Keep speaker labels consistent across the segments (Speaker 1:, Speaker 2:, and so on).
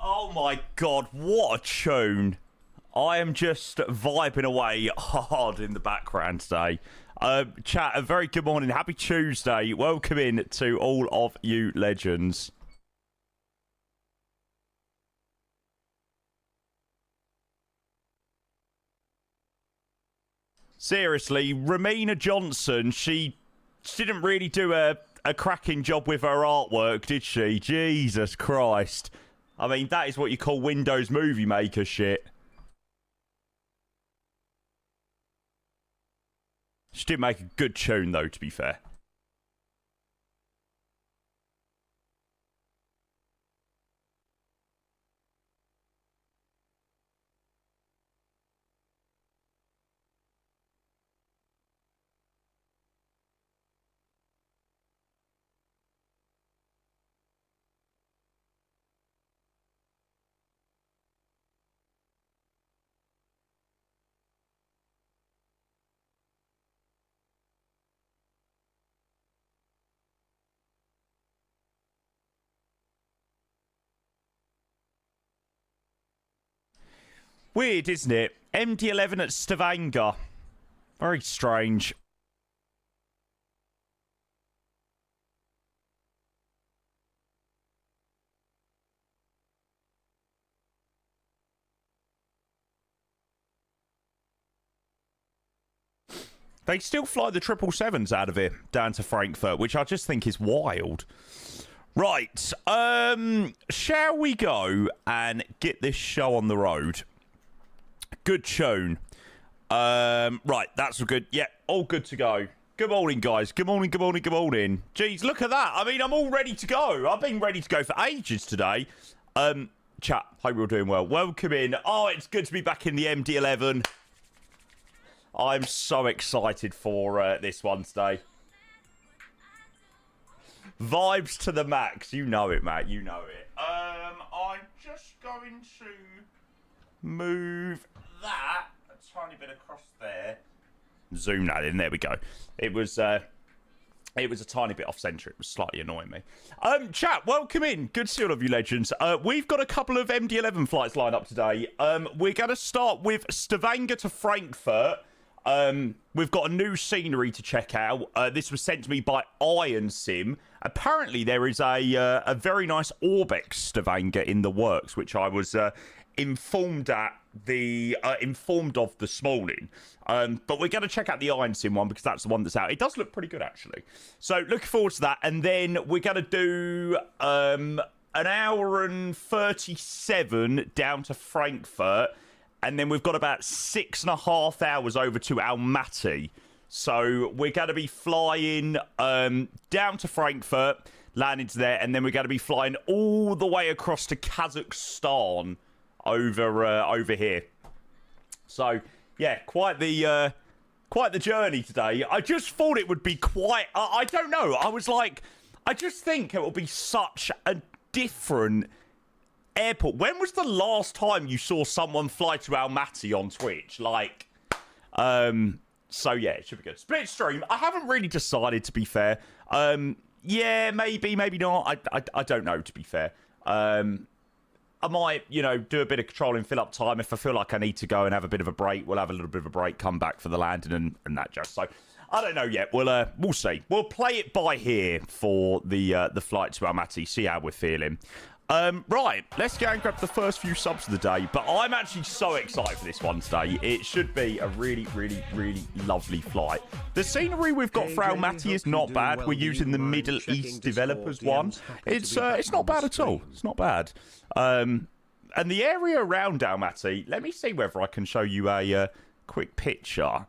Speaker 1: Oh my god, what a tune. I am just vibing away hard in the background today. Chat, a very good morning. Happy Tuesday. Welcome in to all of you legends. Seriously, Ramina Johnson, she didn't really do a cracking job with her artwork, did she? Jesus Christ. I mean, that is what you call Windows Movie Maker shit. She did make a good tune, though, to be fair. Weird, isn't it? MD11 at Stavanger. Very strange. They still fly the 777s out of here down to Frankfurt, which I just think is wild. Right, shall we go and get this show on the road? Good tune. Right, that's all good. Yeah, all good to go. Good morning, guys. Good morning, good morning, good morning. Jeez, look at that. I mean, I'm all ready to go. I've been ready to go for ages today. Chat, hope you're all doing well. Welcome in. Oh, it's good to be back in the MD11. I'm so excited for this one today. Vibes to the max. You know it, Matt. You know it. I'm just going to move that a tiny bit across there. Zoom that in. There we go. It was a tiny bit off center. It was slightly annoying me. Chat, welcome in. Good to see all of you legends. We've got a couple of MD11 flights lined up today. We're going to start with Stavanger to Frankfurt. We've got a new scenery to check out. This was sent to me by Iron Sim. Apparently, there is a very nice Orbex Stavanger in the works, which I was informed of this morning. But we're going to check out the Iron Sim one because that's the one that's out. It does look pretty good, actually. So looking forward to that. And then we're going to do an hour and 37 down to Frankfurt. And then we've got about 6.5 hours over to Almaty. So we're going to be flying down to Frankfurt, landing to there, and then we're going to be flying all the way across to Kazakhstan over here. So yeah, quite the journey today. I just thought it would be quite. I don't know. I was like, I just think it will be such a different airport. When was the last time you saw someone fly to Almaty on Twitch? Like, so yeah, it should be good. Split stream. I haven't really decided, to be fair. Yeah, maybe not. I don't know, to be fair. I might, do a bit of controlling fill up time. If I feel like I need to go and have a bit of a break, we'll have a little bit of a break, come back for the landing and that just. So I don't know yet. We'll see. We'll play it by ear for the flight to Almaty, see how we're feeling. Right, let's go and grab the first few subs of the day. But I'm actually so excited for this one today. It should be a really, really, really lovely flight. The scenery we've got for Almaty is not bad. We're using the Middle East developers one. It's not bad at all. It's not bad. And the area around Almaty, let me see whether I can show you a quick picture.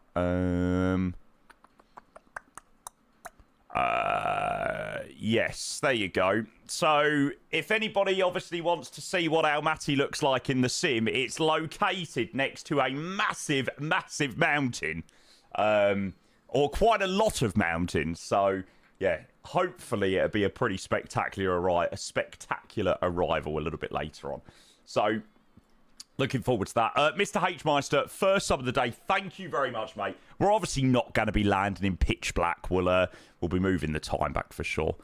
Speaker 1: Yes, there you go. So if anybody obviously wants to see what Almaty looks like in the sim, it's located next to a massive, massive mountain, or quite a lot of mountains. So yeah, hopefully it'll be a pretty spectacular arrival a little bit later on. So looking forward to that. Mr. H-Meister, first sub of the day. Thank you very much, mate. We're obviously not going to be landing in pitch black. We'll be moving the time back for sure.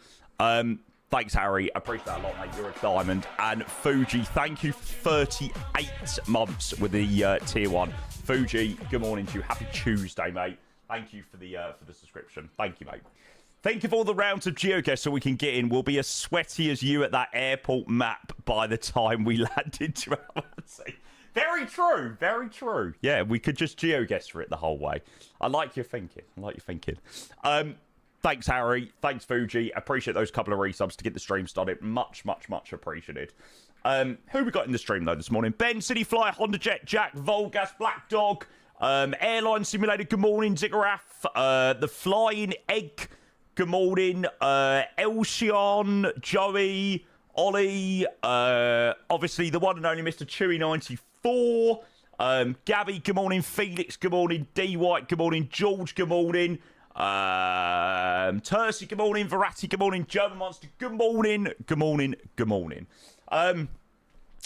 Speaker 1: Thanks, Harry. Appreciate that a lot, mate. You're a diamond. And Fuji, thank you for 38 months with the tier 1. Fuji, good morning to you. Happy Tuesday, mate. Thank you for the subscription. Thank you, mate. Think of all the rounds of GeoGuess so we can get in. We'll be as sweaty as you at that airport map by the time we landed to Almaty. Very true. Very true. Yeah, we could just GeoGuess for it the whole way. I like your thinking. Thanks, Harry. Thanks, Fuji. Appreciate those couple of resubs to get the stream started. Much, much, much appreciated. Who we got in the stream, though, this morning? Ben, City Fly, Honda Jet, Jack, Volgas, Black Dog, Airline Simulator, good morning, Ziggurat, The Flying Egg, good morning, Elsion, Joey, Ollie, obviously the one and only Mr. Chewy94, Gabby, good morning, Felix, good morning, D White, good morning, George, good morning, Tercy, good morning, Verratti, good morning, German Monster, good morning, good morning, good morning.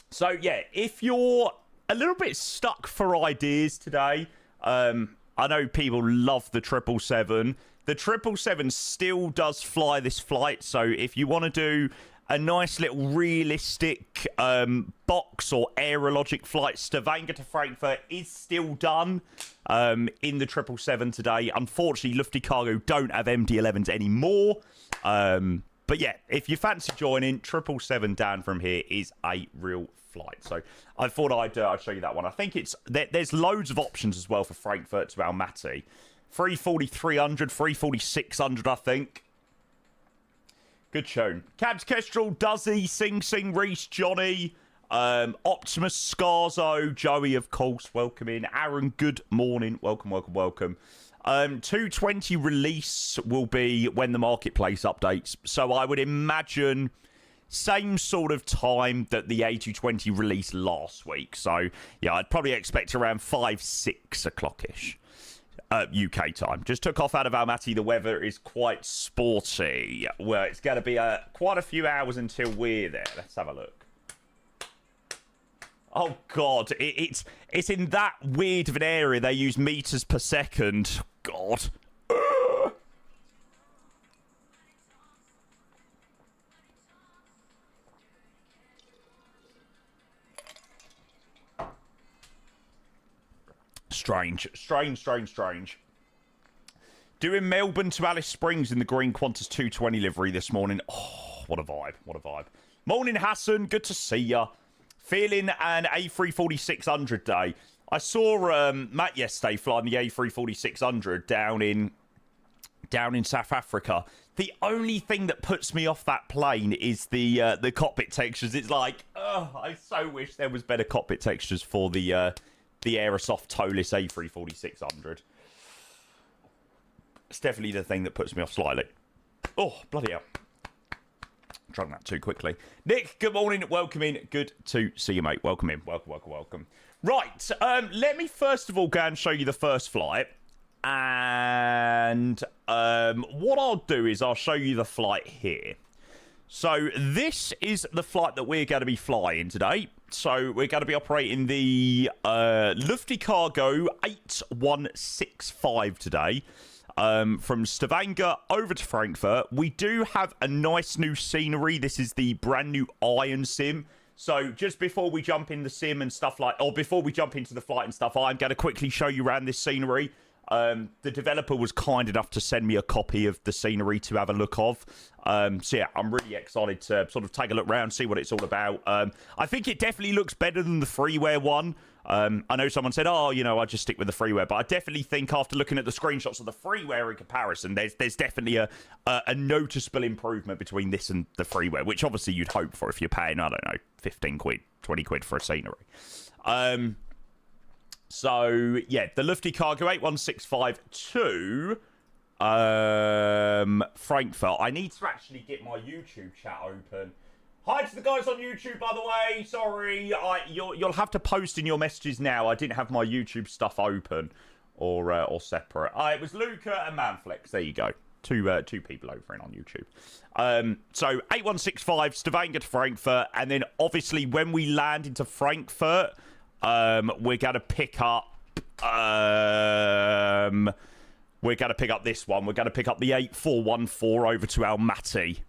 Speaker 1: So yeah, if you're a little bit stuck for ideas today, I know people love the 777. The 777 still does fly this flight, so if you want to do a nice little realistic box or aerologic flight, Stavanger to Frankfurt is still done in the 777 today. Unfortunately, Lufty Cargo don't have MD11s anymore. But yeah, if you fancy joining, 777 down from here is a real flight. So I thought I'd show you that one. I think there's loads of options as well for Frankfurt to Almaty. 340, 300, 340, 600, I think. Good tune. Cabs, Kestrel, Duzzy, Sing Sing, Reese, Johnny, Optimus, Scarzo, Joey, of course, welcome in. Aaron, good morning. Welcome, welcome, welcome. 220 release will be when the marketplace updates. So I would imagine same sort of time that the A220 released last week. So yeah, I'd probably expect around 5, 6 o'clock-ish. UK time. Just took off out of Almaty. The weather is quite sporty. Well, it's going to be quite a few hours until we're there. Let's have a look. Oh, God. It's in that weird of an area. They use meters per second. God. Strange. Doing Melbourne to Alice Springs in the green Qantas 220 livery this morning. Oh, what a vibe. What a vibe. Morning, Hassan. Good to see ya. Feeling an A340-600 day. I saw Matt yesterday flying the A340-600 down in South Africa. The only thing that puts me off that plane is the cockpit textures. It's like, oh, I so wish there was better cockpit textures for the Aerosoft Toeless A340-600. It's definitely the thing that puts me off slightly. Oh, bloody hell. Drunk that too quickly. Nick, good morning. Welcome in. Good to see you, mate. Welcome in. Welcome, welcome, welcome. Right. Let me first of all go and show you the first flight. And what I'll do is I'll show you the flight here. So this is the flight that we're going to be flying today. So we're going to be operating the Lufty Cargo 8165 today. From Stavanger over to Frankfurt. We do have a nice new scenery. This is the brand new Iron Sim. So just before we jump in the sim and stuff like, or before we jump into the flight and stuff, I'm going to quickly show you around this scenery. The developer was kind enough to send me a copy of the scenery to have a look of. So yeah, I'm really excited to sort of take a look around, see what it's all about. I think it definitely looks better than the freeware one. I know someone said, oh, you know, I just stick with the freeware, but I definitely think after looking at the screenshots of the freeware in comparison, there's definitely a noticeable improvement between this and the freeware, which obviously you'd hope for if you're paying, I don't know, 15 quid, 20 quid for a scenery. So yeah, the Lufty Cargo 8165 to Frankfurt. I need to actually get my YouTube chat open. Hi to the guys on YouTube, by the way. Sorry, you'll have to post in your messages now. I didn't have my YouTube stuff open or separate. It was Luca and Manflex. There you go. Two people over in on YouTube. So 8165 Stavanger to Frankfurt, and then obviously when we land into Frankfurt, we're gonna pick up. We're gonna pick up this one. We're gonna pick up the 8414 over to Almaty.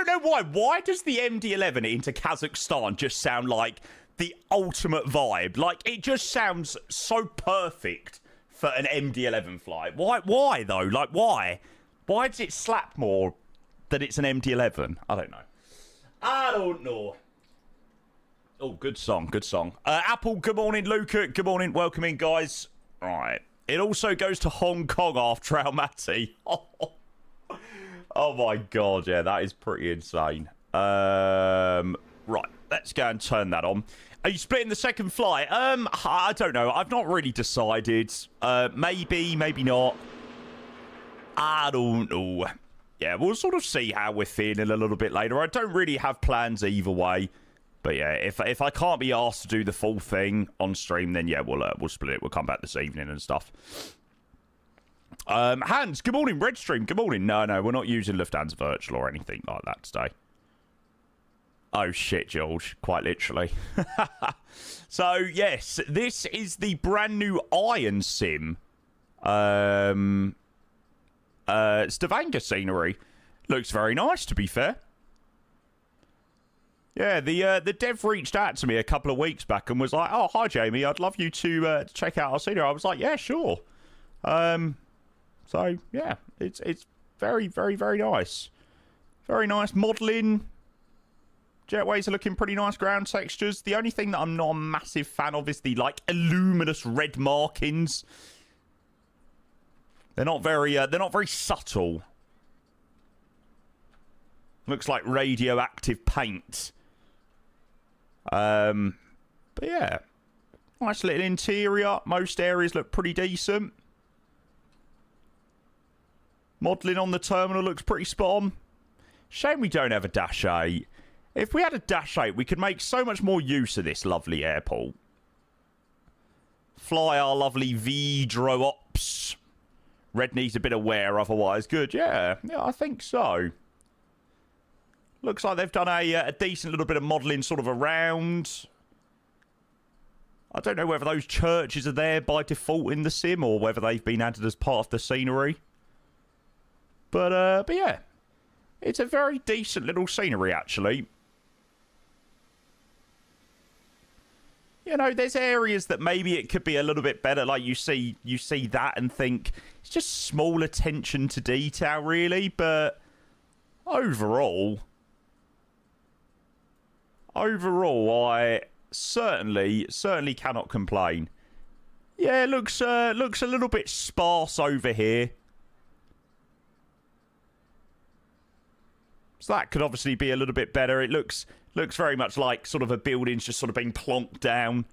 Speaker 1: don't know why. Why does the MD11 into Kazakhstan just sound like the ultimate vibe? Like, it just sounds so perfect for an MD11 flight. Why though? Like, why? Why does it slap more than it's an MD11? I don't know. Oh, good song, good song. Apple, good morning. Luca, good morning. Welcome in, guys. All right. It also goes to Hong Kong after Almaty. Oh my god, yeah, that is pretty insane. Right, let's go and turn that on. Are you splitting the second flight? I don't know. I've not really decided. Maybe, maybe not. I don't know. Yeah, we'll sort of see how we're feeling a little bit later. I don't really have plans either way. But yeah, if I can't be asked to do the full thing on stream, then yeah, we'll split it. We'll come back this evening and stuff. Hans, good morning. Redstream, good morning. No, we're not using Lufthansa Virtual or anything like that today. Oh shit, George, quite literally. So yes, this is the brand new Iron Sim Stavanger scenery. Looks very nice, to be fair. Yeah, the dev reached out to me a couple of weeks back and was like, "Oh, hi Jamie, I'd love you to check out our scenery." I was like, "Yeah, sure." So yeah, it's very, very, very nice. Very nice modelling. Jetways are looking pretty nice. Ground textures. The only thing that I'm not a massive fan of is the like luminous red markings. They're not very subtle. Looks like radioactive paint. But yeah, nice little interior. Most areas look pretty decent. Modelling on the terminal looks pretty spot on. Shame we don't have a Dash 8. If we had a Dash 8, we could make so much more use of this lovely airport. Fly our lovely Vidro-Ops. Red needs a bit of wear, otherwise good. Yeah, I think so. Looks like they've done a decent little bit of modelling sort of around. I don't know whether those churches are there by default in the sim or whether they've been added as part of the scenery. But yeah, it's a very decent little scenery, actually. You know, there's areas that maybe it could be a little bit better. Like you see that and think it's just small attention to detail, really. But overall, I certainly cannot complain. Yeah, it looks a little bit sparse over here. So that could obviously be a little bit better. It looks very much like sort of a building's just sort of been plonked down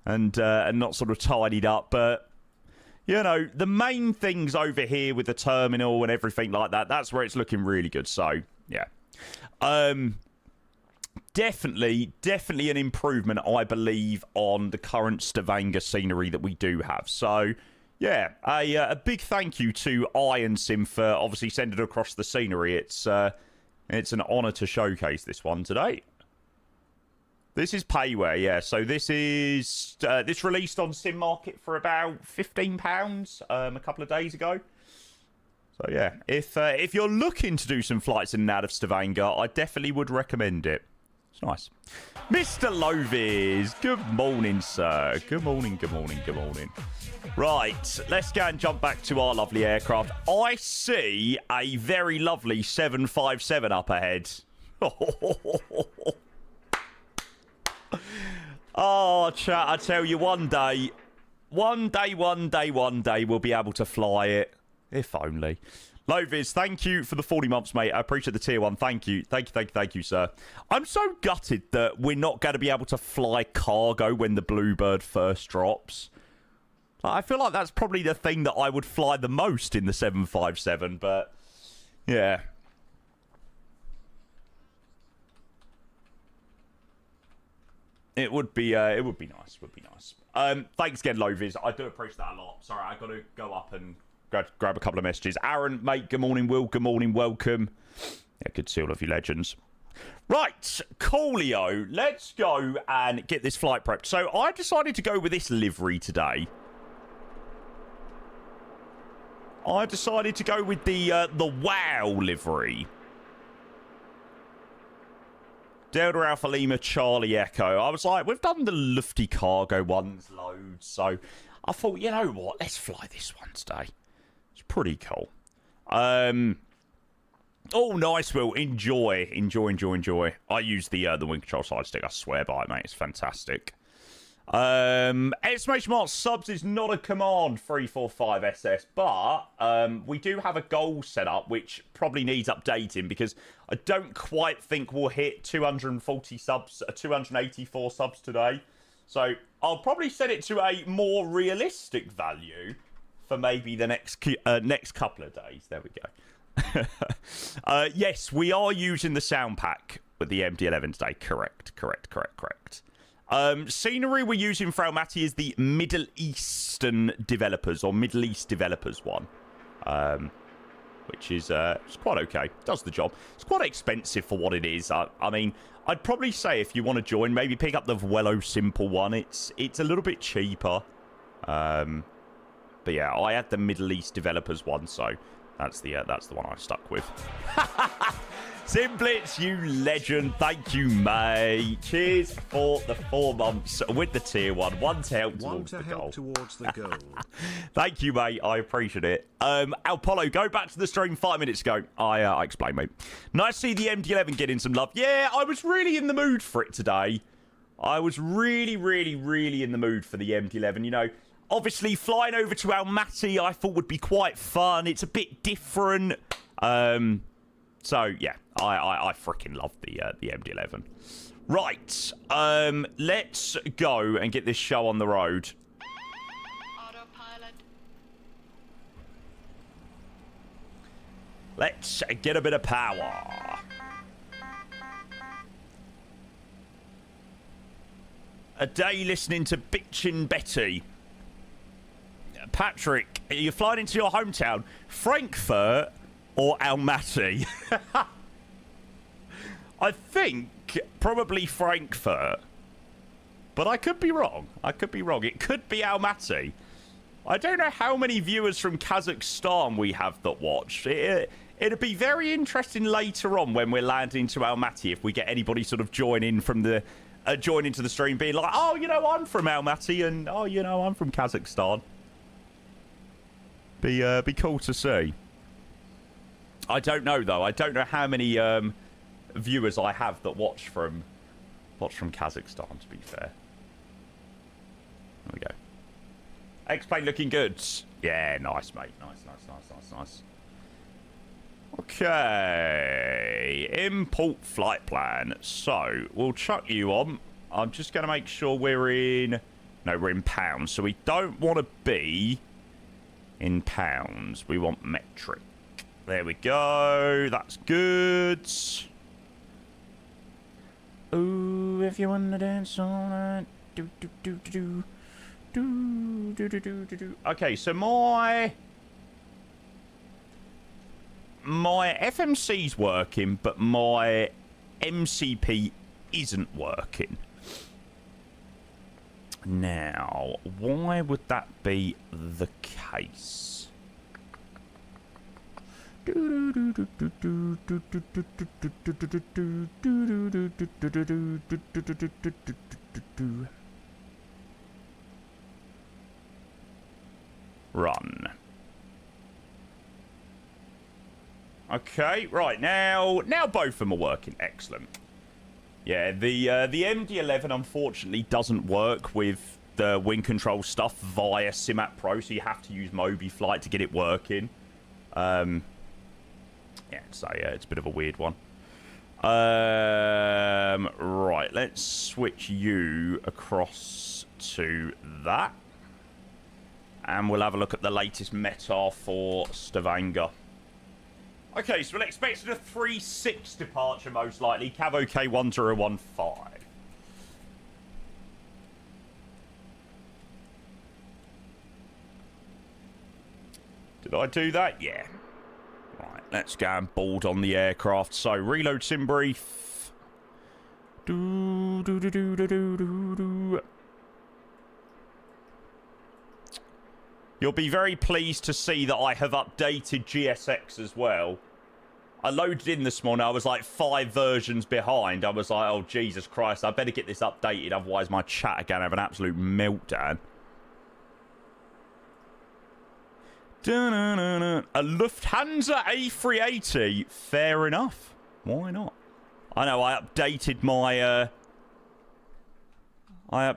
Speaker 1: and not sort of tidied up. But, you know, the main things over here with the terminal and everything like that, that's where it's looking really good. So, yeah. Definitely an improvement, I believe, on the current Stavanger scenery that we do have. So, yeah, a big thank you to Iron Sim for obviously sending across the scenery. It's an honour to showcase this one today. This is payware, yeah. So this is this released on Sim Market for about £15 a couple of days ago. So yeah, if you're looking to do some flights in and out of Stavanger, I definitely would recommend it. It's nice. Mr. Lovis, good morning, sir. Good morning, good morning, good morning. Right, let's go and jump back to our lovely aircraft. I see a very lovely 757 up ahead. Oh, chat, I tell you, one day, we'll be able to fly it. If only. Lovis, thank you for the 40 months, mate. I appreciate the tier 1. Thank you, sir. I'm so gutted that we're not going to be able to fly cargo when the Bluebird first drops. I feel like that's probably the thing that I would fly the most in the 757, but yeah. It would be nice. Thanks again, Lovis. I do appreciate that a lot. Sorry, I got to go up and grab a couple of messages. Aaron, mate, good morning. Will, good morning. Welcome. Yeah, good to see all of you legends. Right, coolio. Let's go and get this flight prepped. So I decided to go with this livery today. I decided to go with the WOW livery. Delta Alpha Lima Charlie Echo. I was like, we've done the Lufty cargo ones loads, so I thought, you know what, let's fly this one today. It's pretty cool. Oh, nice, Will. Enjoy. I use the wind control side stick. I swear by it, mate. It's fantastic. Exclamation mark subs is not a command 345SS, but we do have a goal set up which probably needs updating because I don't quite think we'll hit 240 subs, 284 subs today. So I'll probably set it to a more realistic value for maybe the next couple of days. There we go. Yes, we are using the sound pack with the MD11 today. Correct. Scenery we're using for Almaty is the Middle Eastern developers, or Middle East developers one. Which is it's quite okay. Does the job. It's quite expensive for what it is. I mean, I'd probably say if you want to join, maybe pick up the Vuelo Simple one. It's a little bit cheaper. But yeah, I had the Middle East developers one, so that's the one I stuck with. Simblitz, you legend. Thank you, mate. Cheers for the 4 months with the tier 1. One to help towards the goal. Thank you, mate. I appreciate it. Apollo, go back to the stream 5 minutes ago. I explained, mate. Nice to see the MD11 getting some love. Yeah, I was really in the mood for it today. I was really in the mood for the MD11. You know, obviously flying over to Almaty I thought would be quite fun. It's a bit different. So yeah, I freaking love the MD11. Right, let's go and get this show on the road. Autopilot. Let's get a bit of power. A day listening to Bitchin' Betty. Patrick, you're flying into your hometown, Frankfurt or Almaty? I think probably Frankfurt, but I could be wrong. It could be Almaty. I don't know how many viewers from Kazakhstan we have that watch. It'd be very interesting later on when we're landing to Almaty if we get anybody sort of join into the stream, being like, oh, you know, I'm from Almaty, and oh, you know, I'm from Kazakhstan. Be cool to see. I don't know though. I don't know how many viewers I have that watch from Kazakhstan. To be fair, there we go. X-Plane looking good. Yeah, nice, mate. Nice. Okay, import flight plan. So we'll chuck you on. I'm just going to make sure we're in pounds. So we don't want to be in pounds. We want metric. There we go. That's good. Ooh, if you wanna dance all night, do. Okay, so my FMC's working, but my MCP isn't working. Now, why would that be the case? Run. Okay, right, now both of them are working. Excellent. Yeah, the MD11 unfortunately doesn't work with the wind control stuff via Simat Pro, so you have to use Mobi Flight to get it working. Yeah, so yeah, it's a bit of a weird one. Right, let's switch you across to that. And we'll have a look at the latest meta for Stavanger. Okay, so we're expecting a 3-6 departure, most likely. Cavo K1015. Did I do that? Yeah. Right, let's go and board on the aircraft. So, reload sim brief. You'll be very pleased to see that I have updated GSX as well. I loaded in this morning. I was like 5 versions behind. I was like, oh, Jesus Christ. I better get this updated. Otherwise, my chat are going to have an absolute meltdown. A Lufthansa A380. Fair enough. Why not? I know I updated my... my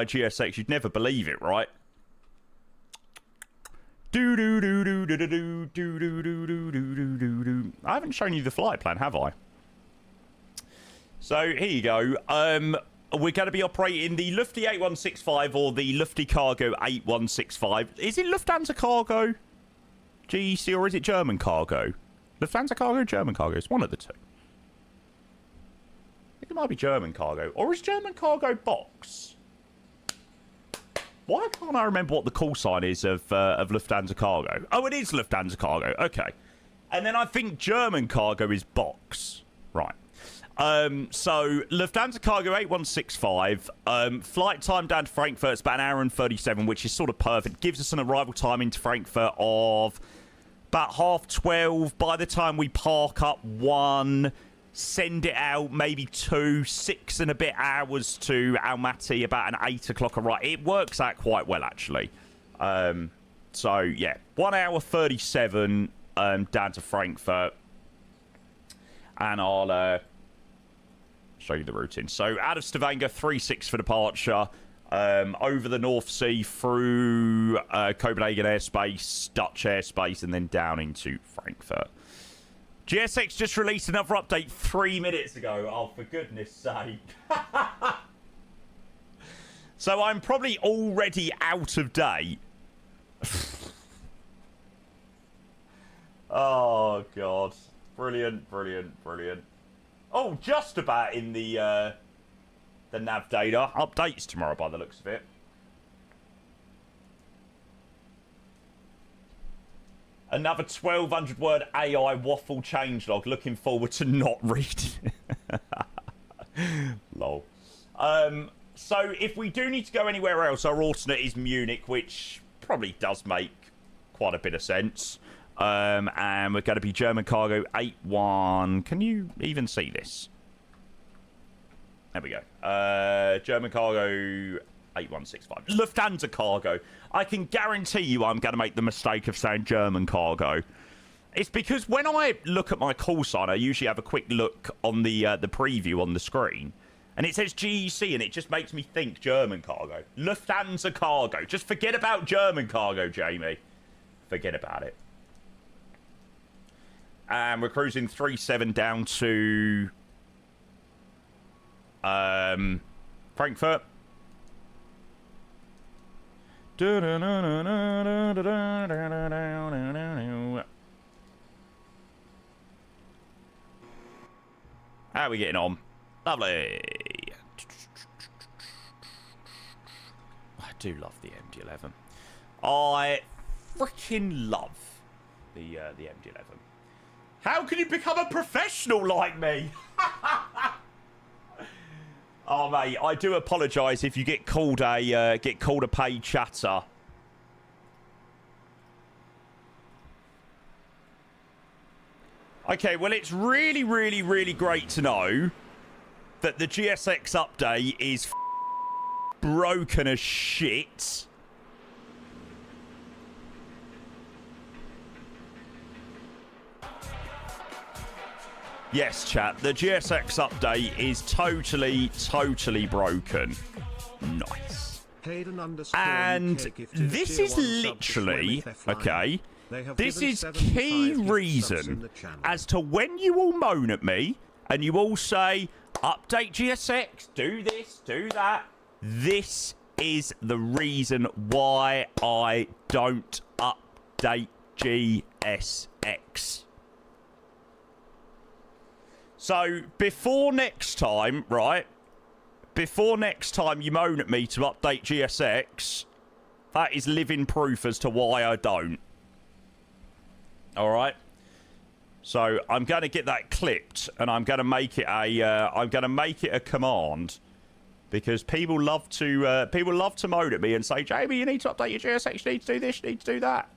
Speaker 1: GSX. You'd never believe it, right? I haven't shown you the flight plan, have I? So here you go. We're going to be operating the Lufty 8165 or the Lufty Cargo 8165. Is it Lufthansa Cargo GEC or is it German Cargo? Lufthansa Cargo, German Cargo. It's one of the two. I think it might be German Cargo. Or is German Cargo box? Why can't I remember what the call sign is of Lufthansa Cargo? Oh, it is Lufthansa Cargo. Okay. And then I think German Cargo is box. Right. So Lufthansa Cargo 8165. Flight time down to Frankfurt is about an hour and 37, which is sort of perfect. Gives us an arrival time into Frankfurt of about 12:30. By the time we park up, 1... send it out, maybe 2, 6 and a bit hours to Almaty, about an 8 o'clock arrival. It works out quite well, actually. So, yeah, 1 hour 37 down to Frankfurt. And I'll show you the routine. So, out of Stavanger, 3-6 for departure. Over the North Sea, through Copenhagen airspace, Dutch airspace, and then down into Frankfurt. GSX just released another update 3 minutes ago. Oh, for goodness sake. So I'm probably already out of date. Oh, God. Brilliant, brilliant, brilliant. Oh, just about in the nav data. Updates tomorrow by the looks of it. Another 1,200-word AI waffle changelog. Looking forward to not reading it. Lol. So, if we do need to go anywhere else, our alternate is Munich, which probably does make quite a bit of sense. And we're going to be German Cargo 81. Can you even see this? There we go. German Cargo 8165. Lufthansa Cargo. I can guarantee you I'm going to make the mistake of saying German Cargo. It's because when I look at my call sign, I usually have a quick look on the preview on the screen. And it says GEC, and it just makes me think German Cargo. Lufthansa Cargo. Just forget about German Cargo, Jamie. Forget about it. And we're cruising 37 down to... Frankfurt. How are we getting on? Lovely. I do love the MD11. I freaking love the MD11. How can you become a professional like me? Oh, mate, I do apologise if you get called a paid chatter. Okay, well, it's really, really, really great to know that the GSX update is broken as shit. Yes, chat, the GSX update is totally broken. Nice. And this is literally, okay, this is key reason as to when you all moan at me and you all say, update GSX, do this, do that. This is the reason why I don't update GSX. So, before next time, right? Before next time you moan at me to update GSX, that is living proof as to why I don't. Alright? So, I'm going to get that clipped, and I'm going to make it a command. Because people love to moan at me and say, Jamie, you need to update your GSX, you need to do this, you need to do that.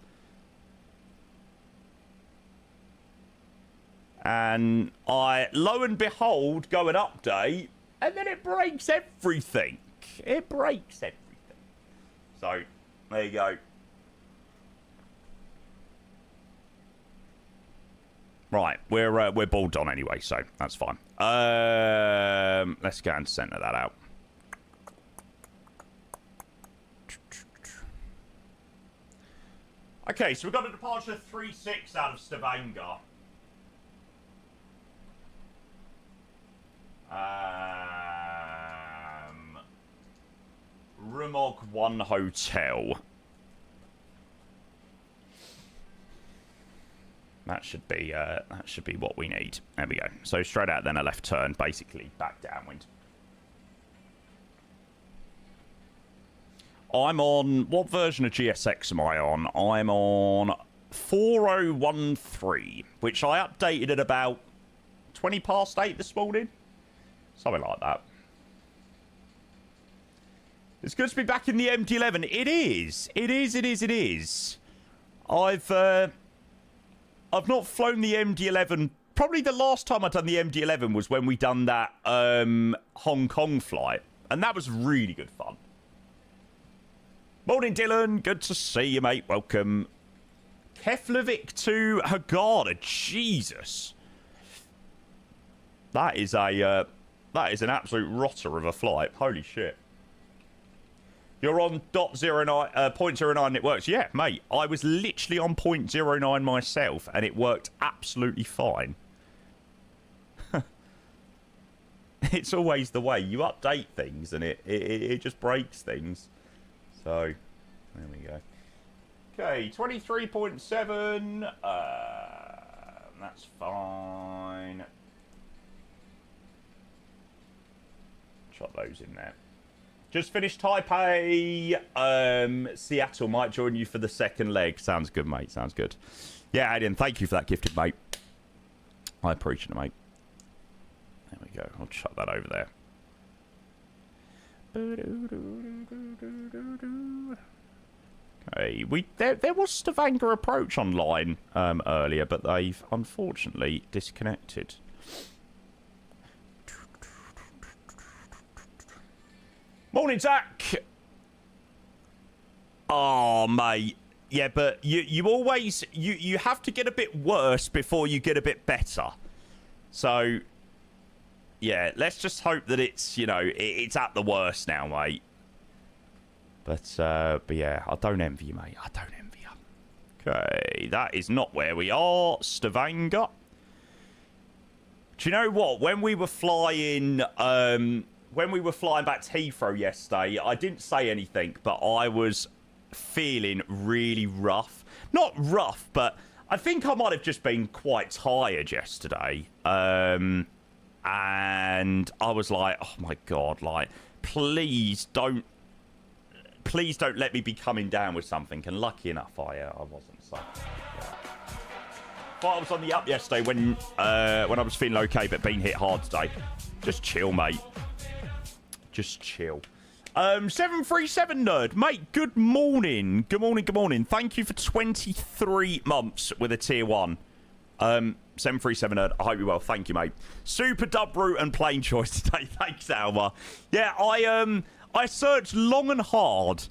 Speaker 1: And lo and behold, go and update, and then it breaks everything. It breaks everything. So, there you go. Right, we're balled on anyway, so that's fine. Let's go and center that out. Okay, so we've got a departure 3-6 out of Stavanger. Rumog 1 Hotel. That should be what we need. There we go. So straight out, then a left turn, basically back downwind. I'm on, what version of GSX am I on? I'm on 4013, which I updated at about 20 past 8 this morning. Something like that. It's good to be back in the MD11. It is. It is, it is, it is. I've not flown the MD11. Probably the last time I'd done the MD11 was when we done that Hong Kong flight. And that was really good fun. Morning, Dylan. Good to see you, mate. Welcome. Keflavik to Hagada. Jesus. That is an absolute rotter of a flight. Holy shit. You're on .09 it works. Yeah, mate. I was literally on .09 myself, and it worked absolutely fine. It's always the way. You update things, and it just breaks things. So, there we go. Okay, 23.7. That's fine. Shot those in there. Just finished Taipei. Seattle might join you for the second leg. Sounds good, mate. Sounds good. Yeah, Aiden, thank you for that gifted, mate. I appreciate it, mate. There we go. I'll chuck that over there. Okay, there was Stavanger approach online earlier, but they've unfortunately disconnected. Morning, Zach. Oh, mate. Yeah, but you always you have to get a bit worse before you get a bit better. So yeah, let's just hope that it's, you know, it's at the worst now, mate. But yeah, I don't envy you, mate. I don't envy you. Okay, that is not where we are. Stavanger. Do you know what? When we were flying back to Heathrow yesterday, I didn't say anything, but I was feeling really rough. Not rough, but I think I might have just been quite tired yesterday. And I was like, oh my God, like, please don't let me be coming down with something. And lucky enough, I wasn't. So, yeah. But I was on the up yesterday when I was feeling okay, but being hit hard today. Just chill, mate. Just chill. 737 nerd, mate. Good morning. Good morning. Good morning. Thank you for 23 months with a tier 1. 737 nerd. I hope you're well. Thank you, mate. Super dub route and plane choice today. Thanks, Alma. Yeah, I searched long and hard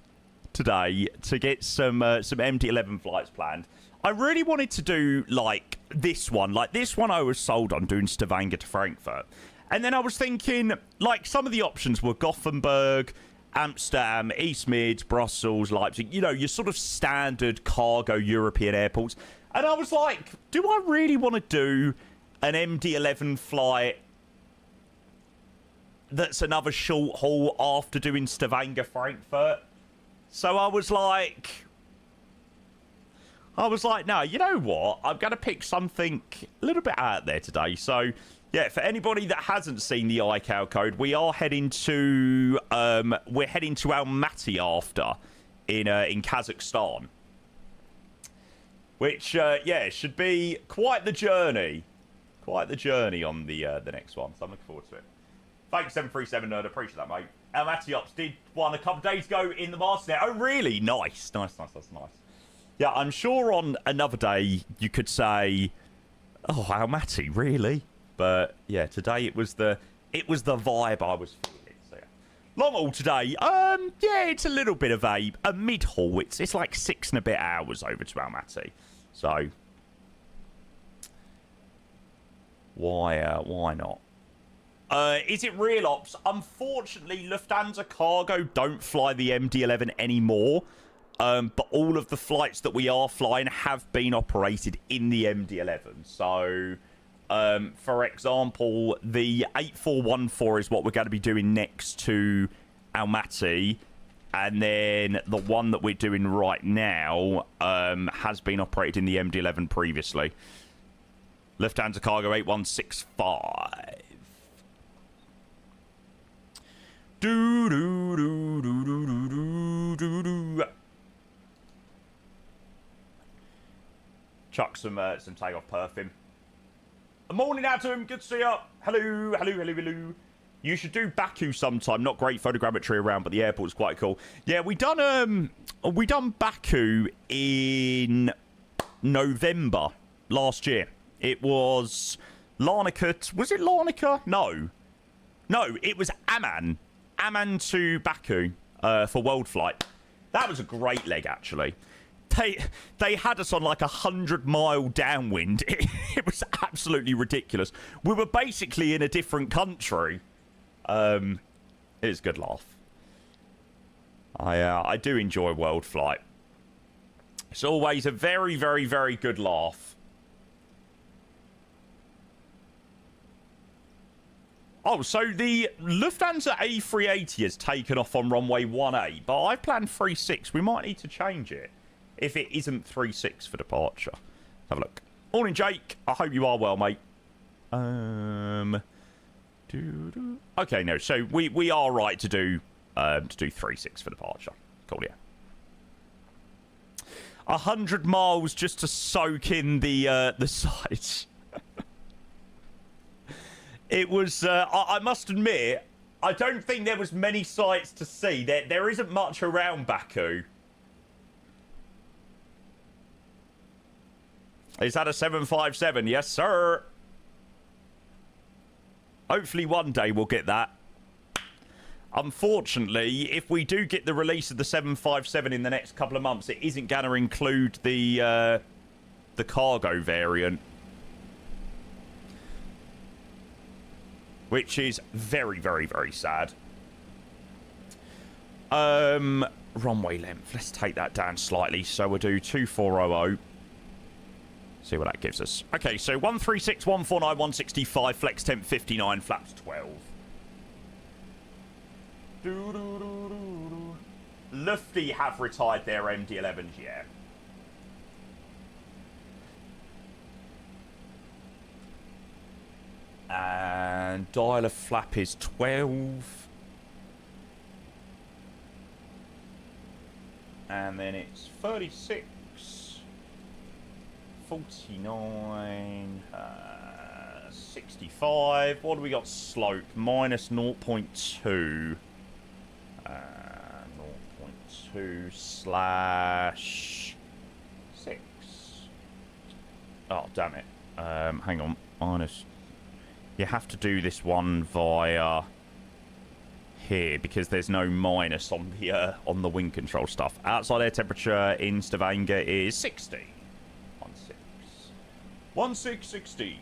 Speaker 1: today to get some MD11 flights planned. I really wanted to do like this one. Like this one I was sold on, doing Stavanger to Frankfurt. And then I was thinking, like, some of the options were Gothenburg, Amsterdam, East Mids, Brussels, Leipzig. You know, your sort of standard cargo European airports. And I was like, do I really want to do an MD11 flight that's another short haul after doing Stavanger, Frankfurt? So I was like, no, you know what? I'm going to pick something a little bit out there today. So, yeah, for anybody that hasn't seen the iCal code, we are heading to Almaty after in Kazakhstan. Which, yeah, should be quite the journey. Quite the journey on the next one. So I'm looking forward to it. Thanks, 737 nerd. Appreciate that, mate. Almaty Ops did one a couple of days ago in the Master. Oh, really? Nice. Nice. That's nice. Yeah, I'm sure on another day you could say Oh, Almaty, really? But yeah, today it was the vibe I was feeling. So yeah. Long haul today. Yeah, it's a little bit of a mid haul. It's like 6 and a bit hours over to Almaty. So why not? Is it real ops? Unfortunately, Lufthansa Cargo don't fly the MD11 anymore. But all of the flights that we are flying have been operated in the MD11. So, for example, the 8414 is what we're going to be doing next to Almaty. And then the one that we're doing right now has been operated in the MD11 previously. Lufthansa Cargo 8165. Do do do do do do do do. Chuck some takeoff perfume. Morning, Adam. Good to see you. Hello, hello, hello, hello. You should do Baku sometime. Not great photogrammetry around, but the airport's quite cool. Yeah, we done Baku in November last year. It was Larnaca. Was it Larnaca? No, it was Amman. Amman to Baku for World Flight. That was a great leg, actually. They had us on like 100-mile downwind. It was absolutely ridiculous. We were basically in a different country. It was a good laugh. I do enjoy World Flight. It's always a very, very, very good laugh. Oh, so the Lufthansa A380 has taken off on runway 18, but I planned 36. We might need to change it if it isn't 36 for departure. Let's have a look. Morning, Jake. I hope you are well, mate. Okay, no. So we are right to do 36 for departure. Cool, yeah. 100 miles just to soak in the sights. It was, I must admit, I don't think there was many sights to see. There isn't much around Baku. Is that a 757? Yes, sir. Hopefully one day we'll get that. Unfortunately, if we do get the release of the 757 in the next couple of months, it isn't going to include the cargo variant. Which is very, very, very sad. Runway length. Let's take that down slightly. So we'll do 2400. See what that gives us. Okay, so 136, 149, 165, flex temp 59, flaps 12. Lufty have retired their MD11s, yeah. And dial of flap is 12. And then it's 36. 49. 65. What do we got? Slope. Minus 0.2. 0.2 slash 6. Oh, damn it. Hang on. Minus... You have to do this one via here because there's no minus on the wind control stuff. Outside air temperature in Stavanger is 16. 16. 16C.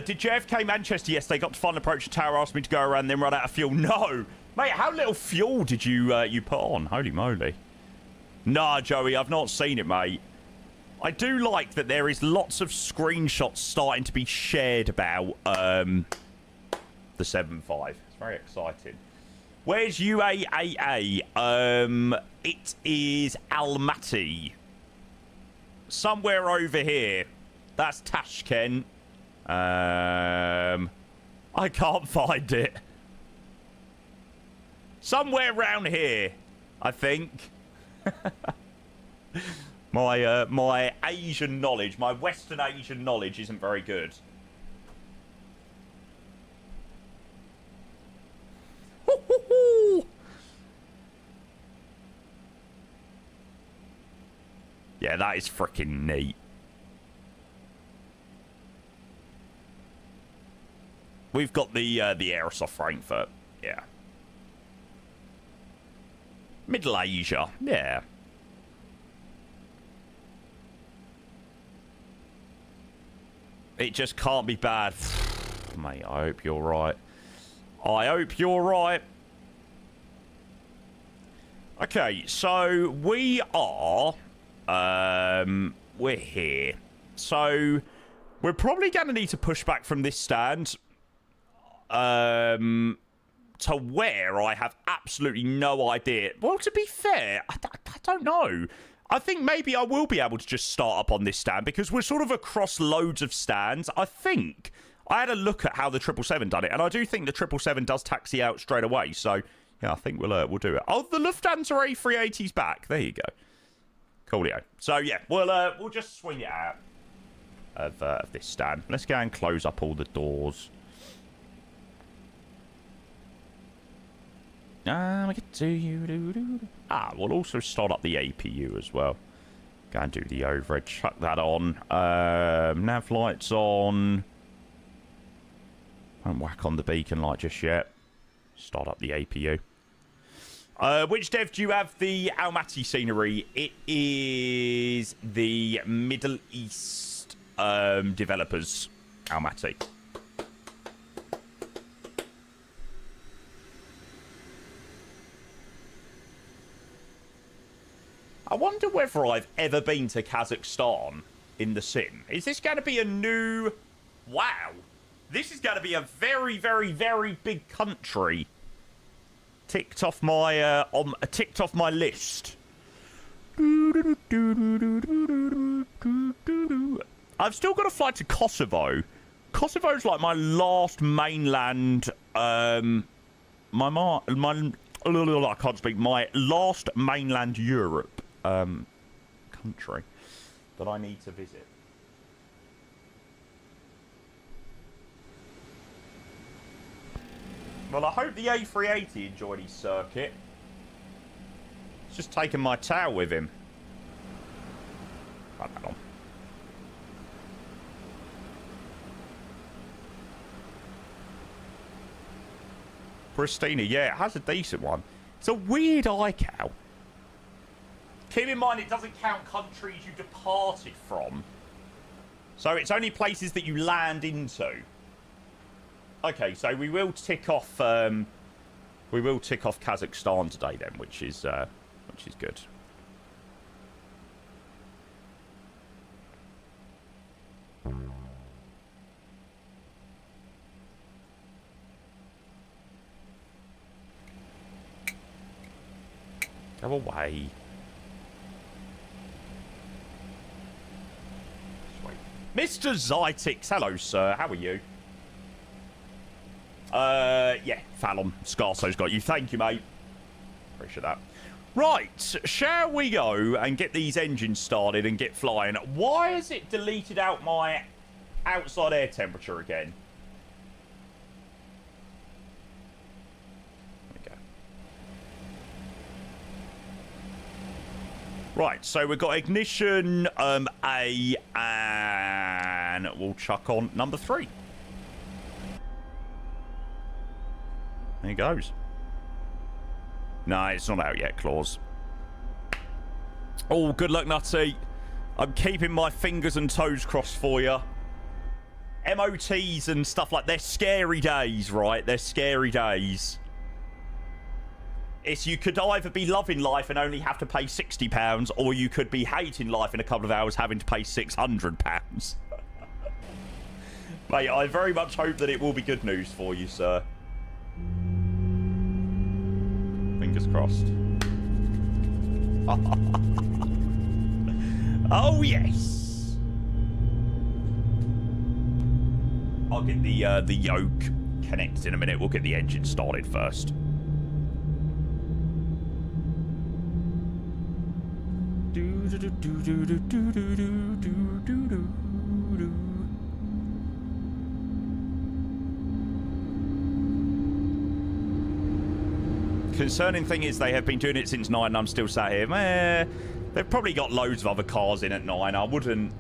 Speaker 1: Did JFK Manchester yesterday? Got to final approach to tower, asked me to go around, then run out of fuel. No, mate. How little fuel did you put on? Holy moly. Nah, Joey, I've not seen it, mate. I do like that there is lots of screenshots starting to be shared about the 7.5. It's very exciting. Where's UAAA? It is Almaty. Somewhere over here. That's Tashkent. I can't find it. Somewhere around here, I think. My Asian knowledge, my Western Asian knowledge isn't very good. Yeah, that is freaking neat. We've got the Aerosoft Frankfurt. Yeah. Middle Asia. Yeah. It just can't be bad. Mate, I hope you're right. I hope you're right. Okay, so we are... we're here. So we're probably going to need to push back from this stand to where I have absolutely no idea. Well, to be fair, I don't know. I think maybe I will be able to just start up on this stand because we're sort of across loads of stands. I think I had a look at how the 777 done it, and I do think the 777 does taxi out straight away. So yeah, I think we'll do it. Oh, the Lufthansa A380's back. There you go. Coolio. So yeah, we'll just swing it out of this stand. Let's go and close up all the doors. We get to you. We'll also start up the APU as well. Go and do the overhead. Chuck that on. Nav lights on. Won't whack on the beacon light just yet. Start up the APU. Which dev do you have the Almaty scenery? It is the Middle East developers Almaty. I wonder whether I've ever been to Kazakhstan in the sim. Is this going to be a new... Wow. This is going to be a very, very, very big country. Ticked off my list. I've still got to fly to Kosovo. Kosovo's like my last mainland... I can't speak. My last mainland Europe country that I need to visit. Well, I hope the A380 enjoyed his circuit. He's just taking my towel with him. Right, that on. Pristina, yeah, it has a decent one. It's a weird iCal. Keep in mind, it doesn't count countries you departed from. So it's only places that you land into. Okay, so we will tick off Kazakhstan today then, which is good. Go away. Mr. Zytix, hello, sir. How are you? Yeah, Fallon. Scarso's got you. Thank you, mate. Appreciate that. Right, shall we go and get these engines started and get flying? Why has it deleted out my outside air temperature again? There we go. Right, so we've got ignition A, and we'll chuck on number 3. There he goes. No, it's not out yet, Claus. Oh, good luck, Nutty. I'm keeping my fingers and toes crossed for you. MOTs and stuff like... They're scary days, right? They're scary days. It's you could either be loving life and only have to pay £60, or you could be hating life in a couple of hours having to pay £600. Mate, I very much hope that it will be good news for you, sir. Fingers crossed. Oh, yes. I'll get the yoke connected in a minute. We'll get the engine started first. Concerning thing is they have been doing it since 9 and I'm still sat here. Meh, they've probably got loads of other cars in at 9. I wouldn't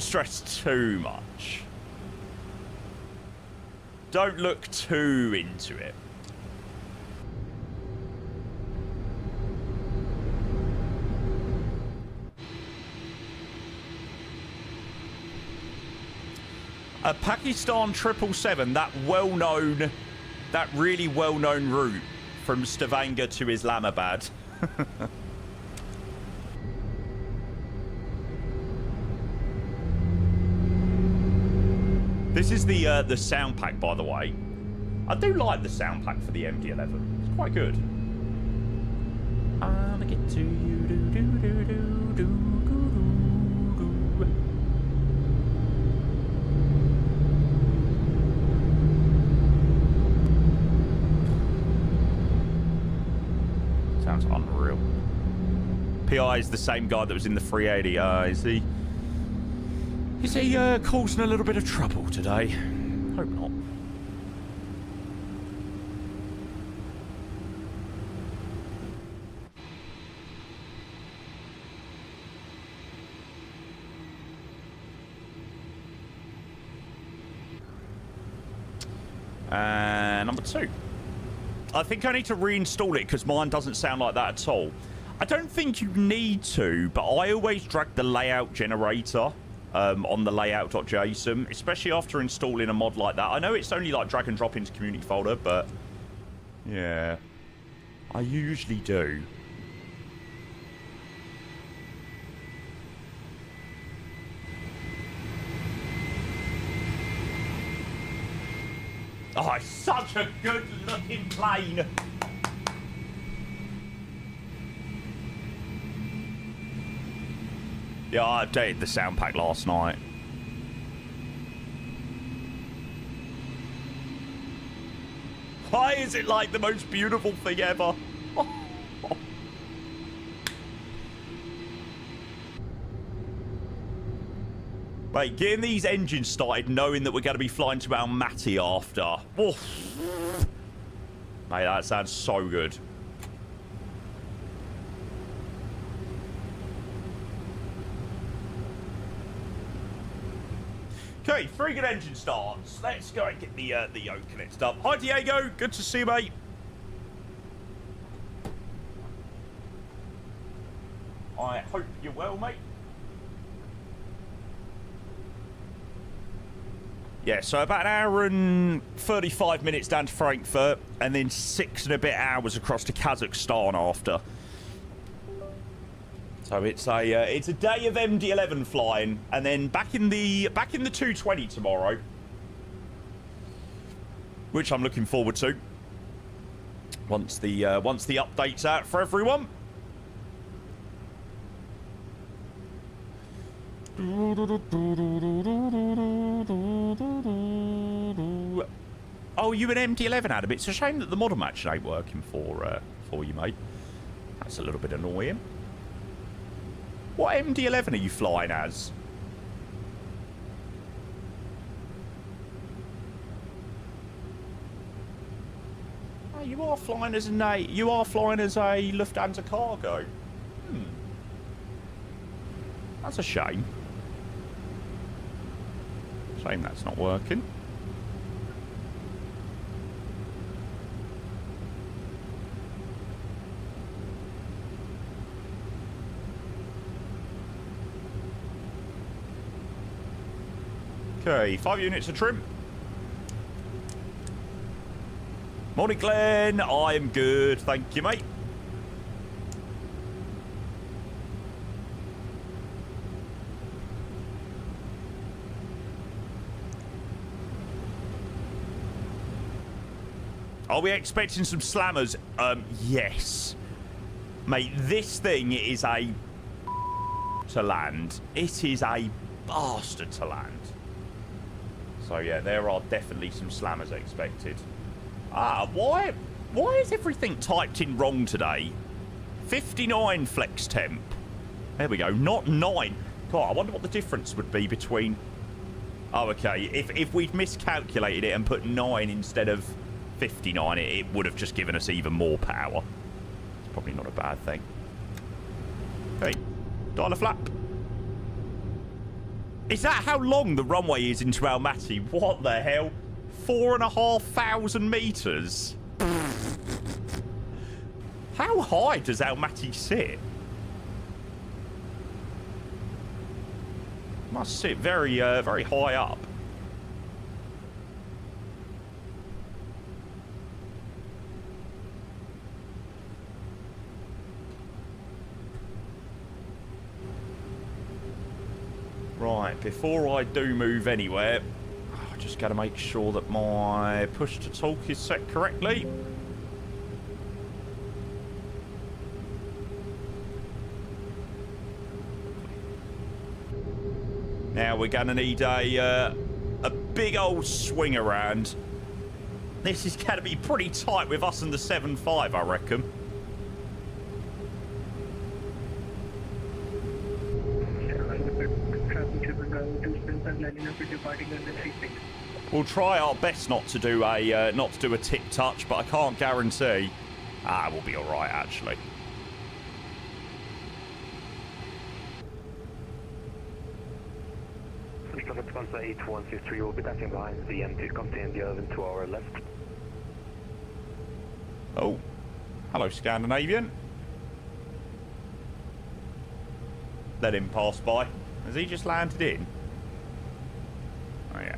Speaker 1: stress too much. Don't look too into it. A Pakistan 777, that really well-known route from Stavanger to Islamabad. This is the sound pack, by the way. I do like the sound pack for the MD11. It's quite good. I'ma get to you, do do do do do. Sounds unreal. PI is the same guy that was in the 380. Is he causing a little bit of trouble today? Hope not. And number 2. I think I need to reinstall it because mine doesn't sound like that at all. I don't think you need to, but I always drag the layout generator on the layout.json, especially after installing a mod like that. I know it's only like drag and drop into community folder, but yeah, I usually do. Oh, it's such a good looking plane. Yeah, I updated the sound pack last night. Why is it like the most beautiful thing ever? Wait, getting these engines started knowing that we're going to be flying to Almaty after. Oof. Mate, that sounds so good. Okay, 3 good engine starts. Let's go and get the yoke connected up. Hi, Diego. Good to see you, mate. I hope you're well, mate. Yeah, so about an hour and 35 minutes down to Frankfurt, and then 6 and a bit hours across to Kazakhstan after. So it's a day of MD11 flying, and then back in the 220 tomorrow, which I'm looking forward to. Once the update's out for everyone. Oh, you an MD11, Adam? It's a shame that the model match ain't working for you, mate. That's a little bit annoying. What MD11 are you flying as? Oh, you are flying as a Lufthansa cargo. That's a shame. Shame that's not working. Okay, 5 units of trim. Morning, Glenn. I am good. Thank you, mate. Are we expecting some slammers? Yes. Mate, this thing is a to land. It is a bastard to land. So yeah, there are definitely some slammers expected. Why is everything typed in wrong today? 59 flex temp. There we go, not 9. God, I wonder what the difference would be between... Oh, okay, if we've miscalculated it and put 9 instead of 59, it would have just given us even more power. It's probably not a bad thing. Hey, dial a flap. Is that how long the runway is into Almaty? What the hell? 4,500 meters? How high does Almaty sit? Must sit very, very high up. Right, before I do move anywhere, I just got to make sure that my push to talk is set correctly. Now we're going to need a big old swing around. This is going to be pretty tight with us and the 7.5, I reckon. We'll try our best not to do a tip touch, but I can't guarantee. We'll be all right actually.
Speaker 2: Lufthansa 8163 will be passing behind the M2 contain the 11 to our left.
Speaker 1: Oh, hello Scandinavian. Let him pass by. Has he just landed in? Oh yeah.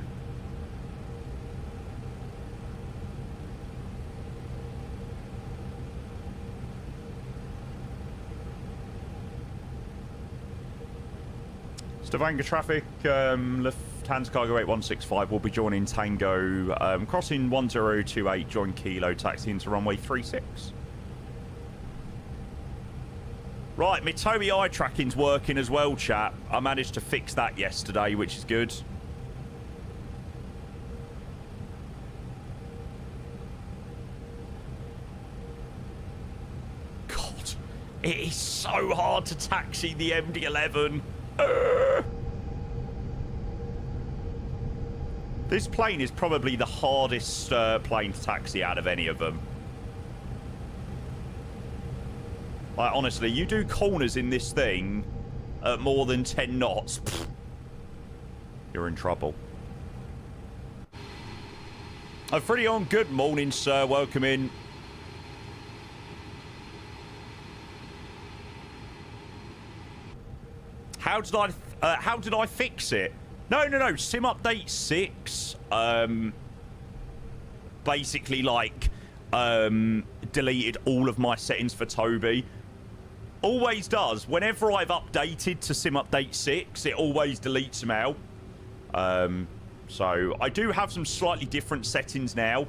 Speaker 1: Stavanger traffic, Lufthansa Cargo 8165 will be joining Tango, crossing 1028, join Kilo, taxi into runway 36. Right, my Toby eye tracking's working as well, chat. I managed to fix that yesterday, which is good. God, it is so hard to taxi the MD11. This plane is probably the hardest plane to taxi out of any of them. Like, honestly, you do corners in this thing at more than 10 knots. Pfft, you're in trouble. Freddie, good morning, sir. Welcome in. How did I fix it? No. Sim update 6. Basically, like, deleted all of my settings for Toby. Always does. Whenever I've updated to Sim Update 6, it always deletes them out. So I do have some slightly different settings now.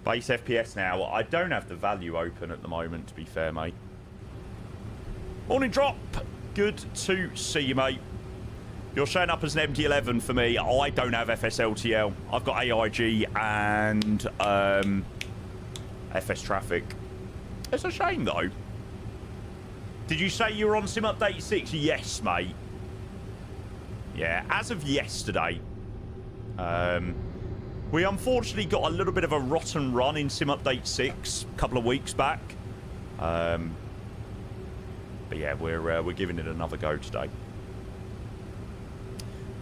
Speaker 1: Base FPS now. I don't have the value open at the moment, to be fair, mate. Morning, Drop. Good to see you, mate. You're showing up as an MD11 for me. I don't have FSLTL. I've got AIG and FS Traffic. It's a shame, though. Did you say you were on Sim Update 6? Yes, mate. Yeah, as of yesterday. We unfortunately got a little bit of a rotten run in Sim Update 6 a couple of weeks back. But yeah, we're giving it another go today.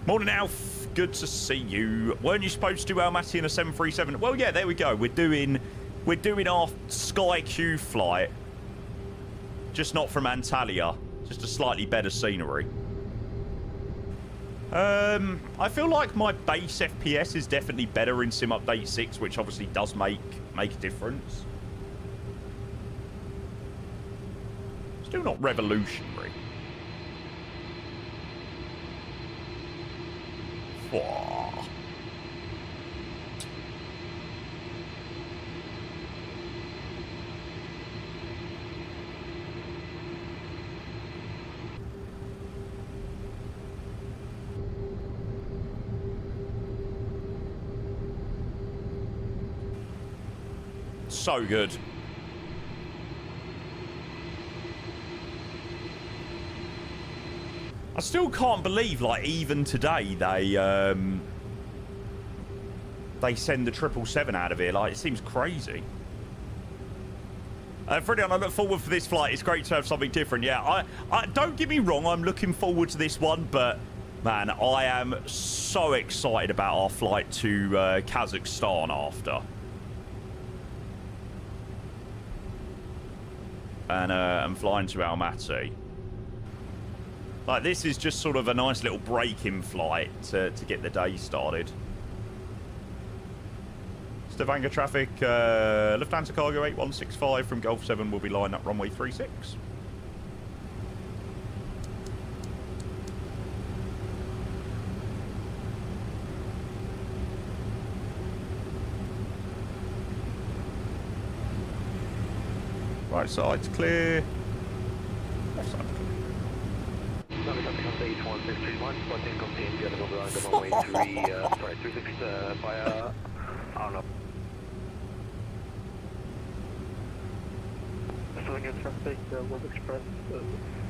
Speaker 1: Morning, Alf. Good to see you. Weren't you supposed to do Almaty in a 737? Well, yeah, there we go. We're doing our Sky Q flight. Just not from Antalya. Just a slightly better scenery. I feel like my base FPS is definitely better in Sim Update 6, which obviously does make a difference. Still not revolutionary. Whoa. so good. I still can't believe, like, even today they send the 777 out of here. Like, it seems crazy. Freddie, I look forward for this flight. It's great to have something different. Yeah, I don't get me wrong. I'm looking forward to this one, but man, I am so excited about our flight to Kazakhstan after. And I'm flying to Almaty. Like, this is just sort of a nice little break-in flight to get the day started. Stavanger traffic, Lufthansa Cargo 8165 from Gulf 7 will be lined up runway 36. Right side's clear. Left side's clear.
Speaker 2: Spotting contained the other runway 36 via Almaty.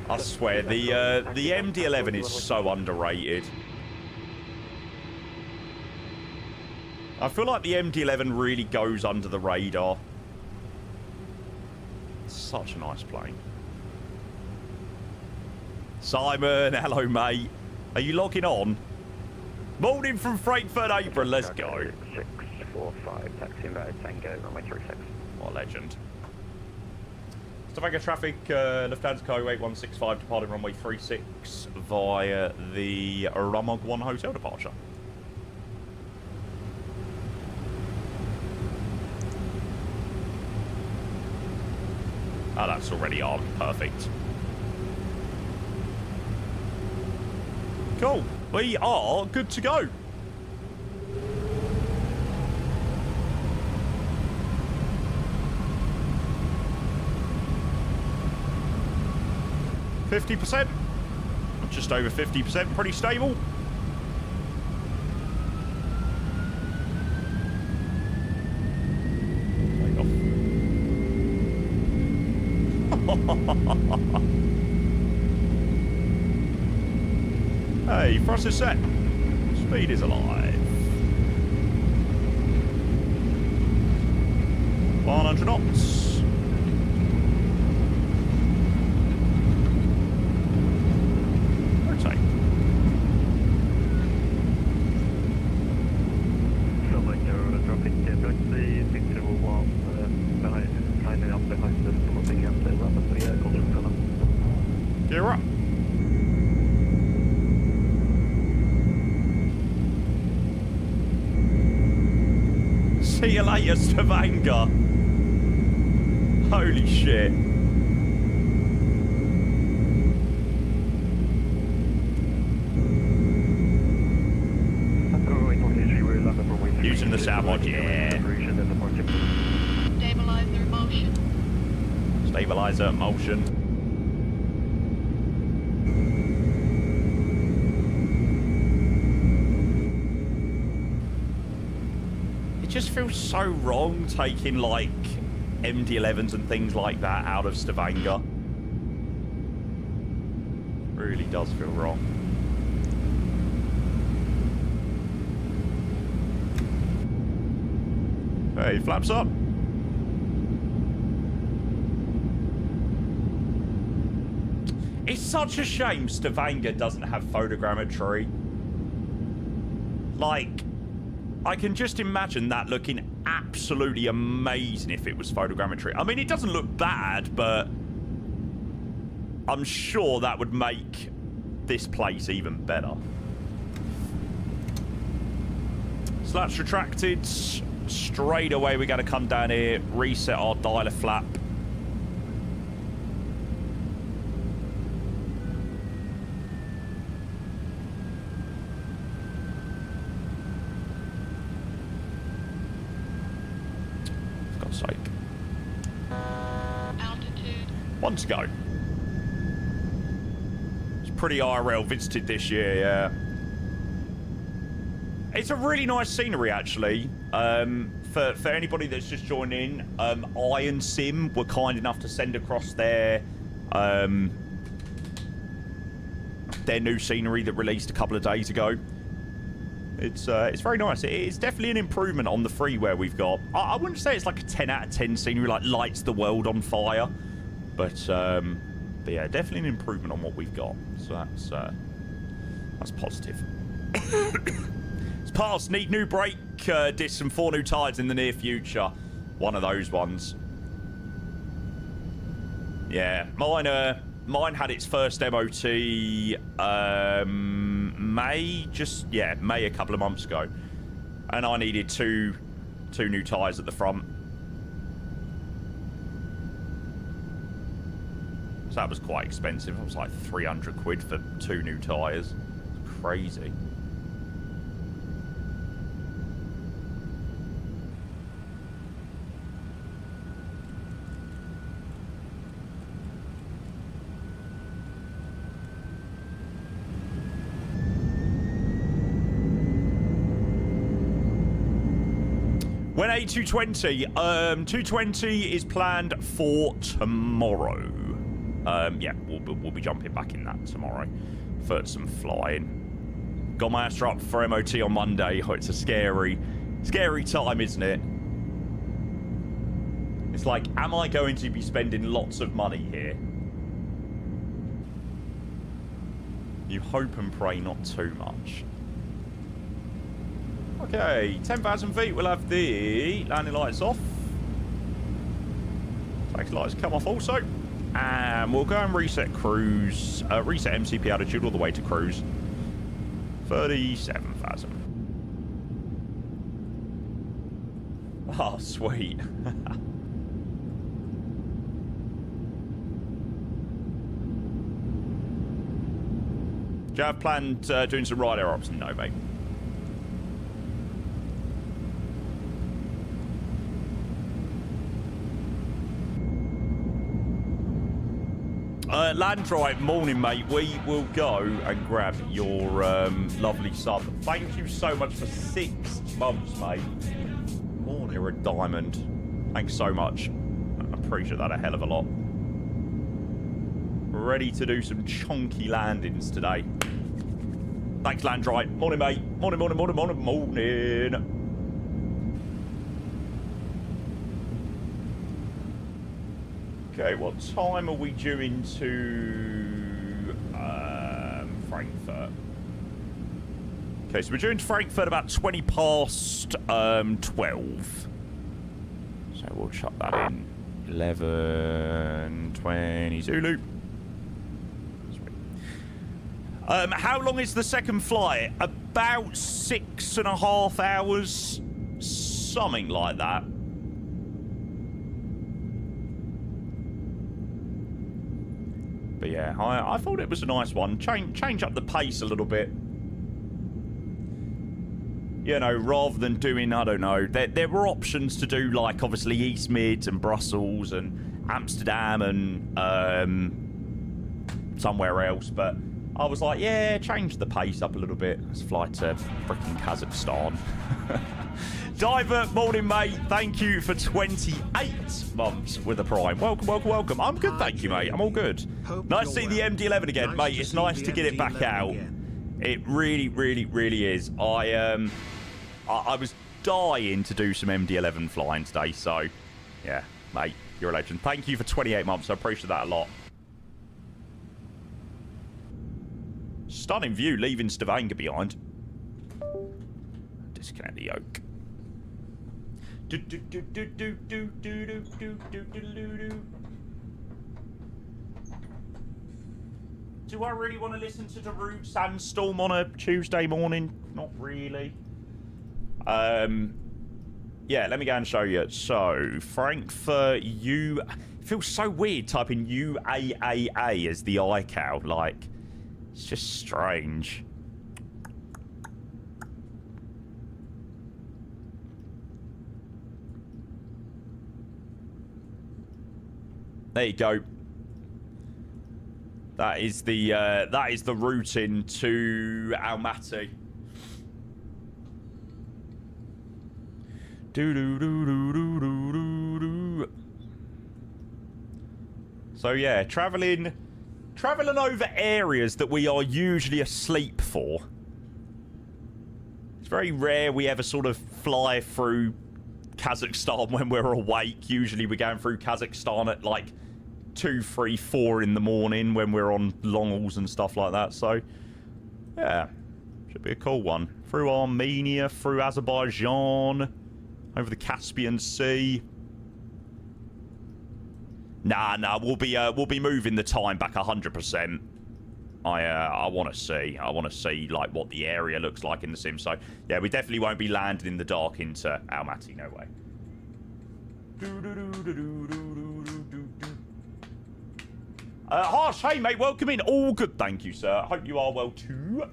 Speaker 1: I swear, the MD11 is so underrated. I feel like the MD11 really goes under the radar. It's such a nice plane. Simon, hello mate. Are you logging on? Morning from Frankfurt, April. Let's go.
Speaker 2: 645, taxi invalid, Tango, runway 36.
Speaker 1: What a legend. Stavanger traffic, Lufthansa Cargo 8165 departing runway 36 via the Ramog 1 hotel departure. Oh, that's already armed. Perfect. Cool. We are good to go. %, just over 50%, pretty stable. Take off. Hey, thrust is set. Speed is alive. 100 knots. Gear up. See you later, Stavanger. Holy shit. Using the sound mod, yeah.
Speaker 3: Stabilizer motion.
Speaker 1: Stabilizer motion. It just feels so wrong taking, like, MD11s and things like that out of Stavanger. Really does feel wrong. Hey, flaps up. It's such a shame Stavanger doesn't have photogrammetry. Like, I can just imagine that looking absolutely amazing if it was photogrammetry. I mean, it doesn't look bad, but I'm sure that would make this place even better. Slats retracted. Straight away, we got to come down here, reset our dialer flap. For God's sake.
Speaker 3: Altitude.
Speaker 1: One to go. It's pretty IRL visited this year, yeah. It's a really nice scenery, actually. for anybody that's just joined in, Iron Sim were kind enough to send across their new scenery that released a couple of days ago. It's very nice. It's definitely an improvement on the freeware we've got. I wouldn't say it's like a 10 out of 10 scenery, like lights the world on fire, but yeah, definitely an improvement on what we've got. So that's positive. It's passed. Need new brake discs and 4 new tyres in the near future. One of those ones. Yeah, mine had its first MOT May a couple of months ago, and I needed two new tyres at the front. So that was quite expensive. It was like 300 quid for 2 new tyres. Crazy. When A220? 220 is planned for tomorrow. Yeah, we'll be jumping back in that tomorrow for some flying. Got my Astra up for MOT on Monday. Oh, it's a scary time, isn't it? It's like, am I going to be spending lots of money here? You hope and pray not too much. Okay, 10,000 feet, we'll have the landing lights off. Taxi lights come off also. And we'll go and reset cruise, reset MCP attitude all the way to cruise. 37,000. Oh, sweet. Do you have planned doing some ride air ops? No, mate. Landry, morning, mate. We will go and grab your lovely sub. Thank you so much for 6 months, mate. Morning, you're a diamond. Thanks so much. I appreciate that a hell of a lot. Ready to do some chonky landings today. Thanks, Landry. Morning, mate. Morning, morning, morning, morning, morning. Okay, what time are we due into Frankfurt? Okay, so we're due into Frankfurt about 20 past 12. So we'll chuck that in. 11:20 Zulu. How long is the second flight? About 6.5 hours. Something like that. But yeah, I thought it was a nice one. Change up the pace a little bit. You know, rather than doing, I don't know, there were options to do, like, obviously, East Mids and Brussels and Amsterdam and somewhere else. But I was like, yeah, change the pace up a little bit. Let's fly to freaking Kazakhstan. Diver, morning, mate. Thank you for 28 months with a Prime. Welcome, welcome, welcome. I'm good, thank you, mate. I'm all good. Nice to see the MD11 again, mate. It's nice to get it back out. It really, really, really is. I was dying to do some MD11 flying today, so yeah, mate, you're a legend. Thank you for 28 months. I appreciate that a lot. Stunning view, leaving Stavanger behind. Disconnect the yoke. Do I really want to listen to Darude Sandstorm on a Tuesday morning? Not really. Yeah, let me go and show you. So, Frankfurt, it feels so weird typing UAAA as the iCal. Like, it's just strange. There you go. That is the route into Almaty. So yeah, traveling over areas that we are usually asleep for. It's very rare we ever sort of fly through Kazakhstan when we're awake. Usually we're going through Kazakhstan at like 2, 3, 4 in the morning when we're on long hauls and stuff like that. So yeah, should be a cool one. Through Armenia, through Azerbaijan, over the Caspian Sea. Nah, we'll be moving the time back 100%. I want to see like what the area looks like in the sim. So yeah, we definitely won't be landing in the dark into Almaty. No way. Harsh, hey mate, welcome in. All good, thank you, sir. Hope you are well too.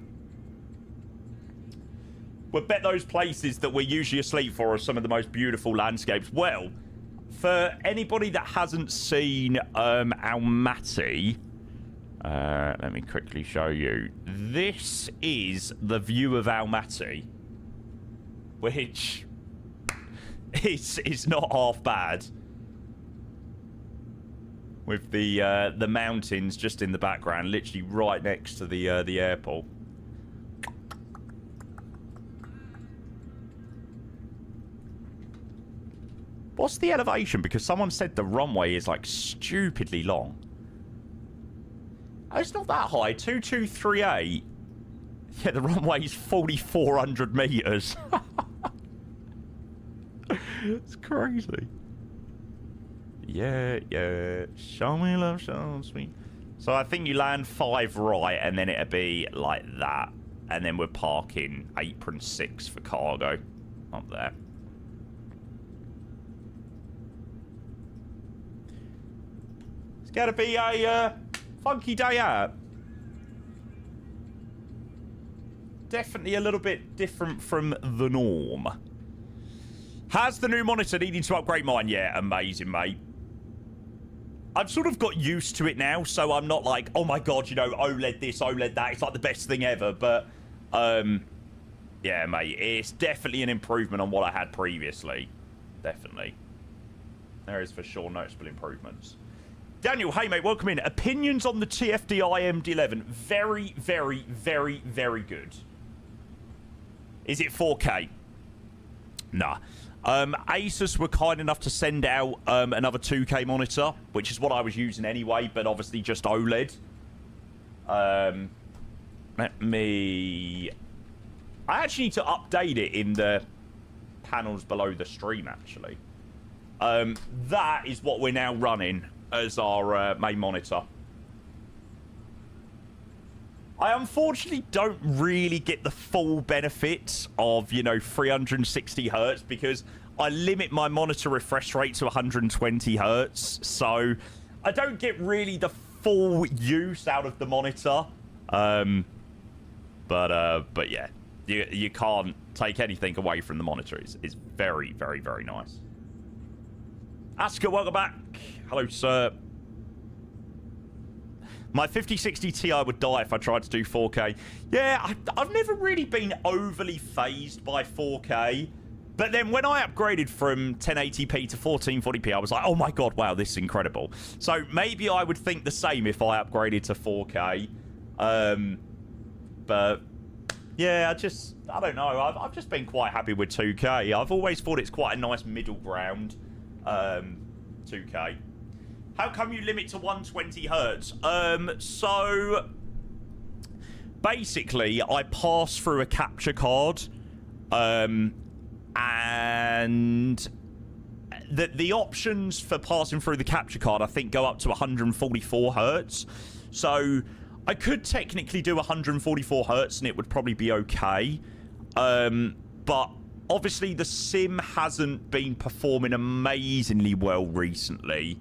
Speaker 1: We'll bet those places that we're usually asleep for are some of the most beautiful landscapes. Well, for anybody that hasn't seen Almaty, let me quickly show you. This is the view of Almaty, which is not half bad. With the mountains just in the background, literally right next to the airport. What's the elevation? Because someone said the runway is like stupidly long. Oh, it's not that high. 2238. Yeah, the runway is 4,400 meters. It's crazy. Yeah. Show me love, show sweet. So I think you land 5 right, and then it'll be like that. And then we're parking apron 6 for cargo up there. It's got to be a funky day out. Definitely a little bit different from the norm. Has the new monitor needing to upgrade mine? Yeah, amazing, mate. I've sort of got used to it now, so I'm not like, oh my god, you know, OLED this, OLED that. It's like the best thing ever, but yeah, mate, it's definitely an improvement on what I had previously. Definitely. There is for sure noticeable improvements. Daniel, hey mate, welcome in. Opinions on the TFDI MD11. Very, very, very, very good. Is it 4K? Nah. Asus were kind enough to send out another 2K monitor, which is what I was using anyway, but obviously just OLED. Let me... I actually need to update it in the panels below the stream, actually. That is what we're now running as our main monitor. I unfortunately don't really get the full benefits of, you know, 360 hertz because I limit my monitor refresh rate to 120 hertz. So I don't get really the full use out of the monitor. But yeah, you can't take anything away from the monitor. It's very, very, very nice. Asker, welcome back. Hello, sir. My 5060 Ti would die if I tried to do 4K. Yeah, I've never really been overly phased by 4K. But then when I upgraded from 1080p to 1440p, I was like, oh my god, wow, this is incredible. So maybe I would think the same if I upgraded to 4K. But yeah, I don't know. I've just been quite happy with 2K. I've always thought it's quite a nice middle ground. 2K. How come you limit to 120 hertz? So basically, I pass through a capture card, and the options for passing through the capture card, I think, go up to 144 hertz. So I could technically do 144 hertz, and it would probably be okay. But obviously, the sim hasn't been performing amazingly well recently.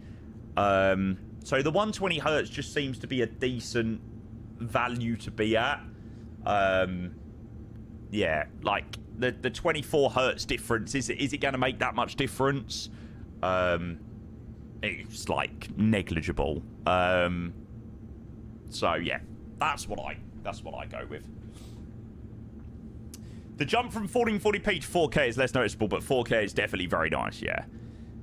Speaker 1: So the 120 hertz just seems to be a decent value to be at. Yeah, like the 24 hertz difference, is it going to make that much difference? It's like negligible. So yeah, that's what I go with. The jump from 1440p to 4K is less noticeable, but 4K is definitely very nice, yeah.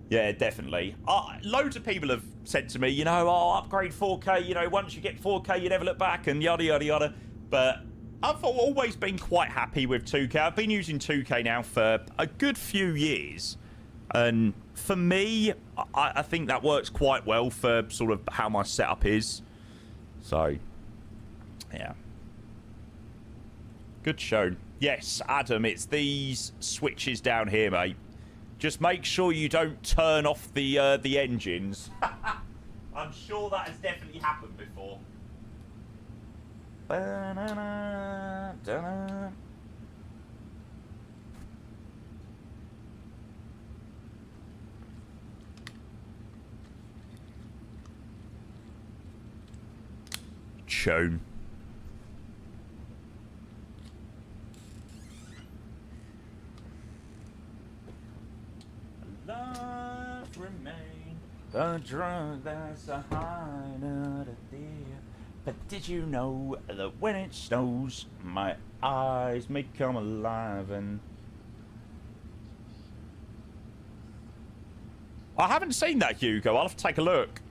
Speaker 1: Yeah, definitely. Loads of people have said to me, you know, oh, upgrade 4K, you know, once you get 4K, you never look back, and yada, yada, yada. But I've always been quite happy with 2K. I've been using 2K now for a good few years. And for me, I think that works quite well for sort of how my setup is. So, yeah. Good show. Yes, Adam, it's these switches down here, mate. Just make sure you don't turn off the engines. I'm sure that has definitely happened before. Shown. Love remain the drug that's a high note of fear. But did you know that when it snows, my eyes may come alive and... I haven't seen that, Hugo. I'll have to take a look.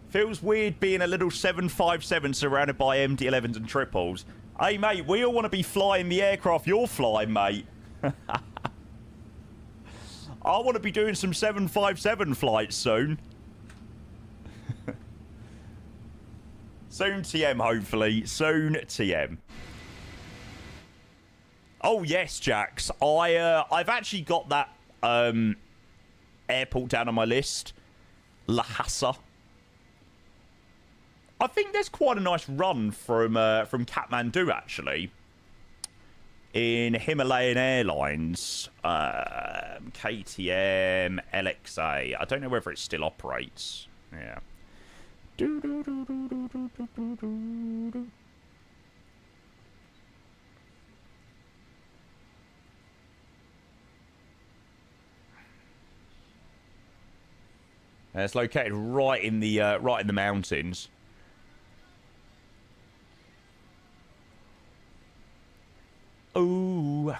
Speaker 1: Feels weird being a little 757 surrounded by MD11s and triples. Hey, mate, we all want to be flying the aircraft you're flying, mate. I want to be doing some 757 flights soon. Soon TM, hopefully. Soon TM. Oh, yes, Jax. I've actually got that airport down on my list. Lhasa. I think there's quite a nice run from Kathmandu, actually, in Himalayan Airlines, KTM, LXA. I don't know whether it still operates. Yeah. It's located right in the mountains. Ooh.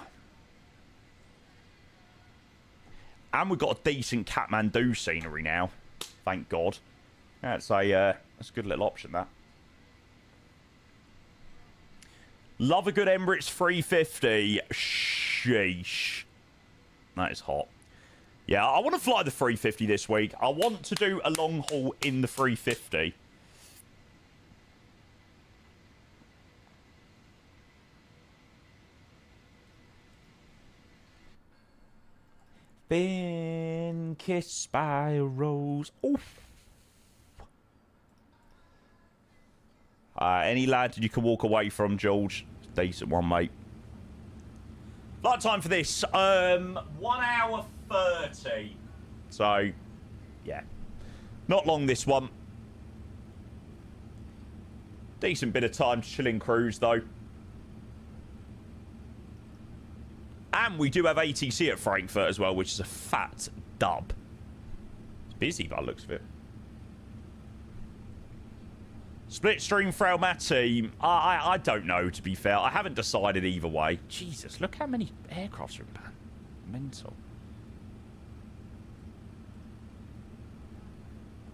Speaker 1: And we've got a decent Kathmandu scenery now. Thank God. That's a good little option, that. Love a good Emirates 350. Sheesh. That is hot. Yeah, I want to fly the 350 this week. I want to do a long haul in the 350. Been kissed by a rose. Oof. Any lad you can walk away from, George? Decent one, mate. Flight time for this. 1 hour 30. So, yeah. Not long, this one. Decent bit of time to chill in cruise, though. And we do have ATC at Frankfurt as well, which is a fat dub. It's busy by the looks of it. Split stream for Almaty. I don't know, to be fair. I haven't decided either way. Jesus, look how many aircrafts are in ban. Mental.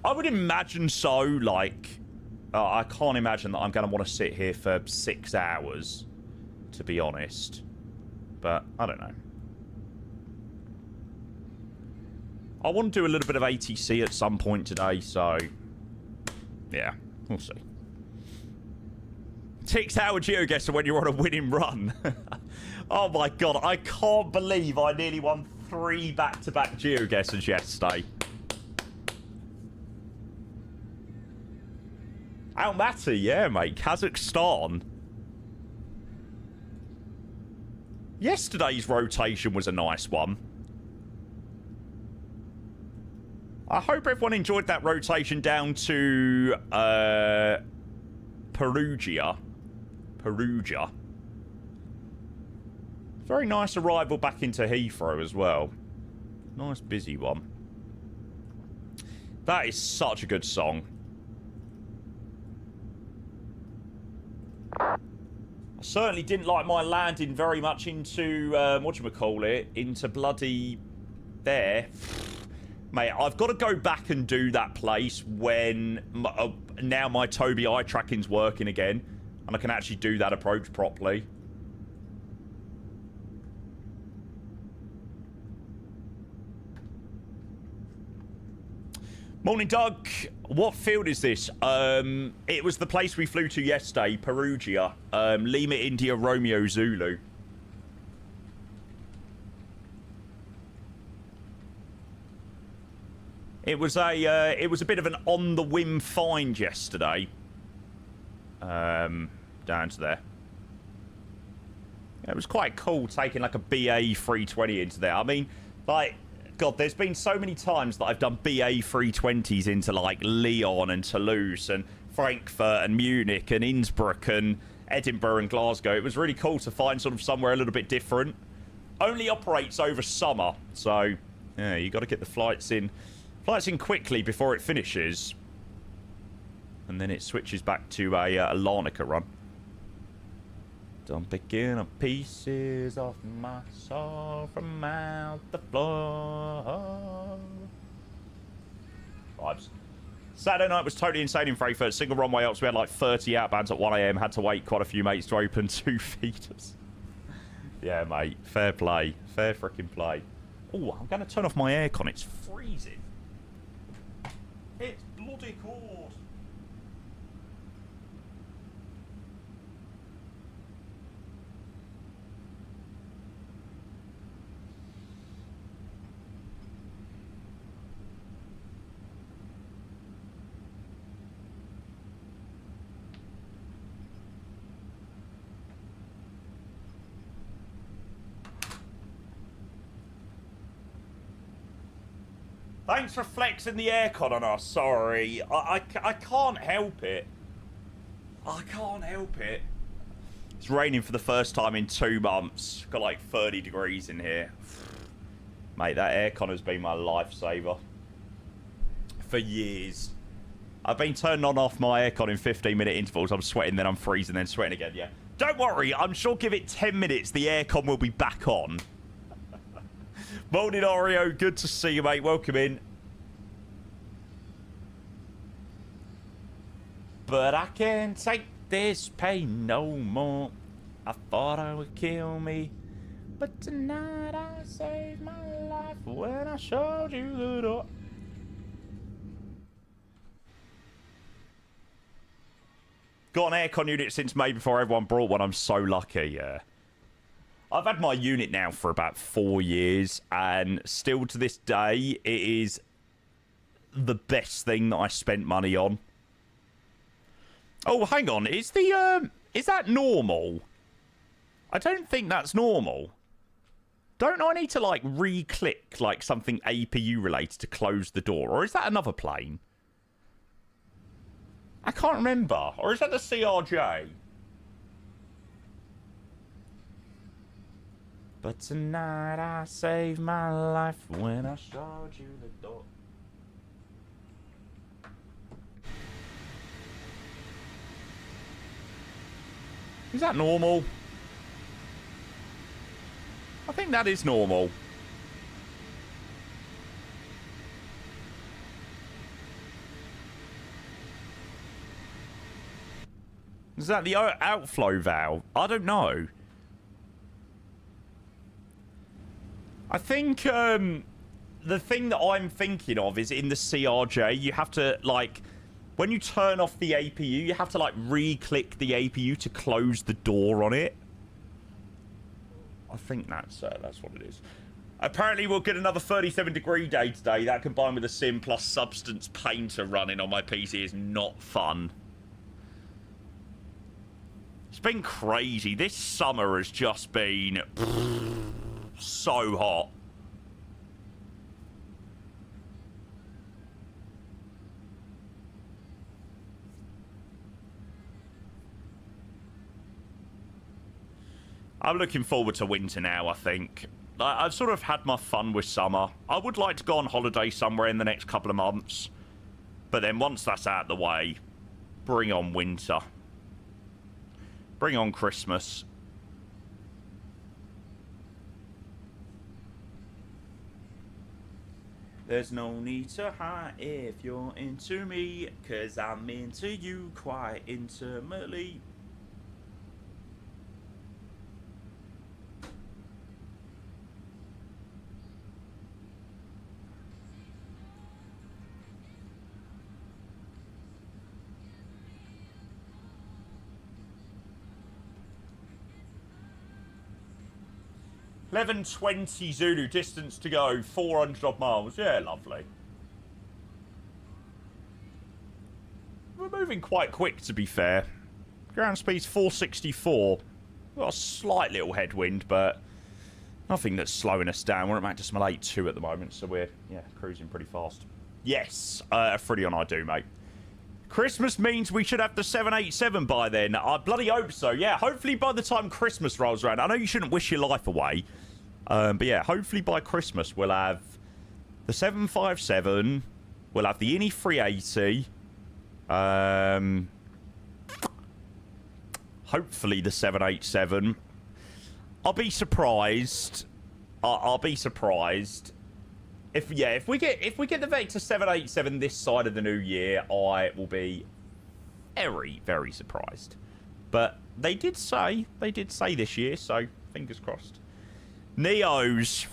Speaker 1: I would imagine so, like... I can't imagine that I'm going to want to sit here for 6 hours, to be honest. But, I don't know. I want to do a little bit of ATC at some point today, so... yeah, we'll see. 6-hour GeoGuessr when you're on a winning run. Oh my god, I can't believe I nearly won 3 back-to-back GeoGuessrs yesterday. Almaty, yeah, mate. Kazakhstan. Yesterday's rotation was a nice one. I hope everyone enjoyed that rotation down to Perugia. Very nice arrival back into Heathrow as well. Nice busy one. That is such a good song. Certainly didn't like my landing very much into, whatchamacallit, into bloody there. Mate, I've got to go back and do that place when now my Tobii eye tracking's working again, and I can actually do that approach properly. Morning, Doug. What field is this? It was the place we flew to yesterday, Perugia. Lima, India, Romeo, Zulu. It was a bit of an on-the-whim find yesterday. Down to there. It was quite cool taking like a BA 320 into there. I mean, like, God, there's been so many times that I've done BA 320s into like Lyon and Toulouse and Frankfurt and Munich and Innsbruck and Edinburgh and Glasgow. It was really cool to find sort of somewhere a little bit different. Only operates over summer, so yeah, you got to get the flights in. Flights in quickly before it finishes. And then it switches back to a Larnaca run. I'm picking up pieces of my soul from out the floor. Vibes. Saturday night was totally insane in Frankfurt. Single runway ups. We had like 30 outbounds at 1 AM. Had to wait quite a few mates to open 2 feeders. Yeah, mate. Fair play. Fair freaking play. Oh, I'm going to turn off my aircon. It's freezing. It's bloody cold. Thanks for flexing the aircon on us. Sorry. I can't help it. I can't help it. It's raining for the first time in 2 months. Got like 30 degrees in here. Mate, that aircon has been my lifesaver. For years. I've been turning on off my aircon in 15-minute intervals. I'm sweating, then I'm freezing, then sweating again. Yeah. Don't worry. I'm sure give it 10 minutes, the aircon will be back on. Morning, Oreo. Good to see you, mate. Welcome in. But I can't take this pain no more. I thought it would kill me, but tonight I saved my life when I showed you the door. Got an aircon unit since May before everyone brought one. I'm so lucky, yeah. I've had my unit now for about 4 years, and still to this day, it is the best thing that I spent money on. Oh, hang on. Is that normal? I don't think that's normal. Don't I need to, like, re-click, like, something APU related to close the door? Or is that another plane? I can't remember. Or is that the CRJ? But tonight I saved my life when I showed you the door. Is that normal? I think that is normal. Is that the outflow valve? I don't know. I think the thing that I'm thinking of is in the CRJ, you have to, like, when you turn off the APU, you have to, like, re-click the APU to close the door on it. I think that's what it is. Apparently, we'll get another 37-degree day today. That combined with a sim plus Substance Painter running on my PC is not fun. It's been crazy. This summer has just been so hot. I'm looking forward to winter now, I think. I've sort of had my fun with summer. I would like to go on holiday somewhere in the next couple of months. But then once that's out of the way, bring on winter. Bring on Christmas. There's no need to hide if you're into me, 'cause I'm into you quite intimately. $11.20 Zulu, distance to go, 400 odd miles. Yeah, lovely. We're moving quite quick, to be fair. Ground speed's 464. We've got a slight little headwind, but nothing that's slowing us down. We're at Maximum 8.2 at the moment, so we're, yeah, cruising pretty fast. Yes, Freddie I do, mate. Christmas means we should have the 787 by then. I bloody hope so. Yeah, hopefully by the time Christmas rolls around. I know you shouldn't wish your life away. But yeah, hopefully by Christmas we'll have the 757. We'll have the INI 380. Hopefully the 787. I'll be surprised. I'll be surprised. If we get the Vector 787 this side of the new year, I will be very, very surprised. But they did say this year, so fingers crossed. Neos.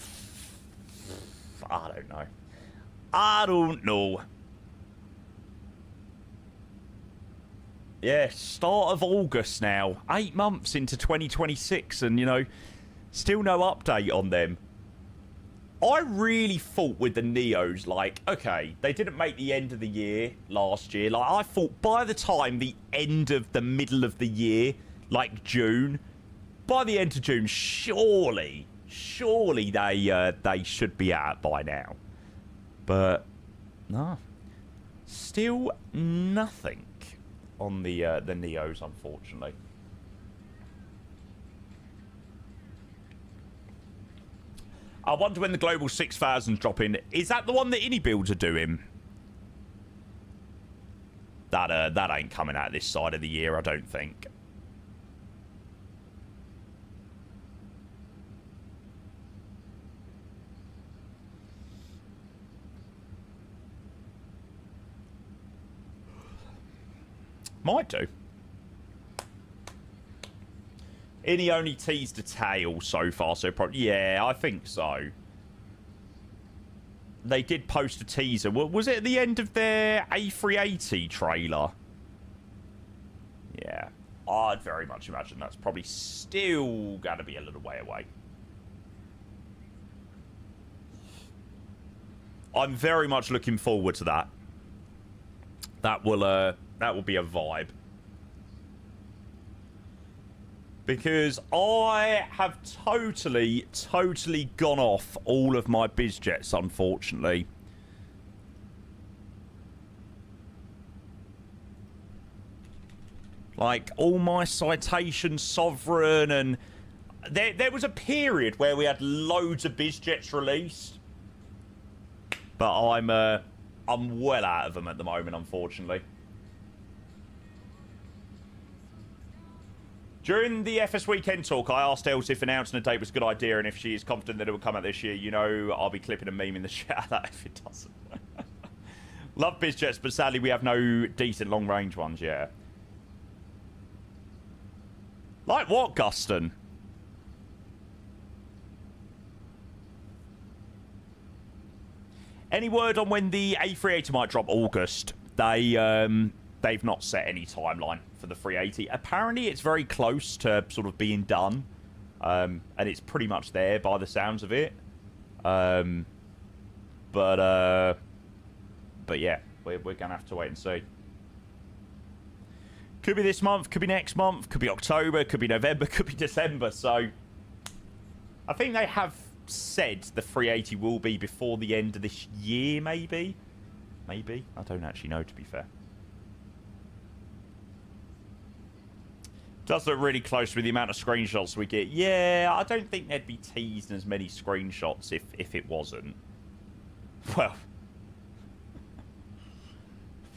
Speaker 1: I don't know. Yeah, start of August now. 8 months into 2026, and you know, still no update on them. I really thought with the Neos, like, okay, they didn't make the end of the year last year. Like, I thought by the time the end of the middle of the year, like June, by the end of June, surely they should be out by now. But no, still nothing on the Neos, unfortunately. I wonder when the Global 6000's drop in. Is that the one that INI builds are doing? That ain't coming out this side of the year, I don't think. Might do. INI only teased a tail so far, so probably... Yeah, I think so. They did post a teaser. Was it at the end of their A380 trailer? Yeah. I'd very much imagine that's probably still going to be a little way away. I'm very much looking forward to that. That will be a vibe. Because I have totally gone off all of my biz jets, unfortunately. Like, all my Citation Sovereign, and there was a period where we had loads of biz jets released. But I'm well out of them at the moment, unfortunately. During the FS Weekend talk, I asked Els if announcing a date was a good idea, and if she is confident that it will come out this year. You know, I'll be clipping a meme in the shit out of that if it doesn't. Love biz jets, but sadly we have no decent long-range ones yet. Like what, Guston? Any word on when the A380 might drop? August. They've not set any timeline for the 380. Apparently, it's very close to sort of being done. And it's pretty much there by the sounds of it. But yeah, we're going to have to wait and see. Could be this month, could be next month, could be October, could be November, could be December. So I think they have said the 380 will be before the end of this year, maybe. Maybe. I don't actually know, to be fair. Does look really close with the amount of screenshots we get. Yeah, I don't think they'd be teasing as many screenshots if it wasn't. Well,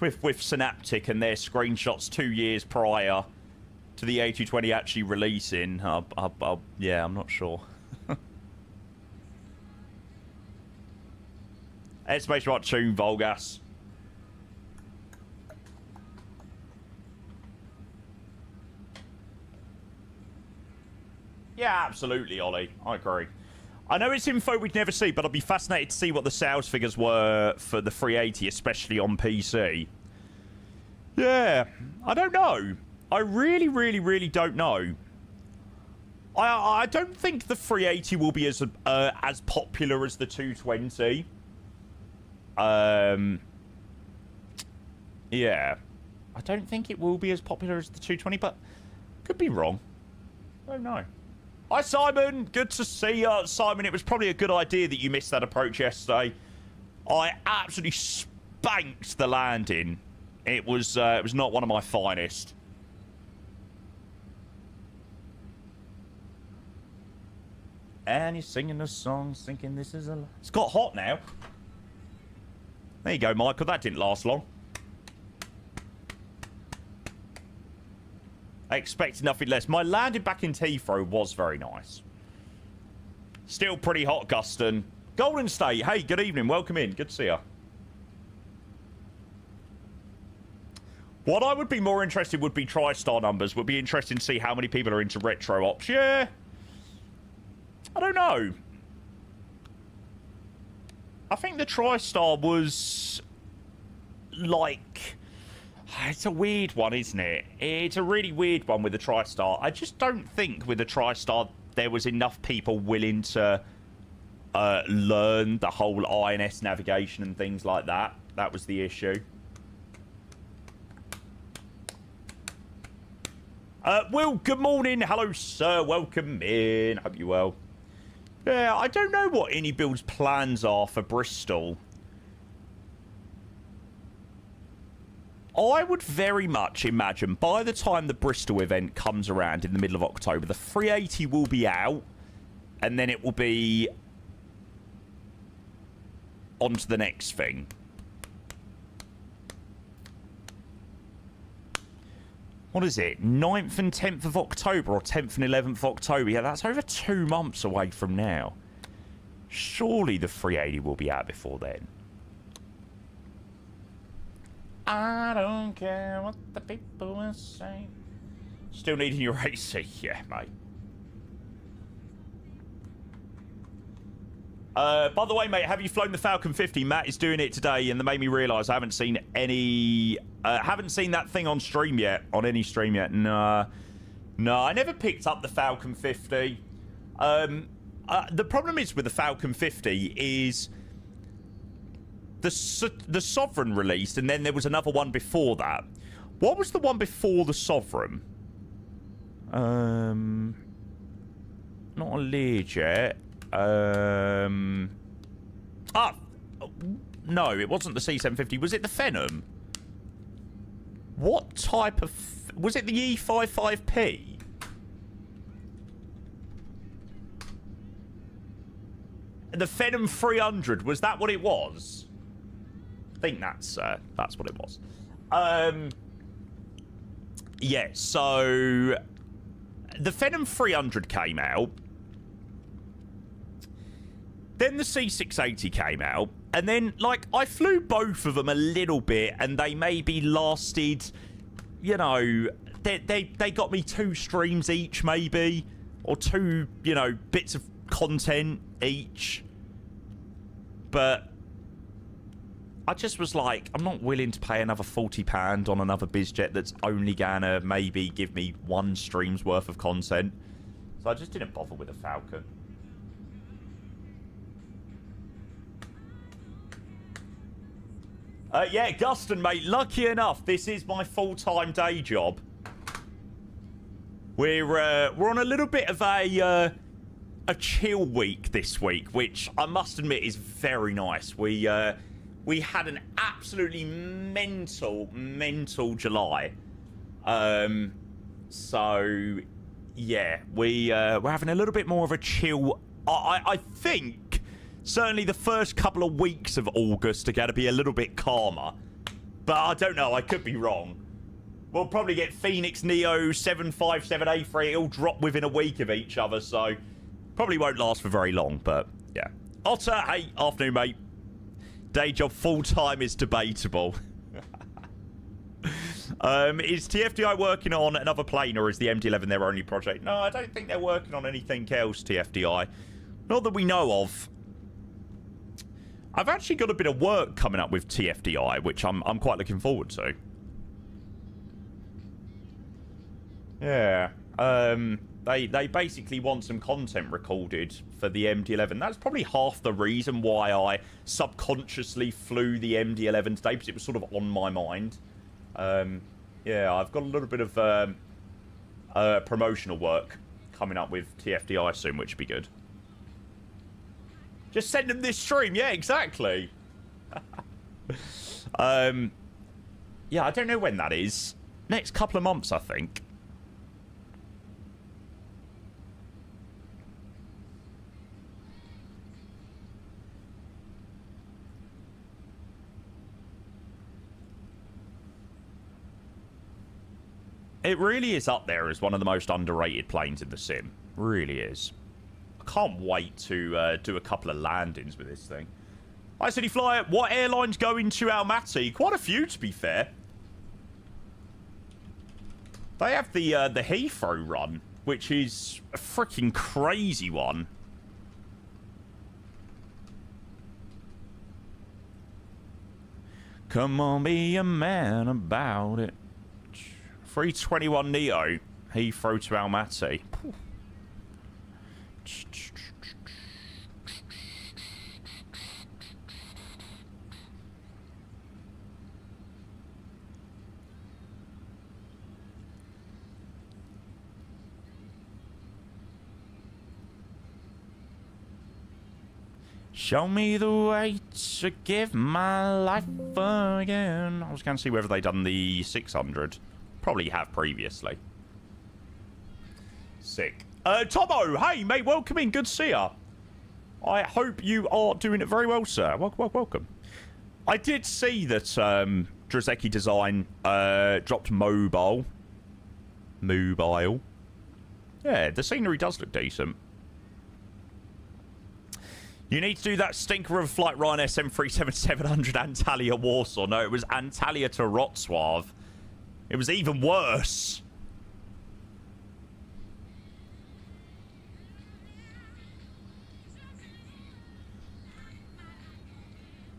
Speaker 1: with Synaptic and their screenshots 2 years prior, to the A220 actually releasing, yeah, I'm not sure. Exclamation mark tune, Volgas. Yeah, absolutely, Ollie. I agree. I know it's info we'd never see, but I'd be fascinated to see what the sales figures were for the 380, especially on PC. Yeah, I don't know. I really don't know. I don't think the 380 will be as popular as the 220. Yeah. I don't think it will be as popular as the 220, but could be wrong. I don't know. Hi, Simon. Good to see you. Simon, it was probably a good idea that you missed that approach yesterday. I absolutely spanked the landing. It was not one of my finest. And you're singing the song, thinking this is a... It's got hot now. There you go, Michael. That didn't last long. I expected nothing less. My landing back in Heathrow was very nice. Still pretty hot, Guston. Golden State, hey, good evening. Welcome in. Good to see you. What I would be more interested would be TriStar numbers. Would be interesting to see how many people are into retro ops. Yeah. I don't know. I think the TriStar was... like... It's a weird one, isn't it? It's a really weird one with the TriStar. I just don't think with the TriStar there was enough people willing to learn the whole INS navigation and things like that. That was the issue. Will, good morning. Hello, sir. Welcome in. Hope you're well. Yeah, I don't know what AnyBuild's plans are for Bristol. I would very much imagine by the time the Bristol event comes around in the middle of October, the 380 will be out, and then it will be on to the next thing. What is it? 9th and 10th of October, or 10th and 11th of October? Yeah, that's over 2 months away from now. Surely the 380 will be out before then. I don't care what the people will say. Still needing your AC? Yeah, mate. By the way, mate, have you flown the Falcon 50? Matt is doing it today, and that made me realise I haven't seen any... haven't seen that thing on stream yet. On any stream yet. No, I never picked up the Falcon 50. The problem is with the Falcon 50 is... The Sovereign released, and then there was another one before that. What was the one before the Sovereign? Not a Learjet. No, it wasn't the C750. Was it the Phenom? What type of... Was it the E55P? The Phenom 300, was that what it was? I think that's what it was. Yeah, so the Phenom 300 came out. Then the C680 came out. And then, like, I flew both of them a little bit, and they maybe lasted, you know, they got me 2 streams each, maybe. Or 2, you know, bits of content each. But... I just was like, I'm not willing to pay another £40 on another bizjet that's only gonna maybe give me 1 stream's worth of content. So I just didn't bother with a Falcon. Yeah, Guston, mate, lucky enough, this is my full-time day job. We're on a little bit of a chill week this week, which I must admit is very nice. We had an absolutely mental July. So, yeah, we're having a little bit more of a chill. I think certainly the first couple of weeks of August are going to be a little bit calmer. But I don't know, I could be wrong. We'll probably get Phoenix Neo 757A3. It'll drop within a week of each other, so probably won't last for very long, but yeah. Otter, hey, afternoon, mate. Day job full-time is debatable. Is TFDI working on another plane, or is the MD11 their only project? No, I don't think they're working on anything else, TFDI. Not that we know of. I've actually got a bit of work coming up with TFDI, which I'm quite looking forward to. Yeah. They basically want some content recorded for the MD11. That's probably half the reason why I subconsciously flew the MD11 today, because it was sort of on my mind. Yeah, I've got a little bit of promotional work coming up with TFDI soon, which would be good. Just send them this stream. Yeah, exactly. Yeah, I don't know when that is. Next couple of months, I think. It really is up there as one of the most underrated planes in the sim. Really is. I can't wait to do a couple of landings with this thing. Hi, City Flyer. What airline's going to Almaty? Quite a few, to be fair. They have the Heathrow run, which is a freaking crazy one. Come on, be a man about it. 321 Neo, Heathrow to Almaty. Show me the way to give my life again. I was going to see whether they'd done the 600. Probably have previously. Sick. Tomo, hey, mate, welcome in. Good to see ya. I hope you are doing it very well, sir. Welcome. I did see that Drazeki Design dropped mobile. Yeah, the scenery does look decent. You need to do that stinker of Flight Ryanair 737-700 Antalya Warsaw. No, it was Antalya to Wrocław. It was even worse.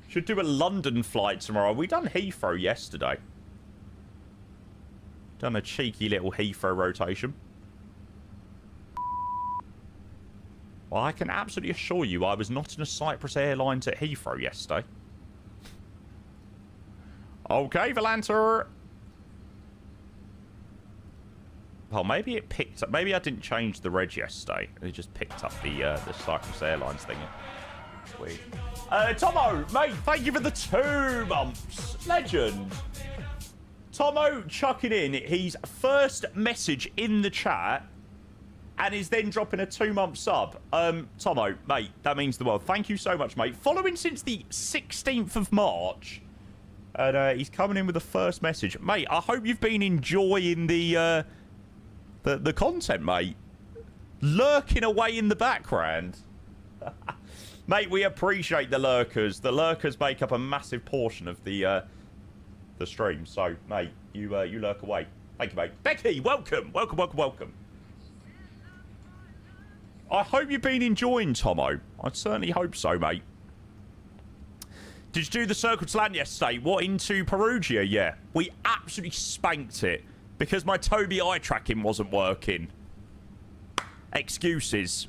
Speaker 1: Should do a London flight tomorrow. We done Heathrow yesterday. Done a cheeky little Heathrow rotation. Well, I can absolutely assure you I was not in a Cyprus Airlines at Heathrow yesterday. Okay, Valanter. Oh, maybe it picked up. Maybe I didn't change the reg yesterday. It just picked up the Cyprus Airlines thing. Sweet. Tomo, mate, thank you for the 2 months. Legend. Tomo chucking in his first message in the chat and is then dropping a 2-month sub. Tomo, mate, that means the world. Thank you so much, mate. Following since the 16th of March. And he's coming in with the first message. Mate, I hope you've been enjoying the content, mate. Lurking away in the background. Mate, we appreciate the lurkers. The lurkers make up a massive portion of the stream. So, mate, you lurk away. Thank you, mate. Becky, welcome. Welcome. I hope you've been enjoying, Tomo. I certainly hope so, mate. Did you do the circle to land yesterday? What, into Perugia? Yeah. We absolutely spanked it because my Tobii eye tracking wasn't working. Excuses.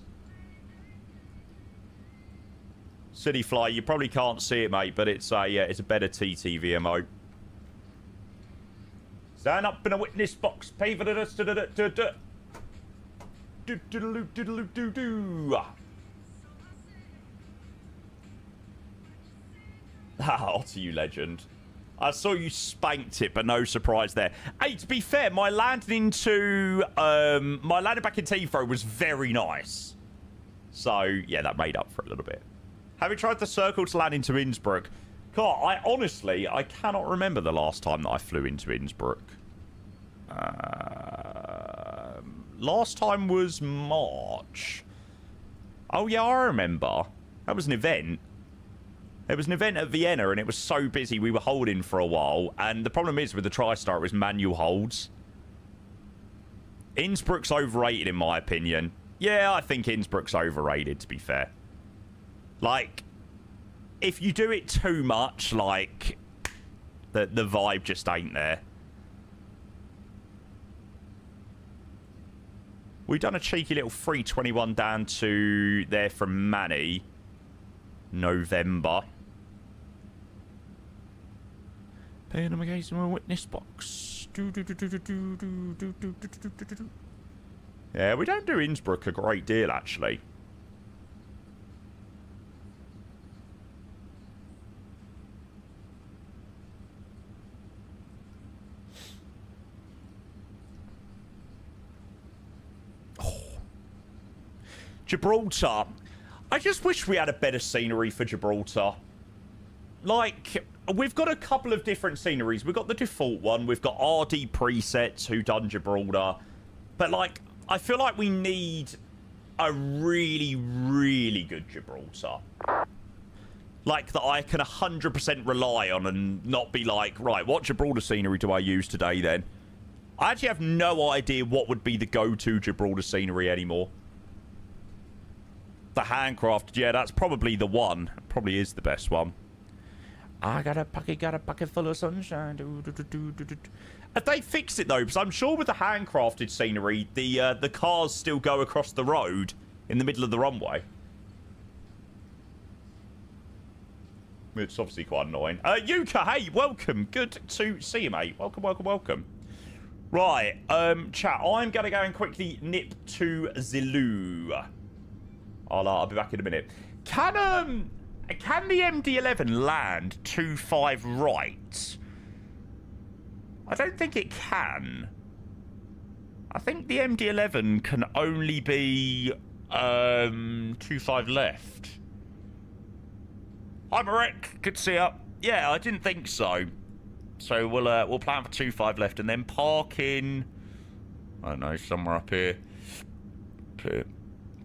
Speaker 1: City Fly, you probably can't see it, mate, but it's a better TTVMO. Stand up in a witness box. Pay for the Otter, you legend. I saw you spanked it, but no surprise there. Hey, to be fair, my landing back in Heathrow was very nice. So, yeah, that made up for it a little bit. Have you tried the circle to land into Innsbruck? God, I cannot remember the last time that I flew into Innsbruck. Last time was March. Oh, yeah, I remember. That was an event. There was an event at Vienna, and it was so busy we were holding for a while. And the problem is with the TriStar, it was manual holds. Innsbruck's overrated, in my opinion. Yeah, I think Innsbruck's overrated, to be fair. Like, if you do it too much, like, the vibe just ain't there. We've done a cheeky little 321 down to there from Manny. November. Paying them against my witness box. Yeah, we don't do Innsbruck a great deal, actually. Oh. Gibraltar. I just wish we had a better scenery for Gibraltar. Like, we've got a couple of different sceneries. We've got the default one. We've got RD presets who done Gibraltar. But, like, I feel like we need a really, really good Gibraltar. Like, that I can 100% rely on and not be like, right, what Gibraltar scenery do I use today, then? I actually have no idea what would be the go-to Gibraltar scenery anymore. The handcrafted, yeah, that's probably the one. Probably is the best one. I got a pocket full of sunshine. Have they fixed it, though? Because I'm sure with the handcrafted scenery, the cars still go across the road in the middle of the runway. It's obviously quite annoying. Yuka, hey, welcome. Good to see you, mate. Welcome, welcome, welcome. Right, chat, I'm going to go and quickly nip to Zulu. I'll be back in a minute. Can the MD11 land 2-5 right? I don't think it can. I think the MD11 can only be 2-5 left. Hi, Marek. Good to see you. Yeah, I didn't think so. So we'll plan for 2-5 left and then park in, I don't know, somewhere up here.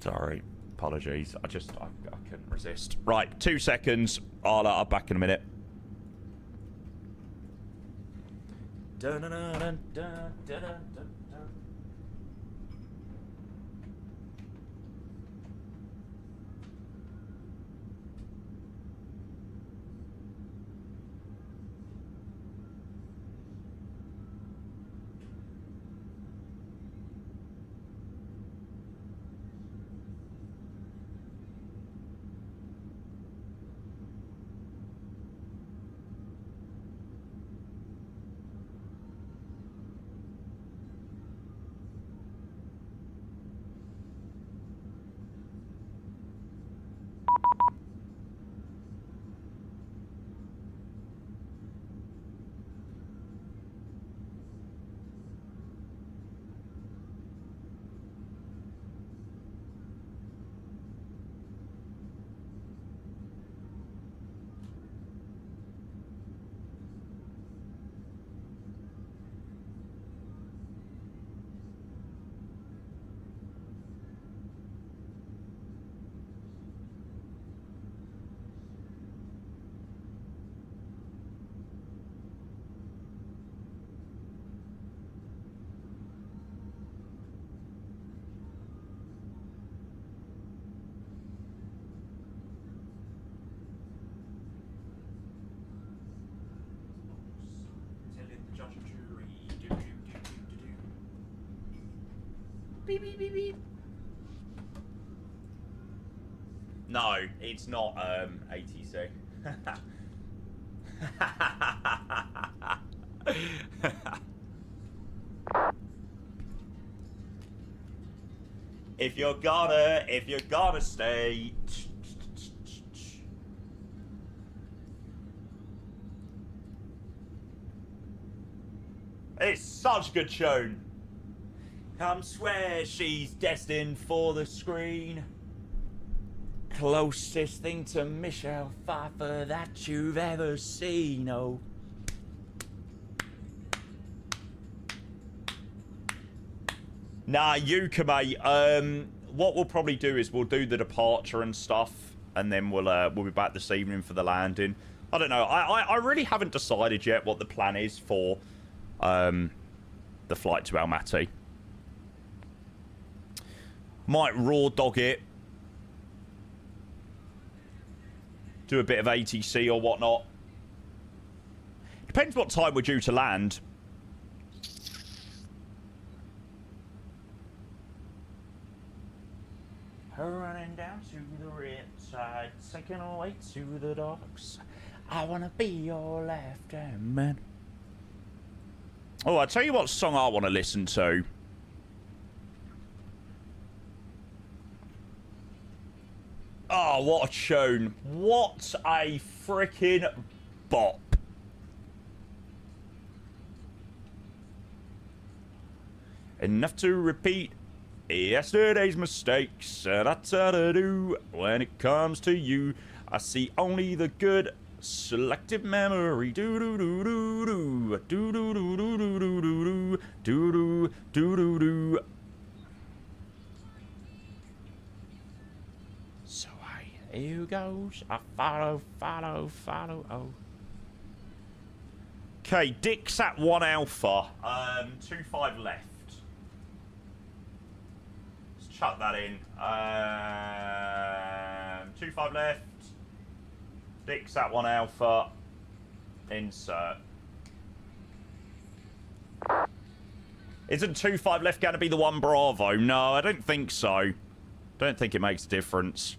Speaker 1: Sorry. Apologies. I couldn't resist. Right, 2 seconds. I'll be back in a minute. Dun, dun, dun, dun, dun, dun, dun. Beep, beep, beep, beep. No, it's not ATC. If you're gonna stay. It's such a good tune. Come swear she's destined for the screen. Closest thing to Michelle Pfeiffer that you've ever seen, oh. Nah, Yuka, mate. What we'll probably do is we'll do the departure and stuff, and then we'll be back this evening for the landing. I don't know. I really haven't decided yet what the plan is for the flight to Almaty. Might raw dog it. Do a bit of ATC or whatnot. Depends what time we're due to land. Running down to the red side, second away to the docks. I wanna be your left-hand man. Oh, I'll tell you what song I want to listen to. Oh, what a tune. What a freaking bop. Enough to repeat yesterday's mistakes. That's how to do when it comes to you. I see only the good. Selective memory. Do do do do do. Do do do do do do do. Do do do do do. So here goes. I follow, follow, follow. Oh. Okay, Dick's at 1 Alpha. 2-5 left. Let's chuck that in. 2-5 left. Dick's at 1 Alpha. Insert. Isn't 2-5 left going to be the 1 Bravo? No, I don't think so. Don't think it makes a difference.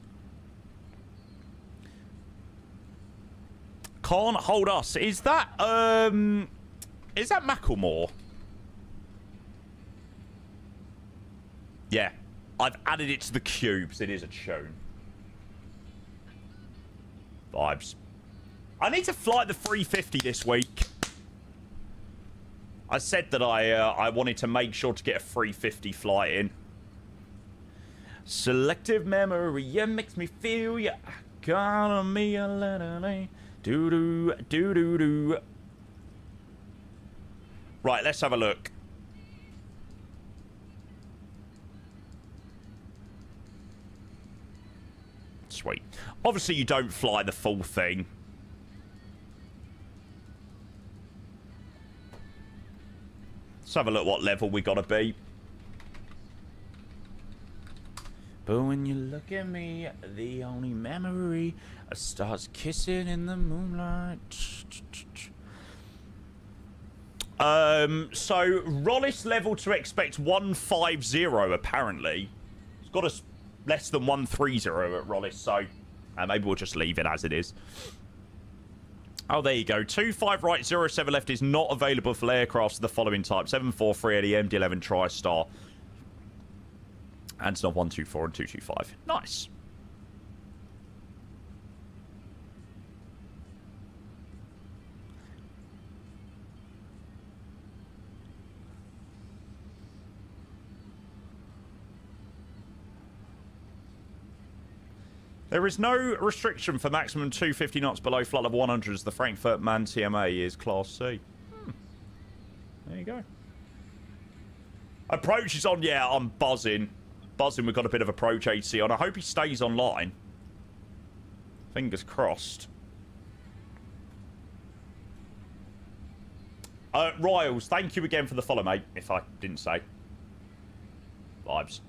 Speaker 1: Can't hold us. Is that Macklemore? Yeah. I've added it to the cubes. It is a tune. Vibes. I need to fly the 350 this week. I said that I wanted to make sure to get a 350 flight in. Selective memory, yeah, makes me feel ya. Calling me a little. Do do do do do. Right, let's have a look. Sweet. Obviously, you don't fly the full thing. Let's have a look what level we gotta be. But when you look at me, the only memory starts kissing in the moonlight. So Rollis level to expect 150 apparently. It's got us less than 130 at Rollis, so maybe we'll just leave it as it is. Oh, there you go. 25 right, 07 left is not available for aircrafts of the following type: 743 the MD11 TriStar. And it's not 124 and 225. Nice. There is no restriction for maximum 250 knots below flight level 100 as the Frankfurt MAN TMA is Class C. There you go. Approach is on. Yeah, I'm buzzing. We've got a bit of approach AC on. I hope he stays online. Fingers crossed. Riles, thank you again for the follow, mate, if I didn't say. Vibes.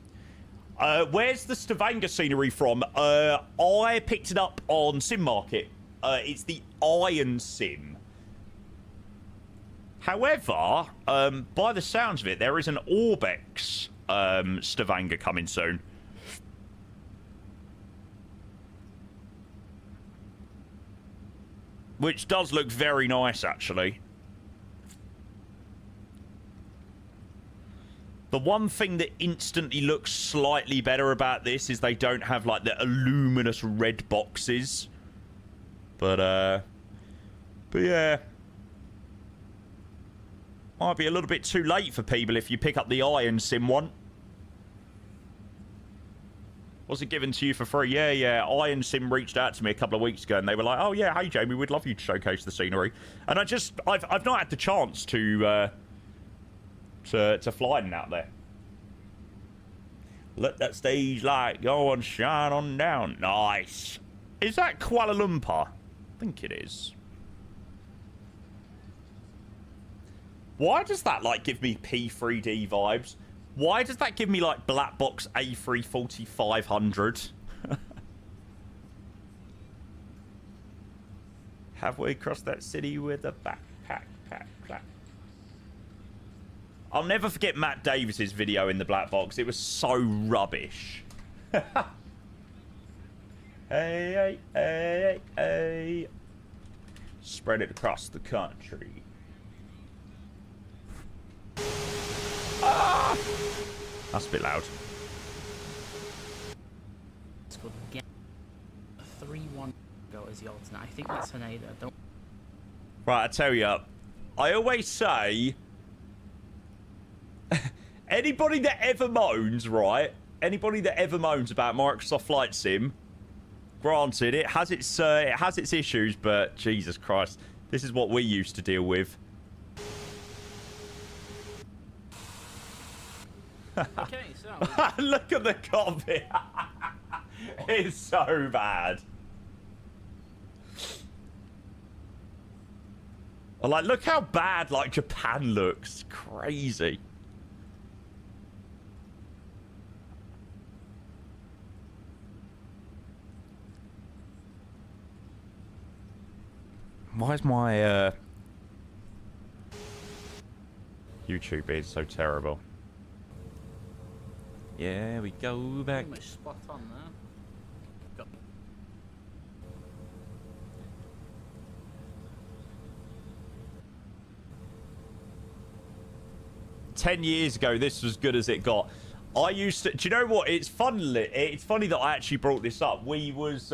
Speaker 1: Where's the Stavanger scenery from? I picked it up on Sim Market. It's the Iron Sim. However, by the sounds of it, there is an Orbex Stavanger coming soon. Which does look very nice, actually. The one thing that instantly looks slightly better about this is they don't have, like, the luminous red boxes. But yeah. Might be a little bit too late for people if you pick up the Iron Sim one. Was it given to you for free? Yeah. Iron Sim reached out to me a couple of weeks ago and they were like, oh yeah, hey Jamie, we'd love you to showcase the scenery. And I've not had the chance to fly in out there. Let that stage light go and shine on down. Nice. Is that Kuala Lumpur? I think it is. Why does that, like, give me P3D vibes? Why does that give me, like, Black Box A340-500? Halfway across that city with a backpack, pack. I'll never forget Matt Davis's video in the Black Box. It was so rubbish. Hey. Spread it across the country. Ah! That's a bit loud.
Speaker 3: It's called Get 3-1 go as the alternate. I think that's Haneda. Don't.
Speaker 1: Right, I tell you, I always say, anybody that ever moans, right? Anybody that ever moans about Microsoft Flight Sim, granted, it has its issues, but Jesus Christ, this is what we used to deal with.
Speaker 3: Okay, so
Speaker 1: look at the cockpit. It's so bad. Like, look how bad, like, Japan looks. Crazy. Why is my YouTube being so terrible? Yeah, we go back.
Speaker 3: pretty much spot on there. Got
Speaker 1: 10 years ago, this was good as it got. I used to... Do you know what? It's funny that I actually brought this up. We was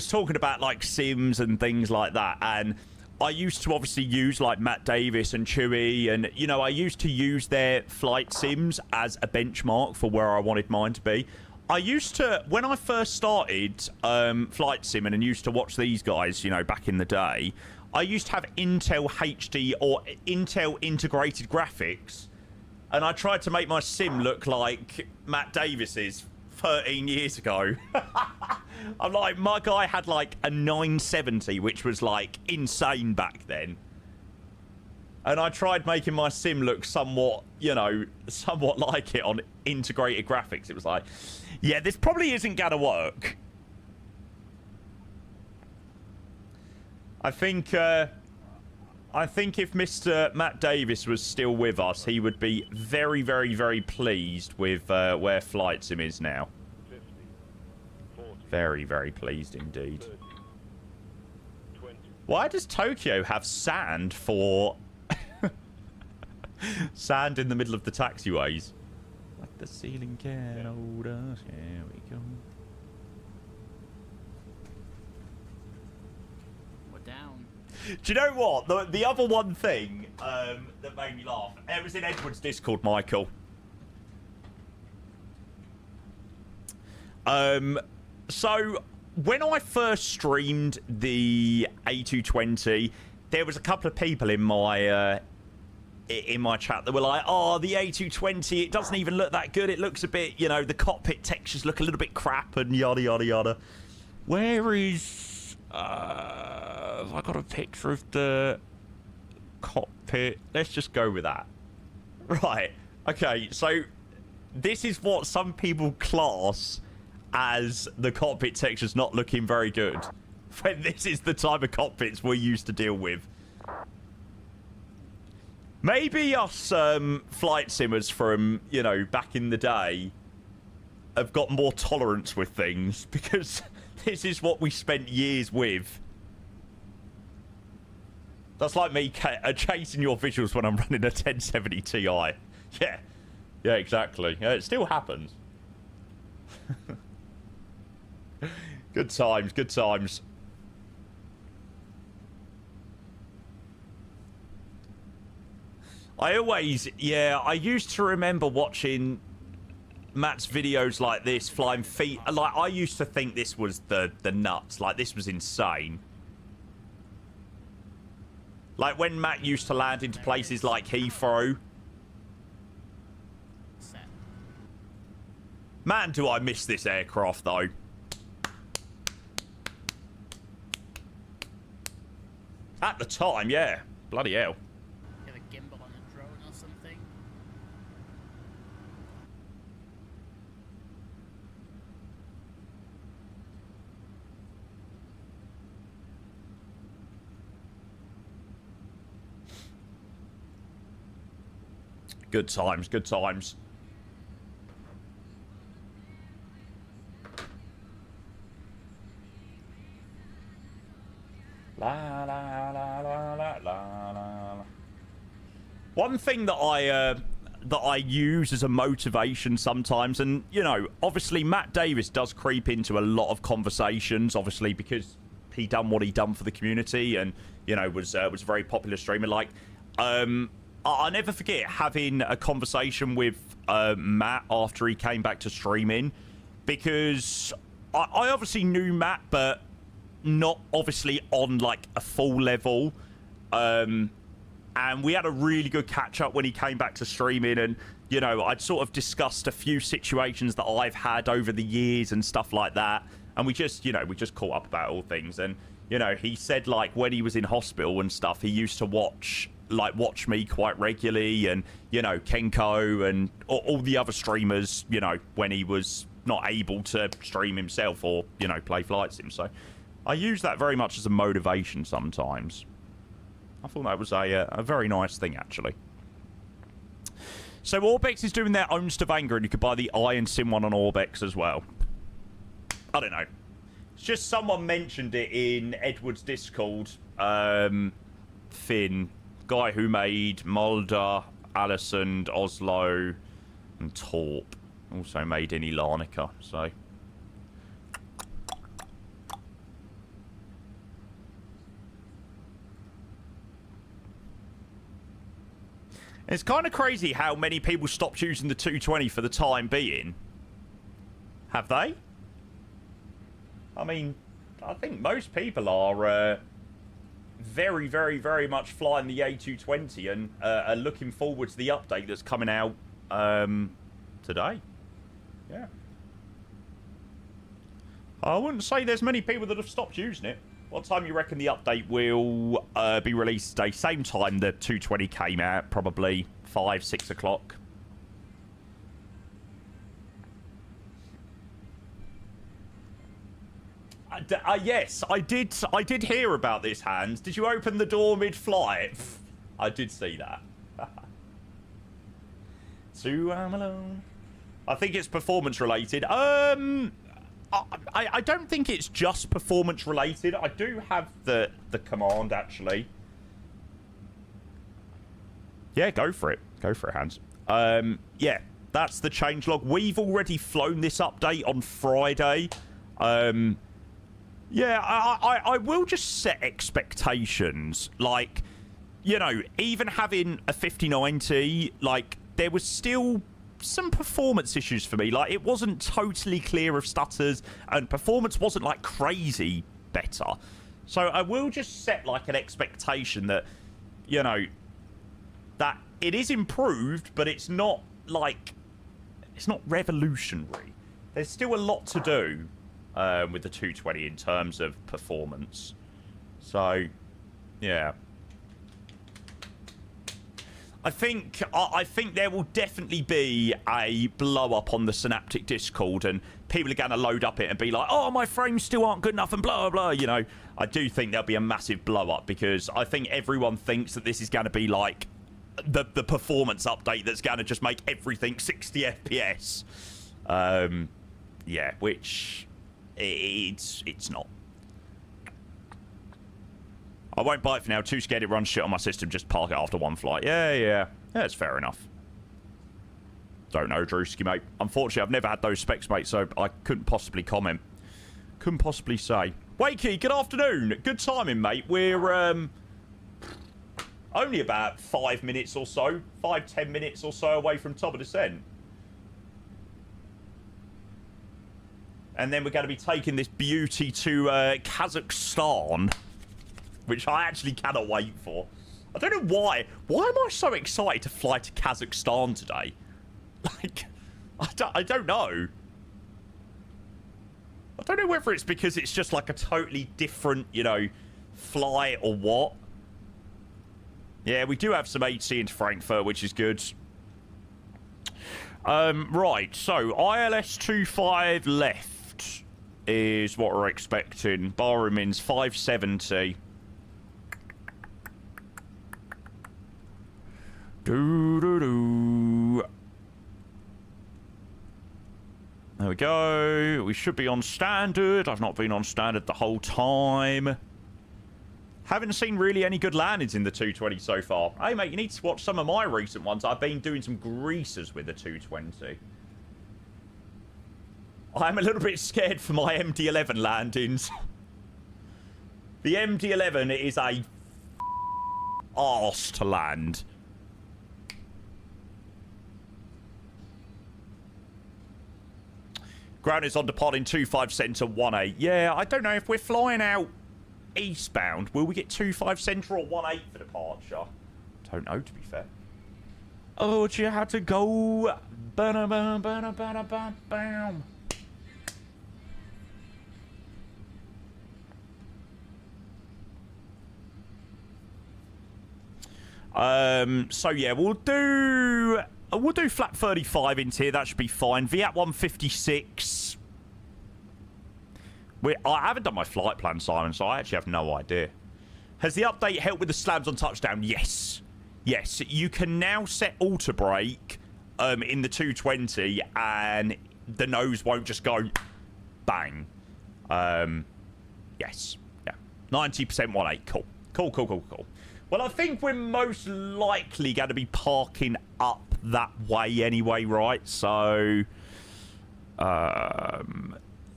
Speaker 1: talking about, like, Sims and things like that, and I used to obviously use, like, Matt Davis and Chewy, and, you know, I used to use their flight sims as a benchmark for where I wanted mine to be. I used to... When I first started flight simming and used to watch these guys, you know, back in the day... I used to have Intel HD or Intel integrated graphics, and I tried to make my sim look like Matt Davis's 13 years ago. I'm like, my guy had like a 970, which was like insane back then. And I tried making my sim look somewhat, you know, somewhat like it on integrated graphics. It was like, yeah, this probably isn't going to work. I think if Mr. Matt Davis was still with us, he would be very, very, very pleased with where Flight Sim is now.
Speaker 4: 50, 40,
Speaker 1: Very, very pleased indeed.
Speaker 4: 30, 20.
Speaker 1: Why does Tokyo have sand for... sand in the middle of the taxiways? Like the ceiling can hold us. Here we go.
Speaker 3: down.
Speaker 1: Do you know what? The other one thing that made me laugh, it was in Edward's Discord, Michael. So, when I first streamed the A220, there was a couple of people in my chat that were like, oh, the A220, it doesn't even look that good. It looks a bit, you know, the cockpit textures look a little bit crap and yada, yada, yada. Where is... have I got a picture of the cockpit? Let's just go with that. Right. Okay, so this is what some people class as the cockpit textures not looking very good. When this is the type of cockpits we used to deal with. Maybe us flight simmers from, you know, back in the day have got more tolerance with things because this is what we spent years with. That's like me chasing your visuals when I'm running a 1070 Ti. Yeah. Yeah, exactly. Yeah, it still happens. Good times, good times. I used to remember watching Matt's videos like this, flying feet. Like, I used to think this was the nuts. Like, this was insane. Like, when Matt used to land into places like Heathrow.
Speaker 3: Set.
Speaker 1: Man, do I miss this aircraft, though. At the time, yeah. Bloody hell.
Speaker 3: You have a gimbal on a drone or something?
Speaker 1: Good times, good times. La la la la la la la. One thing that I use as a motivation sometimes, and you know, obviously Matt Davis does creep into a lot of conversations, obviously because he done what he done for the community, and you know was a very popular streamer. Like, I never forget having a conversation with Matt after he came back to streaming, because I obviously knew Matt, but not obviously on like a full level. And we had a really good catch up when he came back to streaming, and you know, I'd sort of discussed a few situations that I've had over the years and stuff like that, and we just caught up about all things. And you know, he said like when he was in hospital and stuff, he used to watch me quite regularly, and you know, Kenko and all the other streamers, you know, when he was not able to stream himself or you know play flight sim. So I use that very much as a motivation sometimes. I thought that was a very nice thing, actually. So Orbex is doing their own Stavanger, and you could buy the Iron Sim one on Orbex as well. I don't know. It's just someone mentioned it in Edward's Discord. Finn, guy who made Mulder, Allison, Oslo, and Torp. Also made in Ilanica, so... It's kind of crazy how many people stopped using the 220 for the time being. Have they? I mean, I think most people are very, very, very much flying the A220 and are looking forward to the update that's coming out today. Yeah. I wouldn't say there's many people that have stopped using it. What time do you reckon the update will be released today? Same time the 220 came out, probably 5, 6 o'clock. Yes, I did hear about this, Hans. Did you open the door mid-flight? I did see that. So I'm alone. I think it's performance related. I don't think it's just performance related. I do have the command, actually. Yeah, go for it. Go for it, Hans. Yeah, that's the changelog. We've already flown this update on Friday. Yeah, I will just set expectations. Like, you know, even having a 5090, like, there was still some performance issues for me. Like, it wasn't totally clear of stutters, and performance wasn't like crazy better. So I will just set like an expectation that, you know, that it is improved, but it's not like, it's not revolutionary. There's still a lot to do with the 220 in terms of performance. So yeah, I think there will definitely be a blow up on the Synaptic Discord, and people are going to load up it and be like, oh, my frames still aren't good enough and blah, blah, blah. You know, I do think there'll be a massive blow up, because I think everyone thinks that this is going to be like the performance update that's going to just make everything 60 FPS. Yeah, which it's not. I won't buy it for now. Too scared it runs shit on my system. Just park it after one flight. Yeah, that's fair enough. Don't know, Drewski, mate. Unfortunately, I've never had those specs, mate, so I couldn't possibly comment. Couldn't possibly say. Wakey, good afternoon. Good timing, mate. We're only about 5 minutes or so, 5-10 minutes or so away from top of descent. And then we're going to be taking this beauty to Kazakhstan, which I actually cannot wait for. I don't know why. Why am I so excited to fly to Kazakhstan today? Like, I don't know. don't know whether it's because it's just like a totally different, you know, flight or what. Yeah, we do have some HC into Frankfurt, which is good. Right, so ILS 25 left is what we're expecting. Barrowman's 570. Doo-doo-doo. There we go. We should be on standard. I've not been on standard the whole time. Haven't seen really any good landings in the 220 so far. Hey, mate, you need to watch some of my recent ones. I've been doing some greasers with the 220. I'm a little bit scared for my MD11 landings. The MD11 is a arse to land. Ground is on departing 25 centre 18. Yeah, I don't know if we're flying out eastbound. Will we get 25 centre or 18 for departure? Don't know, to be fair. Oh, you had to go. Ba-da-ba-ba-da-ba-da-ba-bam. So yeah, we'll do flat 35 into here. That should be fine. VAT 156. I haven't done my flight plan, Simon, so I actually have no idea. Has the update helped with the slabs on touchdown? Yes. Yes, you can now set auto brake in the 220 and the nose won't just go bang. Yes. Yeah. 90% 18. Cool. Cool. Well, I think we're most likely going to be parking up that way anyway, right? So,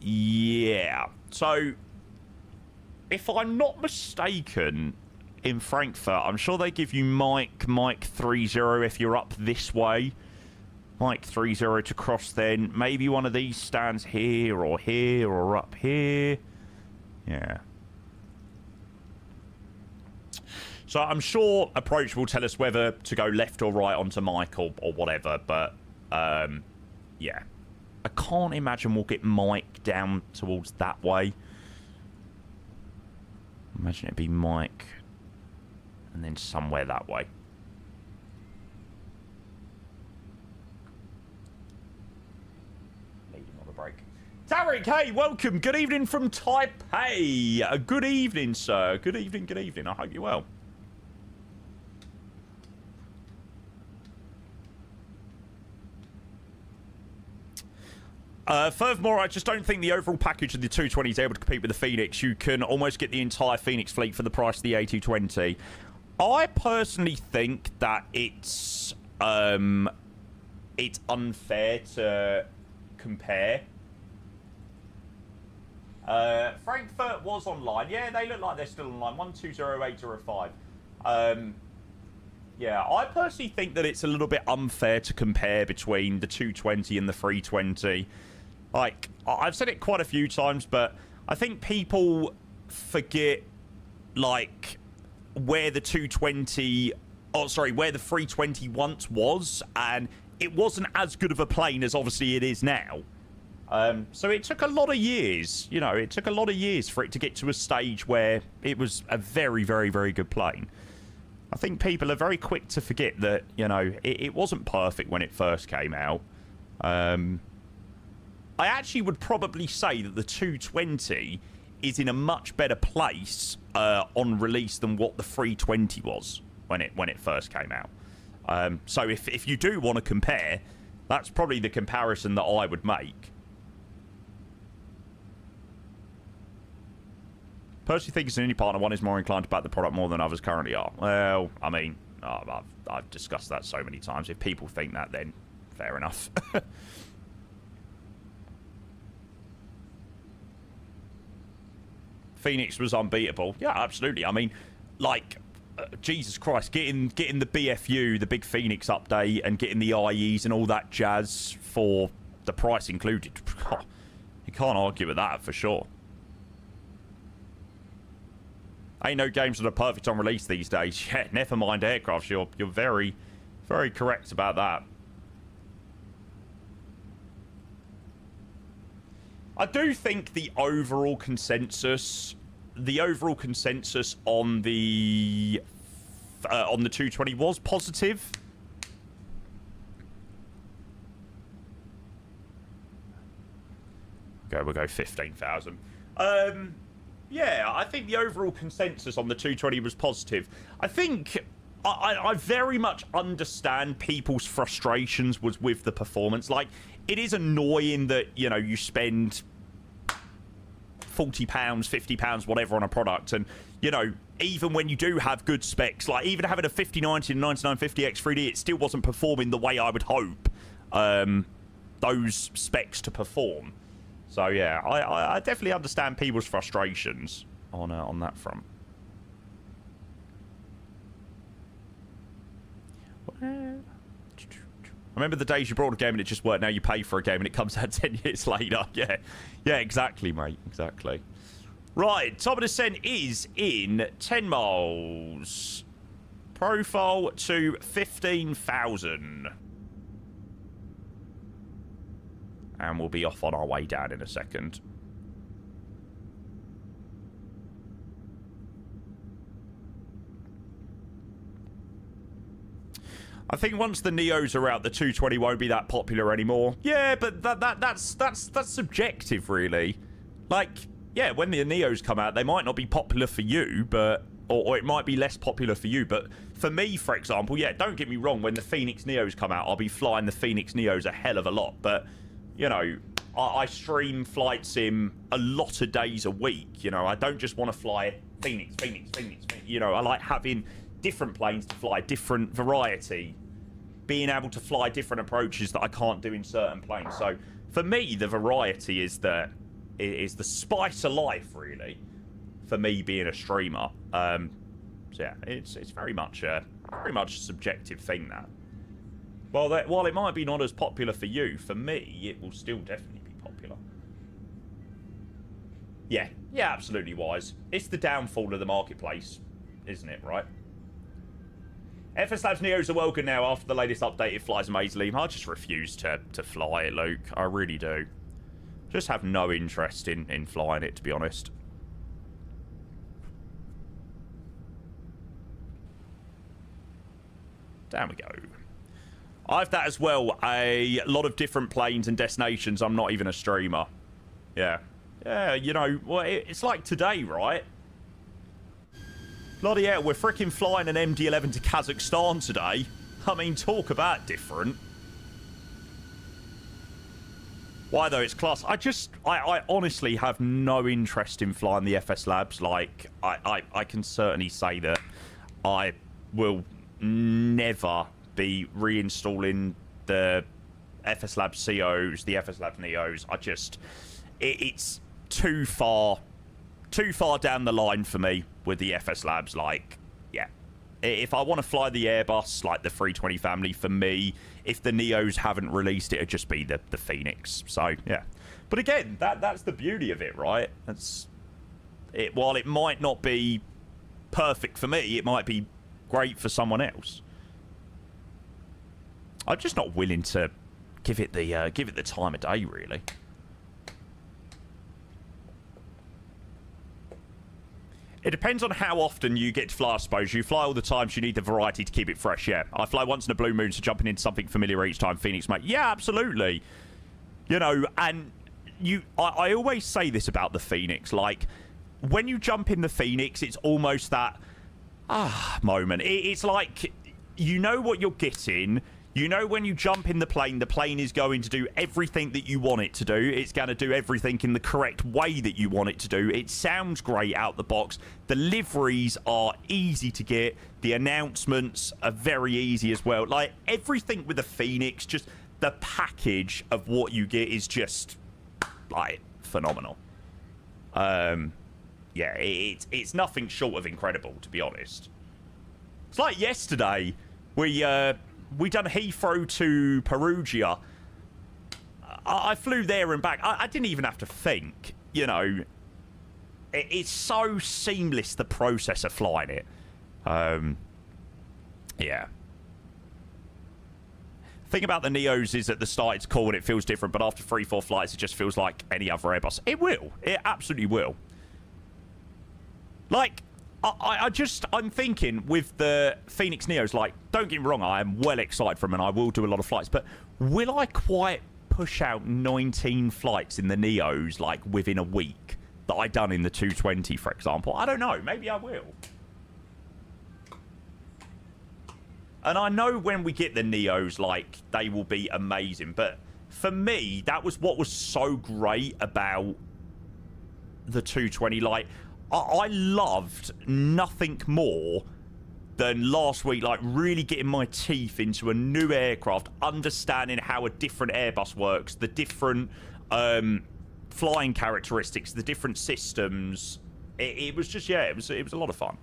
Speaker 1: yeah. So, if I'm not mistaken, in Frankfurt, I'm sure they give you Mike 30 if you're up this way. Mike 30 to cross then. Maybe one of these stands here or up here. Yeah. So I'm sure approach will tell us whether to go left or right onto Mike or whatever, but yeah. I can't imagine we'll get Mike down towards that way. Imagine it'd be Mike and then somewhere that way. Leading on the break. Tarek, hey, welcome. Good evening from Taipei. Good evening, sir. Good evening. I hope you're well. Furthermore, I just don't think the overall package of the 220 is able to compete with the Phoenix. You can almost get the entire Phoenix fleet for the price of the A220. I personally think that it's unfair to compare. Frankfurt was online. Yeah, they look like they're still online. 120805. Yeah, I personally think that it's a little bit unfair to compare between the 220 and the 320. Like, I've said it quite a few times, but I think people forget, like, where the 220... Oh, sorry, where the 320 once was, and it wasn't as good of a plane as obviously it is now. So it took a lot of years, you know, it took a lot of years for it to get to a stage where it was a very, very, very good plane. I think people are very quick to forget that, you know, it wasn't perfect when it first came out. I actually would probably say that the 220 is in a much better place on release than what the 320 was when it first came out. So if you do want to compare, that's probably the comparison that I would make. Personally think it's an indie partner. One is more inclined to back the product more than others currently are. Well, I mean, I've discussed that so many times. If people think that, then fair enough. Phoenix was unbeatable. Yeah, absolutely. I mean, like, Jesus Christ, getting the BFU, the big Phoenix update, and getting the IEs and all that jazz for the price included. You can't argue with that for sure. Ain't no games that are perfect on release these days. Yeah, never mind aircraft. You're very, very correct about that. I do think the overall consensus on the 220 was positive. Okay, we'll go 15,000. Yeah, I think the overall consensus on the 220 was positive. I think I very much understand people's frustrations with the performance. Like, it is annoying that, you know, you spend £40, £50, whatever on a product, and, you know, even when you do have good specs, like even having a 5090 and 9950 X3D, it still wasn't performing the way I would hope those specs to perform. So yeah, I definitely understand people's frustrations on that front. I remember the days you brought a game and it just worked. Now you pay for a game and it comes out 10 years later. Yeah, exactly, mate. Exactly. Right, top of descent is in 10 miles. Profile to 15,000. And we'll be off on our way down in a second. I think once the Neos are out, the 220 won't be that popular anymore. Yeah, but that's subjective, really. Like, yeah, when the Neos come out, they might not be popular for you, but or it might be less popular for you. But for me, for example, yeah, don't get me wrong. When the Phoenix Neos come out, I'll be flying the Phoenix Neos a hell of a lot. But you know, I stream flight sim a lot of days a week. You know, I don't just want to fly Phoenix. You know, I like having different planes to fly, different variety, being able to fly different approaches that I can't do in certain planes. So for me, the variety is the spice of life, really. For me, being a streamer, so yeah, it's very much a subjective thing that. While it might be not as popular for you, for me, it will still definitely be popular. Yeah, absolutely wise. It's the downfall of the marketplace, isn't it, right? FS Labs Neos are welcome now after the latest update. It flies amazingly. I just refuse to fly it, Luke. I really do. Just have no interest in flying it, to be honest. Down we go. I've that as well. A lot of different planes and destinations. I'm not even a streamer. Yeah, you know, well, it's like today, right? Bloody hell, we're freaking flying an MD11 to Kazakhstan today. I mean, talk about different. Why, though? It's class. I honestly have no interest in flying the FS Labs. Like, I can certainly say that I will never be reinstalling the FS Labs COs, the FS Labs Neos. It's too far down the line for me with the FS Labs. Like, yeah, if I want to fly the Airbus, like the 320 family, for me, if the Neos haven't released it, it'd just be the Phoenix. So yeah, but again, that's the beauty of it, right? That's it. While it might not be perfect for me, it might be great for someone else. I'm just not willing to give it the time of day, really. It depends on how often you get to fly, I suppose. You fly all the time, so you need the variety to keep it fresh, yeah. I fly once in a blue moon, so jumping into something familiar each time, Phoenix, mate. Yeah, absolutely. You know, and I always say this about the Phoenix. Like, when you jump in the Phoenix, it's almost that moment. It's like, you know what you're getting. You know when you jump in the plane is going to do everything that you want it to do. It's going to do everything in the correct way that you want it to do. It sounds great out the box. The liveries are easy to get. The announcements are very easy as well. Like, everything with the Phoenix, just the package of what you get is just, like, phenomenal. Yeah, it's nothing short of incredible, to be honest. It's like yesterday, we done Heathrow to Perugia. I flew there and back. I didn't even have to think, you know. It's so seamless, the process of flying it. Yeah. Thing about the Neos is at the start it's cool and it feels different, but after 3-4 flights it just feels like any other Airbus. It will. It absolutely will. Like, I'm thinking with the Phoenix Neos, like, don't get me wrong, I am well excited for them and I will do a lot of flights, but will I quite push out 19 flights in the Neos, like, within a week that I done in the 220, for example? I don't know. Maybe I will. And I know when we get the Neos, like, they will be amazing. But for me, that was what was so great about the 220. Like, I loved nothing more than last week, like, really getting my teeth into a new aircraft, understanding how a different Airbus works, the different flying characteristics, the different systems. It was just, yeah, it was a lot of fun.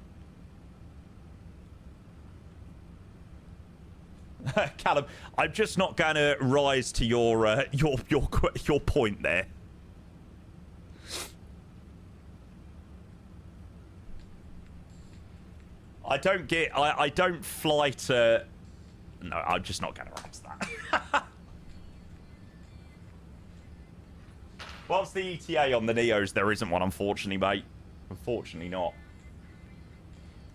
Speaker 1: Callum, I'm just not going to rise to your point there. I don't fly to... No, I'm just not going to rise to that. What's the ETA on the Neos? There isn't one, unfortunately, mate. Unfortunately not.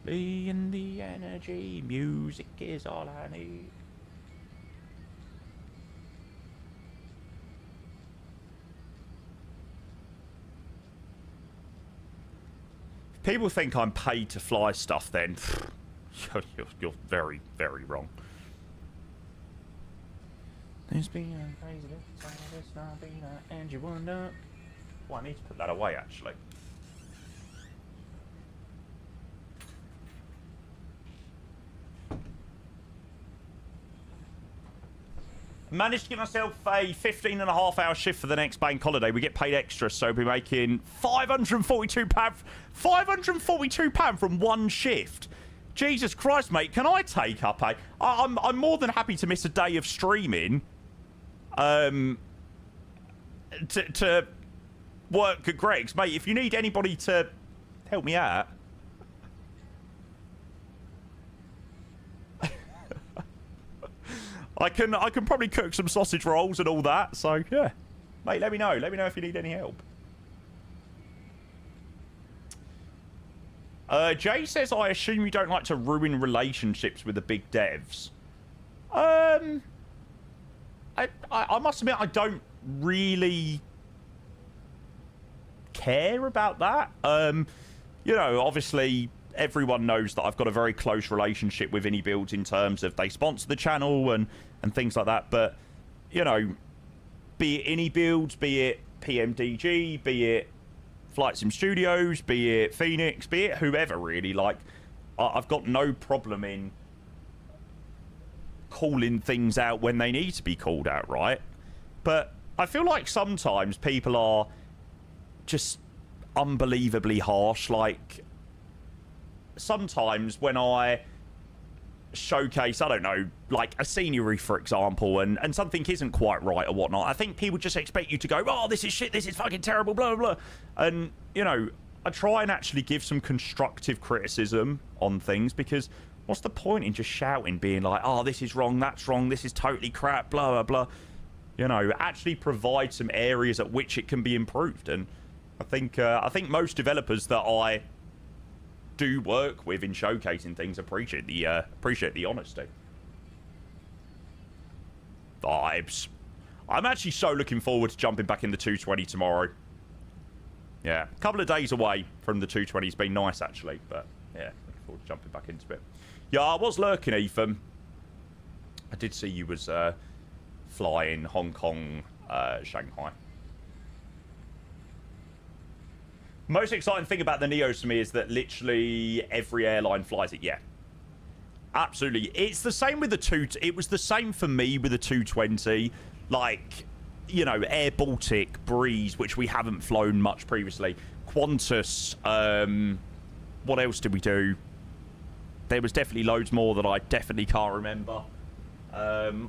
Speaker 1: Me and the energy, music is all I need. If people think I'm paid to fly stuff, then you're very, very wrong. There's been a crazy time, it's not been a, and you wonder. Well, I need to put that away, actually. Managed to get myself a 15.5-hour shift for the next bank holiday. We get paid extra, so we'll be making £542. £542 from one shift. Jesus Christ, mate! Can I take up a? I'm more than happy to miss a day of streaming. To work at Greg's, mate. If you need anybody to help me out. I can probably cook some sausage rolls and all that. So yeah, mate, let me know. Let me know if you need any help. Jay says, I assume you don't like to ruin relationships with the big devs. I must admit I don't really care about that. You know, obviously everyone knows that I've got a very close relationship with InnyBuilds in terms of they sponsor the channel and things like that. But, you know, be it InnyBuilds, be it PMDG, be it Flight Sim Studios, be it Phoenix, be it whoever, really. Like, I've got no problem in calling things out when they need to be called out, right? But I feel like sometimes people are just unbelievably harsh. Like, sometimes when I showcase, I don't know, like a scenery, for example, and something isn't quite right or whatnot, I think people just expect you to go, oh, this is shit, this is fucking terrible, blah, blah, blah. And, you know, I try and actually give some constructive criticism on things, because what's the point in just shouting, being like, oh, this is wrong, that's wrong, this is totally crap, blah, blah, blah. You know, actually provide some areas at which it can be improved. And I think most developers that I do work with in showcasing things appreciate the honesty. Vibes. I'm actually so looking forward to jumping back in the 220 tomorrow. Yeah, a couple of days away from the 220 has been nice, actually. But yeah, looking forward to jumping back into it. Yeah, I was lurking, Ethan. I did see you was flying Hong Kong, Shanghai. Most exciting thing about the Neos to me is that literally every airline flies it. Yeah, absolutely. It's the same with the it was the same for me with the 220. Like, you know, Air Baltic, Breeze, which we haven't flown much previously. Qantas. What else did we do? There was definitely loads more that I definitely can't remember.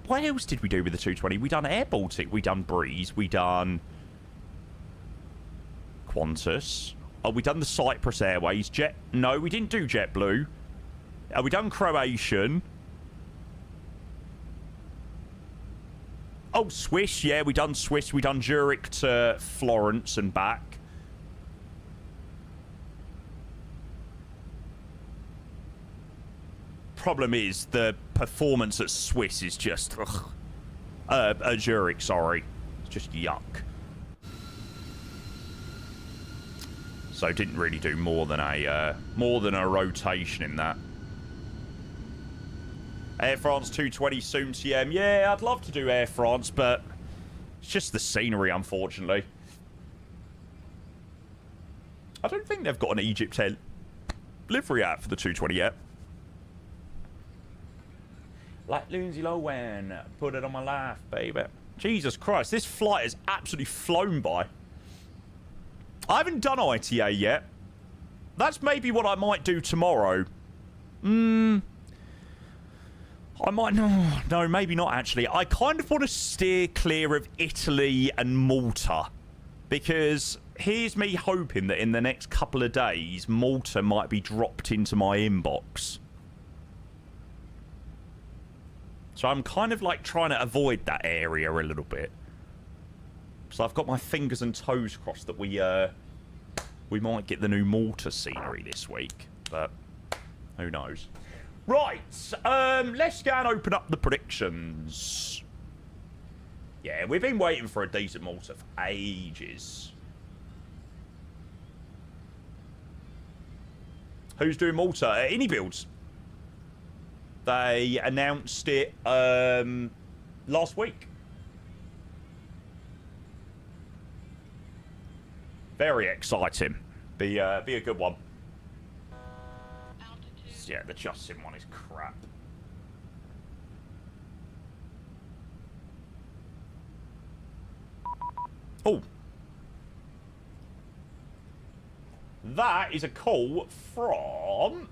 Speaker 1: What else did we do with the 220? We done Air Baltic. We done Breeze. We done Qantas. Oh, we done the Cyprus Airways. No, we didn't do JetBlue. We done Croatian. Oh, Swiss. Yeah, we done Swiss. We done Zurich to Florence and back. Problem is, the performance at Swiss is just... at Zurich, sorry. It's just yuck. So didn't really do more than a rotation in that. Air France 220 soon TM. Yeah, I'd love to do Air France, but it's just the scenery, unfortunately. I don't think they've got an Egypt Air livery out for the 220 yet. Like Lindsay Lohan, put it on my life, baby. Jesus Christ, this flight has absolutely flown by. I haven't done ITA yet. That's maybe what I might do tomorrow. I might... No, maybe not, actually. I kind of want to steer clear of Italy and Malta. Because here's me hoping that in the next couple of days, Malta might be dropped into my inbox. So I'm kind of like trying to avoid that area a little bit. So I've got my fingers and toes crossed that we might get the new Malta scenery this week. But who knows. Right, let's go and open up the predictions. Yeah, we've been waiting for a decent Malta for ages. Who's doing Malta? Any builds? They announced it last week. Very exciting. Be a good one. Yeah, the Justin one is crap. Oh. That is a call from...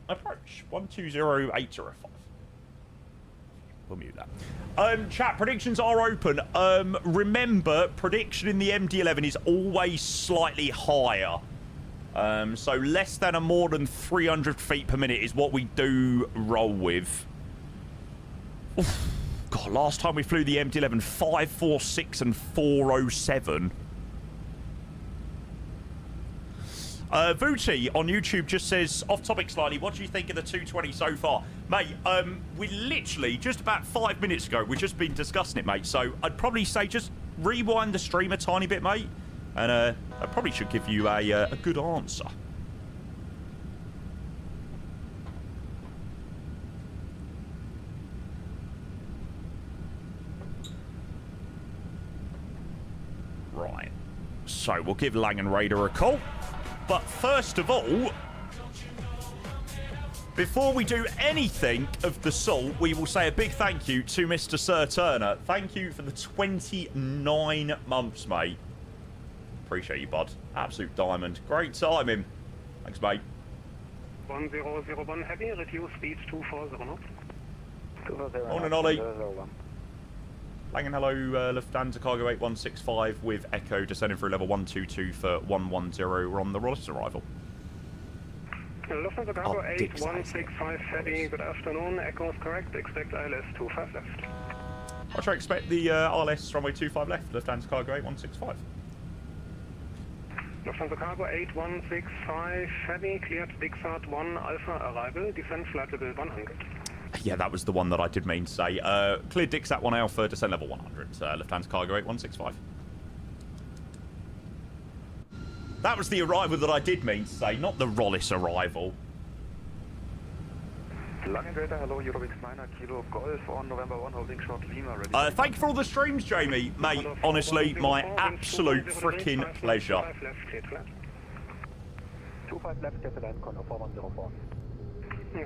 Speaker 1: Approach 120805. We'll mute that. Chat, predictions are open. Remember, prediction in the MD11 is always slightly higher. So less than or more than 300 feet per minute is what we do roll with. Oof. God, last time we flew the MD11, 546 and 407. Vuti on YouTube just says, off topic slightly, what do you think of the 220 so far? Mate, we literally, just about 5 minutes ago, we've just been discussing it, mate. So I'd probably say just rewind the stream a tiny bit, mate. And I probably should give you a good answer. Right. So we'll give Langen Raider a call. But first of all, before we do anything of the sort, we will say a big thank you to Mr. Sir Turner. Thank you for the 29 months, mate. Appreciate you, bud. Absolute diamond. Great timing. Thanks, mate.
Speaker 2: 1001 heavy, reduce speed 240 knots.
Speaker 1: Morning, Ollie. Langen, hello, Lufthansa Cargo 8165 with Echo descending through level 122 for 110. We're on the Rollis arrival.
Speaker 2: Lufthansa Cargo 8165 heavy, good afternoon. Echo is correct, expect ILS 25 left.
Speaker 1: I try to expect the RLS runway 25 left, Lufthansa Cargo 8165.
Speaker 2: Lufthansa Cargo 8165 heavy, cleared Dixart 1 Alpha arrival, descent flight level 100.
Speaker 1: Yeah, that was the one that I did mean to say. Clear Dixat 1 Alpha, descent level 100. Lufthansa Cargo 8165. That was the arrival that I did mean to say, not the Rollis arrival.
Speaker 2: Langengrader, hello, Eurowings 9 Kilo Golf on November 1, holding short Lima. Ready.
Speaker 1: Thank you for all the streams, Jamie. Mate, honestly, my absolute freaking pleasure.
Speaker 2: 25 left, get the land corner 4104.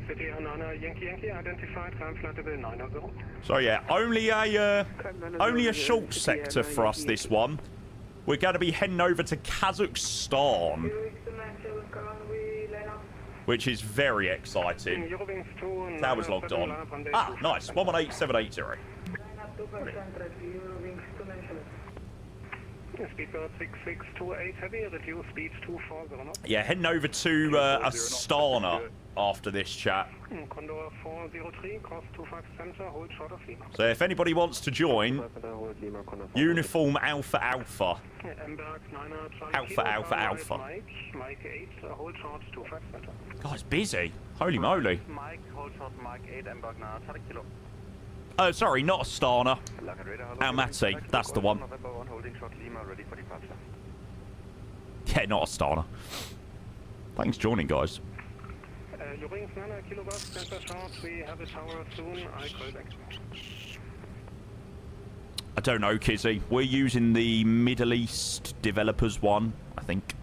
Speaker 2: City Hanana Yankee identified, climb flight level 900.
Speaker 1: So yeah, only a short sector for us this one. We're going to be heading over to Kazakhstan, which is very exciting. That was logged on. Ah, nice. 118780.
Speaker 2: Speedbird 6628 heavy, reduce speed to 40 knots.
Speaker 1: Yeah, heading over to Astana after this chat.
Speaker 2: Condor 403, cross 25 center, hold short of Lima.
Speaker 1: So if anybody wants to join, uniform Alpha Alpha.
Speaker 2: Embark 9er,
Speaker 1: Alpha Alpha Alpha.
Speaker 2: Mike 8, hold short 25 center.
Speaker 1: God, it's busy. Holy moly.
Speaker 5: Mike, hold short, Mike 8, Embark 9, Charlie Kilo.
Speaker 1: Oh, sorry, not Astana. Almaty, that's the one.
Speaker 5: November 1, holding short Lima, ready for departure.
Speaker 1: Yeah, not Astana. Thanks for joining, guys.
Speaker 2: Your wings 9 kilobus, center short, we have a tower soon, I call back.
Speaker 1: I don't know, Kizzy. We're using the Middle East developers one, I think.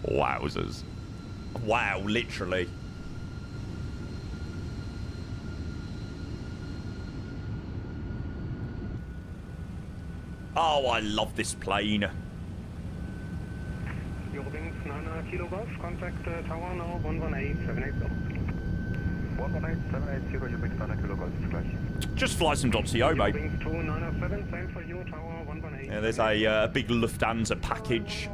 Speaker 1: Wowzers. Wow, literally. Oh, I love this plane.
Speaker 2: Your wings 9 kilobus, contact tower now 118780.
Speaker 5: 118780, your wings 9 kilobus, flash.
Speaker 1: Just fly some .co, mate.
Speaker 2: Wings 2907, same for you, tower 118.
Speaker 1: Yeah, there's a big Lufthansa package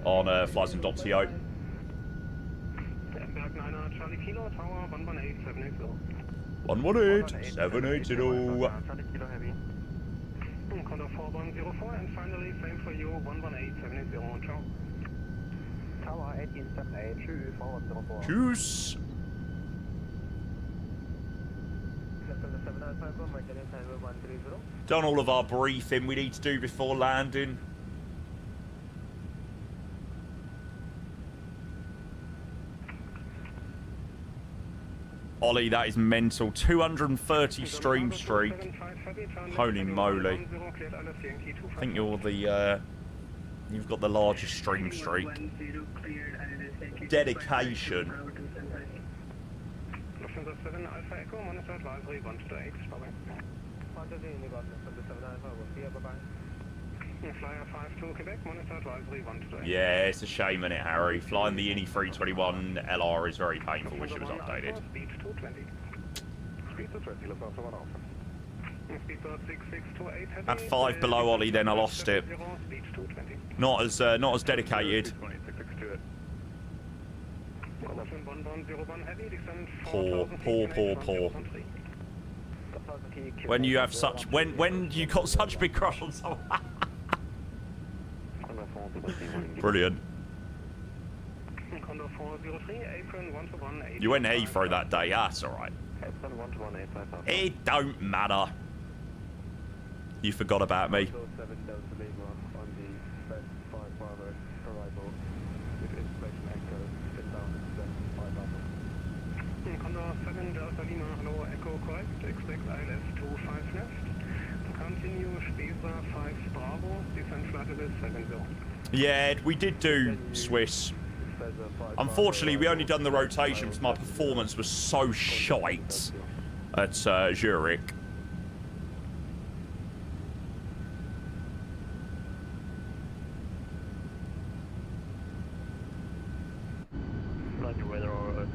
Speaker 1: on flies.co.
Speaker 2: Embark 9 Charlie Kilo, tower 118780.
Speaker 1: 118-780.
Speaker 5: Charlie Kilo heavy.
Speaker 2: Condor 4104, and finally, same for you, 118780. Ciao.
Speaker 5: Tower 1878, forward 04.
Speaker 1: Tschüss. Done all of our briefing we need to do before landing. Ollie, that is mental. 230 stream streak. Holy moly. I think you're the, you've got the largest stream streak. Dedication.
Speaker 2: Lufthansa 7 Alpha Echo, monitor advisory 128, bye-bye. Flyer 52 Quebec, monitor advisory 128.
Speaker 1: Yeah, it's a shame, isn't it, Harry? Flying the INI 321 LR is very painful. Wish it was updated.
Speaker 2: Speed 220.
Speaker 5: Speed 220, Lufthansa 1 Alpha.
Speaker 2: Speedbird 6628 heavy.
Speaker 1: Had 5 below Ollie, then I lost it.
Speaker 2: Speed 220.
Speaker 1: Not as dedicated.
Speaker 5: 2662.
Speaker 2: Caution 1101 heavy, descend
Speaker 1: Poor.
Speaker 2: 4000 feet.
Speaker 1: When you have such when you got such big crush on someone. Brilliant.
Speaker 2: Condor 403, apron 121.
Speaker 1: You went Heathrow that day. That's all right. It don't matter. You forgot about me.
Speaker 2: Condor 7 Delta Lima, hello, Echo correct, expect ILS 25 left. Continue, Spesa 5 Bravo, descend flight level 70.
Speaker 1: Yeah, we did do Swiss. Unfortunately, we only done the rotation because my performance was so shite at Zurich.
Speaker 5: Roger, weather or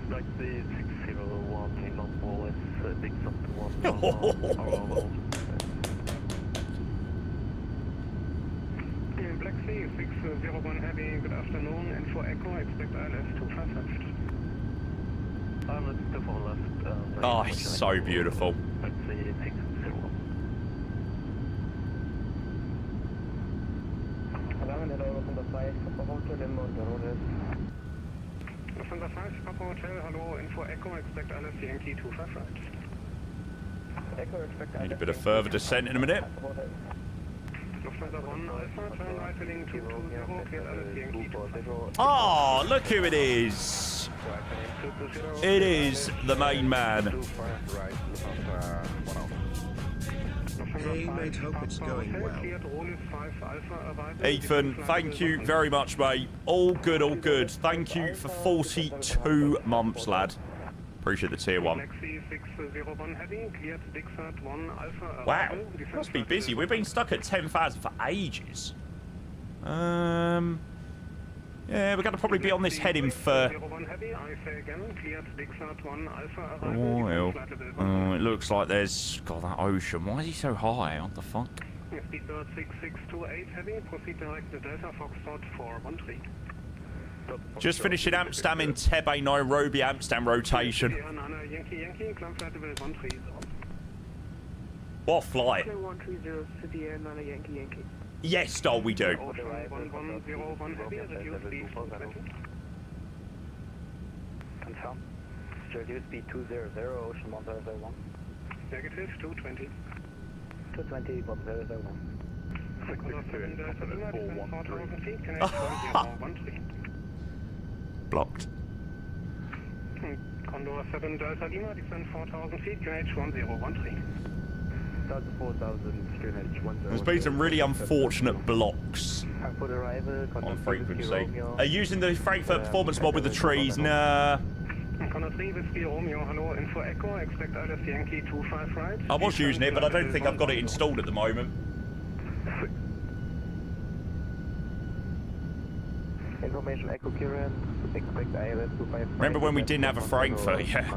Speaker 5: like the 601 in on ball is big something one.
Speaker 2: Black Sea 601 heavy, good afternoon, info Echo, expect ILS 25 left.
Speaker 5: I'm looking to fall left.
Speaker 1: Oh, it's so beautiful.
Speaker 5: Let's see, 601.
Speaker 2: Lufthansa 5, Papa Hotel, hello, info Echo, expect ILS Yankee 25 right.
Speaker 5: Echo, expect
Speaker 1: Need a bit of further descent in a minute.
Speaker 2: Lufthansa 1 Alpha, turn right heading 220, clear ILS Yankee 25.
Speaker 1: Oh, look who it is. It is the main man.
Speaker 6: Hey mate, hope it's going well.
Speaker 1: Ethan, thank you very much, mate. All good, all good. Thank you for 42 months, lad. Appreciate the tier 1. Wow, must be busy. We've been stuck at 10,000 for ages. Yeah, Yeah, we're going to probably be on this heading for...
Speaker 2: 01 heavy, I say again, cleared Dixart 1 Alpha
Speaker 1: Oh,
Speaker 2: arrival.
Speaker 1: well.
Speaker 2: Flight level 1.
Speaker 1: It looks like there's... God, that ocean. Why is he so high? What the fuck?
Speaker 2: Speedbird 6628 heavy, proceed direct to Delta Foxtrot 413.
Speaker 1: Just finishing Amsterdam in Tebe, Nairobi, Amsterdam rotation.
Speaker 2: Yankee, climb flight level 130.
Speaker 1: What flight?
Speaker 7: 130, City Air, Nana Yankee Yankee.
Speaker 1: Yes, doll, we do.
Speaker 2: Ocean 1101 heavy, reduce speed to 20.
Speaker 5: Confirm. Reduce speed 200, Ocean 1001.
Speaker 2: Negative 220.
Speaker 5: 220, 1001.
Speaker 2: Condor 7 Delta Lima, descend 4,000 feet, connect 1013.
Speaker 1: Blocked.
Speaker 2: Condor 7 Delta Lima, descend 4,000 feet, QNH 1013.
Speaker 5: 4,000, QNH 1013.
Speaker 1: There's been some really unfortunate blocks
Speaker 5: Frankfurt arrival,
Speaker 1: on frequency. Using the Frankfurt performance mod with the trees, nah.
Speaker 2: Condor 3 Whiskey Romeo, hello, info Echo, expect ILS Yankee 25 right.
Speaker 1: I was using it, but I don't think I've got it installed at the moment.
Speaker 5: Information Echo current, expect ILS 25.
Speaker 1: Remember when we didn't have a Frankfurt? Yeah.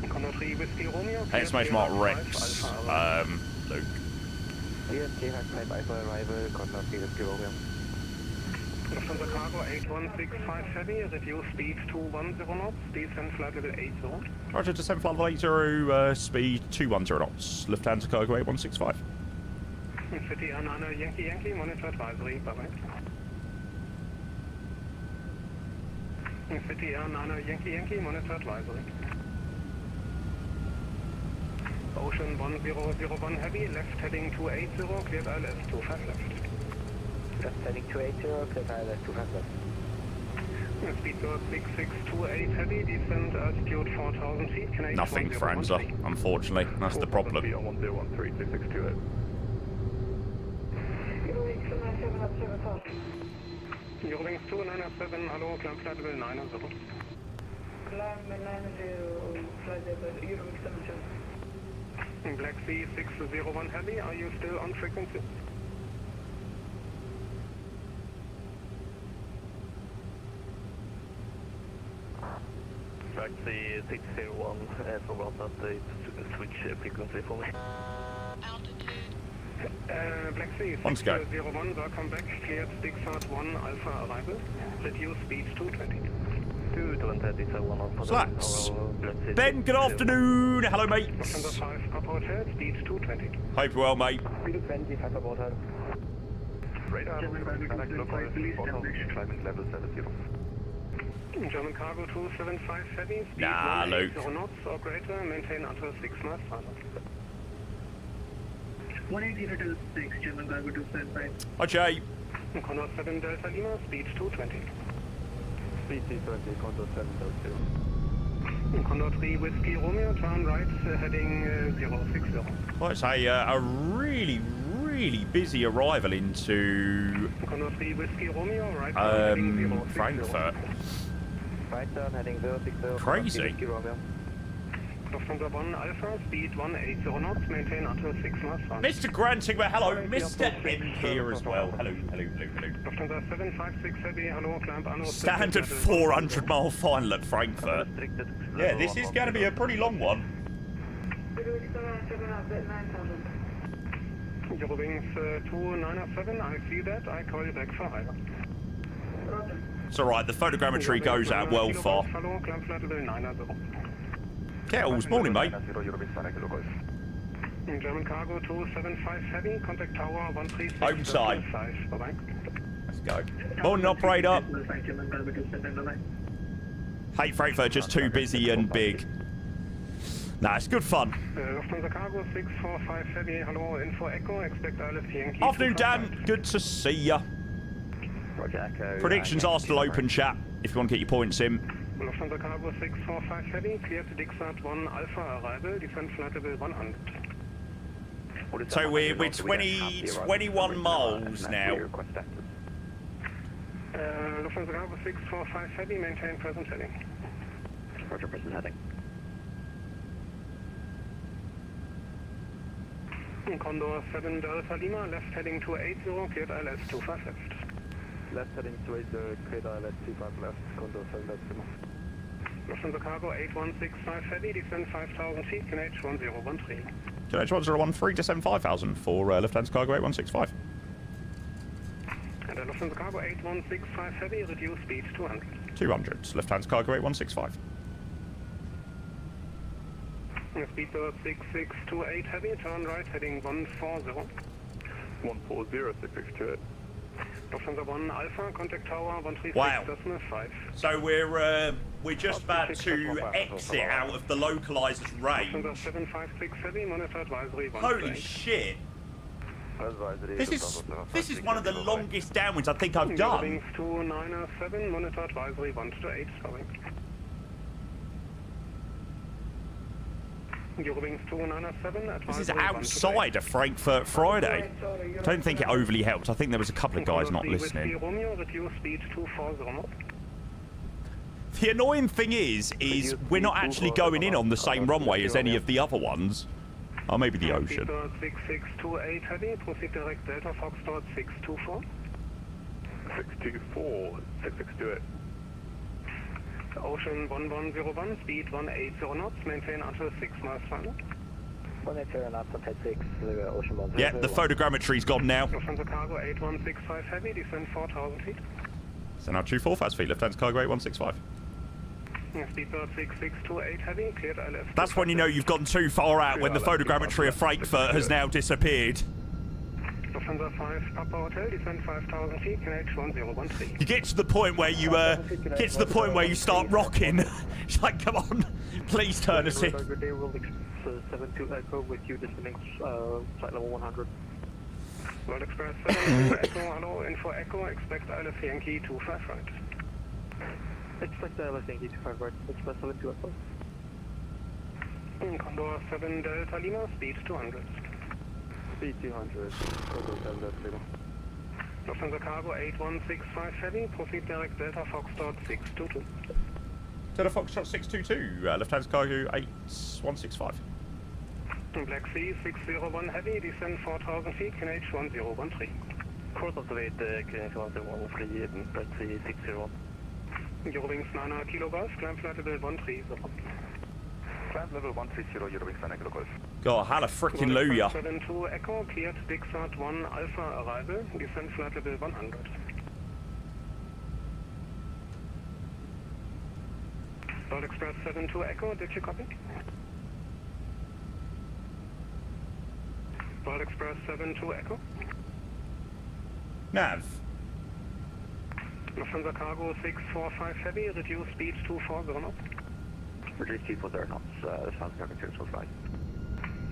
Speaker 2: Condor 3 Whiskey Romeo.
Speaker 1: Exclamation mark Rex. Luke.
Speaker 5: Clear, K-Type Alpha arrival, Condor 3 Whiskey Romeo.
Speaker 2: Lufthansa Cargo 8165 heavy, reduce speed to 10 knots, descend flight level 80.
Speaker 1: Roger, descend flight level 80, speed 210 knots. Lufthansa Cargo 8165.
Speaker 2: City Air Nana Yankee, monitor advisory, bye-bye. City Air Nana Yankee, monitor advisory. Ocean 1001 heavy, left heading 280, cleared ILS 25 left.
Speaker 5: Left heading 280, cleared ILS 25 left.
Speaker 2: Speedbird 6628 heavy, descend altitude 4,000 feet, connect
Speaker 1: Nothing, Franza, unfortunately. That's the problem.
Speaker 5: 1013, 6628.
Speaker 2: Eurowings 297, hello, climb flight level 90.
Speaker 7: Climb 90, flight level Eurowings 77.
Speaker 2: Black Sea 601 heavy, are you still on frequency?
Speaker 5: Black Sea 601, forgot that they switch frequency for me.
Speaker 2: Black Sea
Speaker 1: Let's go.
Speaker 2: 601, welcome back, cleared Dixart 1 Alpha arrival, reduce speed to 20.
Speaker 1: So that's Ben, good afternoon. Hello, mates.
Speaker 2: Lufthansa 5 Papa Hotel, speed 220.
Speaker 1: Hope you're well, mate.
Speaker 5: Speed 20, 5 about her. Radar, climate level 70.
Speaker 2: German Cargo 275 heavy, speed
Speaker 1: Nah, Luke.
Speaker 2: 180 knots or greater, maintain until 6 miles final.
Speaker 7: 180 to 6, German Cargo 275.
Speaker 1: Hi, Jay.
Speaker 2: Condor 7 Delta Lima, speed 220.
Speaker 5: Speed 220, Condor 702.
Speaker 2: Condor 3 Whiskey Romeo, turn right, heading 060.
Speaker 1: Well, it's a really, really busy arrival into
Speaker 2: Condor 3 Whiskey Romeo, right turn heading 060.
Speaker 1: Frankfurt.
Speaker 5: Right turn heading 060.
Speaker 1: Crazy.
Speaker 5: Whiskey Romeo.
Speaker 2: Lufthansa 1 Alpha, speed 180 knots, maintain until 6 miles final.
Speaker 1: Mr. Granting, well, hello. Mr. M here as well. Hello.
Speaker 2: Lufthansa 756 heavy, hello, climb anno.
Speaker 1: Standard 400-mile final at Frankfurt. Yeah, this is going to be a pretty long one.
Speaker 2: Eurowings 297, I see that, I call you back for higher.
Speaker 1: It's alright, the photogrammetry goes out well far.
Speaker 2: Hello, climb flight level 90.
Speaker 1: Kettles, morning, mate.
Speaker 2: German Cargo 275 heavy, contact tower 136.
Speaker 1: Home side.
Speaker 2: Bye-bye.
Speaker 1: Let's go. Morning, operator. Hey, Frankfurt, just too busy and big. Nah, it's good fun.
Speaker 2: Lufthansa Cargo 645 heavy, hello, info Echo, expect ILS Yankee.
Speaker 1: Afternoon, Dan. Good to see ya. Predictions are still open, chat, if you want to get your points in.
Speaker 2: Lufthansa Cargo 645 heavy, cleared Dixart 1 Alpha arrival, descend flight level 100.
Speaker 1: So we're 21 miles now.
Speaker 2: Lufthansa Cargo 645 heavy, maintain present heading.
Speaker 5: Roger, present heading.
Speaker 2: Condor 7 Delta Lima, left heading 280, cleared ILS 25 left.
Speaker 5: left heading towards the Cradle left 25 left, Condor 7 left.
Speaker 2: Lufthansa Cargo 8165 Heavy, descend 5,000 feet, QNH 1013.
Speaker 1: QNH 1013, descend 5,000 for Lufthansa Cargo 8165.
Speaker 2: And Lufthansa Cargo 8165 Heavy, reduce speed 200.
Speaker 1: 200, Lufthansa Cargo 8165.
Speaker 2: Speedbird 6628 Heavy, turn right, heading 140.
Speaker 5: 140, 6628.
Speaker 2: Lufthansa 1 Alpha, contact tower 136.5.
Speaker 1: Wow. So we're just about to exit out of the localizer's range.
Speaker 2: Lufthansa 756 Heavy, monitor advisory 1.
Speaker 1: Holy shit! This is one of the longest downwinds I think I've done.
Speaker 2: Wings 297, monitor advisory 128, sorry. Eurowings 297, advisory
Speaker 1: This is
Speaker 2: 128.
Speaker 1: outside of Frankfurt Friday. Don't think it overly helped. I think there was a couple of guys not listening.
Speaker 2: Romeo, reduce speed 240 knots.
Speaker 1: The annoying thing is we're not actually going in on the same runway as any of the other ones. Oh, maybe the ocean.
Speaker 2: 6628 Heavy, proceed direct Delta Foxtrot 624.
Speaker 5: 624, 6628.
Speaker 2: Ocean 1101, speed 180 knots, maintain until 6 miles final.
Speaker 5: 180 knots, head 6, Ocean 1.
Speaker 1: Yeah, the photogrammetry's gone now.
Speaker 2: Lufthansa Cargo 8165 Heavy, descend 4,000 feet.
Speaker 1: So now 24,000 feet, Lufthansa Cargo 8165.
Speaker 2: Speedbird 6628 Heavy, cleared ILS.
Speaker 1: That's when you know you've gone too far out, when the photogrammetry of Frankfurt has now disappeared.
Speaker 2: Lufthansa 5 Papa Hotel, descend 5,000 feet, QNH 1013.
Speaker 1: You get to the point where you start rocking. It's like, come on, please turn us in.
Speaker 5: Good day, we'll 72 Echo with you descending flight level 100.
Speaker 2: World Express 72 Echo, hello, info Echo, expect ILS Yankee 25 right.
Speaker 5: Expect ILS Yankee 25 right, Express 72 Echo.
Speaker 2: Condor 7 Delta Lima, speed 200.
Speaker 5: Speed 200, Condor 7 Delta Lima.
Speaker 2: Lufthansa Cargo 8165 Heavy, proceed direct Delta Foxtrot 622.
Speaker 1: Delta Foxtrot 622, Lufthansa Cargo 8165.
Speaker 2: Black Sea 601 Heavy, descend 4,000 feet, QNH 1013.
Speaker 5: Course observed, QNH 1013, Black Sea 601.
Speaker 2: Eurowings 9 Kilo Golf, climb flight level 130.
Speaker 5: Climb level 130, Eurowings 9 Kilo Golf.
Speaker 1: God, hallelujah.
Speaker 2: 72 Echo, cleared Dixart 1 Alpha arrival, descend flight level 100. World Express 72 Echo, did you copy? World Express 72 Echo.
Speaker 1: Nav.
Speaker 2: Lufthansa Cargo 645 Heavy, reduce speed 240 knots.
Speaker 5: Reduce speed 240 knots, Lufthansa Cargo 645.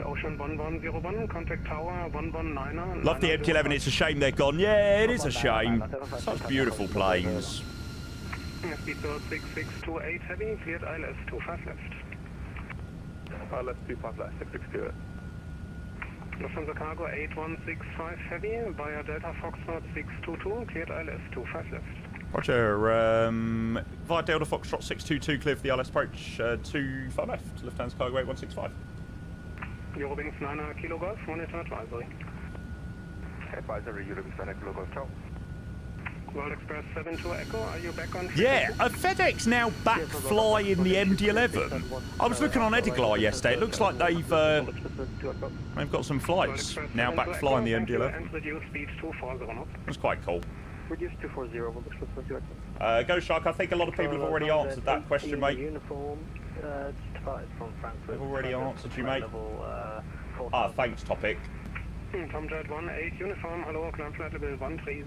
Speaker 2: Ocean 1101, contact tower 119.
Speaker 1: Love the MD11, it's a shame they're gone. Yeah, it is a shame. Such beautiful planes.
Speaker 2: Speedbird 6628 Heavy, cleared ILS 25 left.
Speaker 5: ILS 25 left, 662.
Speaker 2: Lufthansa Cargo 8165 Heavy, via Delta Foxtrot 622, cleared ILS 25 left.
Speaker 1: Roger, via Delta Foxtrot 622, clear for the ILS approach, 25 left, Lufthansa Cargo 8165.
Speaker 2: Eurowings 9 Kilo Golf, monitor advisory.
Speaker 5: Advisory, Eurowings 9 Kilo Golf, ciao.
Speaker 2: World Express 72 Echo, are you back on?
Speaker 1: Yeah, are FedEx now back flying the MD11? I was looking on Ediglar yesterday, it looks like they've got some flights now back flying the MD11.
Speaker 2: And reduce speed 240 knots.
Speaker 1: That's quite cool.
Speaker 5: Reduce 240, World Express 72 Echo.
Speaker 1: Go Shark, I think a lot of people have already answered that question, mate.
Speaker 5: Uniform, started from Frankfurt.
Speaker 1: They've already answered you, mate. Ah, thanks, Topic.
Speaker 2: Tom Jet 18 uniform, hello, climb flight level 130.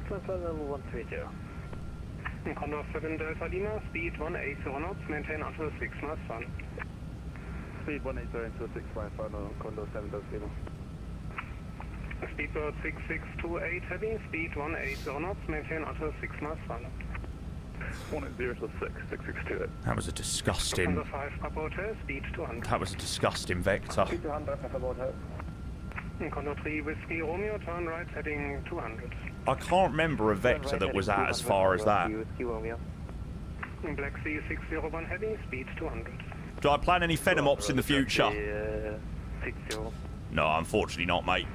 Speaker 5: Flight level 130.
Speaker 2: Condor 7 Delta Lima, speed 180 knots, maintain until 6 miles final.
Speaker 5: Speed 180 until 6 miles final, Condor 7 Delta Lima.
Speaker 2: Speedbird 6628 Heavy, speed 180 knots, maintain until 6 miles final.
Speaker 5: 180 to 6, 662.
Speaker 1: That was a disgusting...
Speaker 2: Lufthansa 5 Papa Hotel, speed 200.
Speaker 1: That was a disgusting vector.
Speaker 5: Speed 200, Papa Hotel.
Speaker 2: Condor 3 Whiskey Romeo, turn right, heading 200.
Speaker 1: I can't remember a vector that was out as far as that.
Speaker 2: Black Sea 601 Heavy, speed 200.
Speaker 1: Do I plan any Phenom ops in the future?
Speaker 5: 60.
Speaker 1: No, unfortunately not, mate.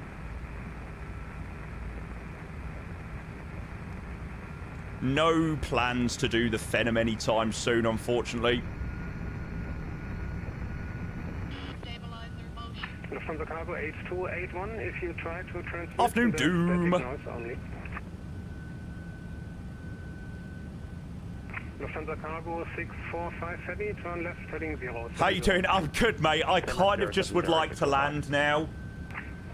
Speaker 1: No plans to do the Phenom anytime soon, unfortunately.
Speaker 2: Lufthansa Cargo 8281, if you try to transmit
Speaker 1: Afternoon,
Speaker 2: the
Speaker 1: Doom.
Speaker 2: static noise only. Lufthansa Cargo 645 Heavy, turn left heading 0.
Speaker 1: How you doing? I'm good, mate. I kind of just would like to land now.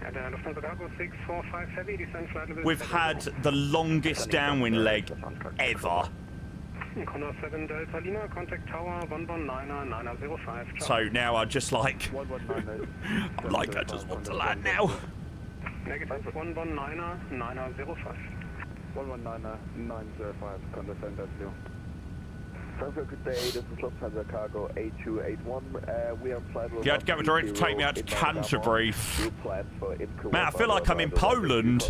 Speaker 2: Lufthansa Cargo 645 Heavy, descent flight level
Speaker 1: We've had the longest downwind leg ever.
Speaker 2: Condor 7 Delta Lima, contact tower 119er 905.
Speaker 1: So now I just like, I just want to land now.
Speaker 2: Negative 119er 905.
Speaker 5: 119er 905, Condor 7 Delta Lima. Frankfurt, good day, this is Lufthansa Cargo 8281. We are flight level.
Speaker 1: You had to get me direct to take me out to Canterbury. Man, I feel like I'm in Poland.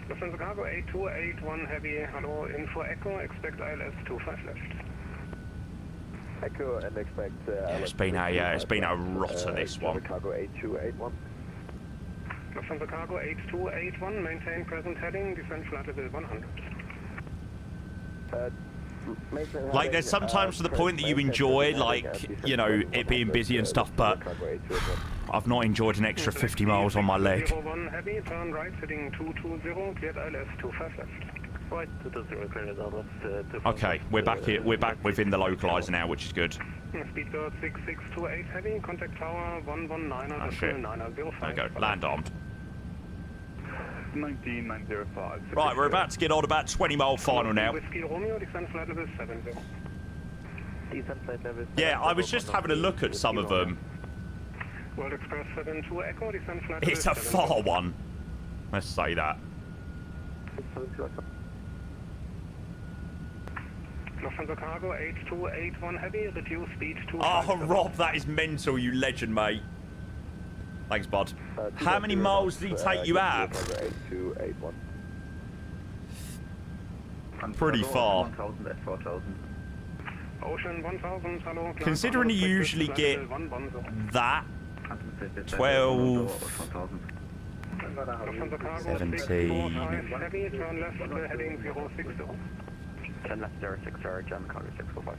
Speaker 2: Lufthansa Cargo 8281 Heavy, hello, info Echo, expect ILS 25 left.
Speaker 5: Echo and expect
Speaker 1: It's been a rotter, this one.
Speaker 5: Cargo 8281.
Speaker 2: Lufthansa Cargo 8281, maintain present heading, descent flight level 100.
Speaker 1: Like, there's sometimes to the point that you enjoy, like, you know, it being busy and stuff, but I've not enjoyed an extra 50 miles on my leg.
Speaker 2: 01 Heavy, turn right, heading 220, cleared ILS 25 left.
Speaker 5: Right, 220, cleared ILS.
Speaker 1: Okay, we're back here. We're back within the localizer now, which is good.
Speaker 2: Speed guard 6628 Heavy, contact tower 119er,
Speaker 1: Oh, shit.
Speaker 2: 905.
Speaker 1: There we go, land armed.
Speaker 5: 19905.
Speaker 1: Right, we're about to get on about 20-mile final now.
Speaker 2: Whiskey Romeo, descent flight level 70.
Speaker 5: Descent flight level.
Speaker 1: Yeah, I was just having a look at some of them.
Speaker 2: World Express 72 Echo, descent flight
Speaker 1: It's
Speaker 2: level
Speaker 1: a
Speaker 2: 70.
Speaker 1: far one. Let's say that.
Speaker 2: Lufthansa Cargo 8281 Heavy, reduce speed to...
Speaker 1: Oh, Rob, that is mental, you legend, mate. Thanks, bud. How many miles did he take you out? Pretty far.
Speaker 2: Ocean 1000, hello.
Speaker 1: Considering you usually get that, 12,
Speaker 2: Lufthansa Cargo
Speaker 1: 17.
Speaker 2: 645 Heavy, turn left, heading 060.
Speaker 5: 10 left 060, German Cargo 645.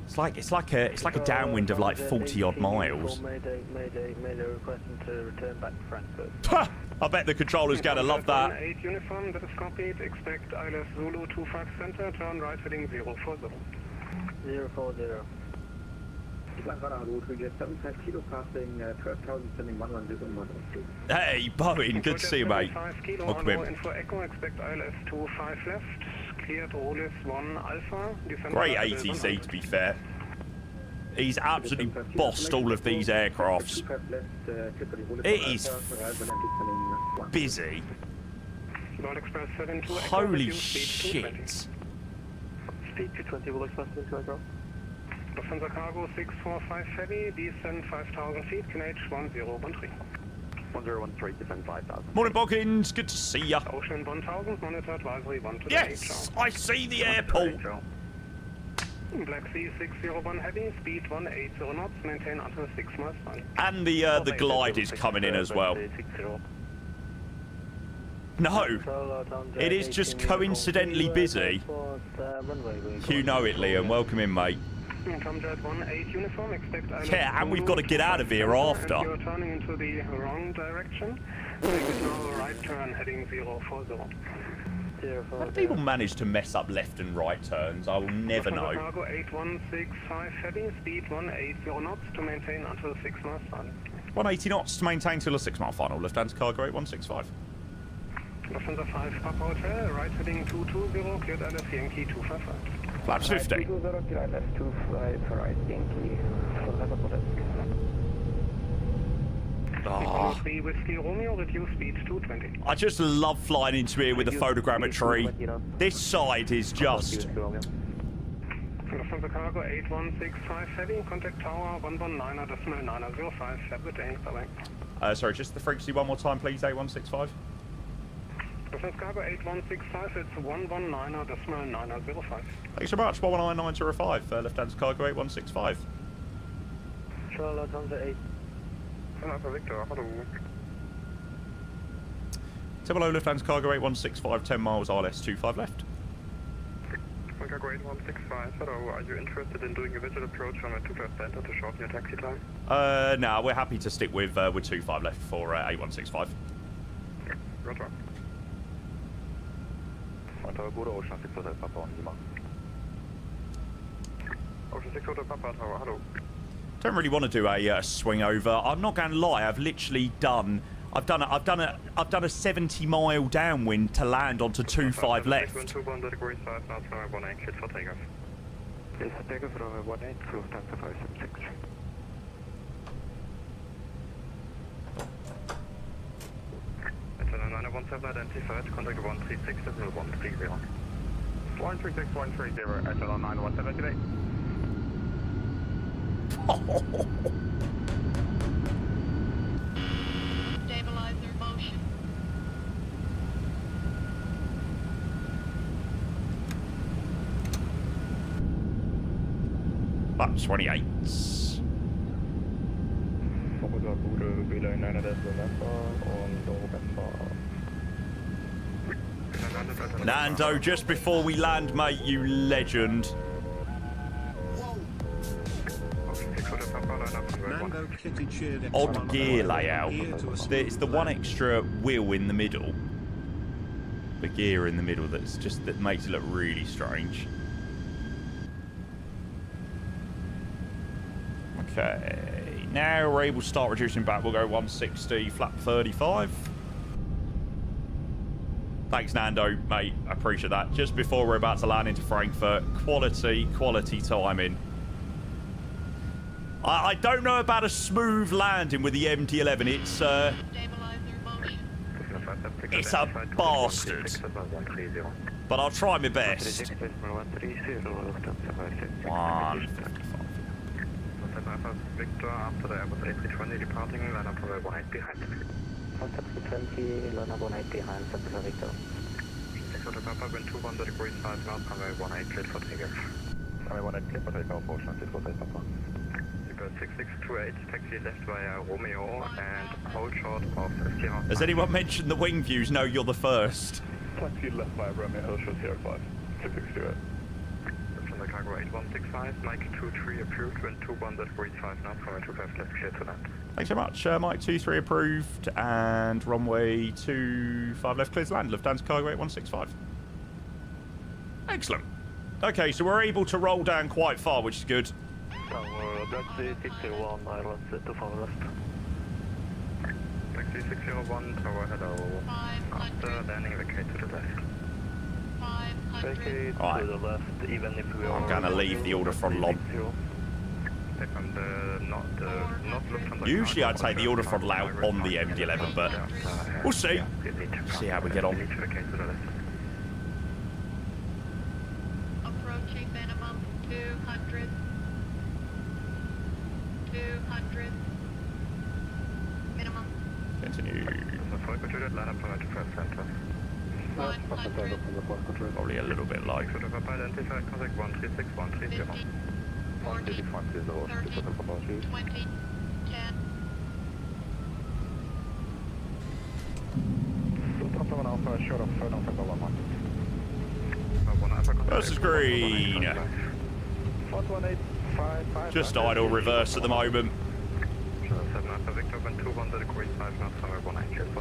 Speaker 1: It's like a downwind of like 40 odd miles.
Speaker 5: Mayday, requesting to return back to Frankfurt.
Speaker 1: Ha! I bet the controller's gonna love that.
Speaker 2: 8 uniform, that is copied. Expect ILS Zulu 25 center, turn right heading 040.
Speaker 5: 040.
Speaker 1: Hey, Bowen, good to see you, mate. Welcome in.
Speaker 2: Info Echo, expect ILS 25 left. Cleared Rolis 1 Alpha.
Speaker 1: Great ATC, to be fair. He's absolutely bossed all of these aircrafts. It is busy.
Speaker 2: World Express 72 Echo,
Speaker 1: Holy
Speaker 2: reduce speed to 20.
Speaker 1: shit.
Speaker 5: Speed 220, World Express 72 aircraft.
Speaker 2: Lufthansa Cargo 645 Heavy, descend 5,000 feet, QNH 1013.
Speaker 5: 1013, descend 5,000.
Speaker 1: Morning, Boggins. Good to see ya.
Speaker 2: Ocean 1000, monitor advisory 1 to
Speaker 1: Yes, I see the airport.
Speaker 2: Black Sea 601 Heavy, speed 180 knots, maintain until 6 miles final.
Speaker 1: And the glide is coming in as well. No, it is just coincidentally busy. You know it, Liam. Welcome in, mate.
Speaker 2: Tomjet 18 uniform, expect ILS
Speaker 1: Yeah, and we've got to get out of here after.
Speaker 2: You're turning into the wrong direction. Take now a right turn heading 040.
Speaker 1: How do people manage to mess up left and right turns? I will never know.
Speaker 2: Cargo 8165 Heavy, speed 180 knots to maintain until 6 miles final.
Speaker 1: 180 knots to maintain till a 6-mile final. Lufthansa Cargo 8165.
Speaker 2: Lufthansa 5 Papa Hotel, right heading 220, cleared ILS Yankee 255.
Speaker 1: Flaps 50.
Speaker 2: 220, cleared ILS 25, right Yankee.
Speaker 1: Oh,
Speaker 2: 3 Whiskey Romeo, reduce speed to 20.
Speaker 1: I just love flying into here with the photogrammetry. This side is just...
Speaker 2: Lufthansa Cargo 8165 Heavy, contact tower 119.905. Have a good day, bye-bye.
Speaker 1: Sorry, just the frequency one more time, please, 8165.
Speaker 2: Lufthansa Cargo 8165, it's 119.905.
Speaker 1: Thanks so much, 119905, Lufthansa Cargo 8165.
Speaker 5: Charlotte Lufthansa 8.
Speaker 2: Victor, hello.
Speaker 1: Below Lufthansa Cargo 8165, 10 miles, ILS 25 left.
Speaker 2: Cargo 8165, hello. Are you interested in doing a visual approach on a 25 center to shorten your taxi time?
Speaker 1: No, we're happy to stick with 25 left for 8165.
Speaker 2: Roger.
Speaker 5: Ocean 6 Hotel Papa on Lima.
Speaker 2: Ocean 6 Hotel Papa Tower, hello.
Speaker 1: Don't really want to do a swing over. I'm not going to lie. I've literally done. I've done a 70-mile downwind to land onto 25 left.
Speaker 2: 200 degrees south, now 18, cleared for takeoff.
Speaker 5: Cleared for takeoff, runway 18, Lufthansa 576.
Speaker 2: It's an 917 identified, contact 136.130. 136.130, Echelon 917 today.
Speaker 8: Stabilizer motion.
Speaker 1: About 28. Nando, just before we land, mate, you legend.
Speaker 6: Nando Kitty cheered
Speaker 1: Odd gear layout. It's the one extra wheel in the middle. The gear in the middle that makes it look really strange. Okay, now we're able to start reducing back. We'll go 160, flap 35. Thanks, Nando, mate. I appreciate that. Just before we're about to land into Frankfurt, quality timing. I don't know about a smooth landing with the MD11. It's a bastard. But I'll try my best. 155.
Speaker 2: Victor, after the Airbus A320 departing, line up runway 18 behind.
Speaker 5: Contact 320, line up 18 behind, Central Victor.
Speaker 2: 6 Hotel Papa, wind 200 degrees south, now runway 18, cleared for takeoff.
Speaker 5: Runway 18, cleared for takeoff, Ocean 6 Hotel Papa.
Speaker 2: 6628, taxi left via Romeo and hold short of Sierra 5.
Speaker 1: Has anyone mentioned the wing views? No, you're the first.
Speaker 5: Taxi left via Romeo, hold short Sierra 5. 6628.
Speaker 2: From the cargo 8165, Mike 23 approved, wind 200 degrees south, now runway 25 left, clear to land.
Speaker 1: Thanks so much. Mike 23 approved and runway 25 left clears land. Lufthansa cargo 8165. Excellent. Okay, so we're able to roll down quite far, which is good.
Speaker 5: Taxi 601, Island, to far left.
Speaker 2: Taxi 601, tower, hello.
Speaker 8: 500.
Speaker 2: After landing, vacate to the left.
Speaker 8: 500.
Speaker 5: Vacate
Speaker 1: Alright.
Speaker 5: to the left, even if we are...
Speaker 1: I'm going to leave the order throttle on. Usually I'd take the order throttle out on the MD11, but we'll see. See how we get on.
Speaker 8: Approaching minimum 200. 200. Minimum.
Speaker 1: Continue.
Speaker 8: 100.
Speaker 1: Probably a little bit low.
Speaker 8: 50. 40. 30. 20. 10.
Speaker 1: Versus green. Just idle reverse at the moment.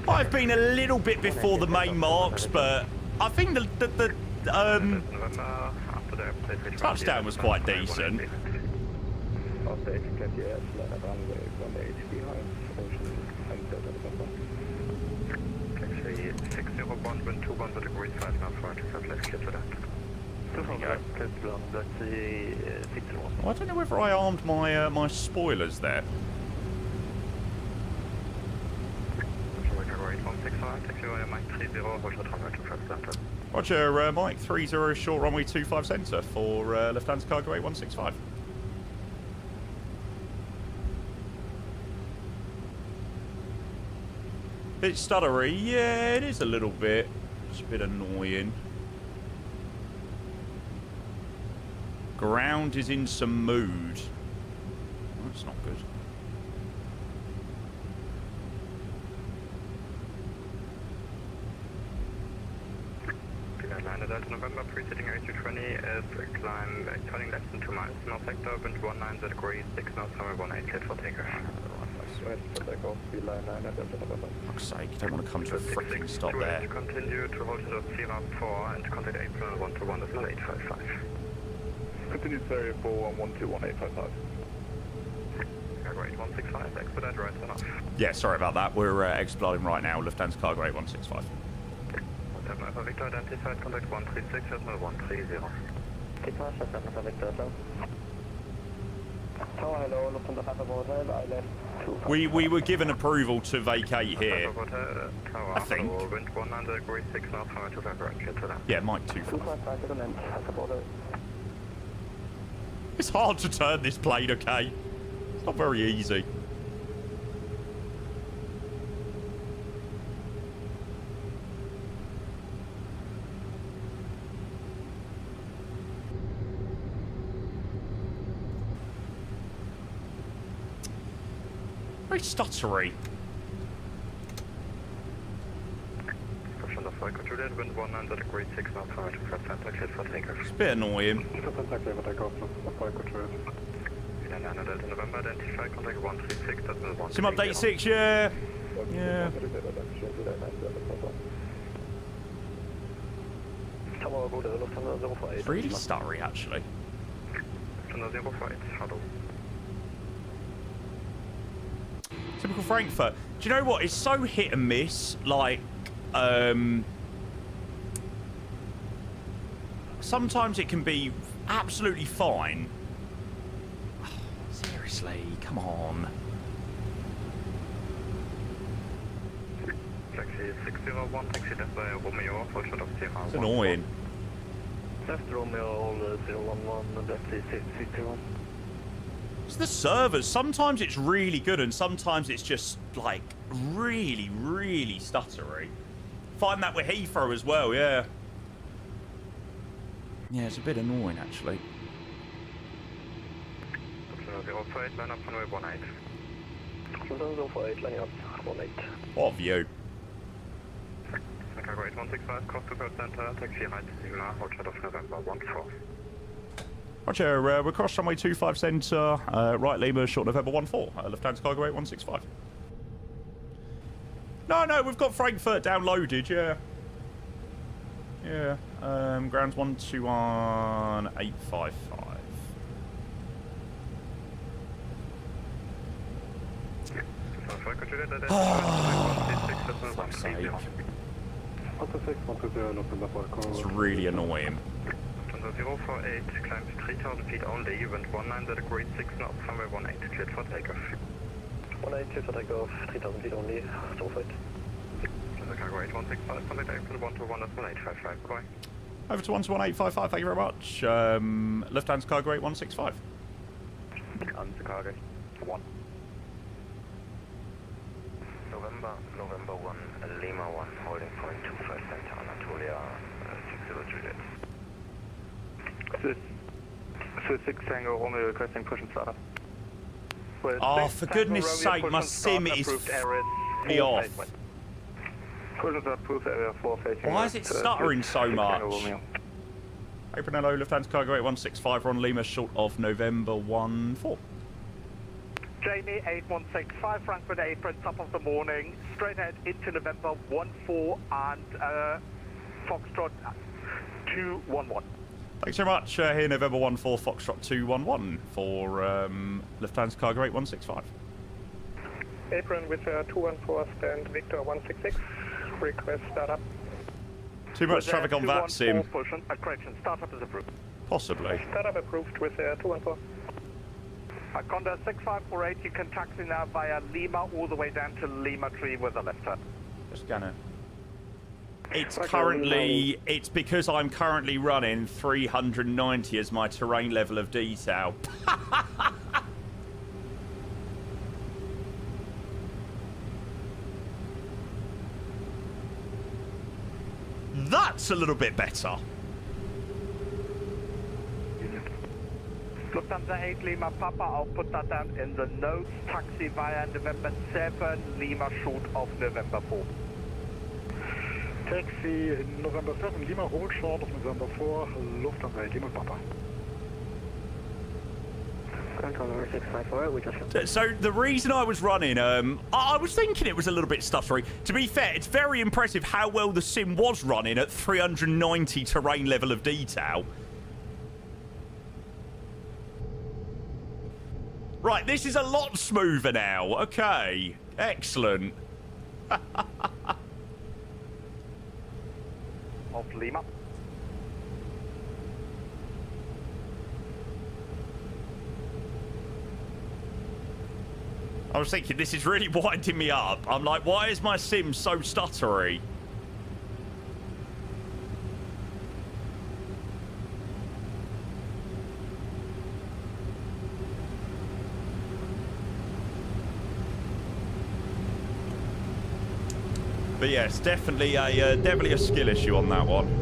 Speaker 1: I've been a little bit before the main marks, but I think the touchdown was quite decent. Well, I don't know whether I armed my my spoilers there. Roger, Mike 30 short runway 25 centre for Lufthansa cargo 8165. Bit stuttery, yeah, it is a little bit. It's a bit annoying. Ground is in some mood. That's not good.
Speaker 2: Landed Delta November, preceding A220 is climb, turning left in 2 miles, north sector, wind 19 degrees, 6 knots, runway 18, cleared for takeoff.
Speaker 5: West for takeoff, Beeline 9 Delta November.
Speaker 1: Fuck's sake, you don't want to come to a freaking stop there.
Speaker 2: To continue to hold to Sierra 4 and contact April 121.855.
Speaker 5: Continue to area 41121.855.
Speaker 2: Cargo 8165, expedite right and off.
Speaker 1: Yeah, sorry about that. We're expediting right now. Lufthansa Cargo 8165.
Speaker 2: Alpha Victor identified, contact 136, decimal 130.
Speaker 5: Departure, Alpha Victor, Tower, hello, Lufthansa Papa Hotel, I left 2.
Speaker 1: We were given approval to vacate here. I think.
Speaker 2: Wind 19 degrees, 6 knots, runway 25 right, cleared to that.
Speaker 1: Yeah, Mike 25.
Speaker 5: 255 to land, Alpha Hotel.
Speaker 1: It's hard to turn this plane, okay? It's not very easy. Very stuttery.
Speaker 2: Push on the flight controlled, wind 19 degrees, 6 knots, runway 25 center, cleared for takeoff.
Speaker 1: It's a bit annoying.
Speaker 2: Delta November, identified, contact 136, decimal 130.
Speaker 1: Sim update 6, yeah. Yeah. It's really stuttery, actually.
Speaker 2: Lufthansa 048, hello.
Speaker 1: Typical Frankfurt. Do you know what? It's so hit and miss. Like, sometimes it can be absolutely fine. Seriously, come on.
Speaker 2: Taxi 601, taxi left by Romeo, full shot of Sierra.
Speaker 1: It's annoying.
Speaker 5: Left Romeo 011, taxi 601.
Speaker 1: It's the servers. Sometimes it's really good and sometimes it's just, like, really, really stuttery. Find that with Heathrow as well, yeah. Yeah, it's a bit annoying, actually.
Speaker 2: 048, line up runway 18.
Speaker 5: 048, line up 18.
Speaker 1: What a view.
Speaker 2: Cargo 8165, cross to Perth Center, taxi right Lima, hold shot of November 14.
Speaker 1: Roger, we're cross runway 25 centre, right Lima, short November 14, Lufthansa Cargo 8165. No, we've got Frankfurt downloaded, yeah. Yeah, grounds 121855. Fuck's sake. It's really annoying.
Speaker 2: 048, climbs 3,000 feet only, wind 19 degrees, 6 knots, runway 18, cleared for takeoff.
Speaker 5: 18, cleared for takeoff, 3,000 feet only, so fit.
Speaker 2: Cargo 8165, contact April 121.855, bye.
Speaker 1: Over to 121.855, thank you very much. Lufthansa Cargo 8165.
Speaker 5: Answer cargo. 1.
Speaker 2: November 1, Lima 1, holding point 25 center, Anatolia 60 Juliet.
Speaker 5: 6 Tango Romeo requesting push and startup.
Speaker 1: Oh, for goodness sake, my sim is me off.
Speaker 5: Push and start, approved area 4 facing.
Speaker 1: Why is it stuttering so much? April hello, Lufthansa Cargo 8165, we're on Lima, short of November 14.
Speaker 9: Jamie 8165, Frankfurt apron, top of the morning, straight ahead into November 14 and Foxtrot 211.
Speaker 1: Thanks very much. Here, November 14, Foxtrot 211 for Lufthansa Cargo 8165.
Speaker 2: Apron with 214, stand Victor 166, request startup.
Speaker 1: Too much traffic on that sim.
Speaker 9: Correction, startup is approved.
Speaker 1: Possibly.
Speaker 2: Startup approved with 214.
Speaker 9: Conda 6548, you can taxi now via Lima all the way down to Lima Tree with a left turn.
Speaker 1: Just gonna. It's because I'm currently running 390 as my terrain level of detail. That's a little bit better.
Speaker 9: Lufthansa 8 Lima Papa, I'll put that down in the notes. Taxi via November 7, Lima short of November 4.
Speaker 2: Taxi November 7, Lima, hold short of November 4, Lufthansa, Lima, Papa.
Speaker 5: Control number 654, we just...
Speaker 1: So the reason I was running, I was thinking it was a little bit stuttery. To be fair, it's very impressive how well the sim was running at 390 terrain level of detail. Right, this is a lot smoother now. Okay, excellent.
Speaker 9: Of Lima.
Speaker 1: I was thinking, this is really winding me up. I'm like, why is my sim so stuttery? But yes, definitely a skill issue on that one.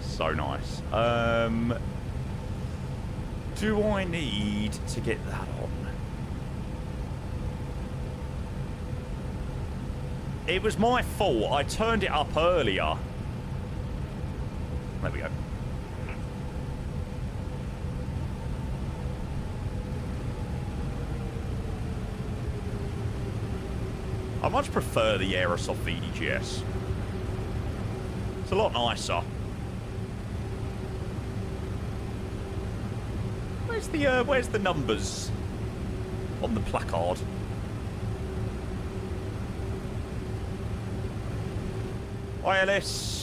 Speaker 1: So nice. Do I need to get that on? It was my fault. I turned it up earlier. There we go. I much prefer the Aerosoft VDGS. It's a lot nicer. Where's the numbers on the placard? ILS.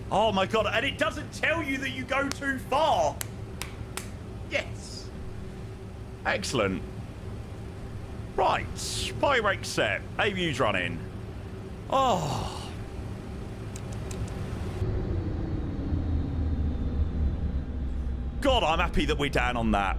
Speaker 1: Oh my god, and it doesn't tell you that you go too far. Yes. Excellent. Right, body brake set. AVU's running. Oh. God, I'm happy that we're down on that.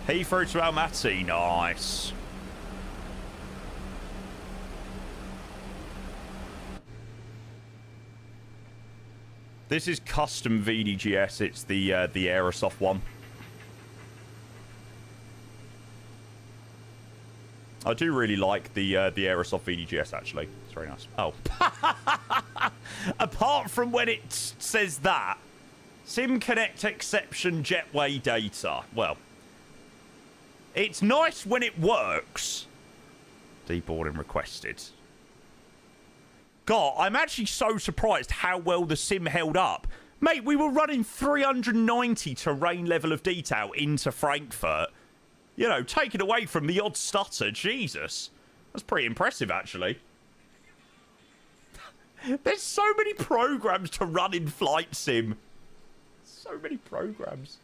Speaker 1: Heathrow to Almaty, nice. This is custom VDGS. It's the Aerosoft one. I do really like the Aerosoft VDGS actually. It's very nice. Oh, apart from when it says that Sim Connect exception jetway data. Well. It's nice when it works. Deboarding requested. God, I'm actually so surprised how well the sim held up. Mate, we were running 390 terrain level of detail into Frankfurt. You know, taken away from the odd stutter. Jesus. That's pretty impressive, actually. There's so many programs to run in Flight Sim. So many programs.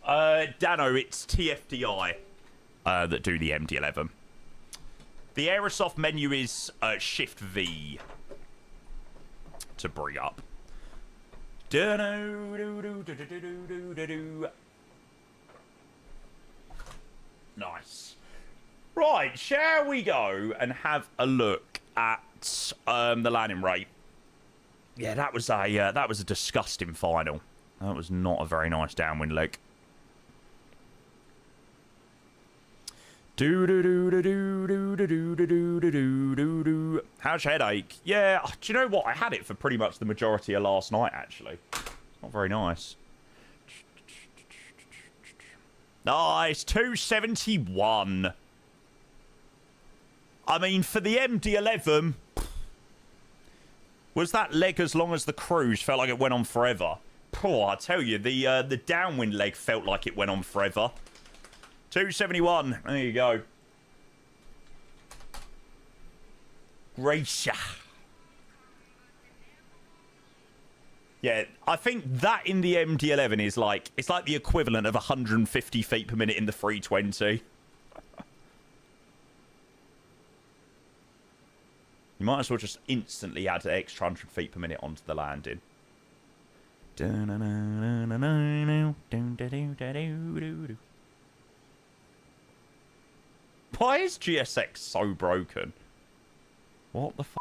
Speaker 1: Dano, it's TFDI that do the MD11. The Aerosoft menu is Shift V to bring up. Nice. Right, shall we go and have a look at the landing rate? Yeah, that was a disgusting final. That was not a very nice downwind leg. How's your headache? Yeah, do you know what? I had it for pretty much the majority of last night, actually. It's not very nice. Nice, 271. I mean, for the MD11, was that leg as long as the cruise? Felt like it went on forever. Poor, I tell you, the downwind leg felt like it went on forever. 271. There you go. Gracia. Yeah, I think that in the MD11 is like, it's like the equivalent of 150 feet per minute in the 320. You might as well just instantly add an extra 100 feet per minute onto the landing. Why is GSX so broken? What the f***?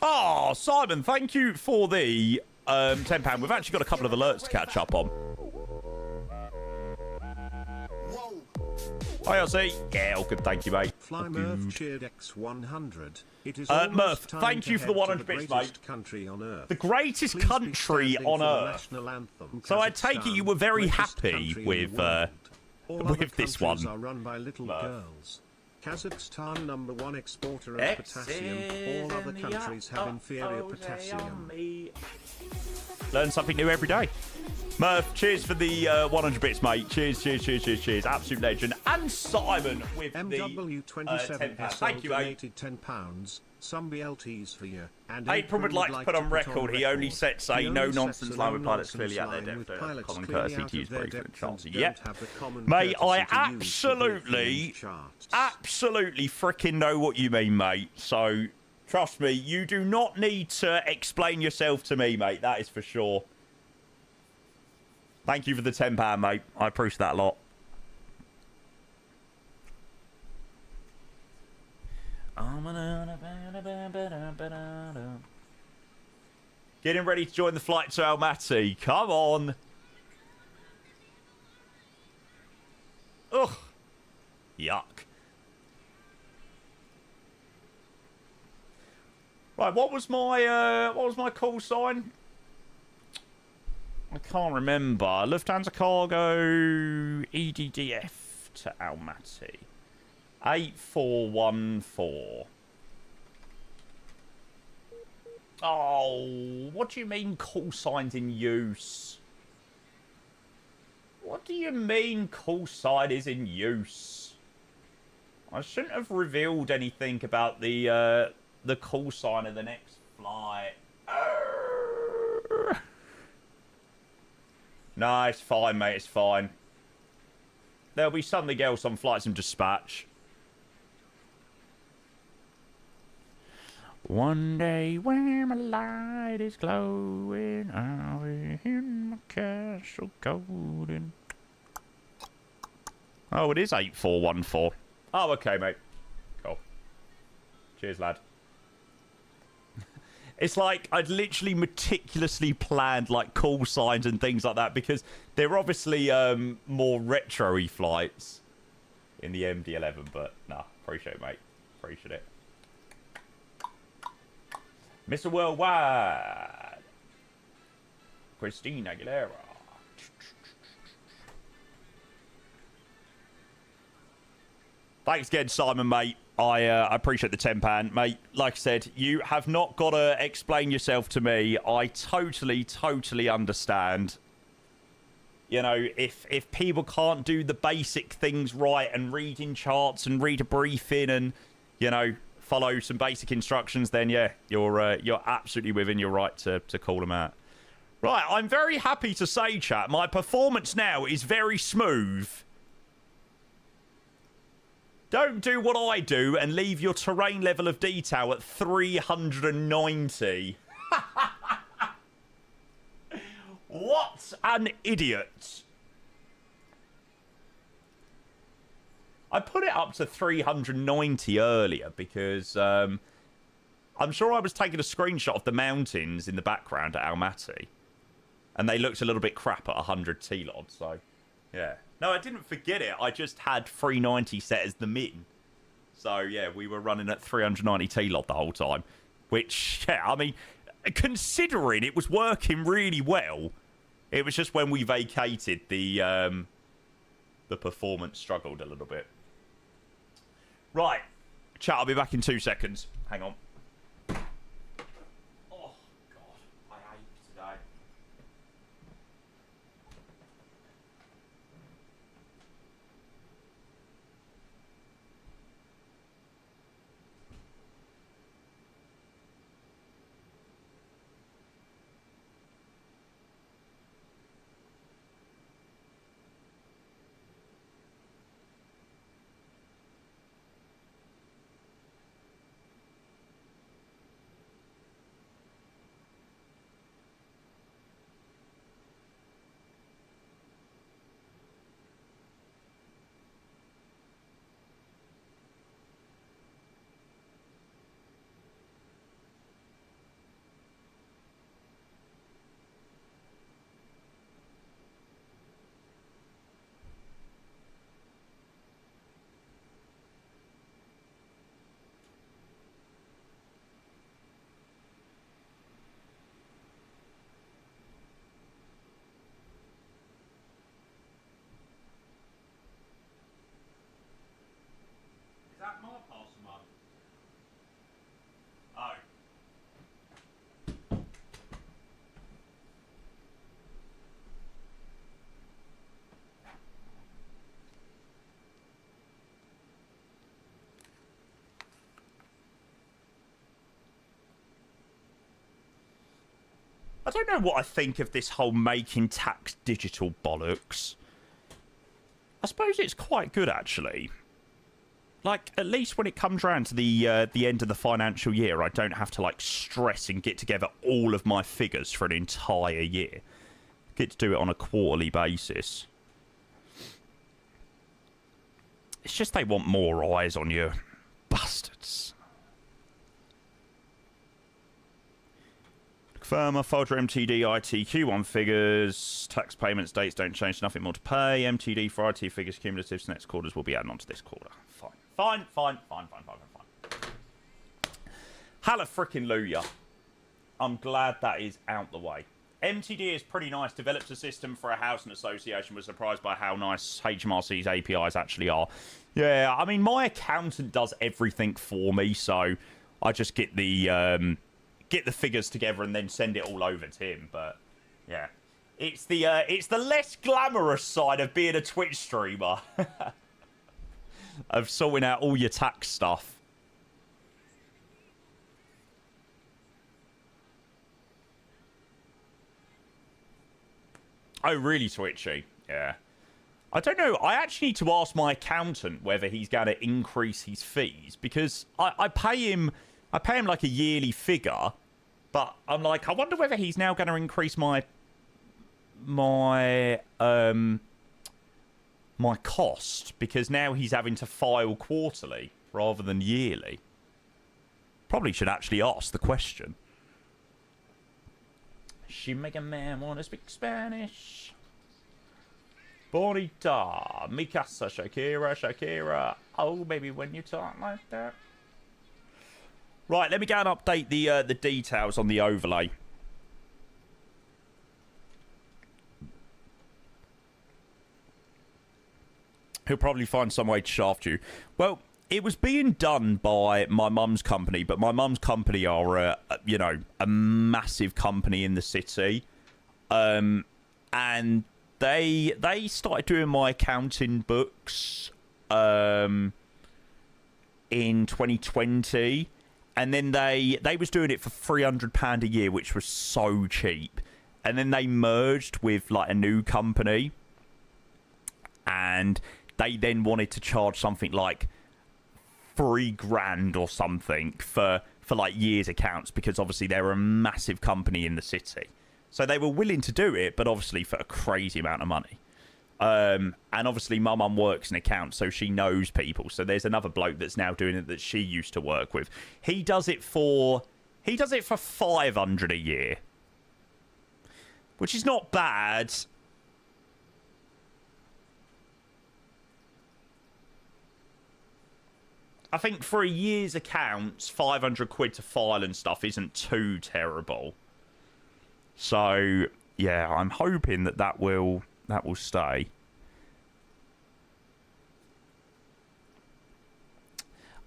Speaker 1: Oh, Simon, thank you for the £10. We've actually got a couple of alerts to catch up on. Hi, Ozzy. Yeah, all good, thank you, mate.
Speaker 6: Fly Murph cheered X100. It is
Speaker 1: Murph, thank you for the 100 bits, mate.
Speaker 6: Country on Earth.
Speaker 1: The greatest country on Earth. So I take it you were very happy with this one.
Speaker 6: Are run by little girls. Kazakhstan, #1 exporter of potassium. All other countries have inferior potassium.
Speaker 1: Learn something new every day. Murph, cheers for the 100 bits, mate. Cheers, cheers, cheers, cheers, cheers. Absolute legend. And Simon with
Speaker 6: MW27
Speaker 1: the £10. Thank you, mate.
Speaker 6: £10. Some BLTs for you. And
Speaker 1: Apron would like to put on record he only sets a no-nonsense line with pilots clearly out there. Common courtesy to use brief and chancy. Yep. Mate, I absolutely frickin' know what you mean, mate. So, trust me, you do not need to explain yourself to me, mate. That is for sure. Thank you for the £10, mate. I appreciate that a lot. Getting ready to join the flight to Almaty. Come on. Ugh. Yuck. Right, what was my call sign? I can't remember. Lufthansa Cargo EDDF to Almaty. 8414. Oh, what do you mean call signs in use? What do you mean call sign is in use? I shouldn't have revealed anything about the call sign of the next flight. No, it's fine, mate. It's fine. There'll be something else on flights and dispatch. One day when my light is glowing, I'll be in my castle golden. Oh, it is 8414. Oh, okay, mate. Cool. Cheers, lad. It's like I'd literally meticulously planned like call signs and things like that because they're obviously more retro-y flights in the MD11, but nah, appreciate it, mate. Appreciate it. Mr. Worldwide. Christina Aguilera. Thanks again, Simon, mate. I appreciate the £10, mate. Like I said, you have not got to explain yourself to me. I totally understand. You know, if people can't do the basic things right and read in charts and read a briefing and, you know, follow some basic instructions, then yeah, you're absolutely within your right to call them out. Right, I'm very happy to say, chat, my performance now is very smooth. Don't do what I do and leave your terrain level of detail at 390. What an idiot. I put it up to 390 earlier because I'm sure I was taking a screenshot of the mountains in the background at Almaty. And they looked a little bit crap at 100 T-Lod, so yeah. No, I didn't forget it. I just had 390 set as the min. So, yeah, we were running at 390 T-Lod the whole time. Which, yeah, I mean, considering it was working really well, it was just when we vacated, the performance struggled a little bit. Right. Chat, I'll be back in 2 seconds. Hang on. Oh, God. I hate today. I don't know what I think of this whole making tax digital bollocks. I suppose it's quite good, actually. Like, at least when it comes around to the end of the financial year, I don't have to, like, stress and get together all of my figures for an entire year. Get to do it on a quarterly basis. It's just they want more eyes on you. Bastards. Confirm, folder MTD, IT, Q1 figures, tax payments, dates don't change, nothing more to pay. MTD for IT figures, cumulatives, next quarters will be added on to this quarter. Fine. Fine. Hallelujah. I'm glad that is out the way. MTD is pretty nice. Develops a system for a housing association. Was surprised by how nice HMRC's APIs actually are. Yeah, I mean, my accountant does everything for me, so I just get the figures together and then send it all over to him. But yeah, it's the less glamorous side of being a Twitch streamer, of sorting out all your tax stuff. Oh, really, Twitchy? Yeah. I don't know. I actually need to ask my accountant whether he's going to increase his fees, because I pay him like a yearly figure, but I'm like, I wonder whether he's now going to increase my cost, because now he's having to file quarterly rather than yearly. Probably should actually ask the question. She make a man wanna speak Spanish. Bonita, mi casa, Shakira. Oh, baby, when you talk like that. Right, let me go and update the details on the overlay. He'll probably find some way to shaft you. Well, it was being done by my mum's company, but my mum's company are, a massive company in the city. And they started doing my accounting books in 2020. And then they was doing it for £300 a year, which was so cheap. And then they merged with, like, a new company. And they then wanted to charge something like $3,000 or something for like years accounts, because obviously they're a massive company in the city. So they were willing to do it, but obviously for a crazy amount of money. And obviously my mum works in accounts, so she knows people. So there's another bloke that's now doing it that she used to work with. He does it for $500 a year, which is not bad. I think for a year's accounts, 500 quid to file and stuff isn't too terrible. So yeah, I'm hoping that will stay.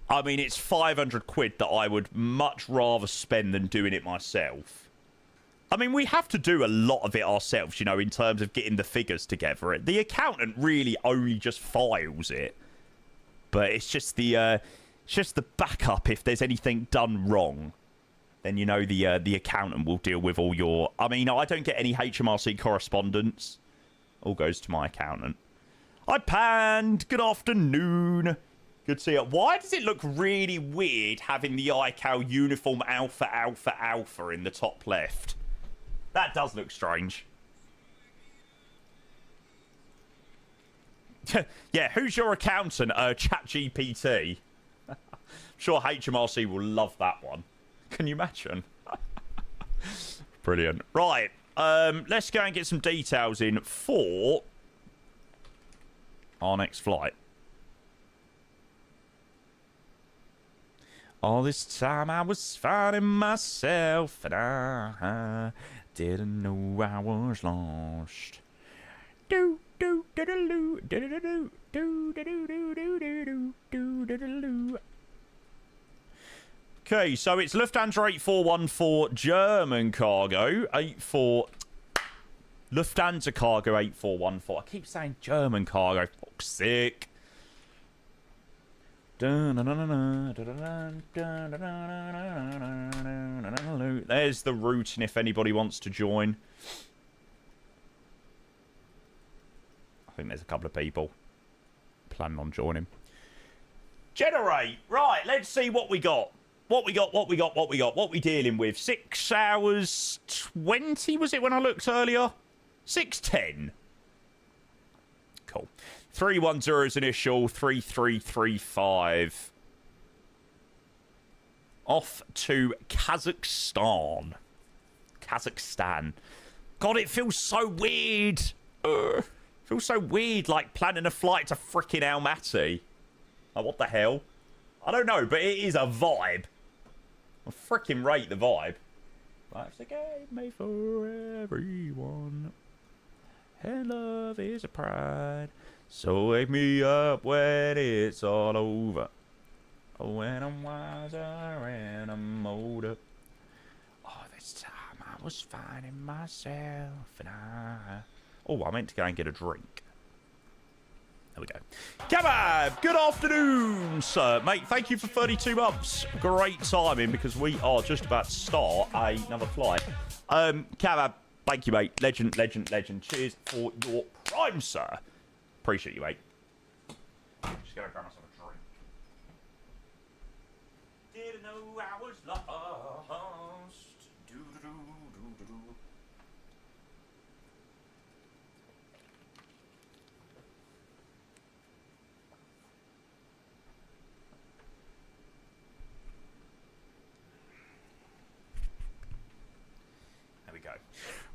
Speaker 1: I mean, it's 500 quid that I would much rather spend than doing it myself. I mean, we have to do a lot of it ourselves, you know, in terms of getting the figures together. The accountant really only just files it. But it's just the backup if there's anything done wrong. Then, you know, the accountant will deal with all your... I mean, I don't get any HMRC correspondence. All goes to my accountant. Hi, Pand. Good afternoon. Good to see you. Why does it look really weird having the iCal uniform Alpha in the top left? That does look strange. Yeah, who's your accountant? ChatGPT. Sure, HMRC will love that one. Can you imagine? Brilliant. Right, let's go and get some details in for our next flight. All this time I was finding myself, and I didn't know I was lost. Do do do do do do do do do do do do do do do. Okay, so it's Lufthansa 8414 German cargo, Lufthansa cargo 8414. I keep saying German cargo, fuck's sake. There's the routing if anybody wants to join. I think there's a couple of people planning on joining. Generate. Right, let's see what we got. What we dealing with? 6 hours 20, was it when I looked earlier? 6:10. Cool. 310 is initial, 3335. Off to Kazakhstan. God, it feels so weird. Feels so weird, like planning a flight to frickin' Almaty. Like, what the hell? I don't know, but it is a vibe. I frickin' rate the vibe. Life's a game made for everyone. And love is a pride. So wake me up when it's all over. When I'm wiser and I'm older. Oh, this time I was finding myself and I... Oh, I meant to go and get a drink. There we go. Kabab, good afternoon, sir. Mate, thank you for 32 months. Great timing because we are just about to start another flight. Kabab, thank you, mate. Legend. Cheers for your prime, sir. Appreciate you, mate. Just gonna grab myself a drink. Didn't know I was lost.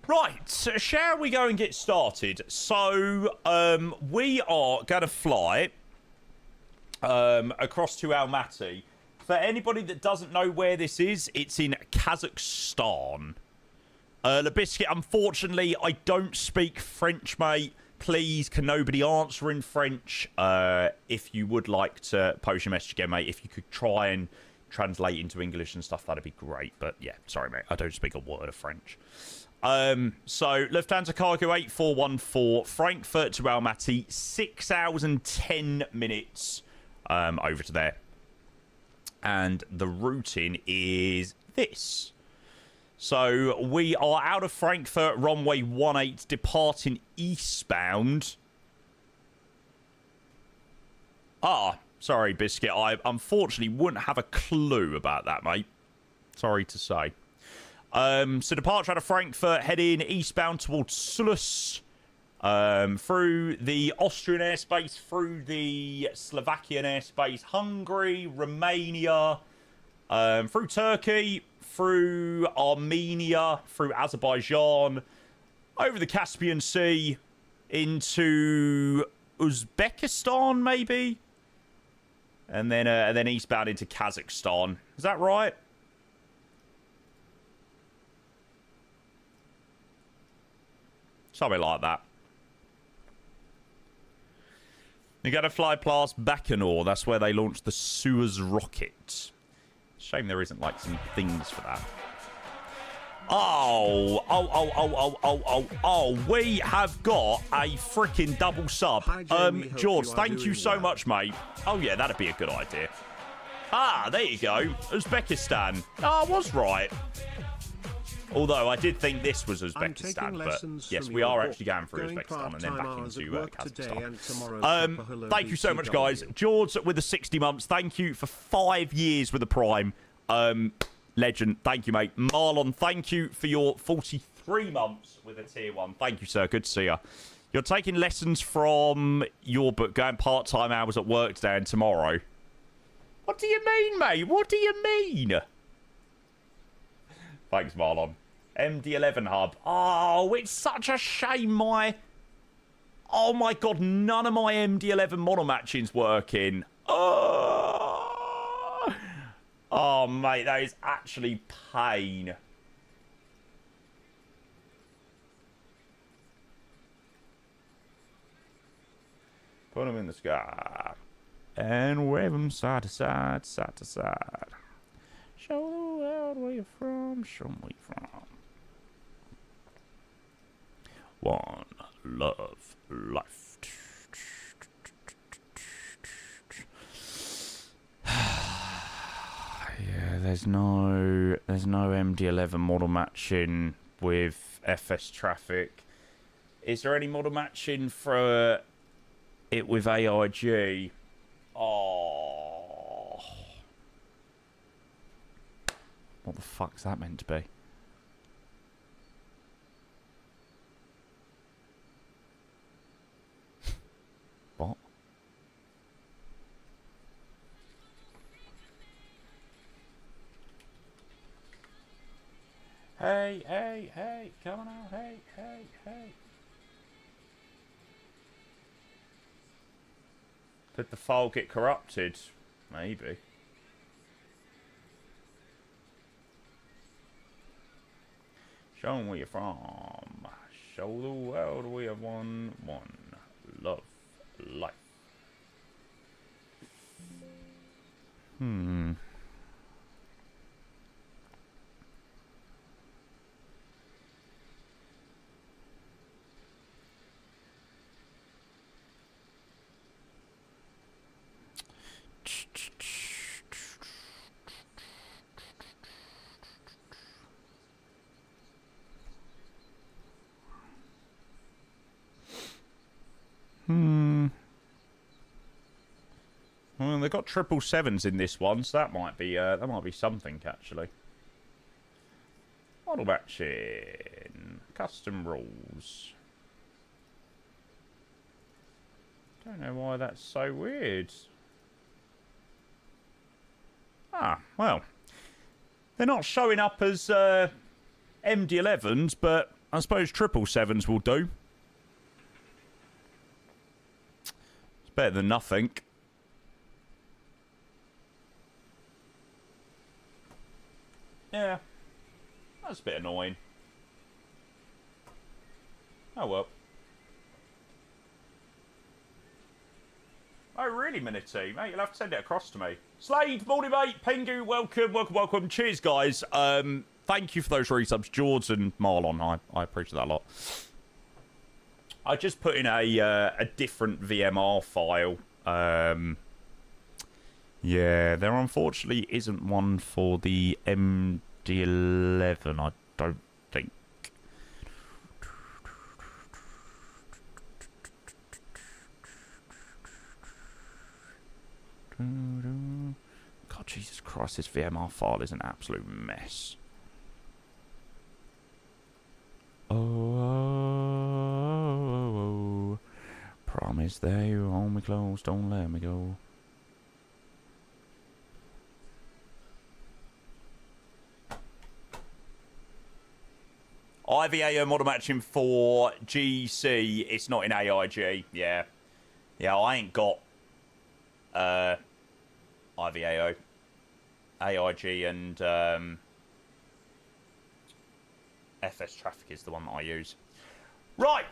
Speaker 1: Right, so shall we go and get started? So, we are going to fly across to Almaty. For anybody that doesn't know where this is, it's in Kazakhstan. Labiscuit, unfortunately, I don't speak French, mate. Please, can nobody answer in French? If you would like to post your message again, mate, if you could try and translate into English and stuff, that'd be great. But yeah, sorry, mate, I don't speak a word of French. So Lufthansa Cargo 8414, Frankfurt to Almaty, 6 hours and 10 minutes over to there. And the routing is this. So we are out of Frankfurt, runway 18, departing eastbound. Sorry, Biscuit. I unfortunately wouldn't have a clue about that, mate. Sorry to say. So departure out of Frankfurt, heading eastbound towards Sluis, through the Austrian airspace, through the Slovakian airspace, Hungary, Romania, through Turkey, through Armenia, through Azerbaijan, over the Caspian Sea, into Uzbekistan, maybe? And then eastbound into Kazakhstan. Is that right? Something like that. You got to fly past Baikonur. That's where they launched the Suez rocket. Shame there isn't, like, some things for that. Oh, we have got a freaking double sub.
Speaker 6: Hi, Jamie,
Speaker 1: George, thank you
Speaker 6: doing
Speaker 1: so
Speaker 6: well.
Speaker 1: much, mate. Oh, yeah, that'd be a good idea. Ah, there you go. Uzbekistan. Oh, I was right. Although I did think this was Uzbekistan, but yes, we are actually going through Uzbekistan and then back into Kazakhstan. Thank you so much, guys. George with the 60 months. Thank you for 5 years with the Prime. Legend. Thank you, mate. Marlon, thank you for your 43 months with a tier 1. Thank you, sir. Good to see you. You're taking lessons from your book, going part-time hours at work today and tomorrow. What do you mean, mate? What do you mean? Thanks, Marlon. MD11 hub. Oh, it's such a shame oh my god, none of my MD11 model matching's working. Oh, mate, that is actually pain. Put them in the sky. And wave them side to side, side to side. Show the world where you're from, show them where you're from. One love life. there's no MD11 model matching with FS Traffic. Is there any model matching for it with AIG? Oh. What the fuck's that meant to be? What? Hey, come on out, hey. Did the file get corrupted? Maybe. Show 'em where you're from. Show the world we have one love, life. Well, they've got 777s in this one, so that might be something actually. Model matching, custom rules. Don't know why that's so weird. Ah, well, they're not showing up as MD11s, but I suppose 777s will do. It's better than nothing. Yeah, that's a bit annoying. Oh well. Oh really, Minity? Mate, you'll have to send it across to me. Slade, morning mate, Pengu, welcome. Cheers guys. Thank you for those resubs. George and Marlon, I appreciate that a lot. I just put in a different VMR file. Yeah, there unfortunately isn't one for the MD11, I don't think. God, Jesus Christ, this VMR file is an absolute mess. Oh, promise that you hold me close, don't let me go. IVAO model matching for GC. It's not in AIG. Yeah, I ain't got IVAO, AIG, and FS Traffic is the one that I use. Right.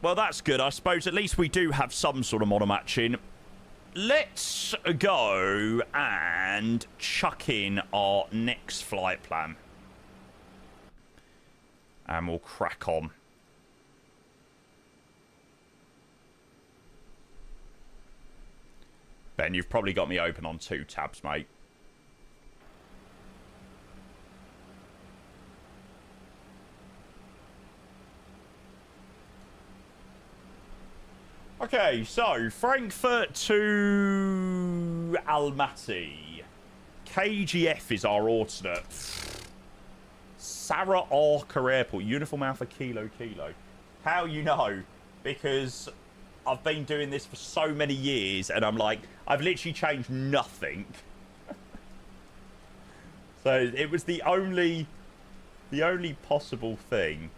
Speaker 1: Well, that's good. I suppose at least we do have some sort of model matching. Let's go and chuck in our next flight plan. And we'll crack on. Ben, you've probably got me open on 2 tabs, mate. Okay, so Frankfurt to Almaty. KGF is our alternate. Sarah Arca Airport, Uniform Alpha Kilo. How you know? Because I've been doing this for so many years, and I'm like, I've literally changed nothing. So it was the only possible thing.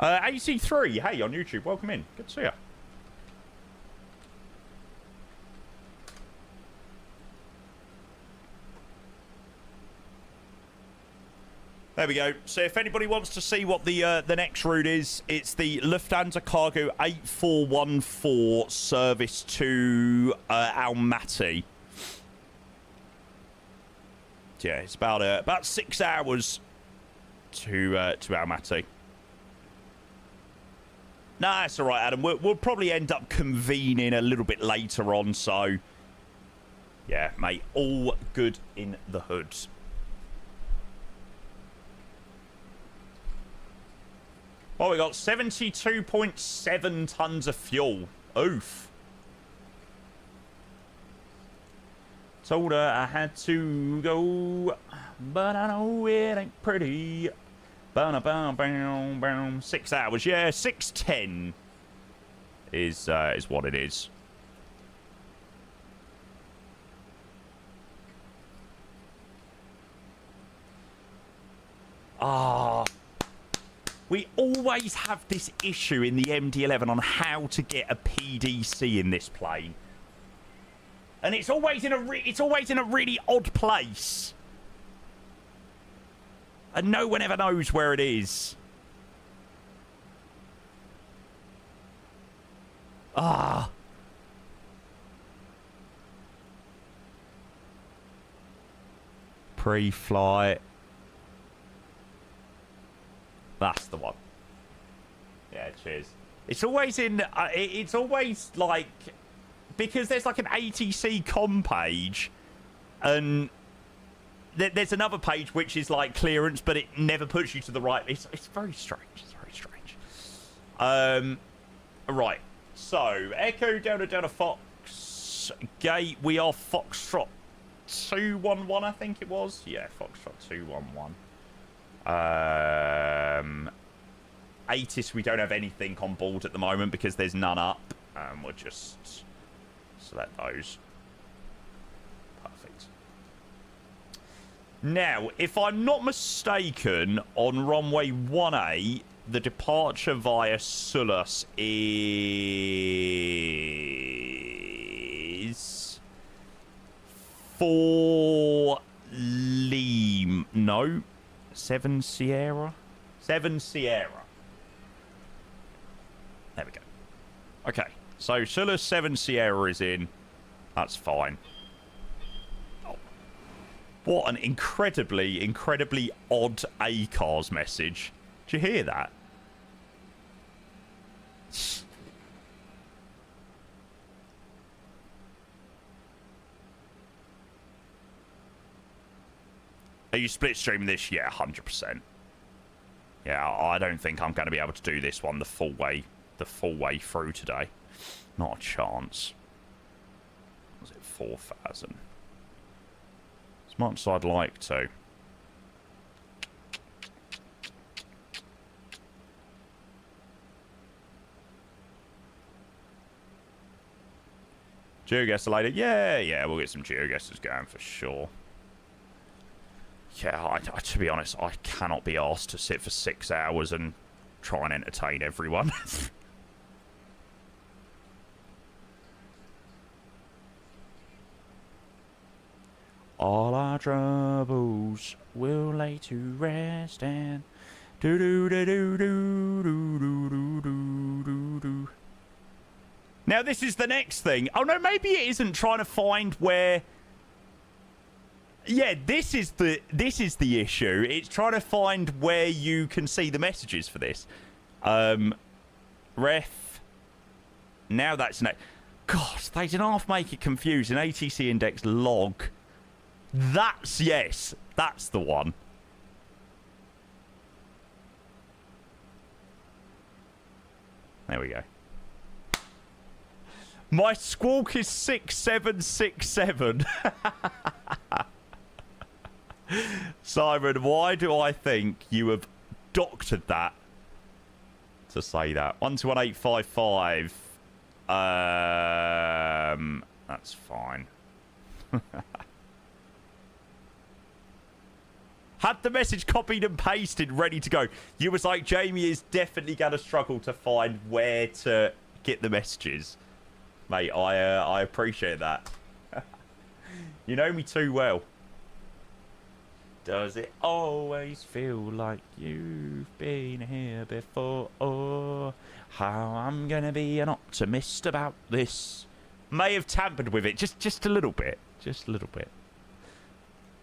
Speaker 1: AC3, hey, on YouTube, welcome in. Good to see you. There we go. So if anybody wants to see what the next route is, it's the Lufthansa Cargo 8414 service to Almaty. Yeah, it's about 6 hours. to Almaty. Nah, that's all right, Adam. We'll probably end up convening a little bit later on, so... Yeah, mate, all good in the hood. Well, we got 72.7 tons of fuel. Oof. Told her I had to go, but I know it ain't pretty. 6 hours, yeah, 6:10 is what it is. We always have this issue in the MD11 on how to get a PDC in this plane. And it's always in a really odd place. And no one ever knows where it is. Pre-flight. That's the one. Yeah, cheers. It's always in... it's always like... Because there's like an ATC com page, and there's another page which is like clearance, but it never puts you to the right. It's very strange. It's very strange. Right. So Echo Delta Fox Gate. We are Foxtrot 211, I think it was. Yeah, Foxtrot 211. ATIS, we don't have anything on board at the moment because there's none up. We'll just select those. Perfect. Now, if I'm not mistaken, on runway 18, the departure via Sulus is 4 Lima. No, 7 Sierra. 7 Sierra. There we go. Okay. So, Sulus 7 Sierra is in. That's fine. Oh. What an incredibly, incredibly odd ACARS message. Did you hear that? Are you split streaming this? Yeah, 100%. Yeah, I don't think I'm going to be able to do this one the full way through today. Not a chance. Was it 4,000? As much as I'd like to. Geoguesser later? Yeah, we'll get some geoguessers going for sure. Yeah, to be honest, I cannot be asked to sit for 6 hours and try and entertain everyone. All our troubles will lay to rest and do do do do do do do do do do. Now this is the next thing. Oh no, maybe it isn't trying to find where. Yeah, this is the issue. It's trying to find where you can see the messages for this. Ref. Now that's no. God, they didn't half make it confusing. ATC index log. That's, yes, that's the one. There we go. My squawk is 6767. Simon, why do I think you have doctored that to say that? 121855. That's fine. Had the message copied and pasted, ready to go. You was like, Jamie is definitely going to struggle to find where to get the messages. Mate, I appreciate that. You know me too well. Does it always feel like you've been here before? How I'm going to be an optimist about this. May have tampered with it, just a little bit. Just a little bit.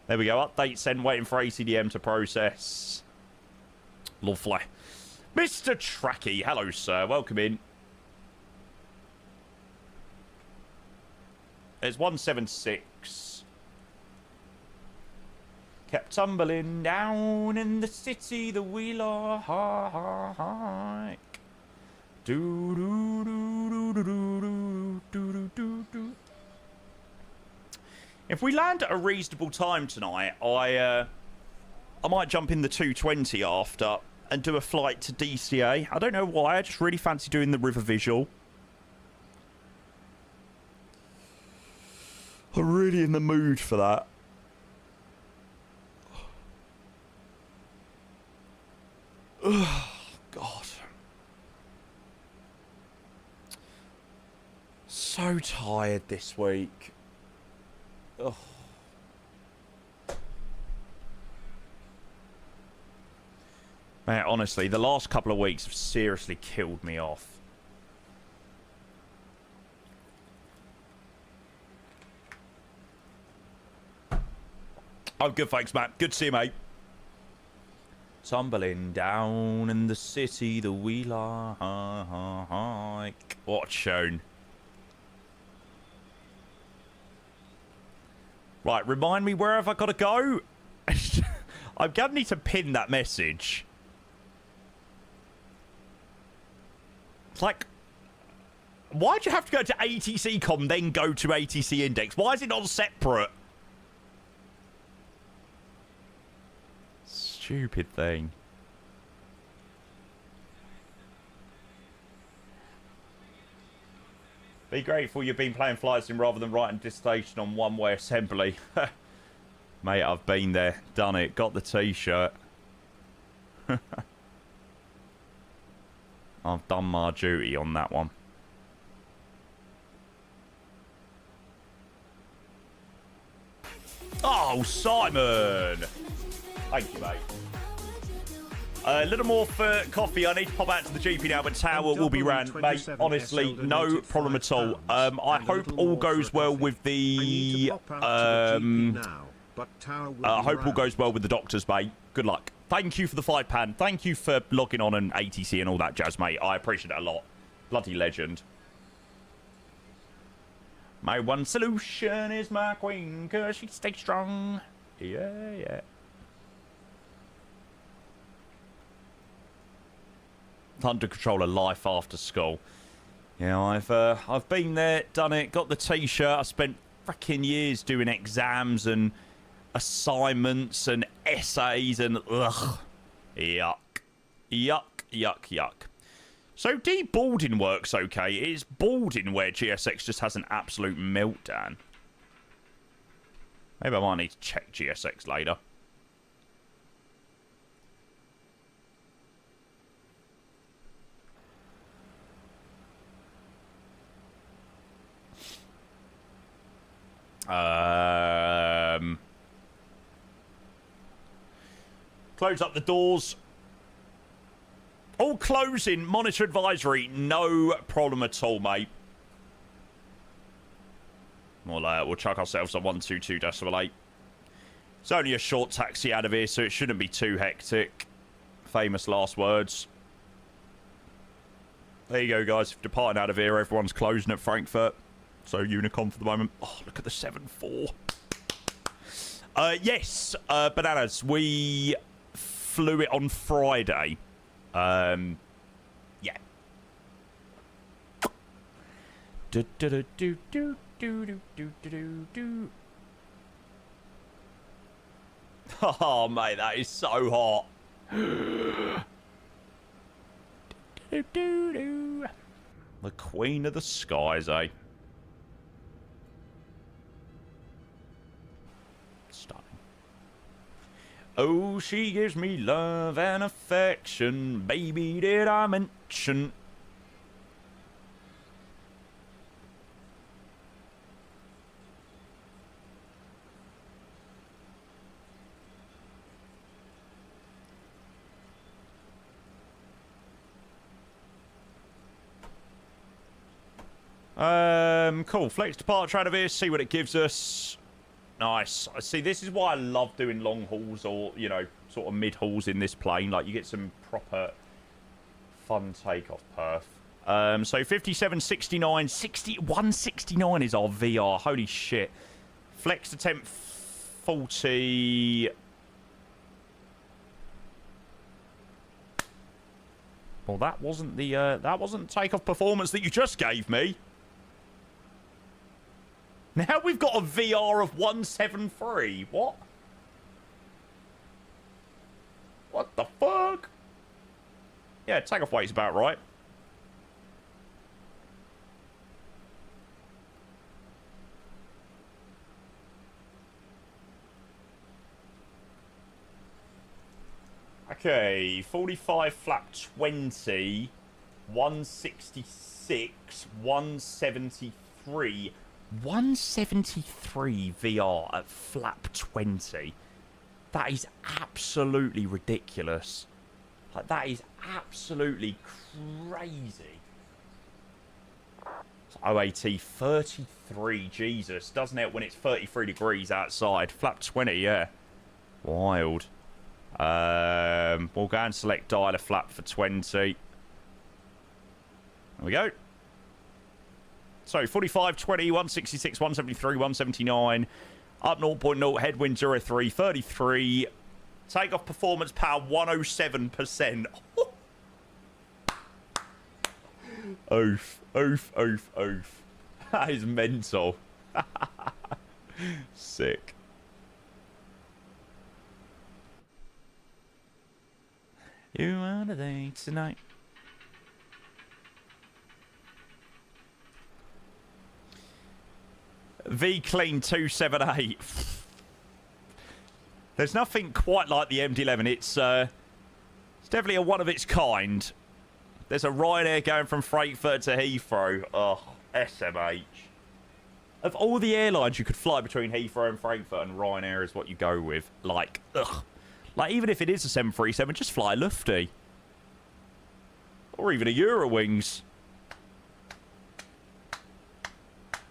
Speaker 1: There we go. Update sent, waiting for ACDM to process. Lovely. Mr. Tracky, hello, sir. Welcome in. It's 176. Kept tumbling down in the city, the wheeler hike. Do do do do do do do do do. If we land at a reasonable time tonight, I might jump in the 220 after and do a flight to DCA. I don't know why. I just really fancy doing the river visual. I'm really in the mood for that. Oh, God. So tired this week. Ugh. Man, honestly, the last couple of weeks have seriously killed me off. I'm good, thanks, Matt. Good to see you, mate. Tumbling down in the city, the wheeler hike. What a tune. Right, remind me, where have I got to go? I'm going to need to pin that message. It's like, why'd you have to go to ATC.com, then go to ATC Index? Why is it not separate? Stupid thing. Be grateful you've been playing flight sim rather than writing dissertation on one-way assembly. Mate, I've been there, done it, got the t-shirt. I've done my duty on that one. Oh, Simon! Thank you, mate. A little more for coffee. I need to pop out to the GP now, but Tower will be ran, mate. Honestly, no problem at all. I hope all goes well with the... I hope all goes well with the doctors, mate. Good luck. Thank you for the £5. Thank you for logging on and ATC and all that jazz, mate. I appreciate it a lot. Bloody legend. My one solution is my queen, cause she stays strong. Yeah, yeah. Thunder Controller life after school. Yeah, I've been there, done it, got the t-shirt. I spent freaking years doing exams and assignments and essays and ugh. Yuck. Yuck, yuck, yuck. So de-boarding works okay. It's boarding where GSX just has an absolute meltdown. Maybe I might need to check GSX later. Close up the doors. All closing. Monitor advisory. No problem at all, mate. We'll chuck ourselves a 122.8. It's only a short taxi out of here, so it shouldn't be too hectic. Famous last words. There you go, guys. Departing out of here, everyone's closing at Frankfurt. So Unicom for the moment. Oh, look at the 7-4. Yes, Bananas. We flew it on Friday. Yeah. Do do do do do do do do do. Oh, mate, that is so hot. Do do do. The Queen of the Skies, eh? Stunning. Oh, she gives me love and affection. Baby, did I mention? Cool. Flex departure out of here, see what it gives us. Nice. See, this is why I love doing long hauls or, you know, sort of mid hauls in this plane. Like, you get some proper fun takeoff perf. So 57, 69, 60, 169 is our VR. Holy shit. Flex attempt 40. Well, that wasn't the takeoff performance that you just gave me. Now we've got a VR of 173. What? What the fuck? Yeah, takeoff weight's about right. Okay, 45 flap 20, 166, 173. 173 VR at flap 20. That is absolutely ridiculous. Like, that is absolutely crazy. OAT 33, Jesus. Doesn't it when it's 33 degrees outside? Flap 20, yeah. Wild. We'll go and select dialer flap for 20. There we go. So 45, 20, 166, 173, 179. Up 0.0, headwind 03, 33. Takeoff performance power 107%. Oof, oof, oof, oof. That is mental. Sick. You want a date tonight? V Clean 278. There's nothing quite like the MD11. It's definitely a one of its kind. There's a Ryanair going from Frankfurt to Heathrow. Oh, SMH. Of all the airlines you could fly between Heathrow and Frankfurt, and Ryanair is what you go with. Like, ugh. Like, even if it is a 737, just fly Lufty. Or even a Eurowings.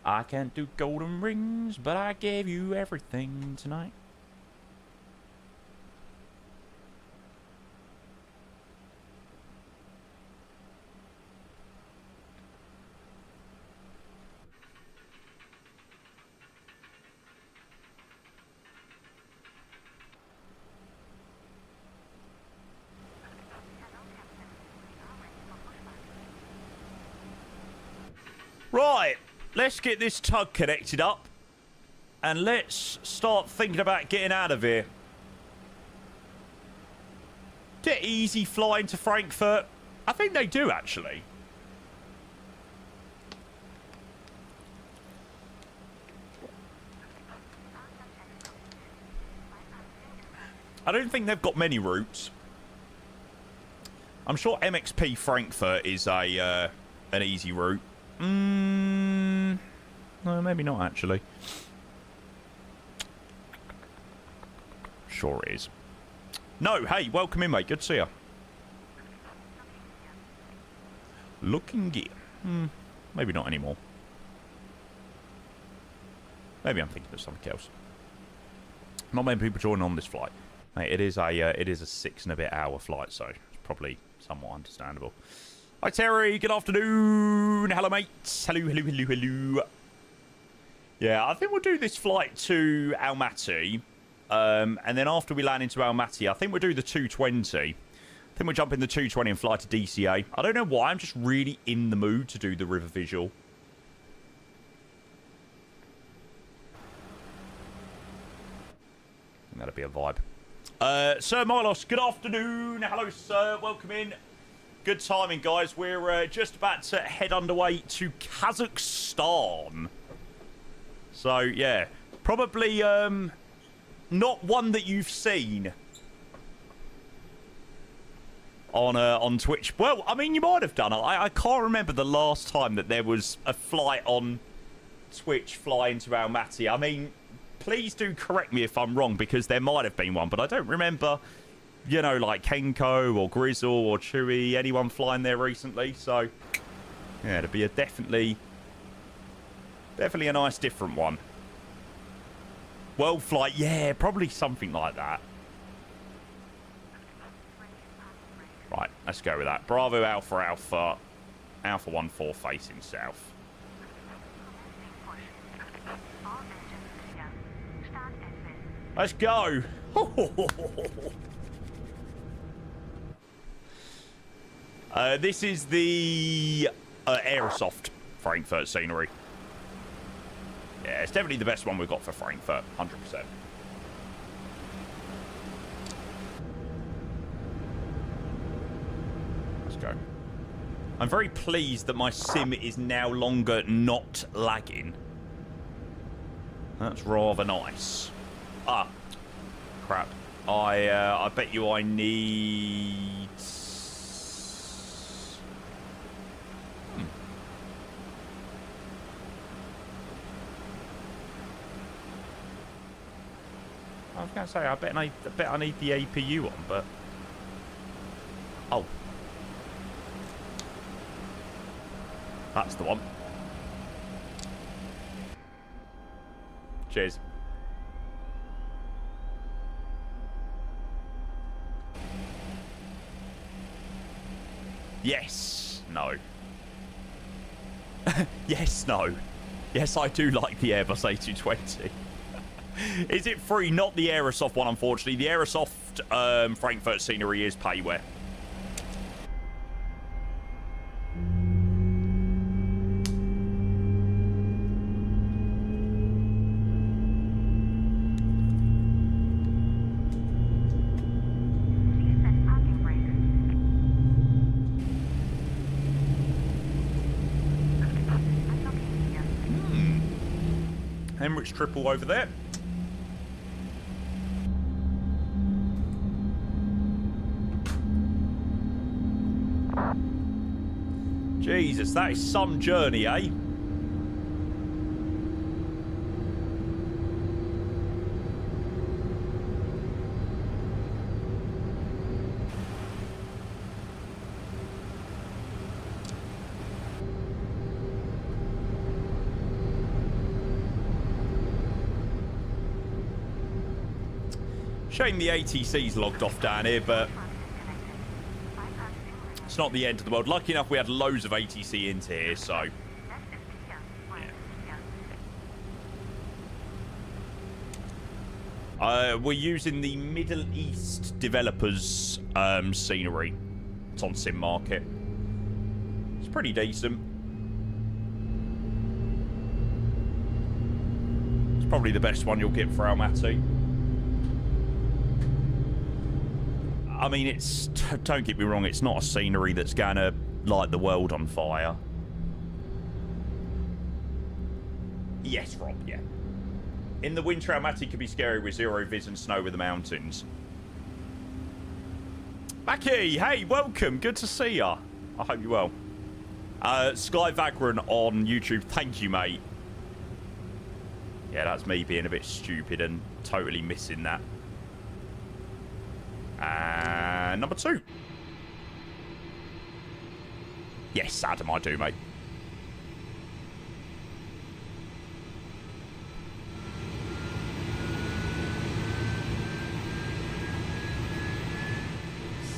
Speaker 1: I can't do golden rings, but I gave you everything tonight. Right, let's get this tug connected up. And let's start thinking about getting out of here. Is it easy flying to Frankfurt? I think they do, actually. I don't think they've got many routes. I'm sure MXP Frankfurt is a an easy route. No, maybe not, actually. Sure it is. No, hey, welcome in, mate. Good to see you. Looking gear. Maybe not anymore. Maybe I'm thinking of something else. Not many people join on this flight. Mate, it is a 6 and a bit hour flight, so it's probably somewhat understandable. Hi, Terry. Good afternoon. Hello, mate. Hello, hello, hello, hello. Yeah, I think we'll do this flight to Almaty. And then after we land into Almaty, I think we'll do the 220. I think we'll jump in the 220 and fly to DCA. I don't know why. I'm just really in the mood to do the river visual. I think that'd be a vibe. Sir Milos, good afternoon. Hello, sir. Welcome in. Good timing, guys. We're just about to head underway to Kazakhstan. So, yeah. Probably not one that you've seen on Twitch. Well, I mean, you might have done it. I can't remember the last time that there was a flight on Twitch flying to Almaty. I mean, please do correct me if I'm wrong, because there might have been one, but I don't remember, you know, like Kenko or Grizzle or Chewy, anyone flying there recently. So, yeah, it'd be a definitely a nice different one. World flight, yeah, probably something like that. Right, let's go with that. Bravo Alpha Alpha. Alpha 1-4 facing south. Let's go. This is the Aerosoft Frankfurt scenery. Yeah, it's definitely the best one we've got for Frankfurt, 100%. Let's go. I'm very pleased that my sim is now longer not lagging. That's rather nice. Ah, crap. I bet you I need... I was going to say, I bet I need the APU on, but... Oh. That's the one. Cheers. Yes. No. Yes, no. Yes, I do like the Airbus A220. Is it free? Not the Aerosoft one, unfortunately. The Aerosoft Frankfurt scenery is payware. Emirates triple over there. Jesus, that is some journey, eh? Shame the ATC's logged off down here, but it's not the end of the world. Lucky enough, we had loads of ATC into here, so... Yeah. We're using the Middle East developers scenery. It's on Sim Market. It's pretty decent. It's probably the best one you'll get for Almaty. I mean, it's... Don't get me wrong, it's not a scenery that's gonna light the world on fire. Yes, Rob, yeah. In the winter, Almaty can be scary with zero vis and snow with the mountains. Mackie, hey, welcome. Good to see ya. I hope you're well. Sky Vagran on YouTube. Thank you, mate. Yeah, that's me being a bit stupid and totally missing that. And number 2. Yes, Adam, I do, mate.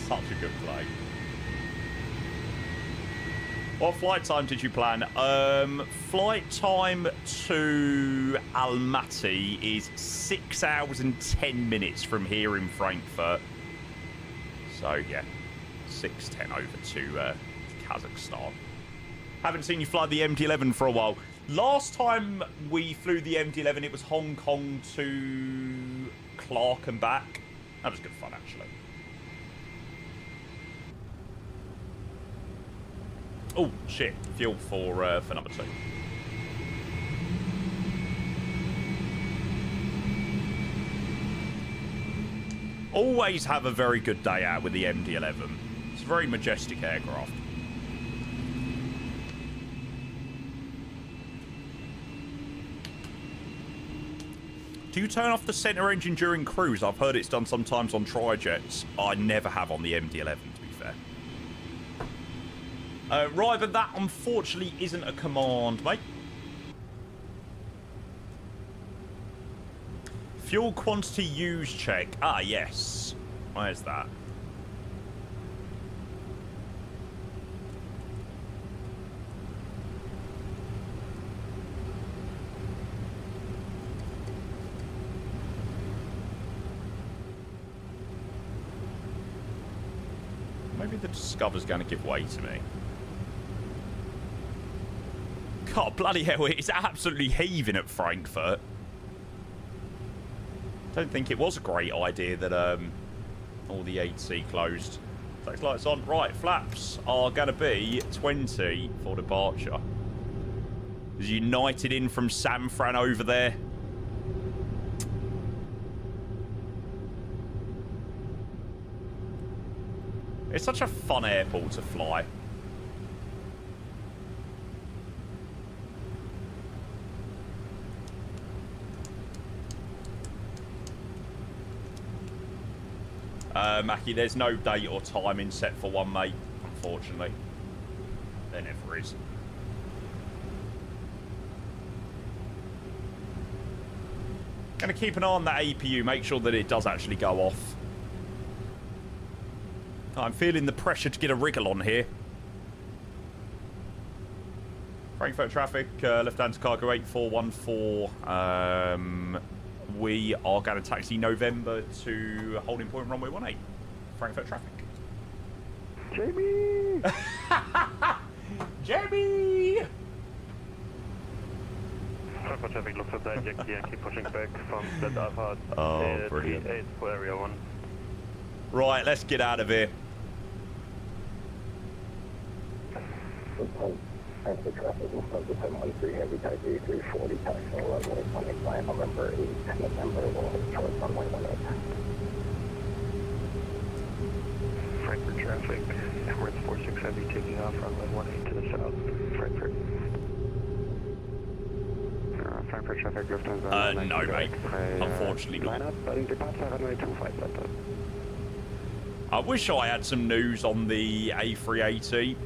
Speaker 1: Such a good play. What flight time did you plan? Flight time to Almaty is 6 hours and 10 minutes from here in Frankfurt. So, yeah, 6:10 over to Kazakhstan. Haven't seen you fly the MD11 for a while. Last time we flew the MD11, it was Hong Kong to Clark and back. That was good fun, actually. Oh, shit. Fuel for number 2. Always have a very good day out with the MD11. It's a very majestic aircraft. Do you turn off the centre engine during cruise? I've heard it's done sometimes on trijets. I never have on the MD11, to be fair. Right, but that unfortunately isn't a command, mate. Fuel quantity used check. Ah, yes. Where's that? Maybe the Discover's going to give way to me. God, bloody hell, it's absolutely heaving at Frankfurt. Don't think it was a great idea that all the 8C closed. Tax lights on. Right, flaps are going to be 20 for departure. Is United in from San Fran over there? It's such a fun airport to fly. Mackie, there's no date or timing set for one, mate, unfortunately. There never is. Gonna keep an eye on that APU, make sure that it does actually go off. I'm feeling the pressure to get a wriggle on here. Frankfurt traffic, Lufthansa cargo 8414. We are going to taxi November to holding point runway 18. Frankfurt traffic.
Speaker 5: Jamie!
Speaker 1: Jamie!
Speaker 2: Frankfurt traffic, Lufthansa, Yankee pushing back from that Alpha.
Speaker 1: Oh, brilliant.
Speaker 2: 8 for area 1.
Speaker 1: Right, let's get out of here.
Speaker 5: Frankfurt traffic, Lufthansa 713 Heavy Type A340, taxi runway 18, November 8, November 1, short runway 18.
Speaker 2: Frankfurt traffic, Emirates 46 Heavy taking off runway 18 to the south, Frankfurt. Frankfurt traffic, Lufthansa.
Speaker 1: No, mate. Unfortunately not.
Speaker 2: Line up, departure runway 25 left.
Speaker 1: I wish I had some news on the A380.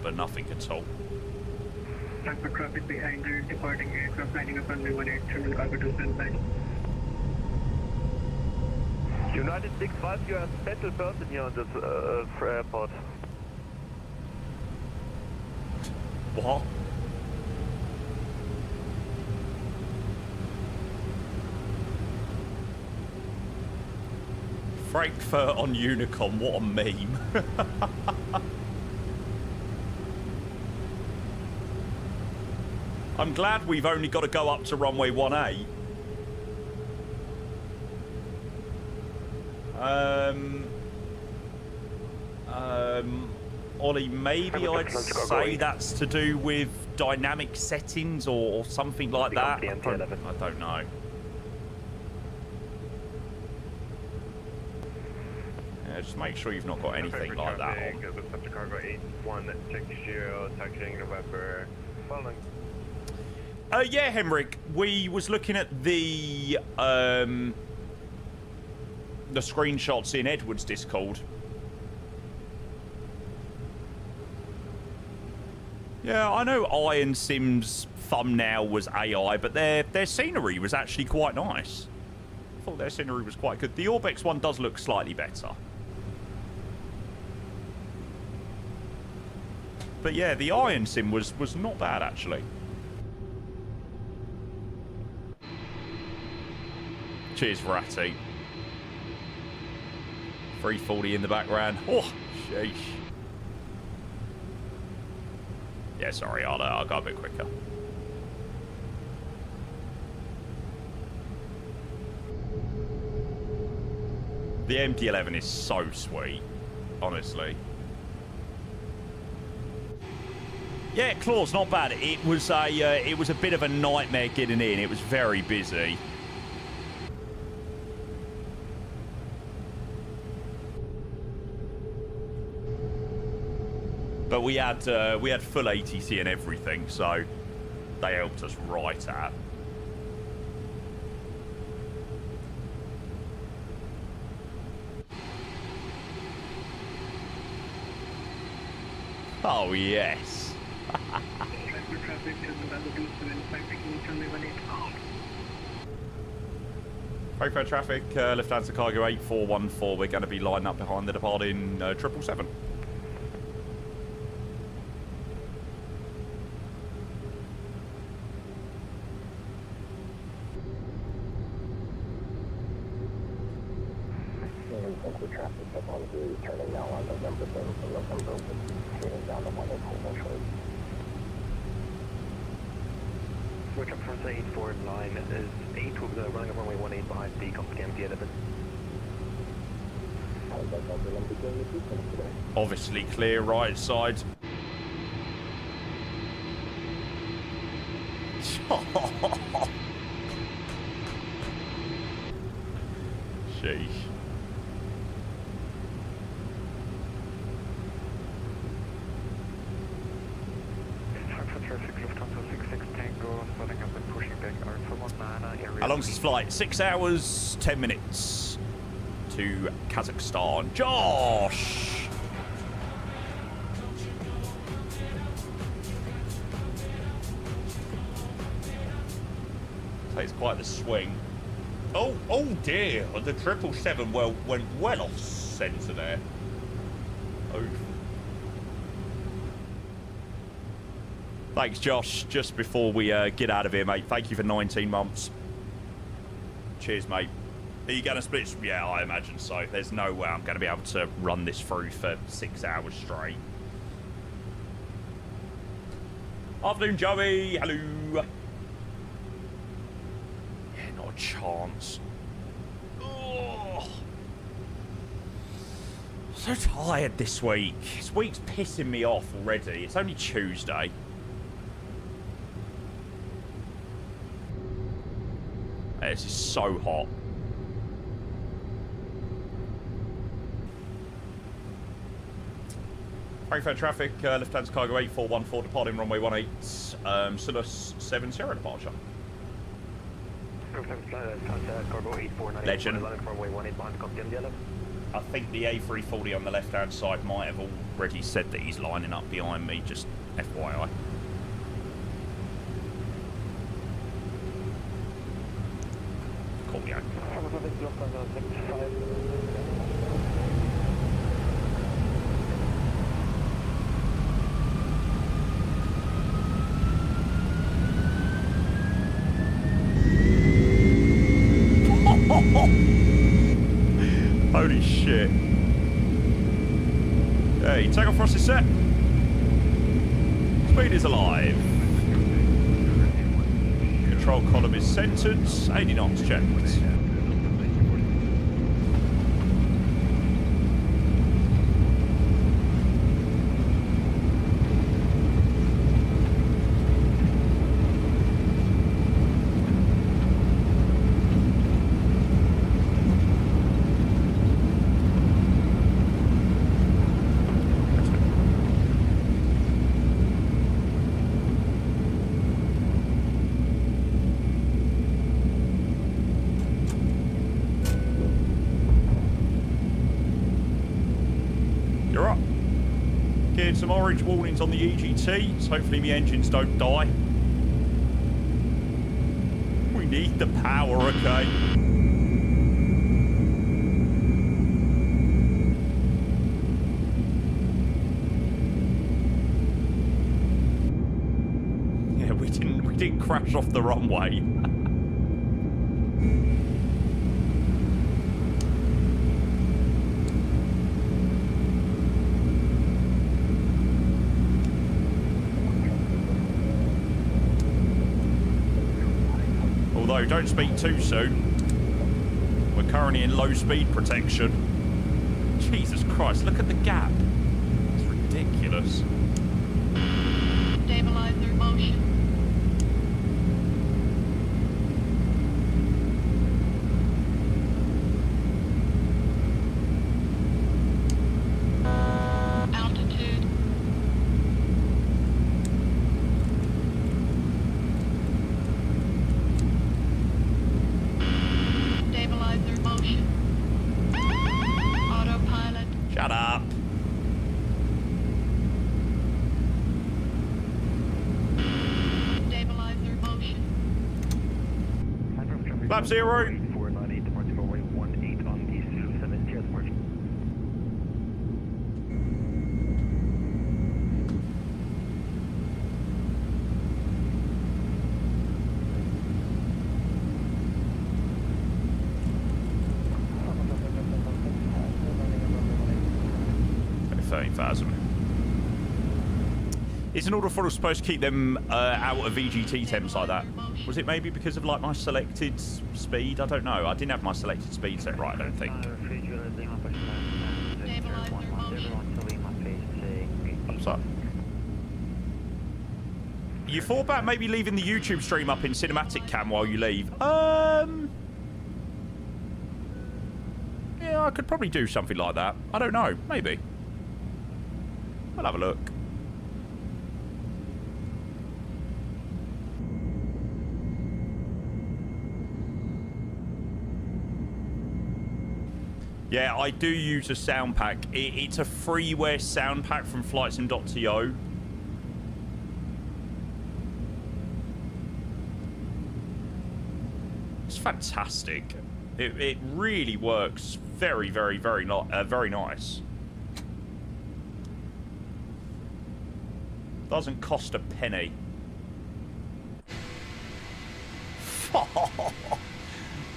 Speaker 1: But nothing at all.
Speaker 7: Frankfurt traffic behind the departing aircraft lining up runway 18, terminal cargo to standby.
Speaker 2: United 65, you are a special person here on this airport.
Speaker 1: What? Frankfurt on Unicom, what a meme. I'm glad we've only got to go up to runway 18. Ollie, maybe I'd say that's to do with dynamic settings or something like that. I don't know. Yeah, just make sure you've not got anything like that on.
Speaker 4: Cargo 81, check 0, taxiing November. Following.
Speaker 1: Yeah, Henrik, we was looking at the screenshots in Edward's Discord. Yeah, I know Iron Sim's thumbnail was AI, but their scenery was actually quite nice. I thought their scenery was quite good. The Orbex one does look slightly better. But yeah, the Iron Sim was not bad, actually. Cheers, Verratti. 340 in the background. Oh, sheesh. Yeah, sorry, I'll go a bit quicker. The MD11 is so sweet, honestly. Yeah, Claw's not bad. It was a bit of a nightmare getting in. It was very busy. But we had full ATC and everything, so they helped us right out. Oh yes.
Speaker 7: Frankfurt traffic traffic, German Cargo 275, taking each runway 18.
Speaker 1: Frankfurt traffic, Lufthansa Cargo 8414. We're going to be lining up behind the departing 777.
Speaker 5: Traffic upon turning now on November 3rd from November, turning down the 104 short.
Speaker 4: Switch up from 849 is 8 will be running up runway 18 behind the company MD11.
Speaker 1: Obviously clear right side. Sheesh. How long's this flight? 6 hours, 10 minutes to Kazakhstan. Josh! Takes quite the swing. Oh dear. The 777 went well off centre there. Oof. Thanks, Josh. Just before we get out of here, mate, thank you for 19 months. Cheers, mate. Are you going to split? Yeah, I imagine so. There's no way I'm going to be able to run this through for 6 hours straight. Afternoon, Joey. Hello. Yeah, not a chance. Oh. So tired this week. This week's pissing me off already. It's only Tuesday. This is so hot. Frankfurt traffic, Lufthansa Cargo 8414 departing runway 18, Sulus 70 departure. Legend. I think the A340 on the left hand side might have already said that he's lining up behind me, just FYI. Cool, yeah. Holy shit. Hey, takeoff thrust is set. Speed is alive. Control column is centered. 80 knots checked. Some orange warnings on the EGT, so hopefully my engines don't die. We need the power, okay? Yeah, we didn't crash off the runway. Although, don't speak too soon. We're currently in low speed protection. Jesus Christ, look at the gap. It's ridiculous.
Speaker 8: Stabilizer motion. Altitude. Stabilizer motion. Autopilot.
Speaker 1: Shut up. Flap 0.
Speaker 4: 8498, departing runway 18 on the Zulu 7, clear the margin.
Speaker 1: Okay, 13,000. Isn't order throttle supposed to keep them out of VGT temps like that? Was it maybe because of like my selected speed? I don't know. I didn't have my selected speed set right, I don't think. What's up? You thought about maybe leaving the YouTube stream up in cinematic cam while you leave? Yeah, I could probably do something like that. I don't know. Maybe. I'll have a look. Yeah, I do use a sound pack. It's a freeware sound pack from flightsim.to. It's fantastic. It really works very, very, very nice. Doesn't cost a penny.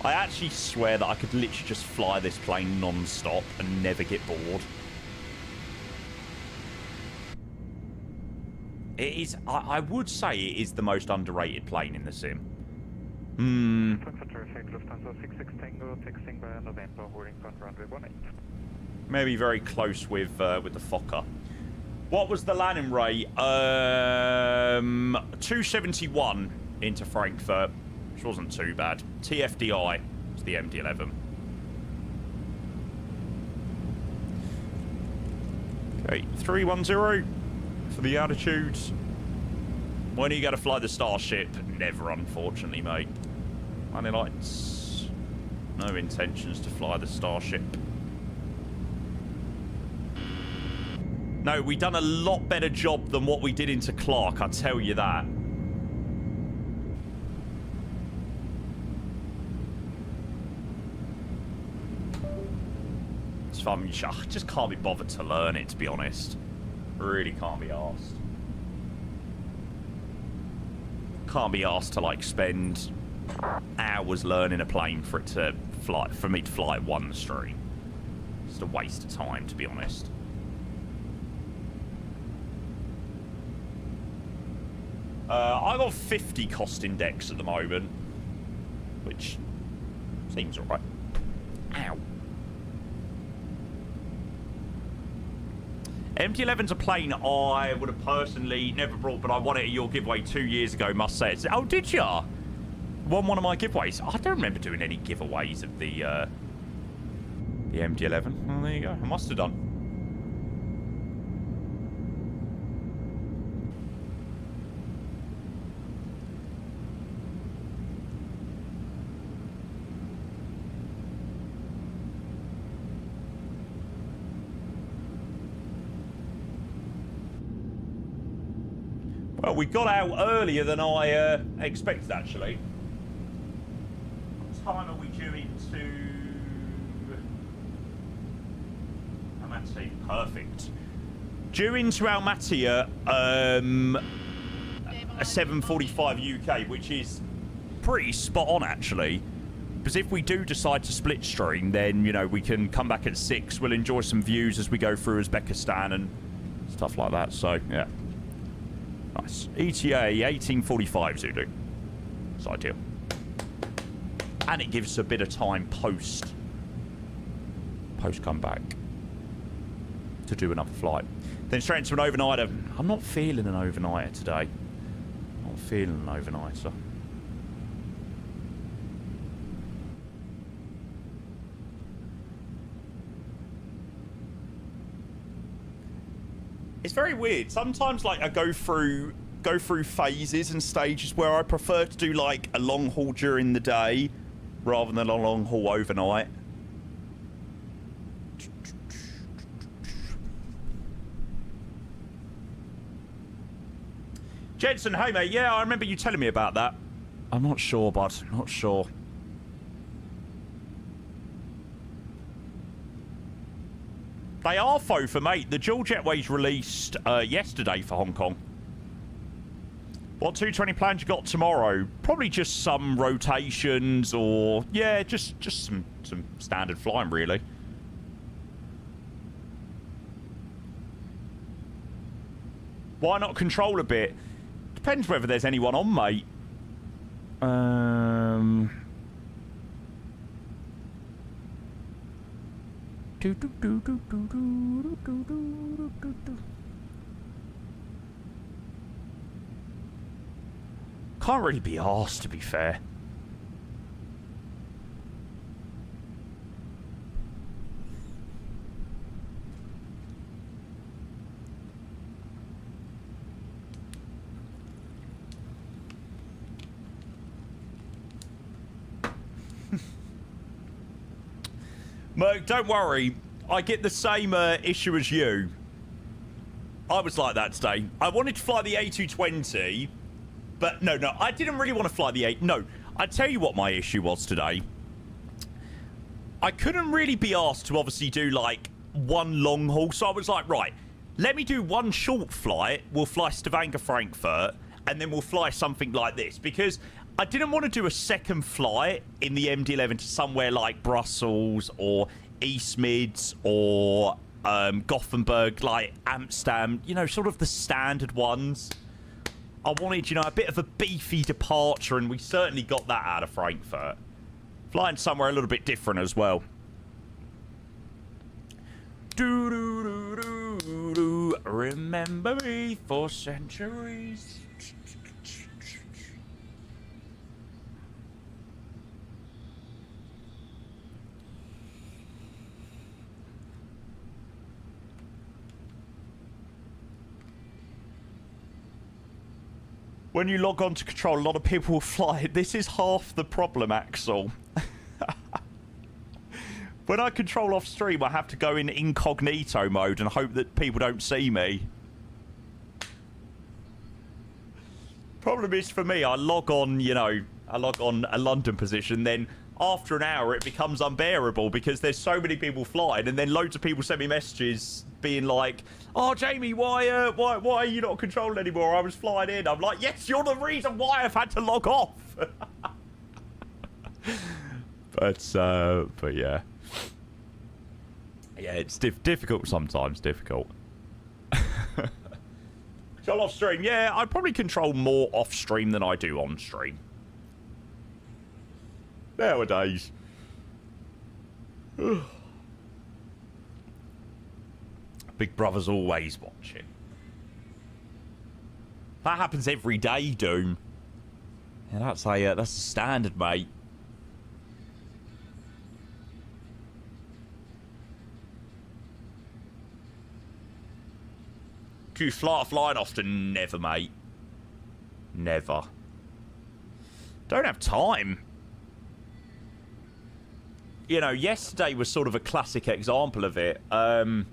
Speaker 1: I actually swear that I could literally just fly this plane non-stop and never get bored. It is, I would say it is the most underrated plane in the sim. Maybe very close with the Fokker. What was the landing rate? 271 into Frankfurt. Which wasn't too bad. TFDI was the MD11. Okay, 310 for the altitude. When are you going to fly the Starship? Never, unfortunately, mate. Landing lights. No intentions to fly the Starship. No, we done a lot better job than what we did into Clark, I tell you that. I just can't be bothered to learn it, to be honest. Really can't be asked. Can't be asked to like spend hours learning a plane for it to fly, for me to fly one stream. Just a waste of time, to be honest. I got 50 cost index at the moment, which seems alright. Ow. MD11's a plane I would have personally never brought, but I won it at your giveaway 2 years ago, must say. Oh, did ya? Won one of my giveaways. I don't remember doing any giveaways of the MD11. Well, there you go. I must have done. Well, we got out earlier than I expected, actually. What time are we due into Almaty? Perfect. Due into Almaty at a 7:45 UK, which is pretty spot on, actually. Because if we do decide to split stream, then, you know, we can come back at 6. We'll enjoy some views as we go through Uzbekistan and stuff like that. So, yeah. Nice. ETA 1845 Zulu. It's ideal. And it gives us a bit of time post come back to do another flight. Then straight into an overnighter. I'm not feeling an overnighter today. Not feeling an overnighter. It's very weird. Sometimes, like, I go through phases and stages where I prefer to do, like, a long haul during the day rather than a long haul overnight. Jensen, hey, mate. Yeah, I remember you telling me about that. I'm not sure, bud. Not sure. They are, Fofa, mate. The dual jetways released yesterday for Hong Kong. What 220 plans you got tomorrow? Probably just some rotations or... Yeah, just some standard flying, really. Why not control a bit? Depends whether there's anyone on, mate. Can't really be arsed, to be fair. Merc, don't worry. I get the same issue as you. I was like that today. I wanted to fly the A220, but no, I didn't really want to fly the A... No, I tell you what my issue was today. I couldn't really be asked to obviously do, like, one long haul, so I was like, right, let me do one short flight. We'll fly Stavanger, Frankfurt, and then we'll fly something like this, because... I didn't want to do a second flight in the MD11 to somewhere like Brussels or East Mids or Gothenburg, like Amsterdam, you know, sort of the standard ones. I wanted, you know, a bit of a beefy departure, and we certainly got that out of Frankfurt. Flying somewhere a little bit different as well. Do-do-do-do-do. Remember me for centuries. When you log on to control, a lot of people will fly. This is half the problem, Axel. When I control off stream, I have to go in incognito mode and hope that people don't see me. Problem is for me, I log on, you know, I log on a London position, then after an hour it becomes unbearable because there's so many people flying, and then loads of people send me messages being like, oh, Jamie, why are you not controlling anymore? I was flying in. I'm like, yes, you're the reason why I've had to log off. But yeah. Yeah, it's difficult sometimes, difficult. Control off stream. Yeah, I probably control more off stream than I do on stream. Nowadays. Big Brother's always watching. That happens every day, Doom. Yeah, that's a standard, mate. Do you flying often? Never, mate. Never. Don't have time. You know, yesterday was sort of a classic example of it. I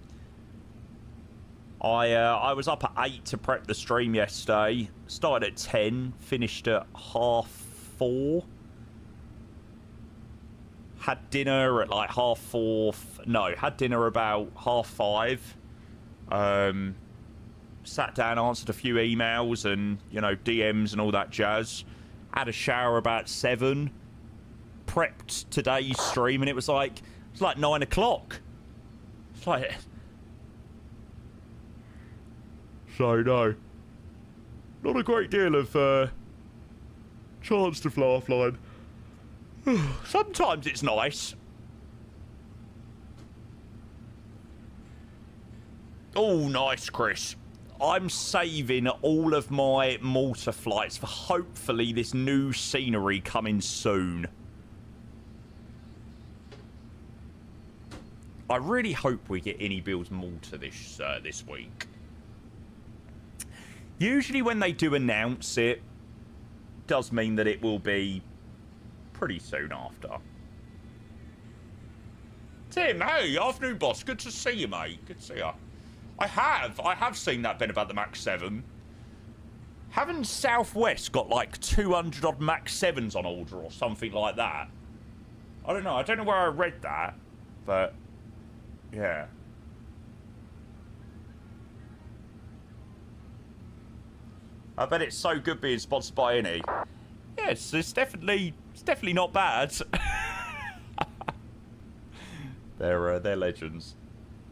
Speaker 1: was up at 8 to prep the stream yesterday. Started at 10, finished at 4:30. Had dinner at like 4:30. No, had dinner about 5:30. Sat down, answered a few emails and, you know, DMs and all that jazz. Had a shower about 7. Prepped today's stream, and it was like 9 o'clock. It's like... So, no. Not a great deal of chance to fly offline. Sometimes it's nice. Oh, nice, Chris. I'm saving all of my Malta flights for hopefully this new scenery coming soon. I really hope we get Any Builds Malta this week. Usually when they do announce it, does mean that it will be pretty soon after. Tim, hey, afternoon, boss. Good to see you, mate. Good to see you. I have seen that bit about the Max 7. Haven't Southwest got like 200 odd Max 7s on order or something like that? I don't know. I don't know where I read that, but yeah. I bet it's so good being sponsored by any. Yeah, it's definitely not bad. They're legends.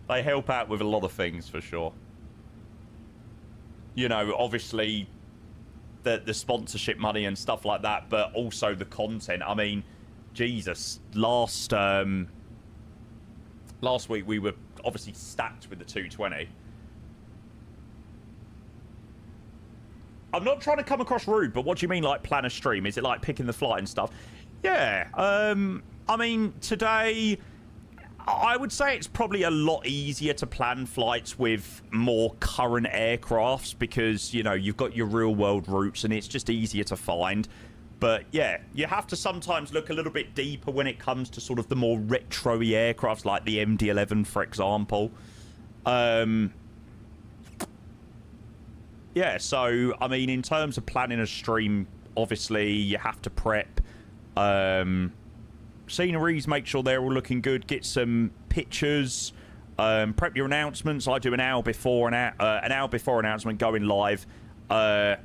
Speaker 1: They help out with a lot of things for sure. You know, obviously the sponsorship money and stuff like that, but also the content. I mean, Jesus, last week we were obviously stacked with the 220. I'm not trying to come across rude, but what do you mean, like, plan a stream? Is it like picking the flight and stuff? Yeah. I mean, today, I would say it's probably a lot easier to plan flights with more current aircrafts because, you know, you've got your real-world routes and it's just easier to find. But, yeah, you have to sometimes look a little bit deeper when it comes to sort of the more retro-y aircrafts, like the MD11, for example. Yeah, so, I mean, in terms of planning a stream, obviously, you have to prep sceneries, make sure they're all looking good, get some pictures, prep your announcements. I do an hour before announcement going live. I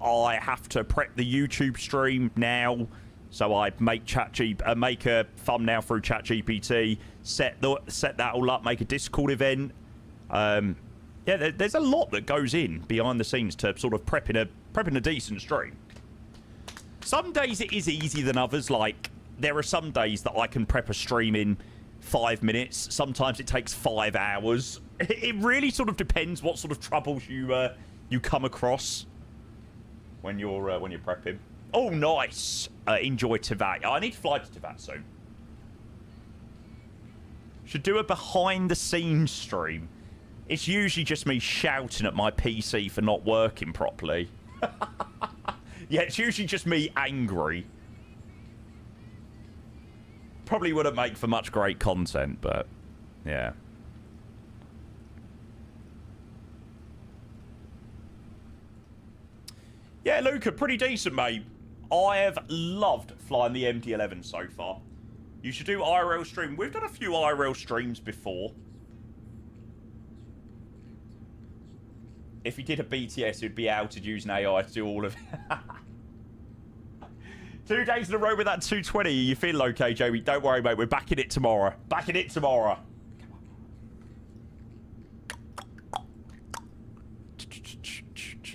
Speaker 1: have to prep the YouTube stream now, so I make make a thumbnail through ChatGPT, set that all up, make a Discord event. Yeah, there's a lot that goes in behind the scenes to sort of prepping a decent stream. Some days it is easier than others. Like, there are some days that I can prep a stream in 5 minutes. Sometimes it takes 5 hours. It really sort of depends what sort of troubles you come across when you're prepping. Oh, nice. Enjoy Tibet. I need to fly to Tibet soon. Should do a behind-the-scenes stream. It's usually just me shouting at my PC for not working properly. Yeah, it's usually just me angry. Probably wouldn't make for much great content, but yeah. Yeah, Luca, pretty decent, mate. I have loved flying the MD11 so far. You should do IRL stream. We've done a few IRL streams before. If he did a BTS, it'd be outed using AI to do all of it. 2 days in a row with that 220. You feel okay, Jamie? Don't worry, mate. We're back in it tomorrow. Back in it tomorrow.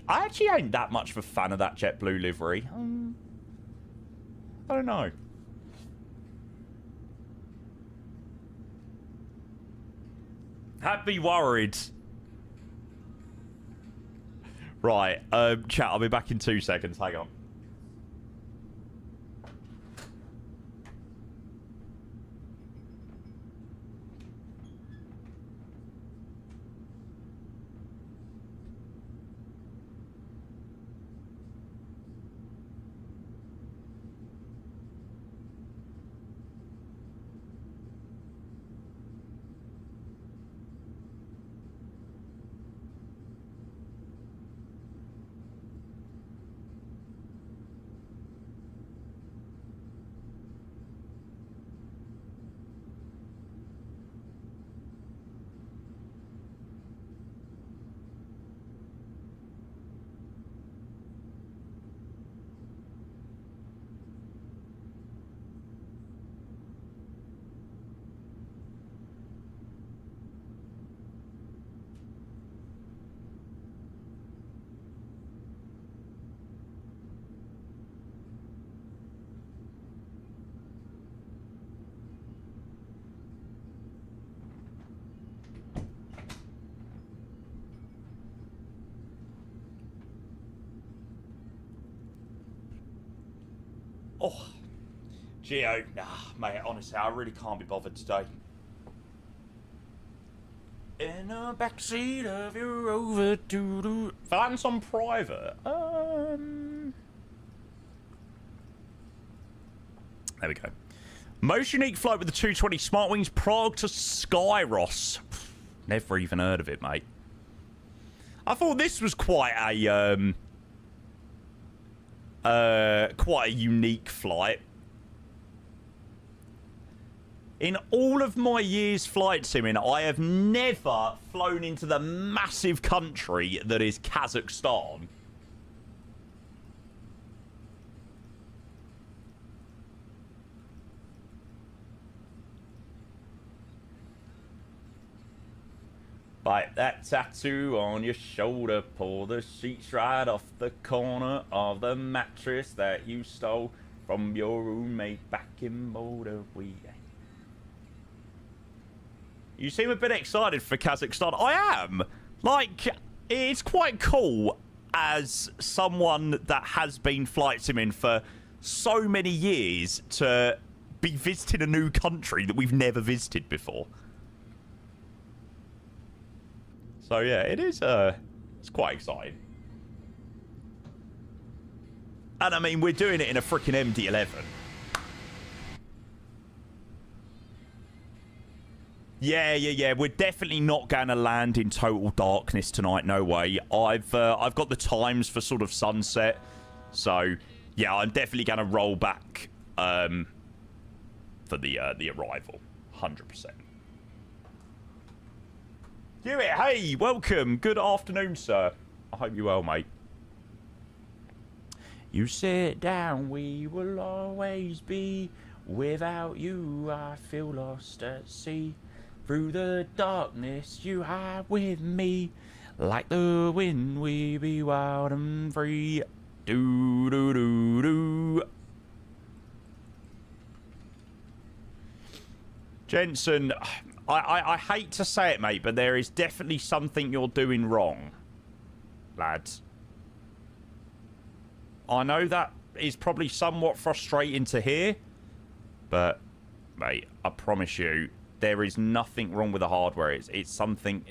Speaker 1: I actually ain't that much of a fan of that JetBlue livery. I don't know. Happy worried. Right, chat, I'll be back in 2 seconds. Hang on. Oh, Geo, mate, honestly, I really can't be bothered today. In the backseat of your Rover, doo-doo. Fans on private. There we go. Most unique flight with the 220 Smartwings, Prague to Skyros. Never even heard of it, mate. I thought this was quite a unique flight. In all of my years flight simming, I have never flown into the massive country that is Kazakhstan. Bite that tattoo on your shoulder. Pull the sheets right off the corner of the mattress that you stole from your roommate back in Boulder. You seem a bit excited for Kazakhstan. I am. Like, it's quite cool as someone that has been flight simming for so many years to be visiting a new country that we've never visited before. So yeah, it is it's quite exciting. And I mean, we're doing it in a freaking MD11. Yeah. We're definitely not going to land in total darkness tonight. No way. I've got the times for sort of sunset. So yeah, I'm definitely going to roll back for the arrival. 100%. Hewitt, hey, welcome. Good afternoon, sir. I hope you're well, mate. You sit down, we will always be. Without you, I feel lost at sea. Through the darkness, you hide with me. Like the wind, we be wild and free. Do do do do. Jensen, I hate to say it, mate, but there is definitely something you're doing wrong, lads. I know that is probably somewhat frustrating to hear, but, mate, I promise you, there is nothing wrong with the hardware. It's something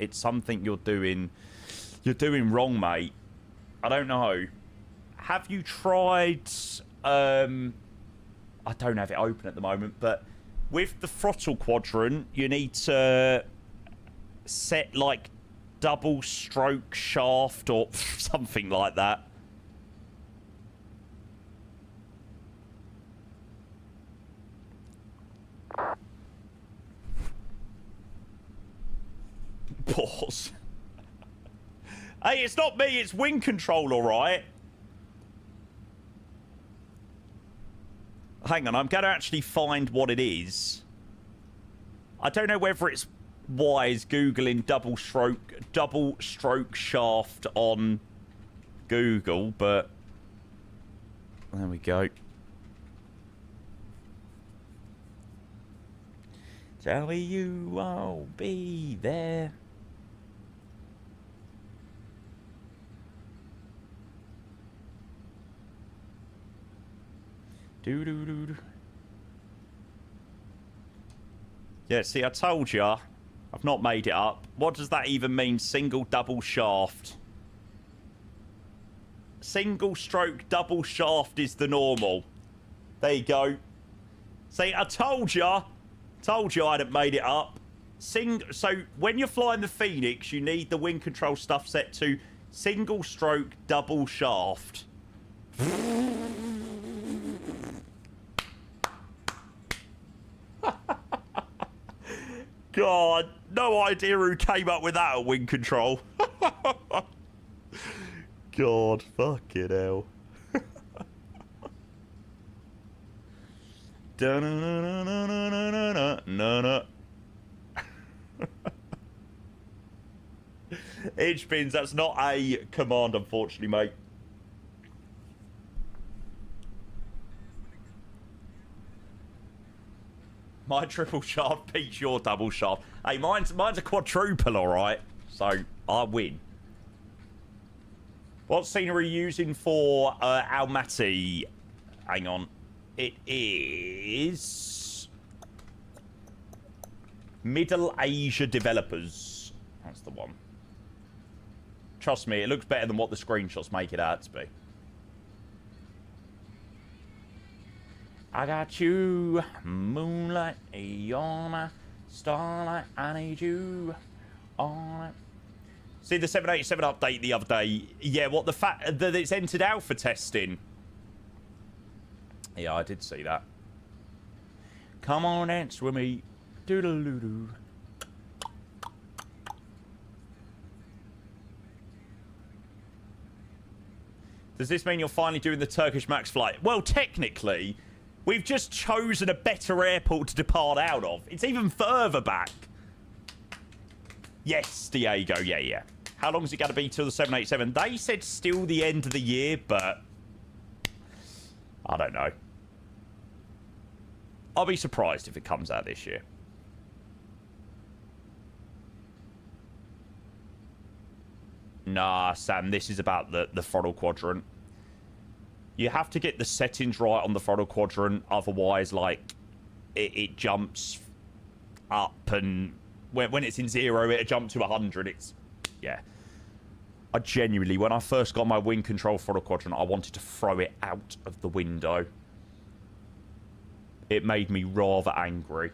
Speaker 1: you're doing wrong, mate. I don't know. Have you tried? I don't have it open at the moment, but with the throttle quadrant, you need to set like double stroke shaft or something like that. Pause. Hey, it's not me, it's wing control, alright? Hang on, I'm going to actually find what it is. I don't know whether it's wise Googling double stroke shaft on Google, but there we go. Tell me you won't be there. Do. Yeah, see, I told you. I've not made it up. What does that even mean, single double shaft? Single stroke double shaft is the normal. There you go. See, I told you. Told you I hadn't made it up. So, when you're flying the Phoenix, you need the wing control stuff set to single stroke double shaft. God, no idea who came up with that at wing control. God, fucking hell. Itch pins, that's not a command, unfortunately, mate. My triple shaft beats your double shaft. Hey, mine's a quadruple, alright? So, I win. What scenery are you using for Almaty? Hang on. It is Middle Asia Developers. That's the one. Trust me, it looks better than what the screenshots make it out to be. I got you, moonlight, you're my starlight, I need you on it. See the 787 update the other day? Yeah, what the fact that it's entered out for testing. Yeah, I did see that. Come on, dance with me. Doodle-doo-doo. Does this mean you're finally doing the Turkish MAX flight? Well, technically, we've just chosen a better airport to depart out of. It's even further back. Yes, Diego. Yeah, yeah. How long is it going to be till the 787? They said still the end of the year, but I don't know. I'll be surprised if it comes out this year. Nah, Sam, this is about the throttle quadrant. You have to get the settings right on the throttle quadrant, otherwise, like, it jumps up, and when it's in 0, it'll jump to 100. It's, yeah. I genuinely, when I first got my wing control throttle quadrant, I wanted to throw it out of the window. It made me rather angry.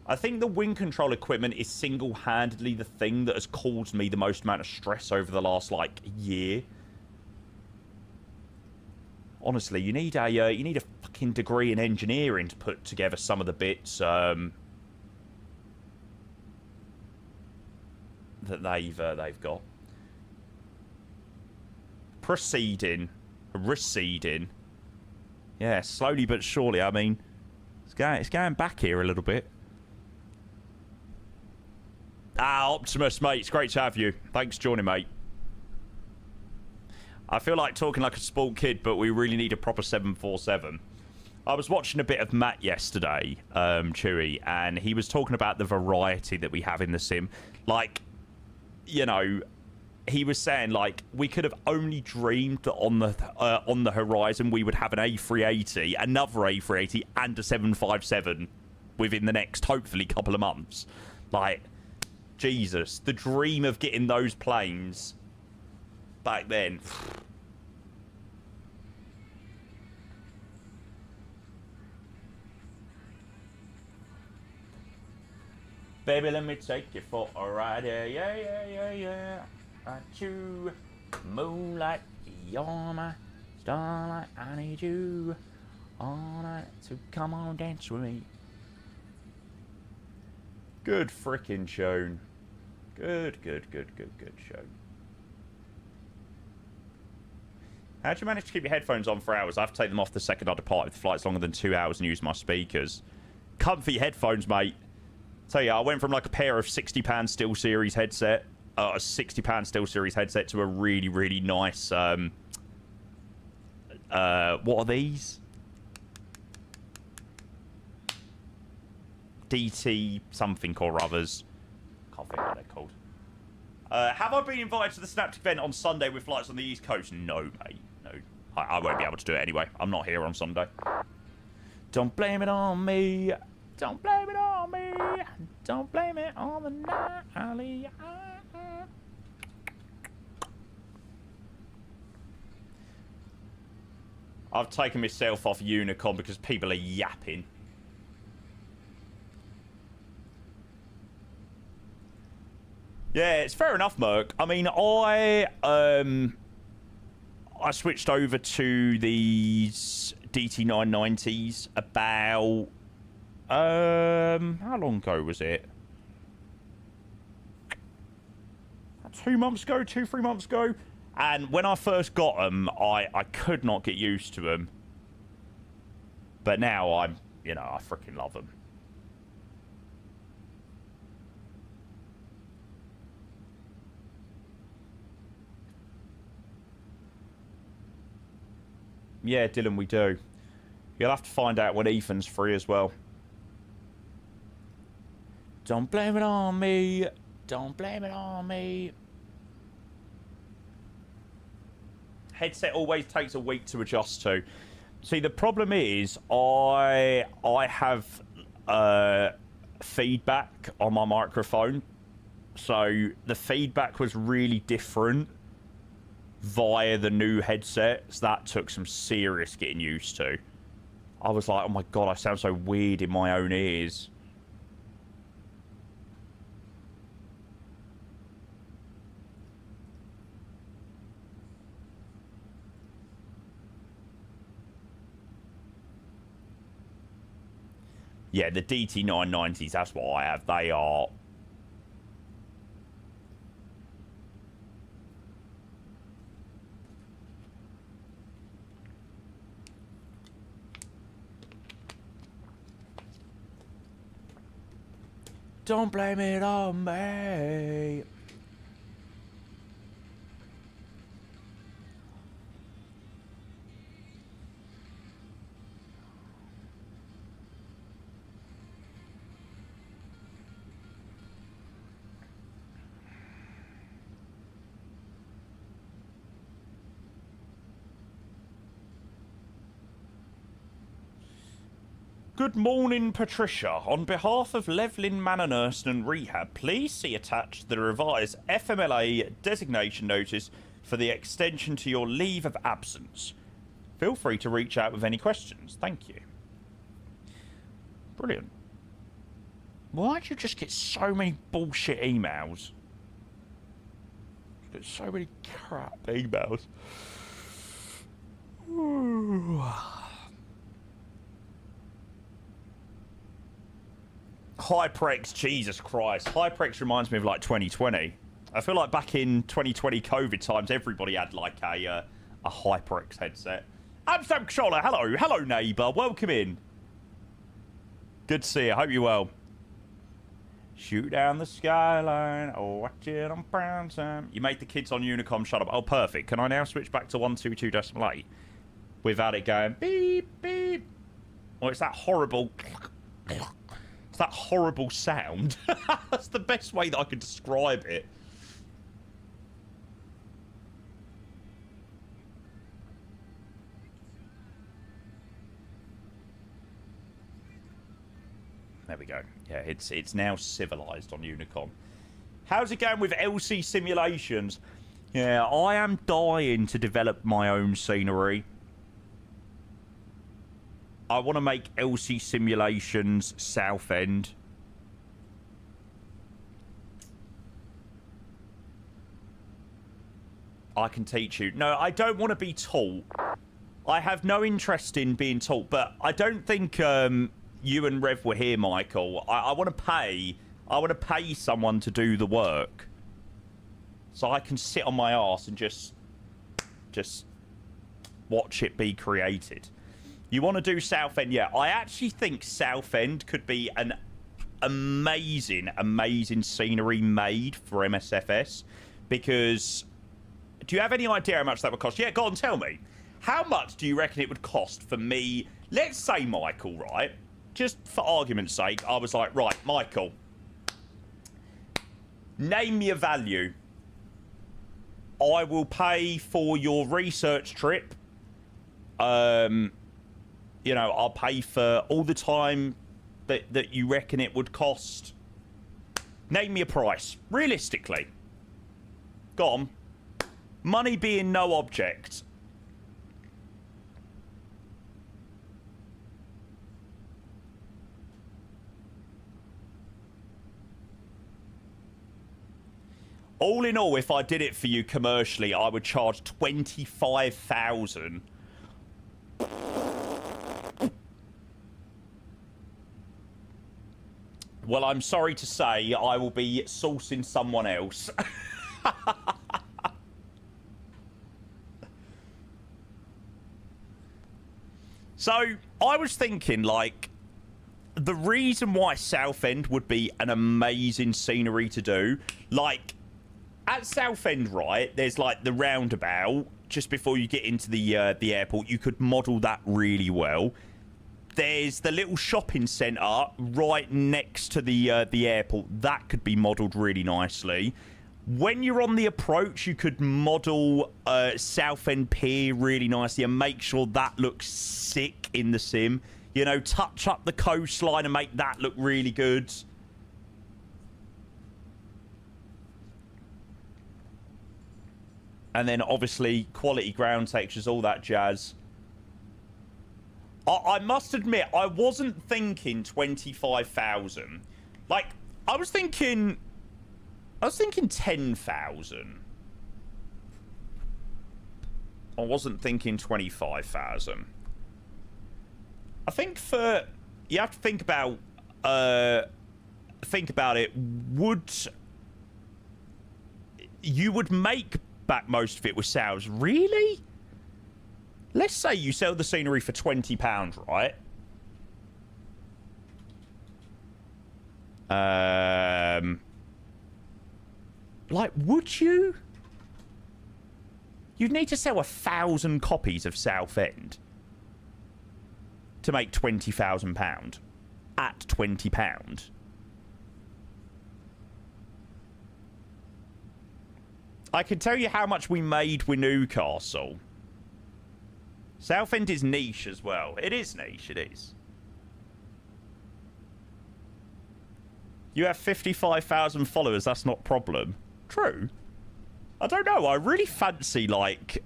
Speaker 1: I think the wing control equipment is single-handedly the thing that has caused me the most amount of stress over the last, like, year. Honestly, you need a fucking degree in engineering to put together some of the bits that they've got. Proceeding, receding. Yeah, slowly but surely. I mean, it's going back here a little bit. Ah, Optimus, mate. It's great to have you. Thanks for joining, mate. I feel like talking like a spoiled kid, but we really need a proper 747. I was watching a bit of Matt yesterday, Chewy, and he was talking about the variety that we have in the sim. Like, you know, he was saying, like, we could have only dreamed that on the horizon we would have an A380, another A380, and a 757 within the next, hopefully, couple of months. Like, Jesus, the dream of getting those planes back then. Baby, let me take you for a ride. Yeah, yeah, yeah, yeah, yeah. At you, moonlight, you're my starlight. I need you all night, so come on, dance with me. Good frickin' tune. Good tune. How'd you manage to keep your headphones on for hours? I have to take them off the second I depart if the flight's longer than 2 hours and use my speakers. Comfy headphones, mate. Tell you, I went from like a pair of £60 SteelSeries headset, a £60 SteelSeries headset, to a really, really nice, what are these? DT something or others. Can't think what they're called. Have I been invited to the Snapchat event on Sunday with flights on the East Coast? No, mate. No. I won't be able to do it anyway. I'm not here on Sunday. Don't blame it on me. Don't blame it on me. Don't blame it on the night. I've taken myself off Unicom because people are yapping. Yeah, it's fair enough, Merc. I mean, I switched over to these DT990s about how long ago was it? 2 months ago, 3 months ago. And when I first got them, I could not get used to them. But now I freaking love them. Yeah, Dylan, we do. You'll have to find out when Ethan's free as well. Don't blame it on me. Don't blame it on me. Headset always takes a week to adjust to. See, the problem is I have feedback on my microphone. So the feedback was really different via the new headsets. That took some serious getting used to. I was like, oh my god, I sound so weird in my own ears. Yeah, the DT990s, that's what I have. They are... Don't blame it on me. Good morning, Patricia. On behalf of Levlin Manor Nursing and Rehab, please see attached the revised FMLA designation notice for the extension to your leave of absence. Feel free to reach out with any questions. Thank you. Brilliant. Why do you just get so many bullshit emails? You get so many crap emails. Hyprex, Jesus Christ. Hyprex reminds me of like 2020. I feel like back in 2020 COVID times, everybody had like a Hyprex headset. Amsterdam Controller, hello. Hello, neighbour. Welcome in. Good to see you. Hope you're well. Shoot down the skyline. Oh, watch it on brown time. You made the kids on Unicom shut up. Oh, perfect. Can I now switch back to 122.8 without it going beep, beep? Or it's that horrible... It's that horrible sound. That's the best way that I could describe it. There we go. Yeah, it's now civilized on Unicom. How's it going with LC simulations? Yeah, I am dying to develop my own scenery. I want to make LC simulations Southend. I can teach you. No, I don't want to be taught. I have no interest in being taught, but I don't think you and Rev were here, Michael. I want to pay. I want to pay someone to do the work, so I can sit on my arse and just watch it be created. You want to do Southend? Yeah, I actually think Southend could be an amazing, amazing scenery made for MSFS. Because, do you have any idea how much that would cost? Yeah, go on, tell me. How much do you reckon it would cost for me? Let's say, Michael, right? Just for argument's sake, I was like, right, Michael, name me a value. I will pay for your research trip. You know, I'll pay for all the time that you reckon it would cost. Name me a price. Realistically. Go on. Money being no object. All in all, if I did it for you commercially, I would charge 25,000. Well, I'm sorry to say, I will be sourcing someone else. So, I was thinking, like, the reason why Southend would be an amazing scenery to do, like, at Southend, right, there's, like, the roundabout just before you get into the airport. You could model that really well. There's the little shopping centre right next to the airport. That could be modelled really nicely. When you're on the approach, you could model Southend Pier really nicely and make sure that looks sick in the sim. You know, touch up the coastline and make that look really good. And then, obviously, quality ground textures, all that jazz. I must admit, I wasn't thinking 25,000. Like, I was thinking 10,000. I wasn't thinking 25,000. I think you have to think about it. You would make back most of it with sales, really? Let's say you sell the scenery for £20, right? Like, would you? You'd need to sell 1,000 copies of Southend to make £20,000 at £20. I can tell you how much we made with Newcastle. Southend is niche as well. It is niche, it is. You have 55,000 followers, that's not a problem. True. I don't know, I really fancy, like,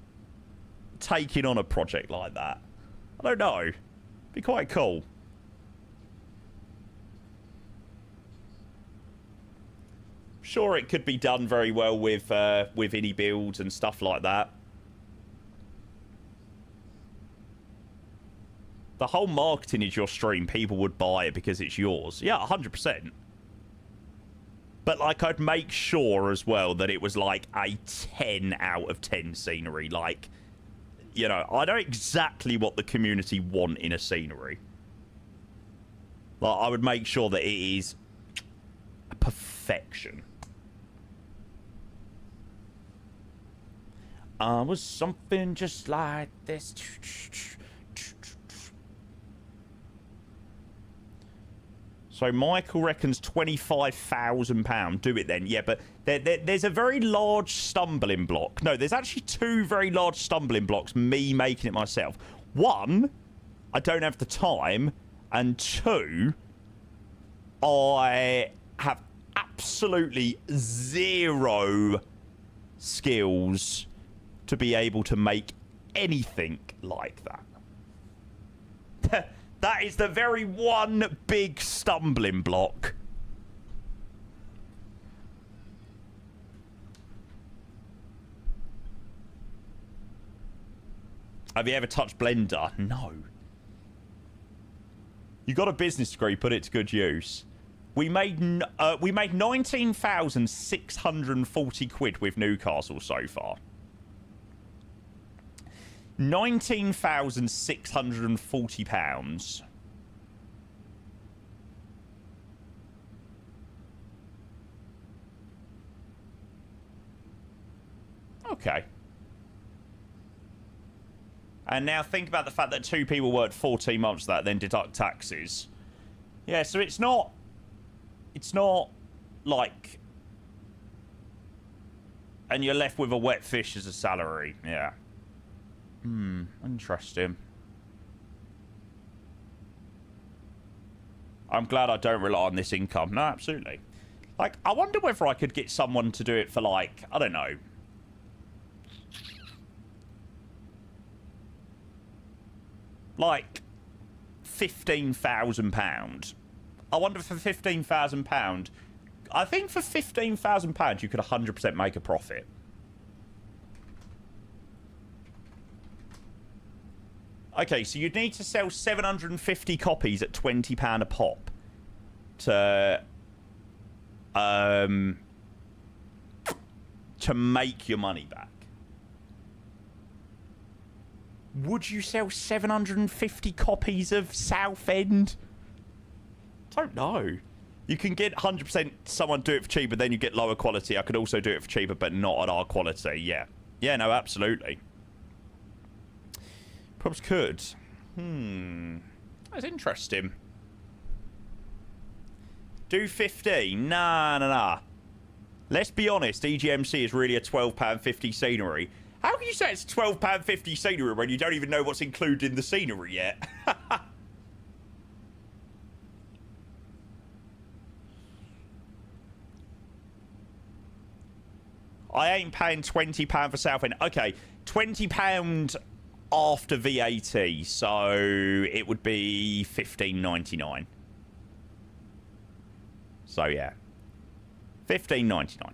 Speaker 1: taking on a project like that. I don't know. Be quite cool. Sure, it could be done very well with indie builds and stuff like that. The whole marketing is your stream. People would buy it because it's yours. Yeah, 100%. But, like, I'd make sure as well that it was, like, a 10 out of 10 scenery. Like, you know, I know exactly what the community want in a scenery. Like, I would make sure that it is perfection. Was something just like this. So Michael reckons £25,000. Do it then. Yeah, but there's a very large stumbling block. No, there's actually two very large stumbling blocks, me making it myself. One, I don't have the time. And two, I have absolutely zero skills to be able to make anything like that. That is the very one big stumbling block. Have you ever touched Blender? No. You got a business degree, put it to good use. We made 19,640 quid with Newcastle so far. 19,640 pounds. Okay. And now think about the fact that two people worked 14 months of that, then deduct taxes. Yeah, so it's not like, and you're left with a wet fish as a salary. Yeah. Interesting. I'm glad I don't rely on this income. No, absolutely. Like, I wonder whether I could get someone to do it for, like, I don't know, like £15,000. I wonder if for £15,000, I think for £15,000 you could 100% make a profit. Okay, so you'd need to sell 750 copies at £20 a pop to make your money back. Would you sell 750 copies of Southend? Don't know. You can get 100% someone do it for cheaper, then you get lower quality. I could also do it for cheaper, but not at our quality. Yeah. Yeah, no, absolutely. Probs could. That's interesting. Do 15? Nah. Let's be honest, EGMC is really a £12.50 scenery. How can you say it's £12.50 scenery when you don't even know what's included in the scenery yet? I ain't paying £20 for Southend. Okay, £20 after VAT, so it would be $15.99. So yeah, $15.99.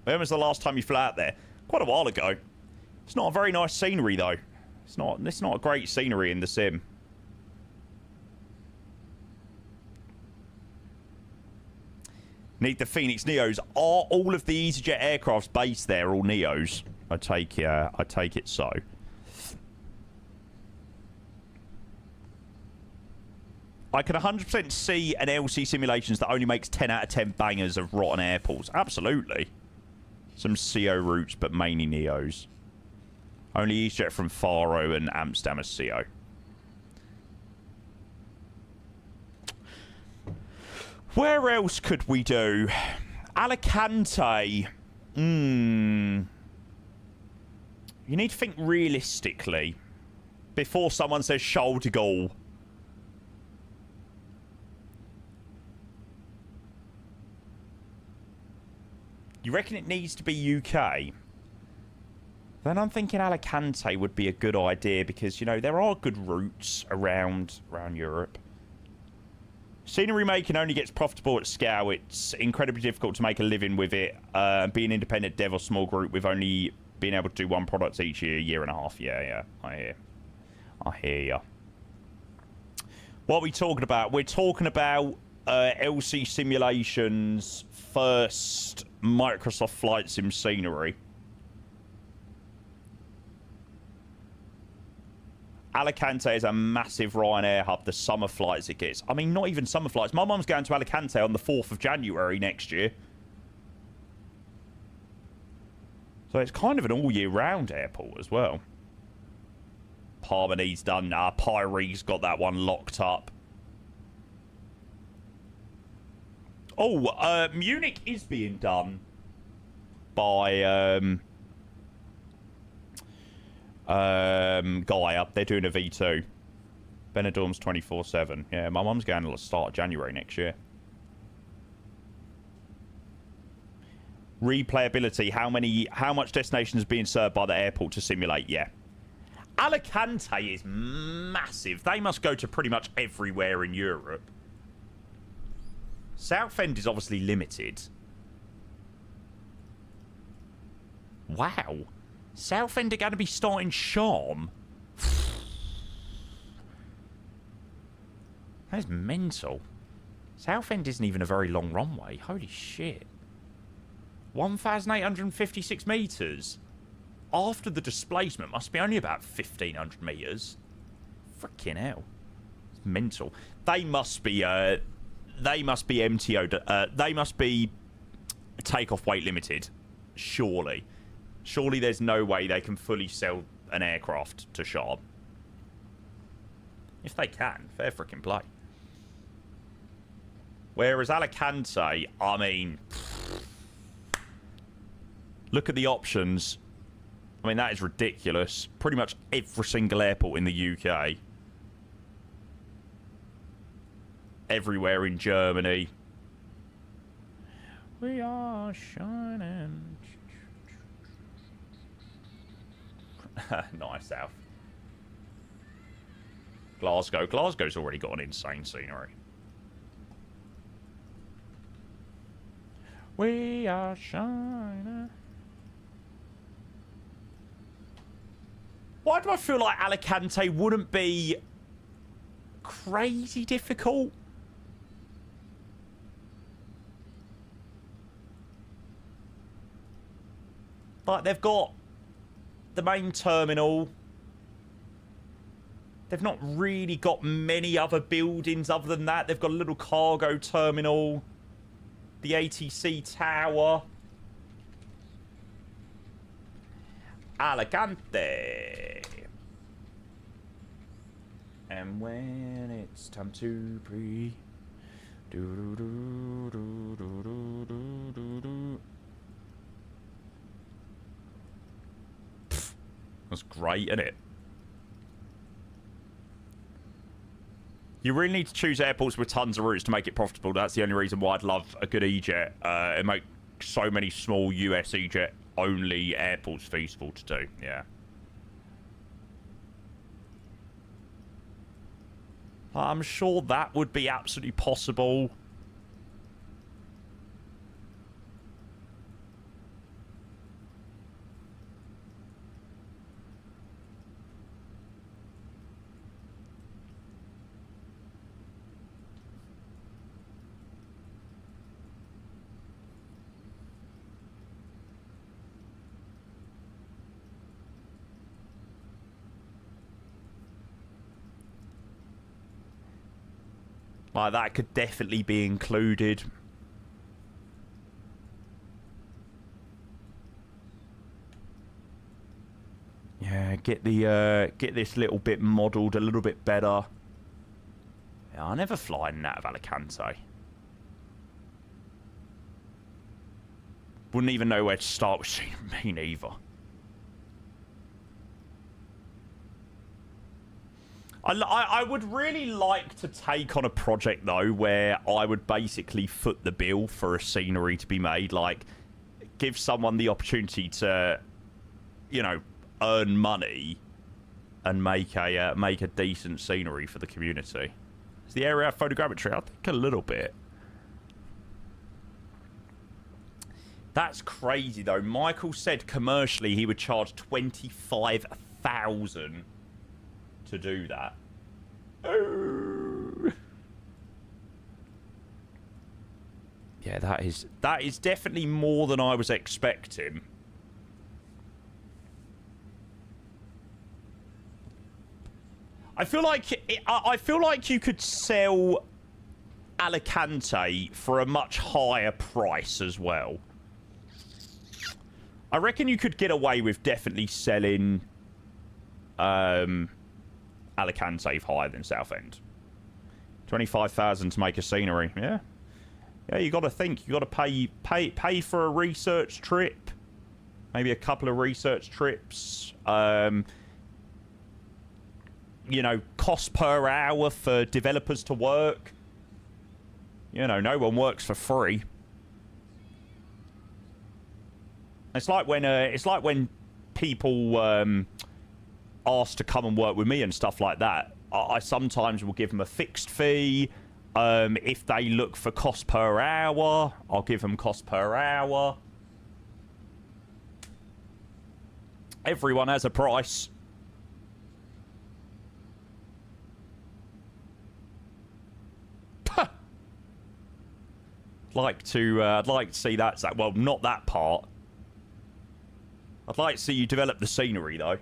Speaker 1: When was the last time you flew out there? Quite a while ago. It's not a very nice scenery though. It's not a great scenery in the sim. Need the Phoenix Neos. Are all of the EasyJet aircrafts based there all Neos? I take it so. I can 100% see an LC Simulations that only makes 10 out of 10 bangers of rotten airports. Absolutely. Some CO routes, but mainly Neos. Only EasyJet from Faro and Amsterdam as CO. Where else could we do? Alicante. You need to think realistically before someone says Charles de Gaulle. You reckon it needs to be UK? Then I'm thinking Alicante would be a good idea because, you know, there are good routes around Europe. Scenery making only gets profitable at scale. It's incredibly difficult to make a living with it. Be an independent dev or small group with only being able to do one product each year and a half. Yeah, I hear ya. What are we talking about? We're talking about LC Simulations' first Microsoft Flight Sim scenery. Alicante is a massive Ryanair hub. The summer flights it gets. I mean, not even summer flights. My mum's going to Alicante on the 4th of January next year. So it's kind of an all-year-round airport as well. Parmeni's done. Pyrie's got that one locked up. Oh, Munich is being done by Gaia. They're doing a V2. Benidorm's 24/7. Yeah, my mum's going to the start of January next year. Replayability. How much destination is being served by the airport to simulate? Yeah. Alicante is massive. They must go to pretty much everywhere in Europe. Southend is obviously limited. Wow. Southend are going to be starting Charm. That is mental. Southend isn't even a very long runway. Holy shit. 1,856 metres. After the displacement must be only about 1,500 metres. Freaking hell. It's mental. They must be MTO. They must be takeoff weight limited. Surely. Surely there's no way they can fully sell an aircraft to Sharp. If they can, fair freaking play. Whereas Alicante, I mean, look at the options. I mean, that is ridiculous. Pretty much every single airport in the UK. Everywhere in Germany. We are shining. Nice, South. Glasgow. Glasgow's already got an insane scenery. We are shining. Why do I feel like Alicante wouldn't be crazy difficult? Like, they've got the main terminal. They've not really got many other buildings other than that. They've got a little cargo terminal. The ATC tower. Alicante. And when it's time to breathe. That's great, isn't it? You really need to choose airports with tons of routes to make it profitable. That's the only reason why I'd love a good EJet. It makes so many small US EJet only airports feasible to do. Yeah. I'm sure that would be absolutely possible. Like, that could definitely be included. Yeah, get this little bit modelled a little bit better. Yeah, I never fly in and out of Alicante. Wouldn't even know where to start with me neither. I would really like to take on a project, though, where I would basically foot the bill for a scenery to be made. Like, give someone the opportunity to, you know, earn money and make a decent scenery for the community. Is the area photogrammetry? I think a little bit. That's crazy, though. Michael said commercially he would charge 25,000 to do that. Oh. Yeah, that is definitely more than I was expecting. I feel like you could sell Alicante for a much higher price as well. I reckon you could get away with definitely selling Alicante higher than Southend. 25,000 to make a scenery. Yeah. Yeah, you got to think. You got to pay for a research trip. Maybe a couple of research trips. You know, cost per hour for developers to work. You know, no one works for free. It's like when people ask to come and work with me and stuff like that. I sometimes will give them a fixed fee. If they look for cost per hour, I'll give them cost per hour. Everyone has a price. I'd like to see that. Well, not that part. I'd like to see you develop the scenery, though.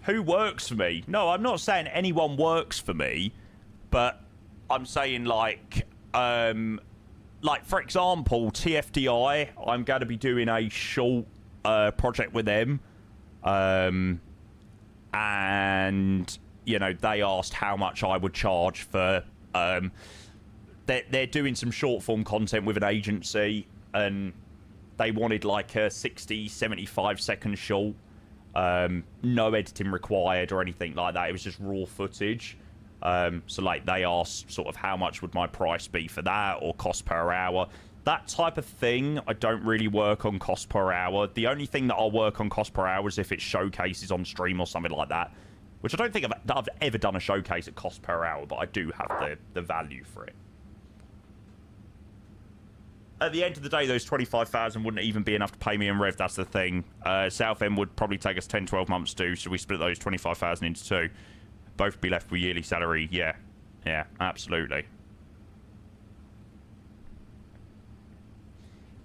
Speaker 1: Who works for me? No, I'm not saying anyone works for me, but I'm saying like for example, TFDI. I'm going to be doing a short project with them, and you know they asked how much I would charge for. They're doing some short form content with an agency, and they wanted like a 60, 75 second short. No editing required or anything like that. It was just raw footage. So like they asked sort of how much would my price be for that, or cost per hour. That type of thing, I don't really work on cost per hour. The only thing that I'll work on cost per hour is if it showcases on stream or something like that. Which I don't think I've ever done a showcase at cost per hour, but I do have the value for it. At the end of the day, those 25,000 wouldn't even be enough to pay me in rev. That's the thing. Southend would probably take us 10, 12 months to do. Should we split those 25,000 into two? Both be left with yearly salary. Yeah. Yeah, absolutely.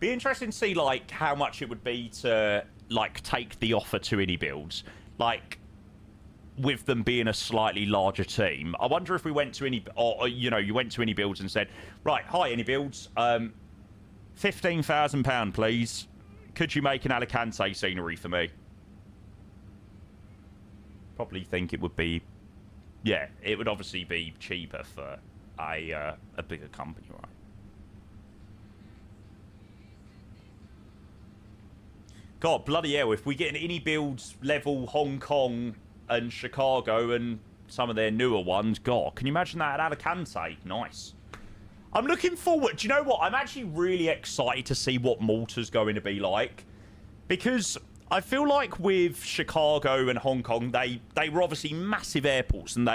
Speaker 1: Be interesting to see, like, how much it would be to, like, take the offer to Any Builds. Like, with them being a slightly larger team. I wonder if we went to Any... Or, you know, you went to Any Builds and said, right, hi, Any Builds. £15,000, please. Could you make an Alicante scenery for me? Probably think it would be... Yeah, it would obviously be cheaper for a bigger company, right? God, bloody hell, if we get an Any Builds level Hong Kong and Chicago and some of their newer ones, God, can you imagine that at Alicante? Nice. I'm looking forward. Do you know what? I'm actually really excited to see what Malta's going to be like. Because I feel like with Chicago and Hong Kong, they were obviously massive airports. And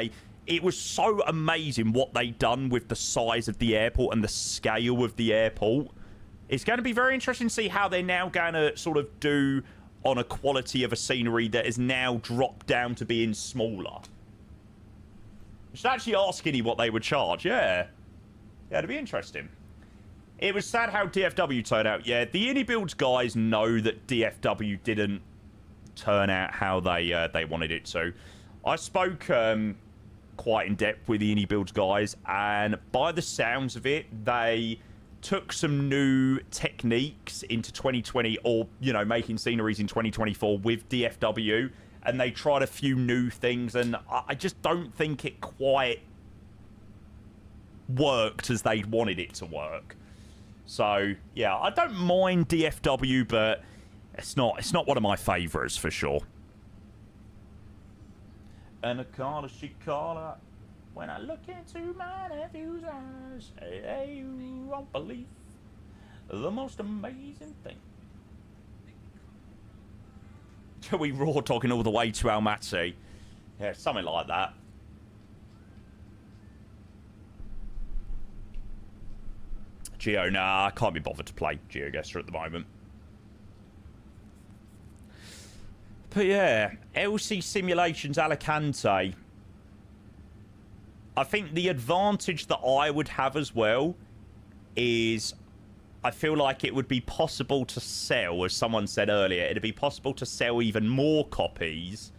Speaker 1: it was so amazing what they'd done with the size of the airport and the scale of the airport. It's going to be very interesting to see how they're now going to sort of do on a quality of a scenery that is now dropped down to being smaller. I should actually ask Any what they would charge. Yeah. Yeah, it'd be interesting. It was sad how DFW turned out. Yeah, the Any Builds guys know that DFW didn't turn out how they wanted it to. I spoke quite in depth with the Indie Builds guys, and by the sounds of it, they took some new techniques into 2020, or, you know, making sceneries in 2024 with DFW, and they tried a few new things, and I just don't think it quite worked as they wanted it to work. So, yeah, I don't mind DFW, but it's not one of my favourites for sure. And a caller, she caller. When I look into my nephew's eyes, hey, you won't believe the most amazing thing. We raw talking all the way to Almaty. Yeah, something like that. Geo, nah, I can't be bothered to play GeoGuessr at the moment. But yeah, LC Simulations Alicante. I think the advantage that I would have as well is I feel like it would be possible to sell, as someone said earlier, it'd be possible to sell even more copies,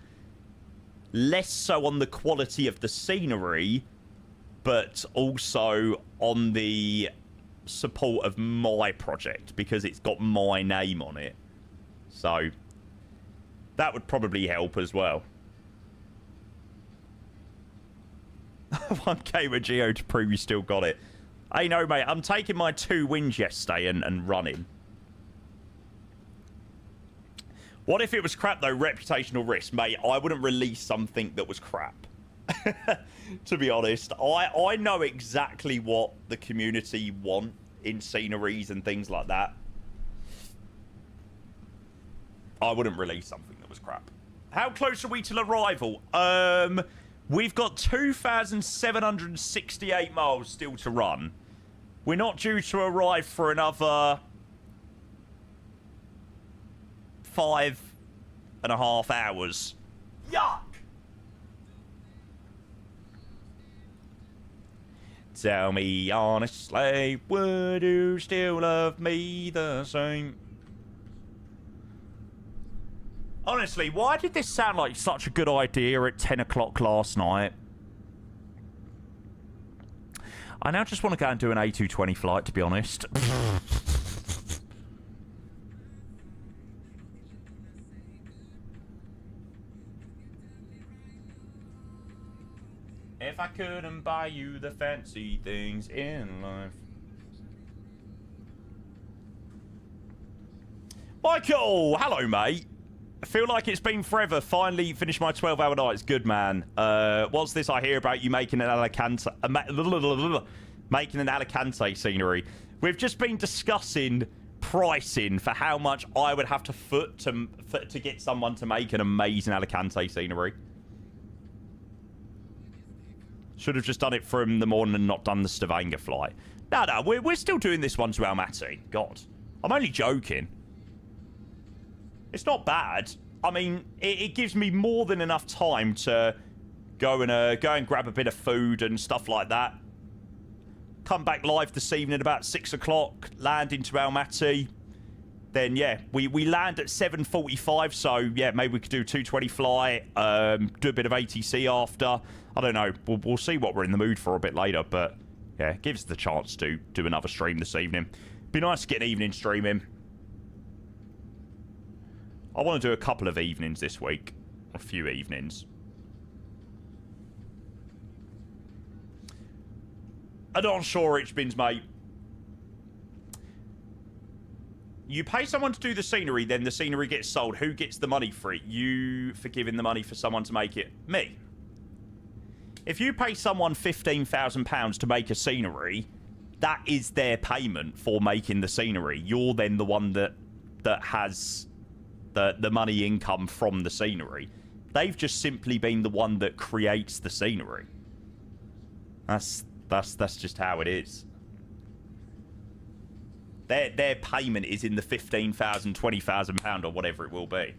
Speaker 1: less so on the quality of the scenery, but also on the support of my project, because it's got my name on it. So that would probably help as well. 1k with Geo to prove you still got it. Hey, no, mate. I'm taking my 2 wins yesterday and running. What if it was crap, though? Reputational risk. Mate, I wouldn't release something that was crap. To be honest. I know exactly what the community want in sceneries and things like that. I wouldn't release something that was crap. How close are we to arrival? We've got 2,768 miles still to run. We're not due to arrive for another 5.5 hours. Yuck! Tell me honestly, would you still love me the same? Honestly, why did this sound like such a good idea at 10 o'clock last night? I now just want to go and do an A220 flight, to be honest. If I couldn't buy you the fancy things in life. Michael! Hello, mate. I feel like it's been forever. Finally finished my 12-hour nights. Good, man. What's this I hear about you making an Alicante... making an Alicante scenery? We've just been discussing pricing for how much I would have to foot to get someone to make an amazing Alicante scenery. Should have just done it from the morning and not done the Stavanger flight. No, we're still doing this one to Almaty. God. I'm only joking. It's not bad. I mean, it gives me more than enough time to go and grab a bit of food and stuff like that. Come back live this evening about 6 o'clock, land into Almaty. Then, yeah, we land at 7:45, so, yeah, maybe we could do a 220 flight, do a bit of ATC after. I don't know. We'll see what we're in the mood for a bit later, but, yeah, it gives us the chance to do another stream this evening. Be nice to get an evening stream in. I want to do a couple of evenings this week. A few evenings. I'm not sure, Richbins, mate. You pay someone to do the scenery, then the scenery gets sold. Who gets the money for it? You for giving the money for someone to make it? Me. If you pay someone £15,000 to make a scenery, that is their payment for making the scenery. You're then the one that has the money income from the scenery. They've just simply been the one that creates the scenery. That's just how it is. Their payment is in the £15,000, £20,000 or whatever it will be.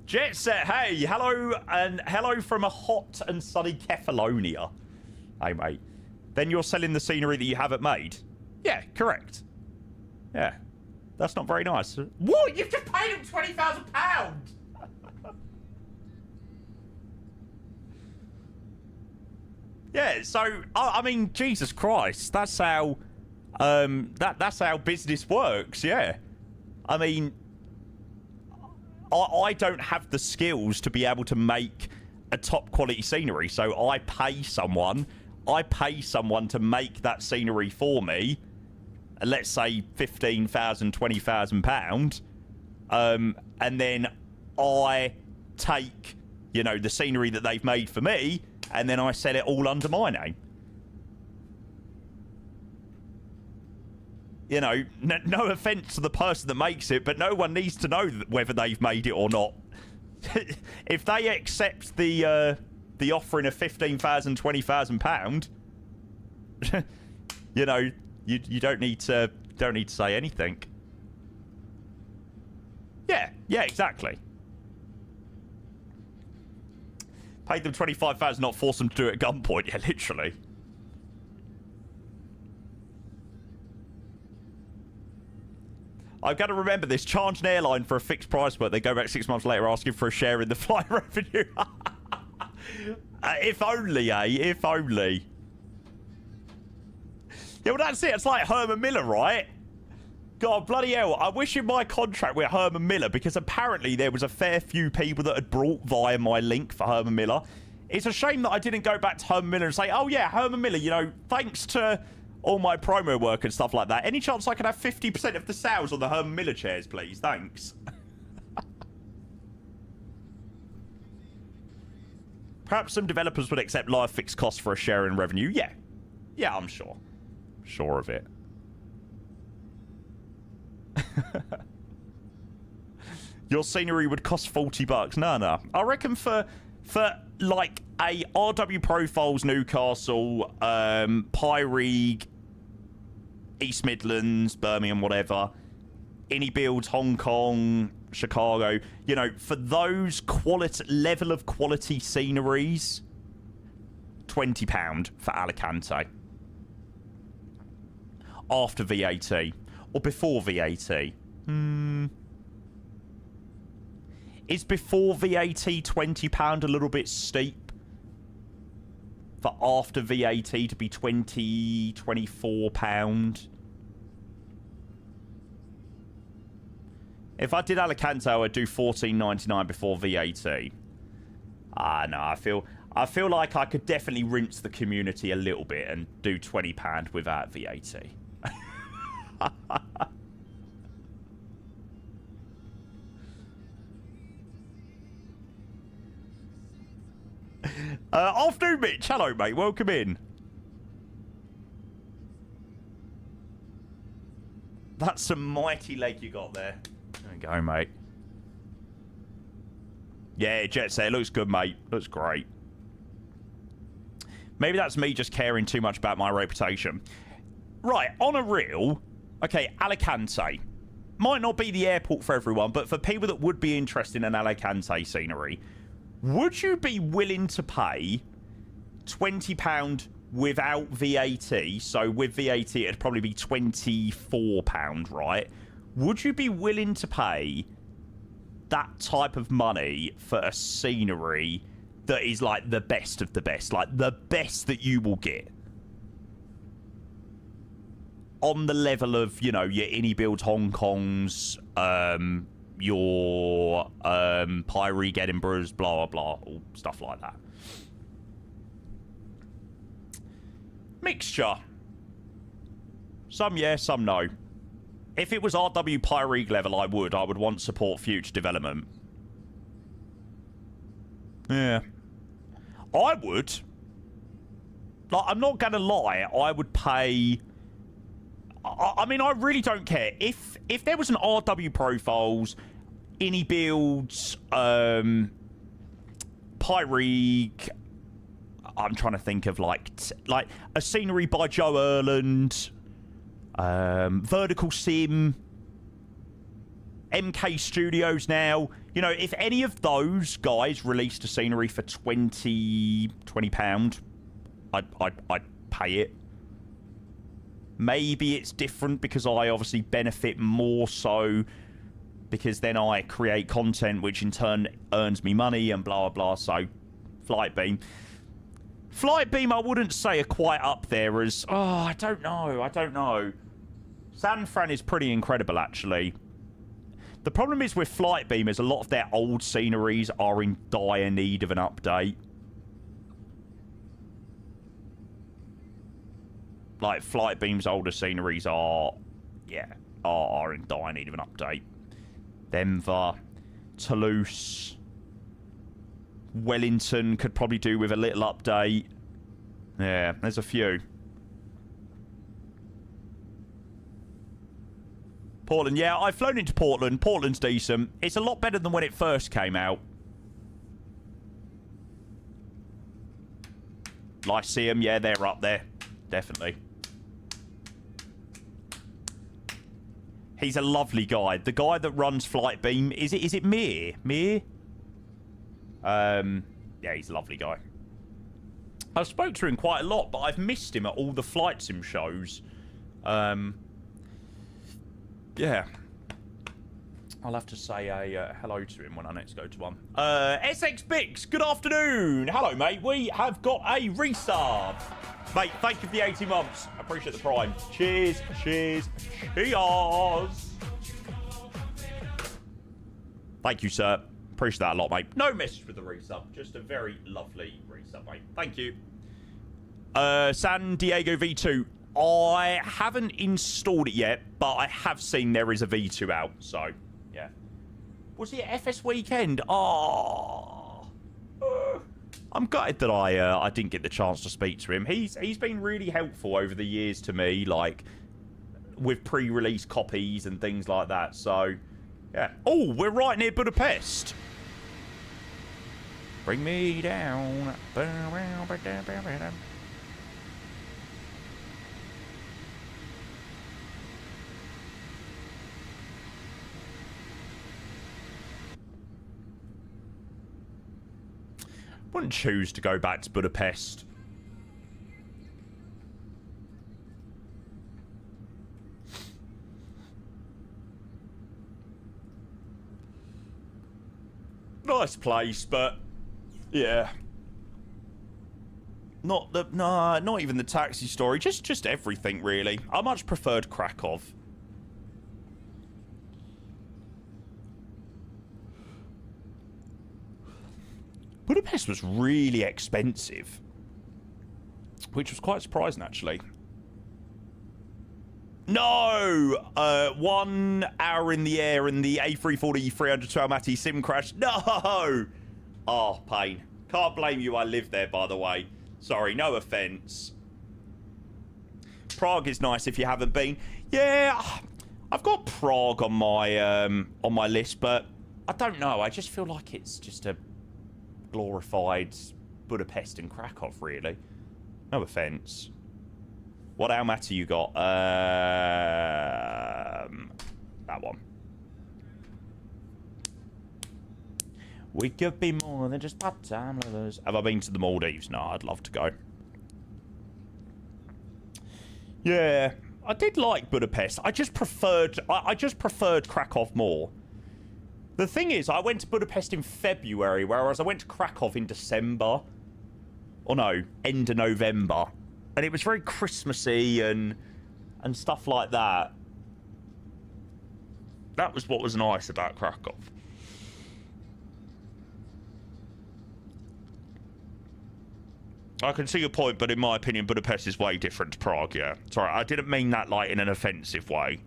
Speaker 1: Jet Set, hey, hello, and hello from a hot and sunny Kefalonia. Hey, mate. Then you're selling the scenery that you haven't made? Yeah, correct. Yeah. That's not very nice. What? You've just paid him £20,000! Yeah, so, I mean, Jesus Christ. That's how, that's how business works, yeah. I mean, I don't have the skills to be able to make a top quality scenery, so I pay someone to make that scenery for me, let's say £15,000, £20,000, and then I take, you know, the scenery that they've made for me, and then I sell it all under my name. You know, no offense to the person that makes it, but no one needs to know whether they've made it or not. If they accept the offering of £15,000, £20,000, you know, you don't need to say anything. Yeah, exactly. Paid them $25,000, not force them to do it at gunpoint. Yeah, literally. I've got to remember this. Charge an airline for a fixed price, but they go back 6 months later asking for a share in the flight revenue. If only, eh? If only. Yeah, well, that's it. It's like Herman Miller, right? God, bloody hell. I wish in my contract with Herman Miller, because apparently there was a fair few people that had brought via my link for Herman Miller. It's a shame that I didn't go back to Herman Miller and say, oh, yeah, Herman Miller, you know, thanks to all my promo work and stuff like that. Any chance I could have 50% of the sales on the Herman Miller chairs, please? Thanks. Perhaps some developers would accept live fixed costs for a share in revenue. Yeah. Yeah, I'm sure. Sure of it. Your scenery would cost $40. No. I reckon for like a RW Profiles Newcastle, Pyreeg, East Midlands, Birmingham, whatever, Any Builds, Hong Kong, Chicago, you know, for those level of quality sceneries, £20 for Alicante. After VAT. Or before VAT. Is before VAT £20 a little bit steep? For after VAT to be £24? If I did Alicante, I would do $14.99 before VAT. No, I feel like I could definitely rinse the community a little bit and do £20 without VAT. Afternoon, Mitch. Hello, mate. Welcome in. That's some mighty leg you got there. There you go, mate. Yeah, Jet Set. It looks good, mate. Looks great. Maybe that's me just caring too much about my reputation. Right, on a reel. Okay, Alicante. Might not be the airport for everyone, but for people that would be interested in Alicante scenery, would you be willing to pay £20 without VAT? So with VAT, it'd probably be £24, right? Would you be willing to pay that type of money for a scenery that is like the best of the best? Like the best that you will get? On the level of, you know, your Any Build Hong Kongs, your Pyreeg Edinburghs, blah, blah, blah, all stuff like that. Mixture. Some yes, some no. If it was RW Pyreeg level, I would want support future development. Yeah. I would. Like, I'm not gonna lie, I would pay... I mean, I really don't care. If there was an RW Profiles, Any Builds, Pyreeg, I'm trying to think of like a scenery by Joe Erland, Vertical Sim, MK Studios now. You know, if any of those guys released a scenery for £20, I'd pay it. Maybe it's different because I obviously benefit more so because then I create content which in turn earns me money and blah, blah, blah. So, Flightbeam. Flightbeam, I wouldn't say are quite up there as... Oh, I don't know. San Fran is pretty incredible, actually. The problem is with Flightbeam is a lot of their old sceneries are in dire need of an update. Like, Flightbeam's older sceneries are in dire need of an update. Denver, Toulouse, Wellington could probably do with a little update. Yeah, there's a few. Portland, yeah, I've flown into Portland. Portland's decent. It's a lot better than when it first came out. Lyceum, yeah, they're up there. Definitely. He's a lovely guy. The guy that runs Flightbeam, is it Mir? Mir? Yeah, he's a lovely guy. I've spoke to him quite a lot, but I've missed him at all the flight sim shows. Yeah. I'll have to say a hello to him when I next go to one. SX Bix, good afternoon. Hello, mate. We have got a resub. Mate, thank you for the 18 months. I appreciate the prime. Cheers, cheers, cheers. Thank you, sir. Appreciate that a lot, mate. No message with the resub. Just a very lovely resub, mate. Thank you. San Diego V2. I haven't installed it yet, but I have seen there is a V2 out, so, yeah. Was he at FS Weekend? Oh. I'm gutted that I didn't get the chance to speak to him. He's been really helpful over the years to me, like, with pre-release copies and things like that, so, yeah. Oh, we're right near Budapest. Bring me down. Wouldn't choose to go back to Budapest. Nice place, but yeah. Not even the taxi story, just everything really. I much preferred Krakow. Budapest was really expensive, which was quite surprising, actually. No! 1 hour in the air and the A340-300 to Almaty sim crash. No! Oh, pain. Can't blame you, I live there, by the way. Sorry, no offence. Prague is nice if you haven't been. Yeah, I've got Prague on my list, but I don't know. I just feel like it's just a glorified Budapest and Krakow, really. No offence. What Almaty you got? That one. We could be more than just part-time lovers. Have I been to the Maldives? No, I'd love to go. Yeah, I did like Budapest. I just preferred Krakow more. The thing is, I went to Budapest in February, whereas I went to Krakow in December. Or no, end of November. And it was very Christmassy and stuff like that. That was what was nice about Krakow. I can see your point, but in my opinion, Budapest is way different to Prague, yeah. Sorry, I didn't mean that, like, in an offensive way.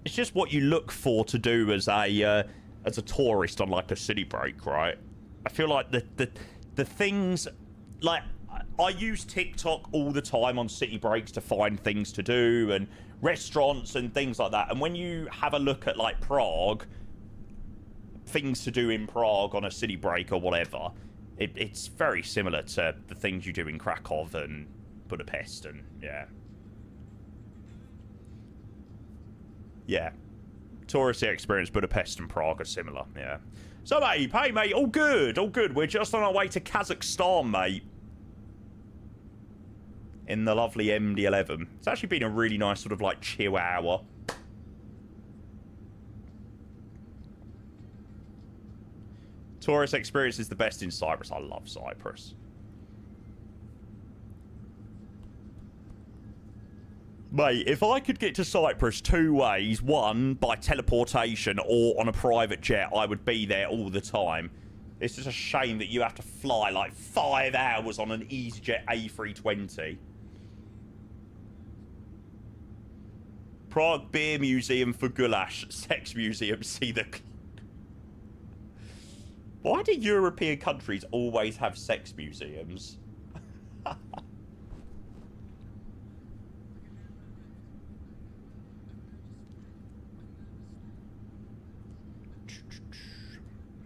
Speaker 1: It's just what you look for to do as a tourist on, like, a city break, right? I feel like the things... Like, I use TikTok all the time on city breaks to find things to do and restaurants and things like that. And when you have a look at, like, Prague, things to do in Prague on a city break or whatever, it's very similar to the things you do in Krakow and Budapest and, yeah. Yeah. Touristy experience, Budapest and Prague are similar, yeah. So, mate, hey, mate, all good, all good. We're just on our way to Kazakhstan, mate. In the lovely MD11. It's actually been a really nice sort of, like, chill hour. Tourist experience is the best in Cyprus. I love Cyprus. Mate, if I could get to Cyprus 2 ways, one, by teleportation or on a private jet, I would be there all the time. It's just a shame that you have to fly like 5 hours on an EasyJet A320. Prague Beer Museum for Goulash. Sex Museum, see the... Why do European countries always have sex museums?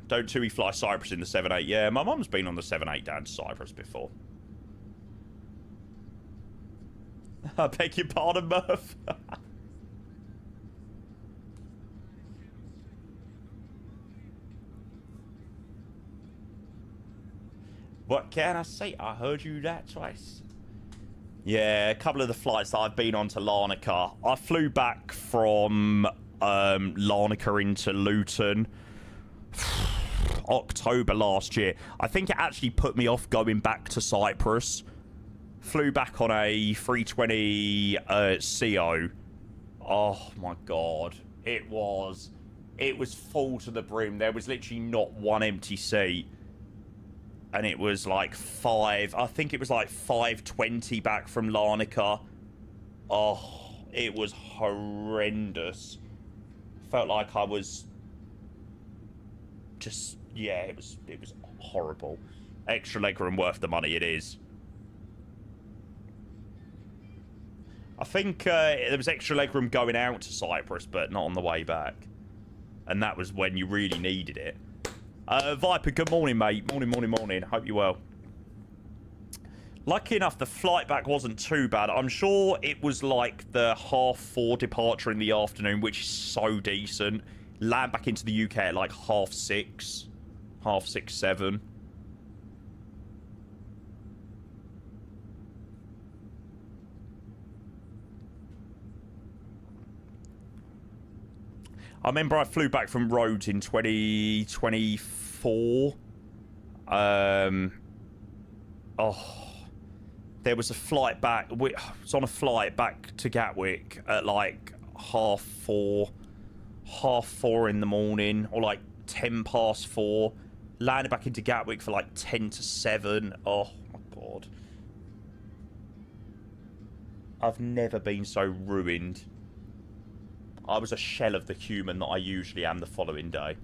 Speaker 1: Don't TUI fly Cyprus in the 7-8? Yeah, my mum's been on the 7-8 down to Cyprus before. I beg your pardon, Murph. What can I say? I heard you that twice. Yeah, a couple of the flights that I've been on to Larnaca. I flew back from Larnaca into Luton October last year. I think it actually put me off going back to Cyprus. Flew back on a 320 CO. Oh my god. It was full to the brim. There was literally not one empty seat. And it was like I think it was like 5:20 back from Larnaca. Oh, it was horrendous. Felt like I was just, yeah, it was horrible. Extra legroom worth the money, it is. I think there was extra legroom going out to Cyprus, but not on the way back. And that was when you really needed it. Viper, good morning, mate. Morning. Hope you're well. Lucky enough, the flight back wasn't too bad. I'm sure it was like the 4:30 departure in the afternoon, which is so decent. Land back into the UK at like 6:30, 6:30, 7:00. I remember I flew back from Rhodes in 2024. There was a flight back. I was on a flight back to Gatwick at like 4:30 in the morning, or like 4:10. Landed back into Gatwick for like 10 to 7. Oh my god. I've never been so ruined. I was a shell of the human that I usually am the following day.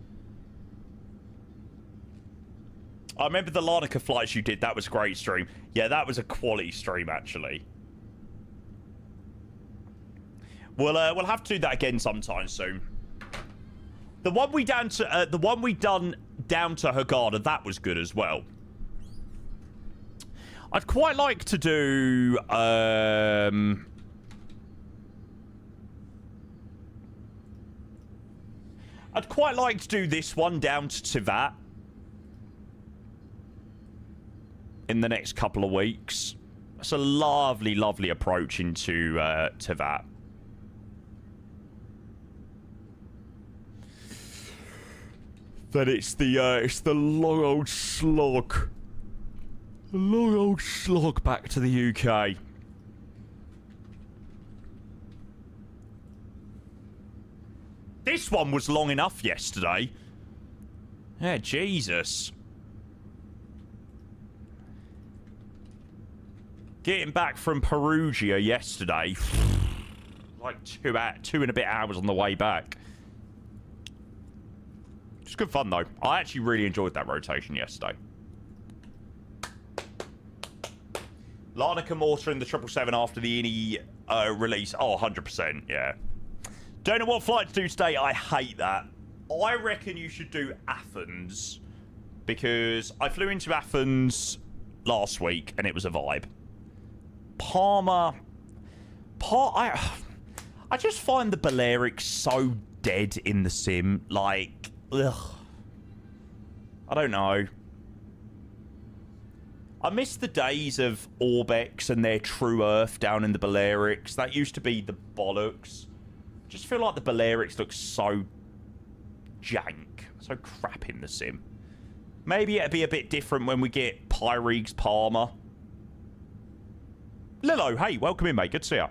Speaker 1: I remember the Larnaca flights you did. That was a great stream. Yeah, that was a quality stream, actually. We'll have to do that again sometime soon. The one we done down to Hurghada, that was good as well. I'd quite like to do I'd quite like to do this one down to Tivat in the next couple of weeks. It's a lovely, lovely approach into Tivat. Then it's the long old slog. The long old slog back to the UK. This one was long enough yesterday. Yeah, Jesus. Getting back from Perugia yesterday. Like 2 and a bit hours on the way back. It's good fun, though. I actually really enjoyed that rotation yesterday. Larnaca Mortar in the 777 after the INI release. Oh, 100%, yeah. Don't know what flight to do today. I hate that. I reckon you should do Athens. Because I flew into Athens last week and it was a vibe. Parma. I just find the Balearic so dead in the sim. Like, ugh. I don't know. I miss the days of Orbex and their True Earth down in the Balearics. That used to be the bollocks. Just feel like the Balearics look so jank. So crap in the sim. Maybe it'll be a bit different when we get Pyrex Palmer. Lilo, hey, welcome in, mate. Good to see you.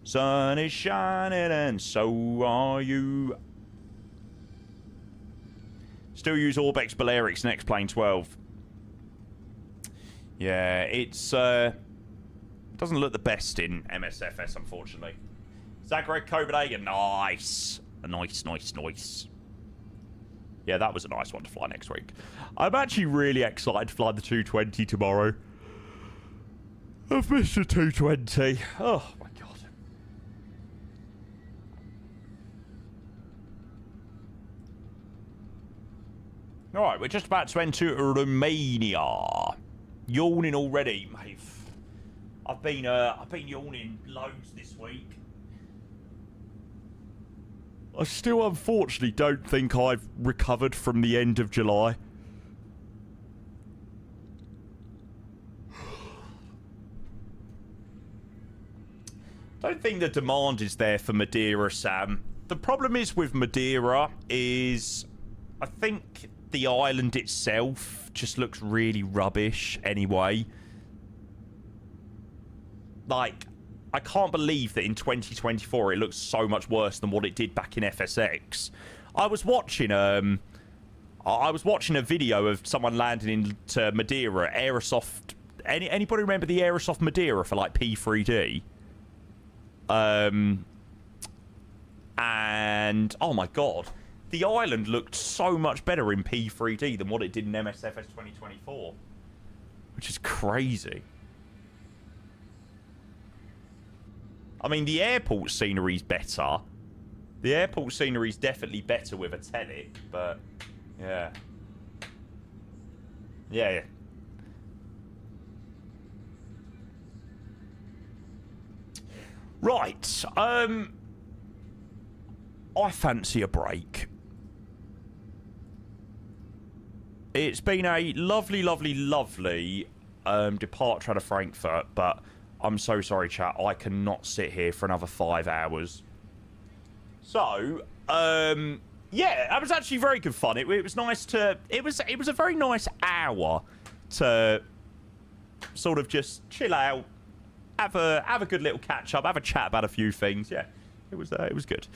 Speaker 1: Sun is shining and so are you. Still use Orbex Balearics next plane 12. Yeah, it's doesn't look the best in MSFS, unfortunately. Zagreb Copenhagen, nice. Nice. Yeah, that was a nice one to fly next week. I'm actually really excited to fly the 220 tomorrow. I've missed the 220. Oh, my God. Alright, we're just about to enter Romania. Yawning already, mate. I've been yawning loads this week. I still, unfortunately, don't think I've recovered from the end of July. Don't think the demand is there for Madeira, Sam. The problem is with Madeira is I think the island itself just looks really rubbish anyway. Like, I can't believe that in 2024 it looks so much worse than what it did back in FSX. I was watching a video of someone landing into Madeira, Aerosoft. Anybody remember the Aerosoft Madeira for like P3D? And oh my God, the island looked so much better in P3D than what it did in MSFS 2024, which is crazy. I mean, the airport scenery's better. The airport scenery's definitely better with a Telic, but yeah. Yeah. Right. I fancy a break. It's been a lovely departure out of Frankfurt, but I'm so sorry, chat. I cannot sit here for another 5 hours. So, yeah, that was actually very good fun. It was nice to... It was a very nice hour to sort of just chill out, have a good little catch up, have a chat about a few things. Yeah, it was good.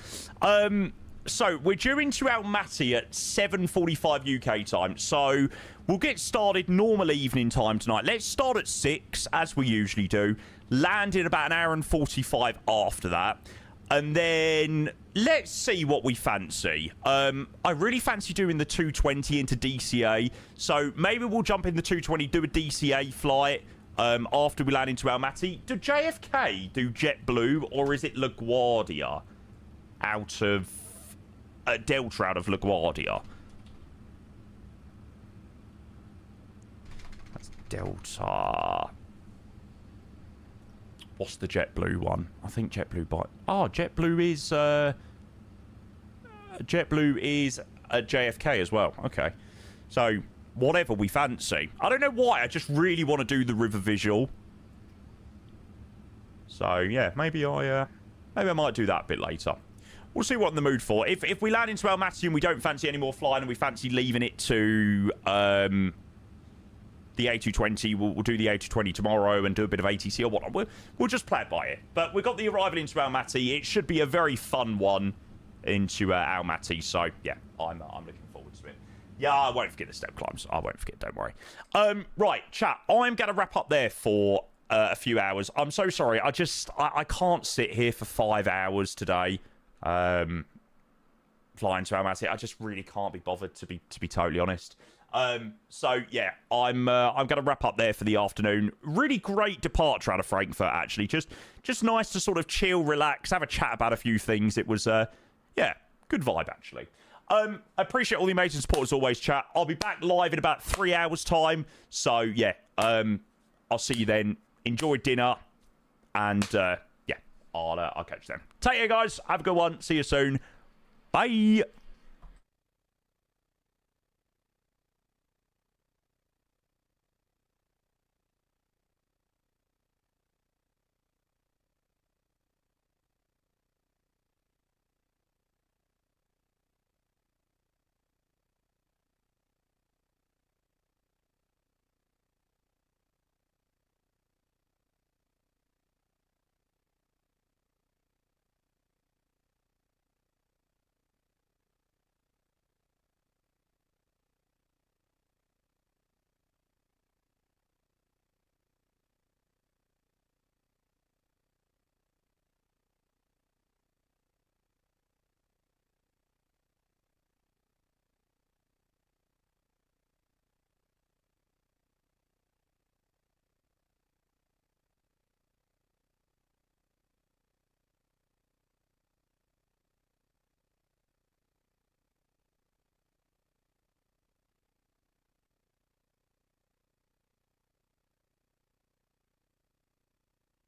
Speaker 1: So we're due into Almaty at 7:45 UK time. So we'll get started normal evening time tonight. Let's start at 6 as we usually do. Land in about an hour and 45 after that. And then let's see what we fancy. I really fancy doing the 220 into DCA. So maybe we'll jump in the 220, do a DCA flight after we land into Almaty. Do JFK do JetBlue, or is it LaGuardia out of... Delta out of LaGuardia? That's Delta. What's the JetBlue one? I think JetBlue by... Oh, JetBlue is at JFK as well. Okay. So, whatever we fancy. I don't know why. I just really want to do the river visual. So, yeah. Maybe I might do that a bit later. We'll see what I'm in the mood for. If we land into Almaty and we don't fancy any more flying and we fancy leaving it to the A220, we'll do the A220 tomorrow and do a bit of ATC or whatnot. We'll just play it by ear. But we've got the arrival into Almaty. It should be a very fun one into Almaty. So, yeah, I'm looking forward to it. Yeah, I won't forget the step climbs. I won't forget, don't worry. Right, chat, I'm going to wrap up there for a few hours. I'm so sorry. I can't sit here for 5 hours today. Flying to Almaty. I just really can't be bothered, to be totally honest. So yeah, I'm gonna wrap up there for the afternoon. Really great departure out of Frankfurt, actually. Just nice to sort of chill, relax, have a chat about a few things. It was yeah, good vibe actually. I appreciate all the amazing support as always, chat. I'll be back live in about 3 hours time. So yeah, I'll see you then. Enjoy dinner, and yeah, I'll catch you then. Take care, guys. Have a good one. See you soon. Bye.